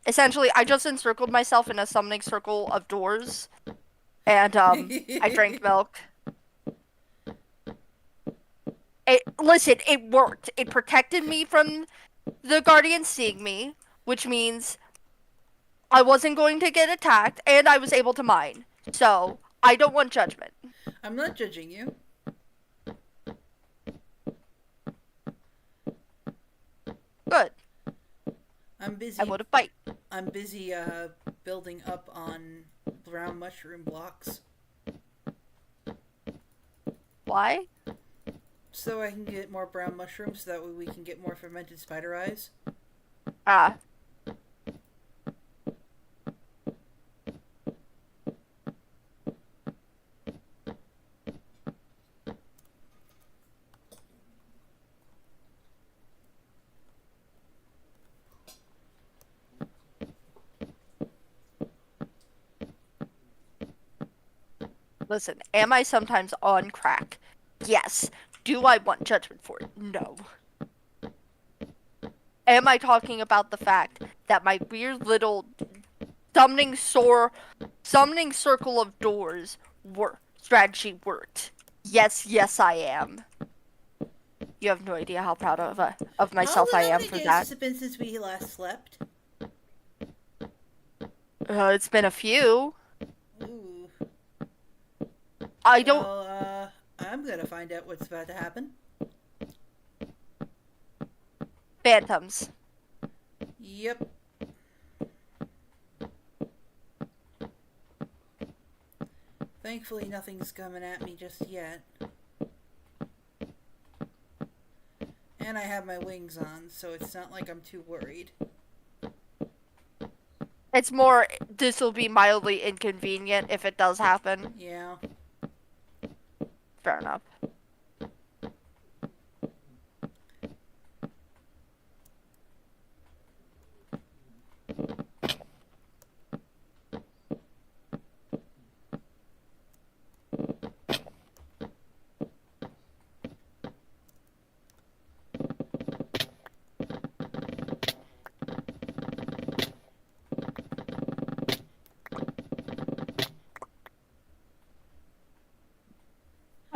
Essentially, I just encircled myself in a summoning circle of doors. And, I drank milk. Listen, it worked. It protected me from the Guardians seeing me, which means I wasn't going to get attacked, and I was able to mine. So, I don't want judgment. I'm not judging you. Good. I'm busy. I would fight. I'm busy building up on brown mushroom blocks. Why? So I can get more brown mushrooms, so that way we can get more fermented spider eyes. Ah. Listen, am I sometimes on crack? Yes. Do I want judgment for it? No. Am I talking about the fact that my weird little summoning circle of doors strategy worked? Yes, yes I am. You have no idea how proud of myself I am for that. How many days has it been since we last slept? It's been a few. Ooh. I don't... Well, I'm gonna find out what's about to happen. Phantoms. Yep. Thankfully, nothing's coming at me just yet. And I have my wings on, so it's not like I'm too worried. It's more, this will be mildly inconvenient if it does happen. Yeah. Fair enough.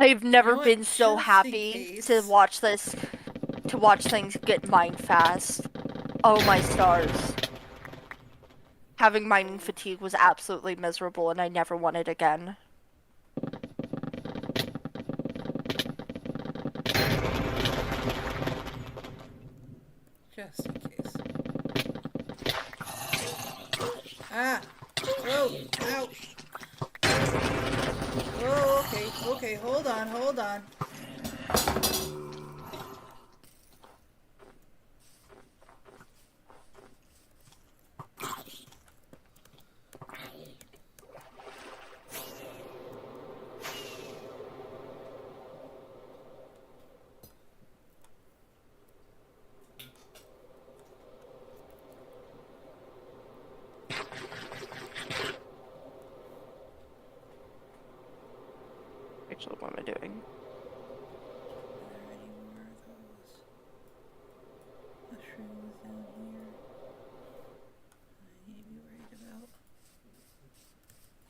I've never been so happy to watch things get mined fast. Oh my stars. Having mining fatigue was absolutely miserable and I never want it again. Just in case. Ah! Oh! Ow! Oh, okay, okay, hold on, hold on. Actually, what am I doing? Mushrooms down here. I need to be worried about.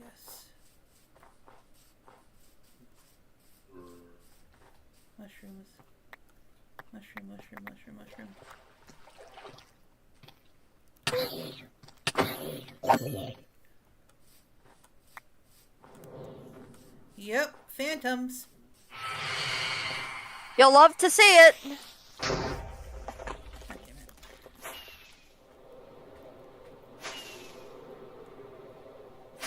Yes. Mushrooms. Mushroom, mushroom, mushroom, mushroom. Yep, phantoms. You'll love to see it.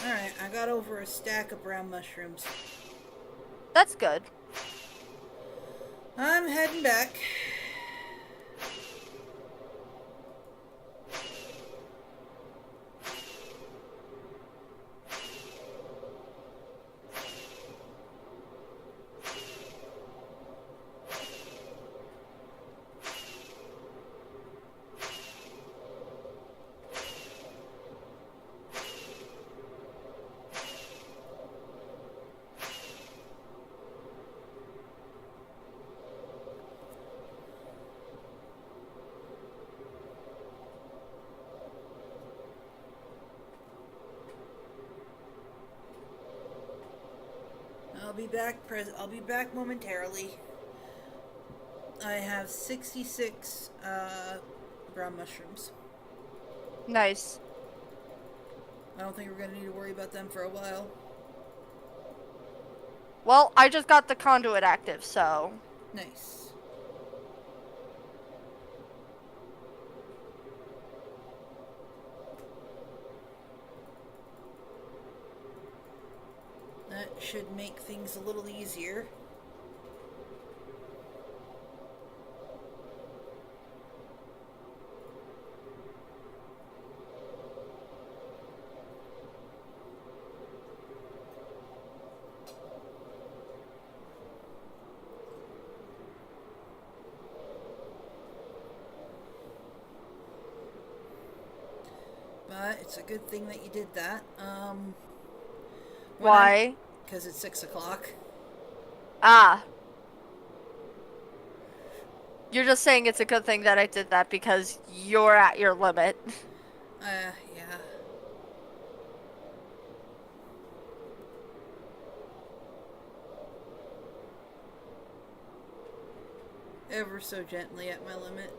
Alright, I got over a stack of brown mushrooms. That's good. I'm heading back. I'll be back momentarily. I have 66 brown mushrooms. Nice. I don't think we're gonna need to worry about them for a while. Well, I just got the conduit active, so... Nice. That should make things a little easier. But it's a good thing that you did that. Why? Because it's 6 o'clock. Ah. You're just saying it's a good thing that I did that because you're at your limit. Yeah. Ever so gently at my limit.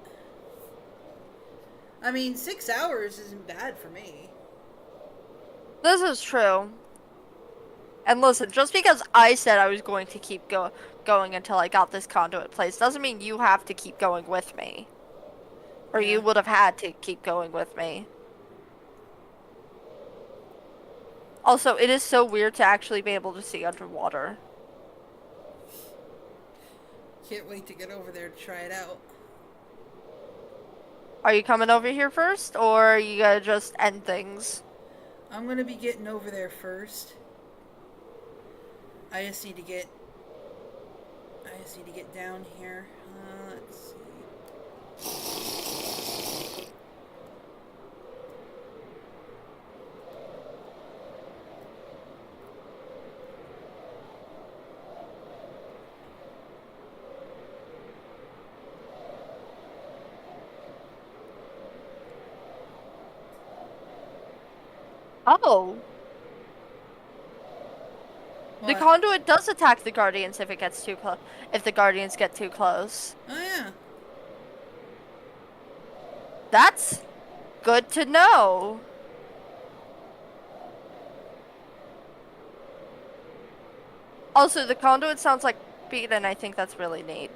I mean, 6 hours isn't bad for me. This is true. And listen, just because I said I was going to keep going until I got this conduit place doesn't mean you have to keep going with me. Or you would have had to keep going with me. Also, it is so weird to actually be able to see underwater. Can't wait to get over there to try it out. Are you coming over here first, or are you gonna just end things? I'm gonna be getting over there first. I just need to get down here. Let's see. Oh. The What? conduit does attack the guardians if it gets too close. If the guardians get too close. Oh yeah. That's good to know. Also, the conduit sounds like beat, and I think that's really neat.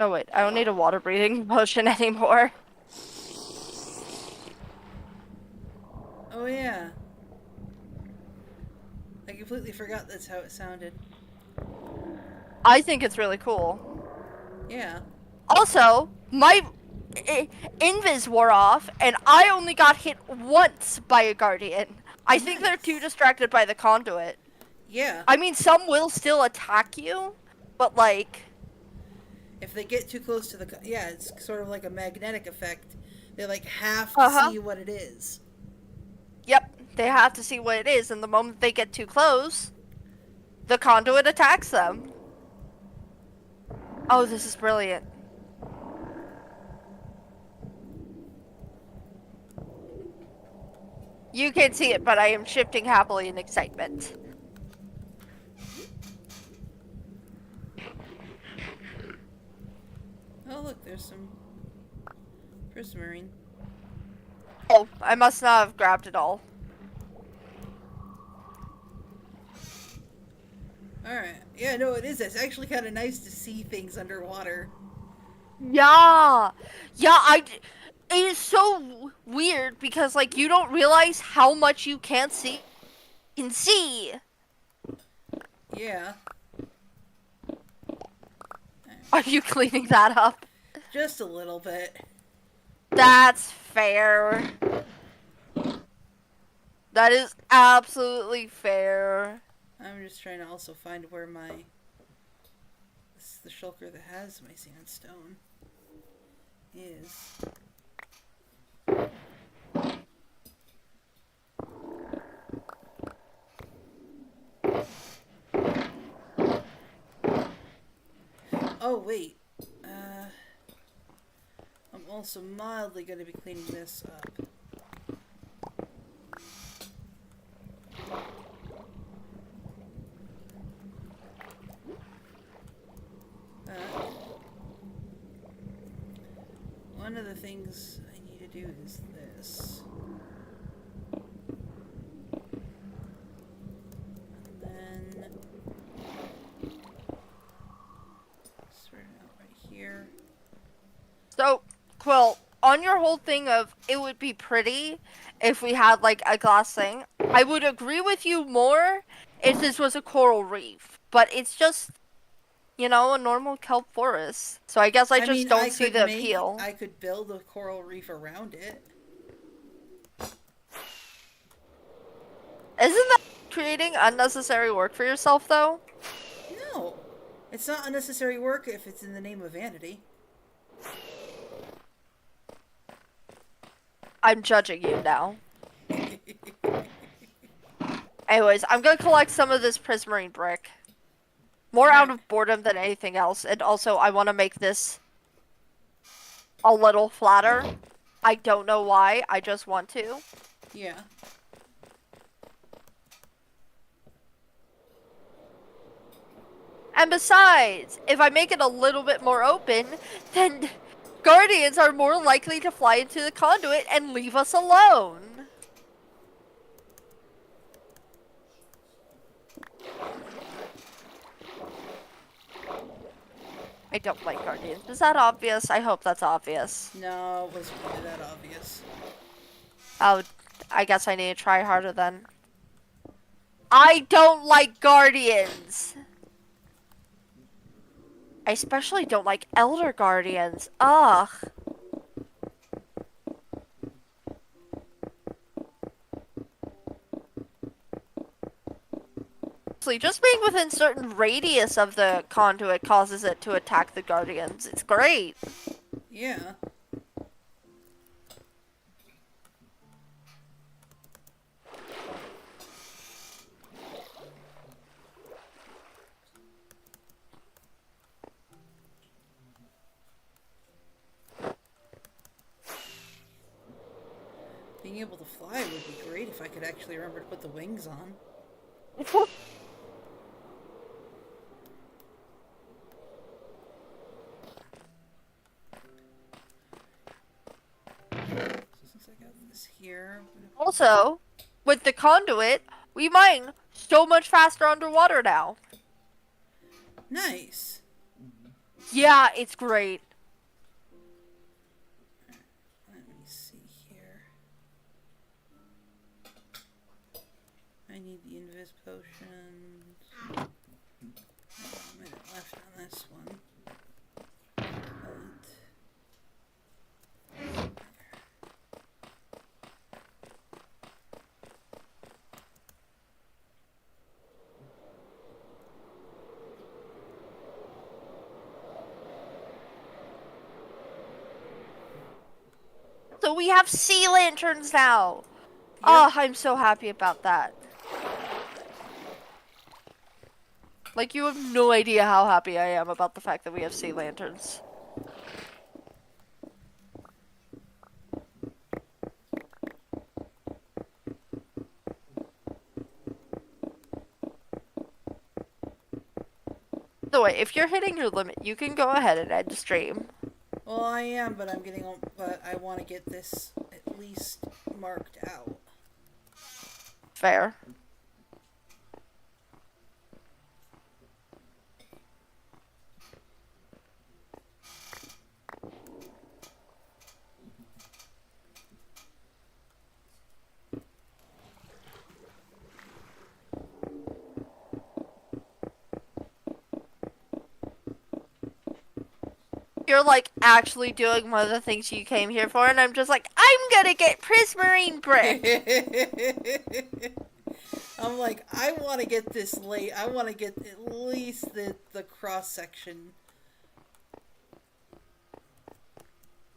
Oh wait, I don't need a water breathing potion anymore. Oh yeah. I completely forgot that's how it sounded. I think it's really cool. Yeah. Also, my invis wore off, and I only got hit once by a guardian. I think they're too distracted by the conduit. Yeah. I mean, some will still attack you, but like... If they get too close to the... Yeah, it's sort of like a magnetic effect. They like have to see what it is. Yep, they have to see what it is, and the moment they get too close, the conduit attacks them. Oh, this is brilliant. You can't see it, but I am shifting happily in excitement. Oh look, there's some prismarine. Oh, I must not have grabbed it all. Alright. Yeah, no, it is. It's actually kind of nice to see things underwater. Yeah! Yeah, it is so weird because, like, you don't realize how much you can't see. Can see! Yeah. Are you cleaning that up? Just a little bit. That's fair. That is absolutely fair. I'm just trying to also find where my... This is the shulker that has my sandstone. Is... Oh, wait. I'm also mildly going to be cleaning this up. One of the things I need to do is this. And then sort it out right here. So, Quill, on your whole thing of it would be pretty if we had like a glass thing, I would agree with you more if this was a coral reef. But it's just, you know, a normal kelp forest. So I guess I just don't see the appeal. I could build a coral reef around it. Isn't that creating unnecessary work for yourself, though? No. It's not unnecessary work if it's in the name of vanity. I'm judging you now. Anyways, I'm gonna collect some of this prismarine brick. More out of boredom than anything else, and also I want to make this a little flatter. I don't know why, I just want to. Yeah. And besides, if I make it a little bit more open, then guardians are more likely to fly into the conduit and leave us alone. I don't like guardians. Is that obvious? I hope that's obvious. No, it wasn't really that obvious. Oh, I guess I need to try harder then. I don't like guardians! I especially don't like elder guardians. Ugh. Just being within certain radius of the conduit causes it to attack the guardians. It's great. Yeah. Being able to fly would be great if I could actually remember to put the wings on. Since I got this here. Also, with the conduit, we mine so much faster underwater now. Nice. Yeah, it's great. Let me see here. I need the invis potions. I have a minute left on this one. So we have sea lanterns now. Yep. Oh, I'm so happy about that. Like, you have no idea how happy I am about the fact that we have sea lanterns. By the way, if you're hitting your limit, you can go ahead and end the stream. Well, I am, but but I want to get this at least marked out. Fair. You're like actually doing one of the things you came here for, and I'm just like, I'm gonna get prismarine brick. I'm like, I want to get this late. I want to get at least the cross section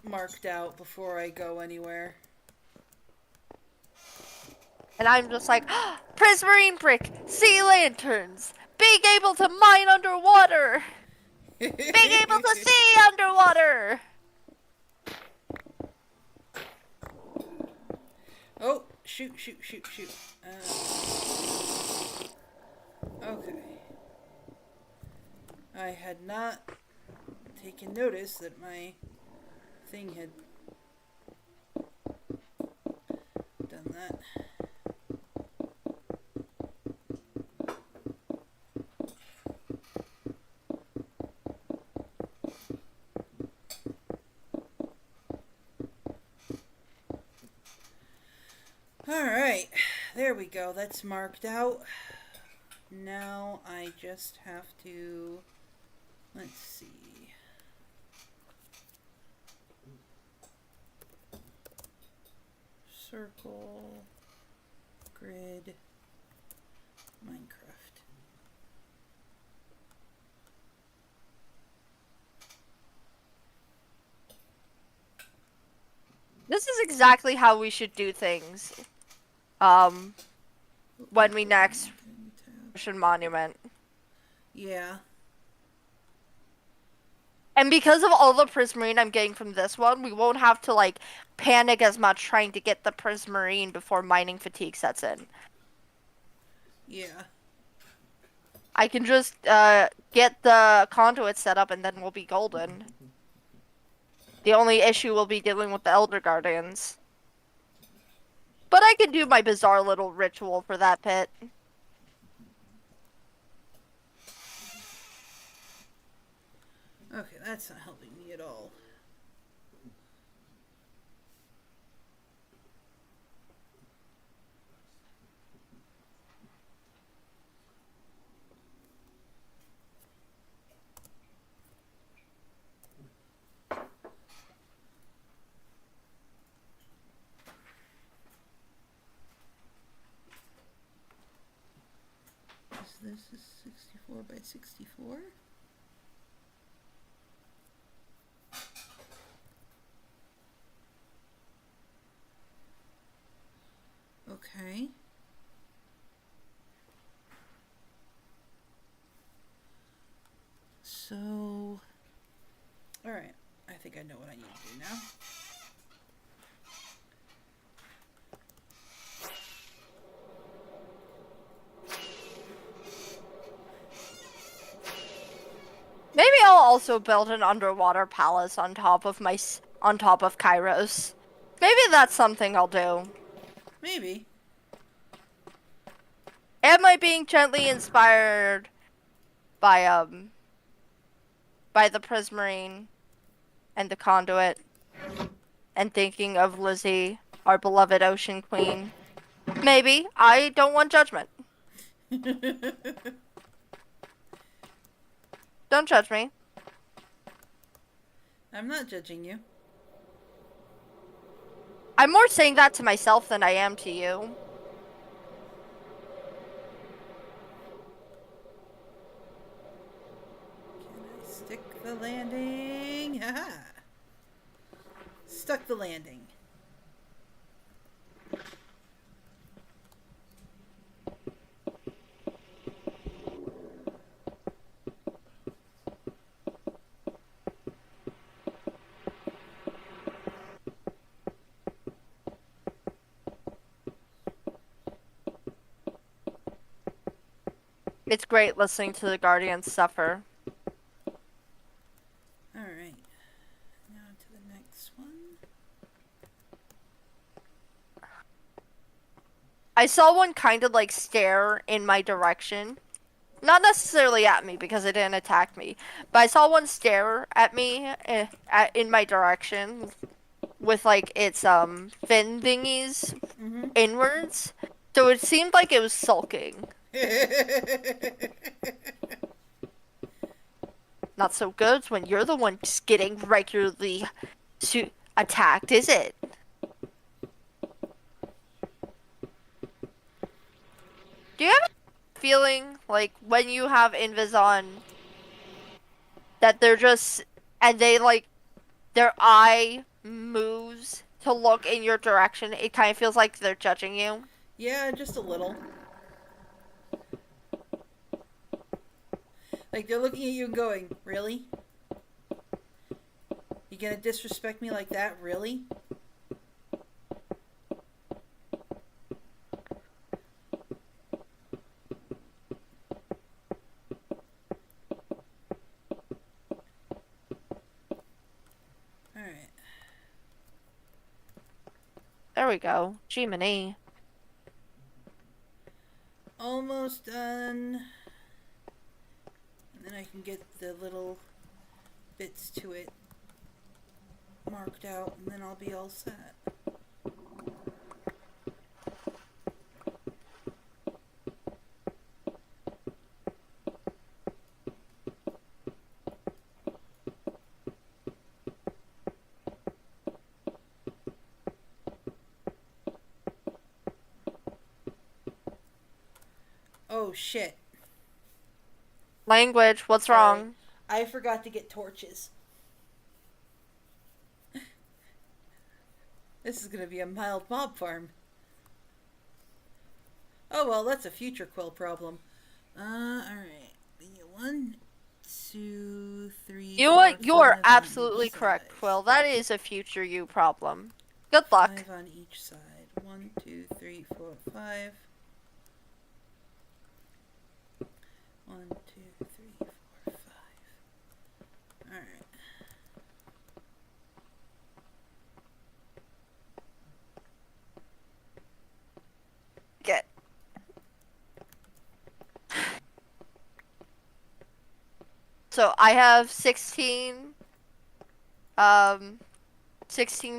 marked out before I go anywhere. And I'm just like, prismarine brick, sea lanterns, being able to mine underwater. Being able to see underwater! Oh, shoot. Okay. I had not taken notice that my thing had done that. Alright, there we go. That's marked out. Now I just have to, let's see. Circle, grid, Minecraft. This is exactly how we should do things. When we next monument. Yeah. And because of all the prismarine I'm getting from this one, we won't have to like panic as much trying to get the prismarine before mining fatigue sets in. Yeah. I can just get the conduit set up and then we'll be golden. The only issue will be dealing with the Elder Guardians. But I can do my bizarre little ritual for that pit. Okay, that's not helping me at all. This is 64 by 64. Okay. So, alright. I think I know what I need to do now. Maybe I'll also build an underwater palace on top of Kairos. Maybe that's something I'll do. Maybe. Am I being gently inspired by by the Prismarine and the Conduit and thinking of Lizzie, our beloved Ocean Queen. Maybe. I don't want judgment. Don't judge me. I'm not judging you. I'm more saying that to myself than I am to you. Can I stick the landing? Haha! Stuck the landing. It's great listening to the Guardians suffer. Alright. Now to the next one. I saw one kind of like stare in my direction. Not necessarily at me because it didn't attack me, but I saw one stare at me in my direction with like its fin thingies inwards. So it seemed like it was sulking. Not so good when you're the one just getting regularly attacked, is it? Do you have a feeling like when you have Invis on that they're just and they like their eye moves to look in your direction, it kind of feels like they're judging you? Yeah, just a little. Like they're looking at you and going, really? You gonna disrespect me like that, really? Alright. There we go. Jiminy. Almost done. And then I can get the little bits to it marked out, and then I'll be all set. Oh shit. Language, what's wrong? I forgot to get torches. This is gonna be a mild mob farm. Oh well, that's a future Quill problem. Alright. 1, 2, 3. You know what? You're absolutely correct, Quill. That is a future you problem. Good luck. 5 on each side. 1, 2, 3, 4, 5. 1, 2, 3, 4, 5. Alright. Get. So I have 16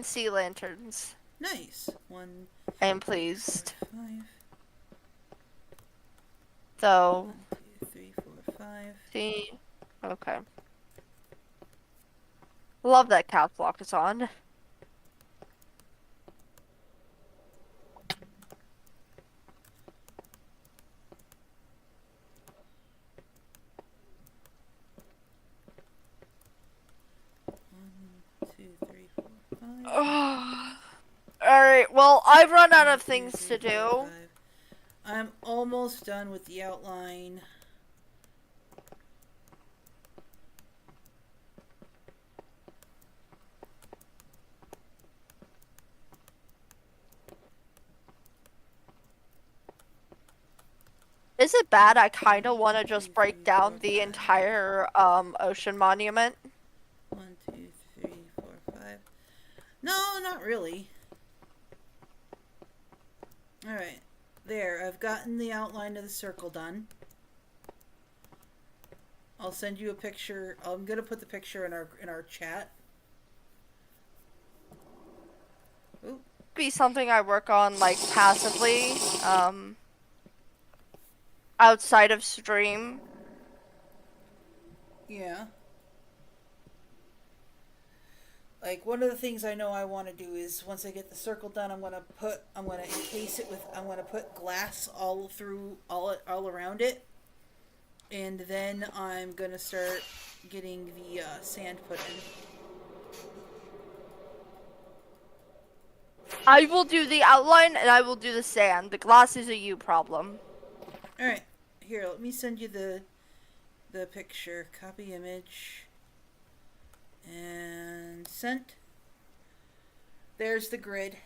sea lanterns. Nice. 1. I am pleased. 5. So 1, 2, 3, 4, 5. see, okay. Love that caps lock is on. Alright, well, I've run out of things to do. I'm almost done with the outline. Is it bad? I kind of want to just break down the entire ocean monument. 1, 2, 3, 4, 5. No, not really. Alright. There, I've gotten the outline of the circle done. I'll send you a picture. I'm gonna put the picture in our chat. Ooh. Be something I work on like passively, outside of stream. Yeah. Like, one of the things I know I want to do is, once I get the circle done, I'm gonna encase it with, I'm gonna put glass all around it, and then I'm gonna start getting the sand put in. I will do the outline and I will do the sand. The glass is a you problem. Alright, here, let me send you the picture. Copy image. And sent. There's the grid.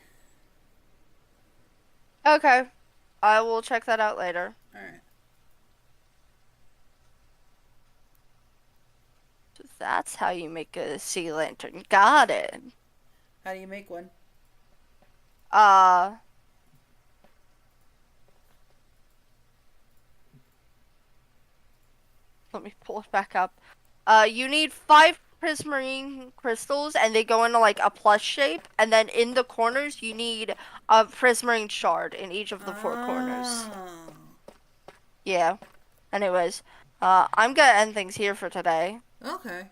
Okay. I will check that out later. Alright. So that's how you make a sea lantern. Got it. How do you make one? Let me pull it back up. You need 5 prismarine crystals, and they go into like a plus shape, and then in the corners you need a prismarine shard in each of the 4 corners. Yeah. Anyways, I'm gonna end things here for today. Okay.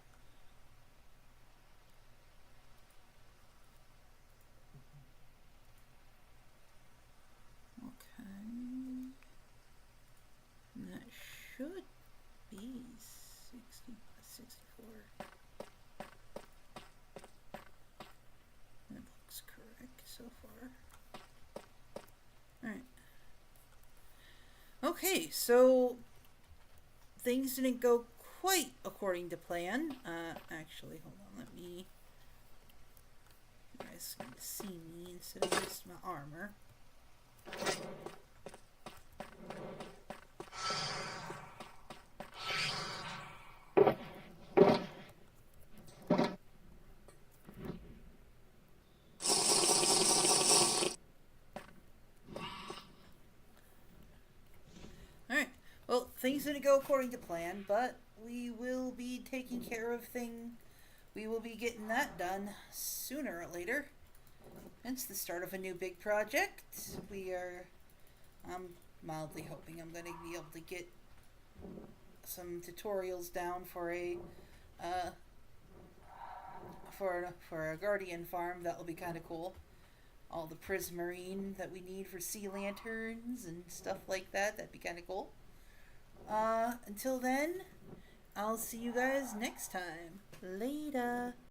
That should be 60 plus 64. That looks correct so far. Alright. Okay, so things didn't go quite according to plan. Actually, hold on, let me... You guys can see me instead of just my armor. Alright, well, things didn't go according to plan, but we will be taking care of things. We will be getting that done sooner or later. It's the start of a new big project. I'm mildly hoping I'm going to be able to get some tutorials down for a guardian farm. That will be kind of cool. All the prismarine that we need for sea lanterns and stuff like that. That'd be kind of cool. Until then, I'll see you guys next time. Later.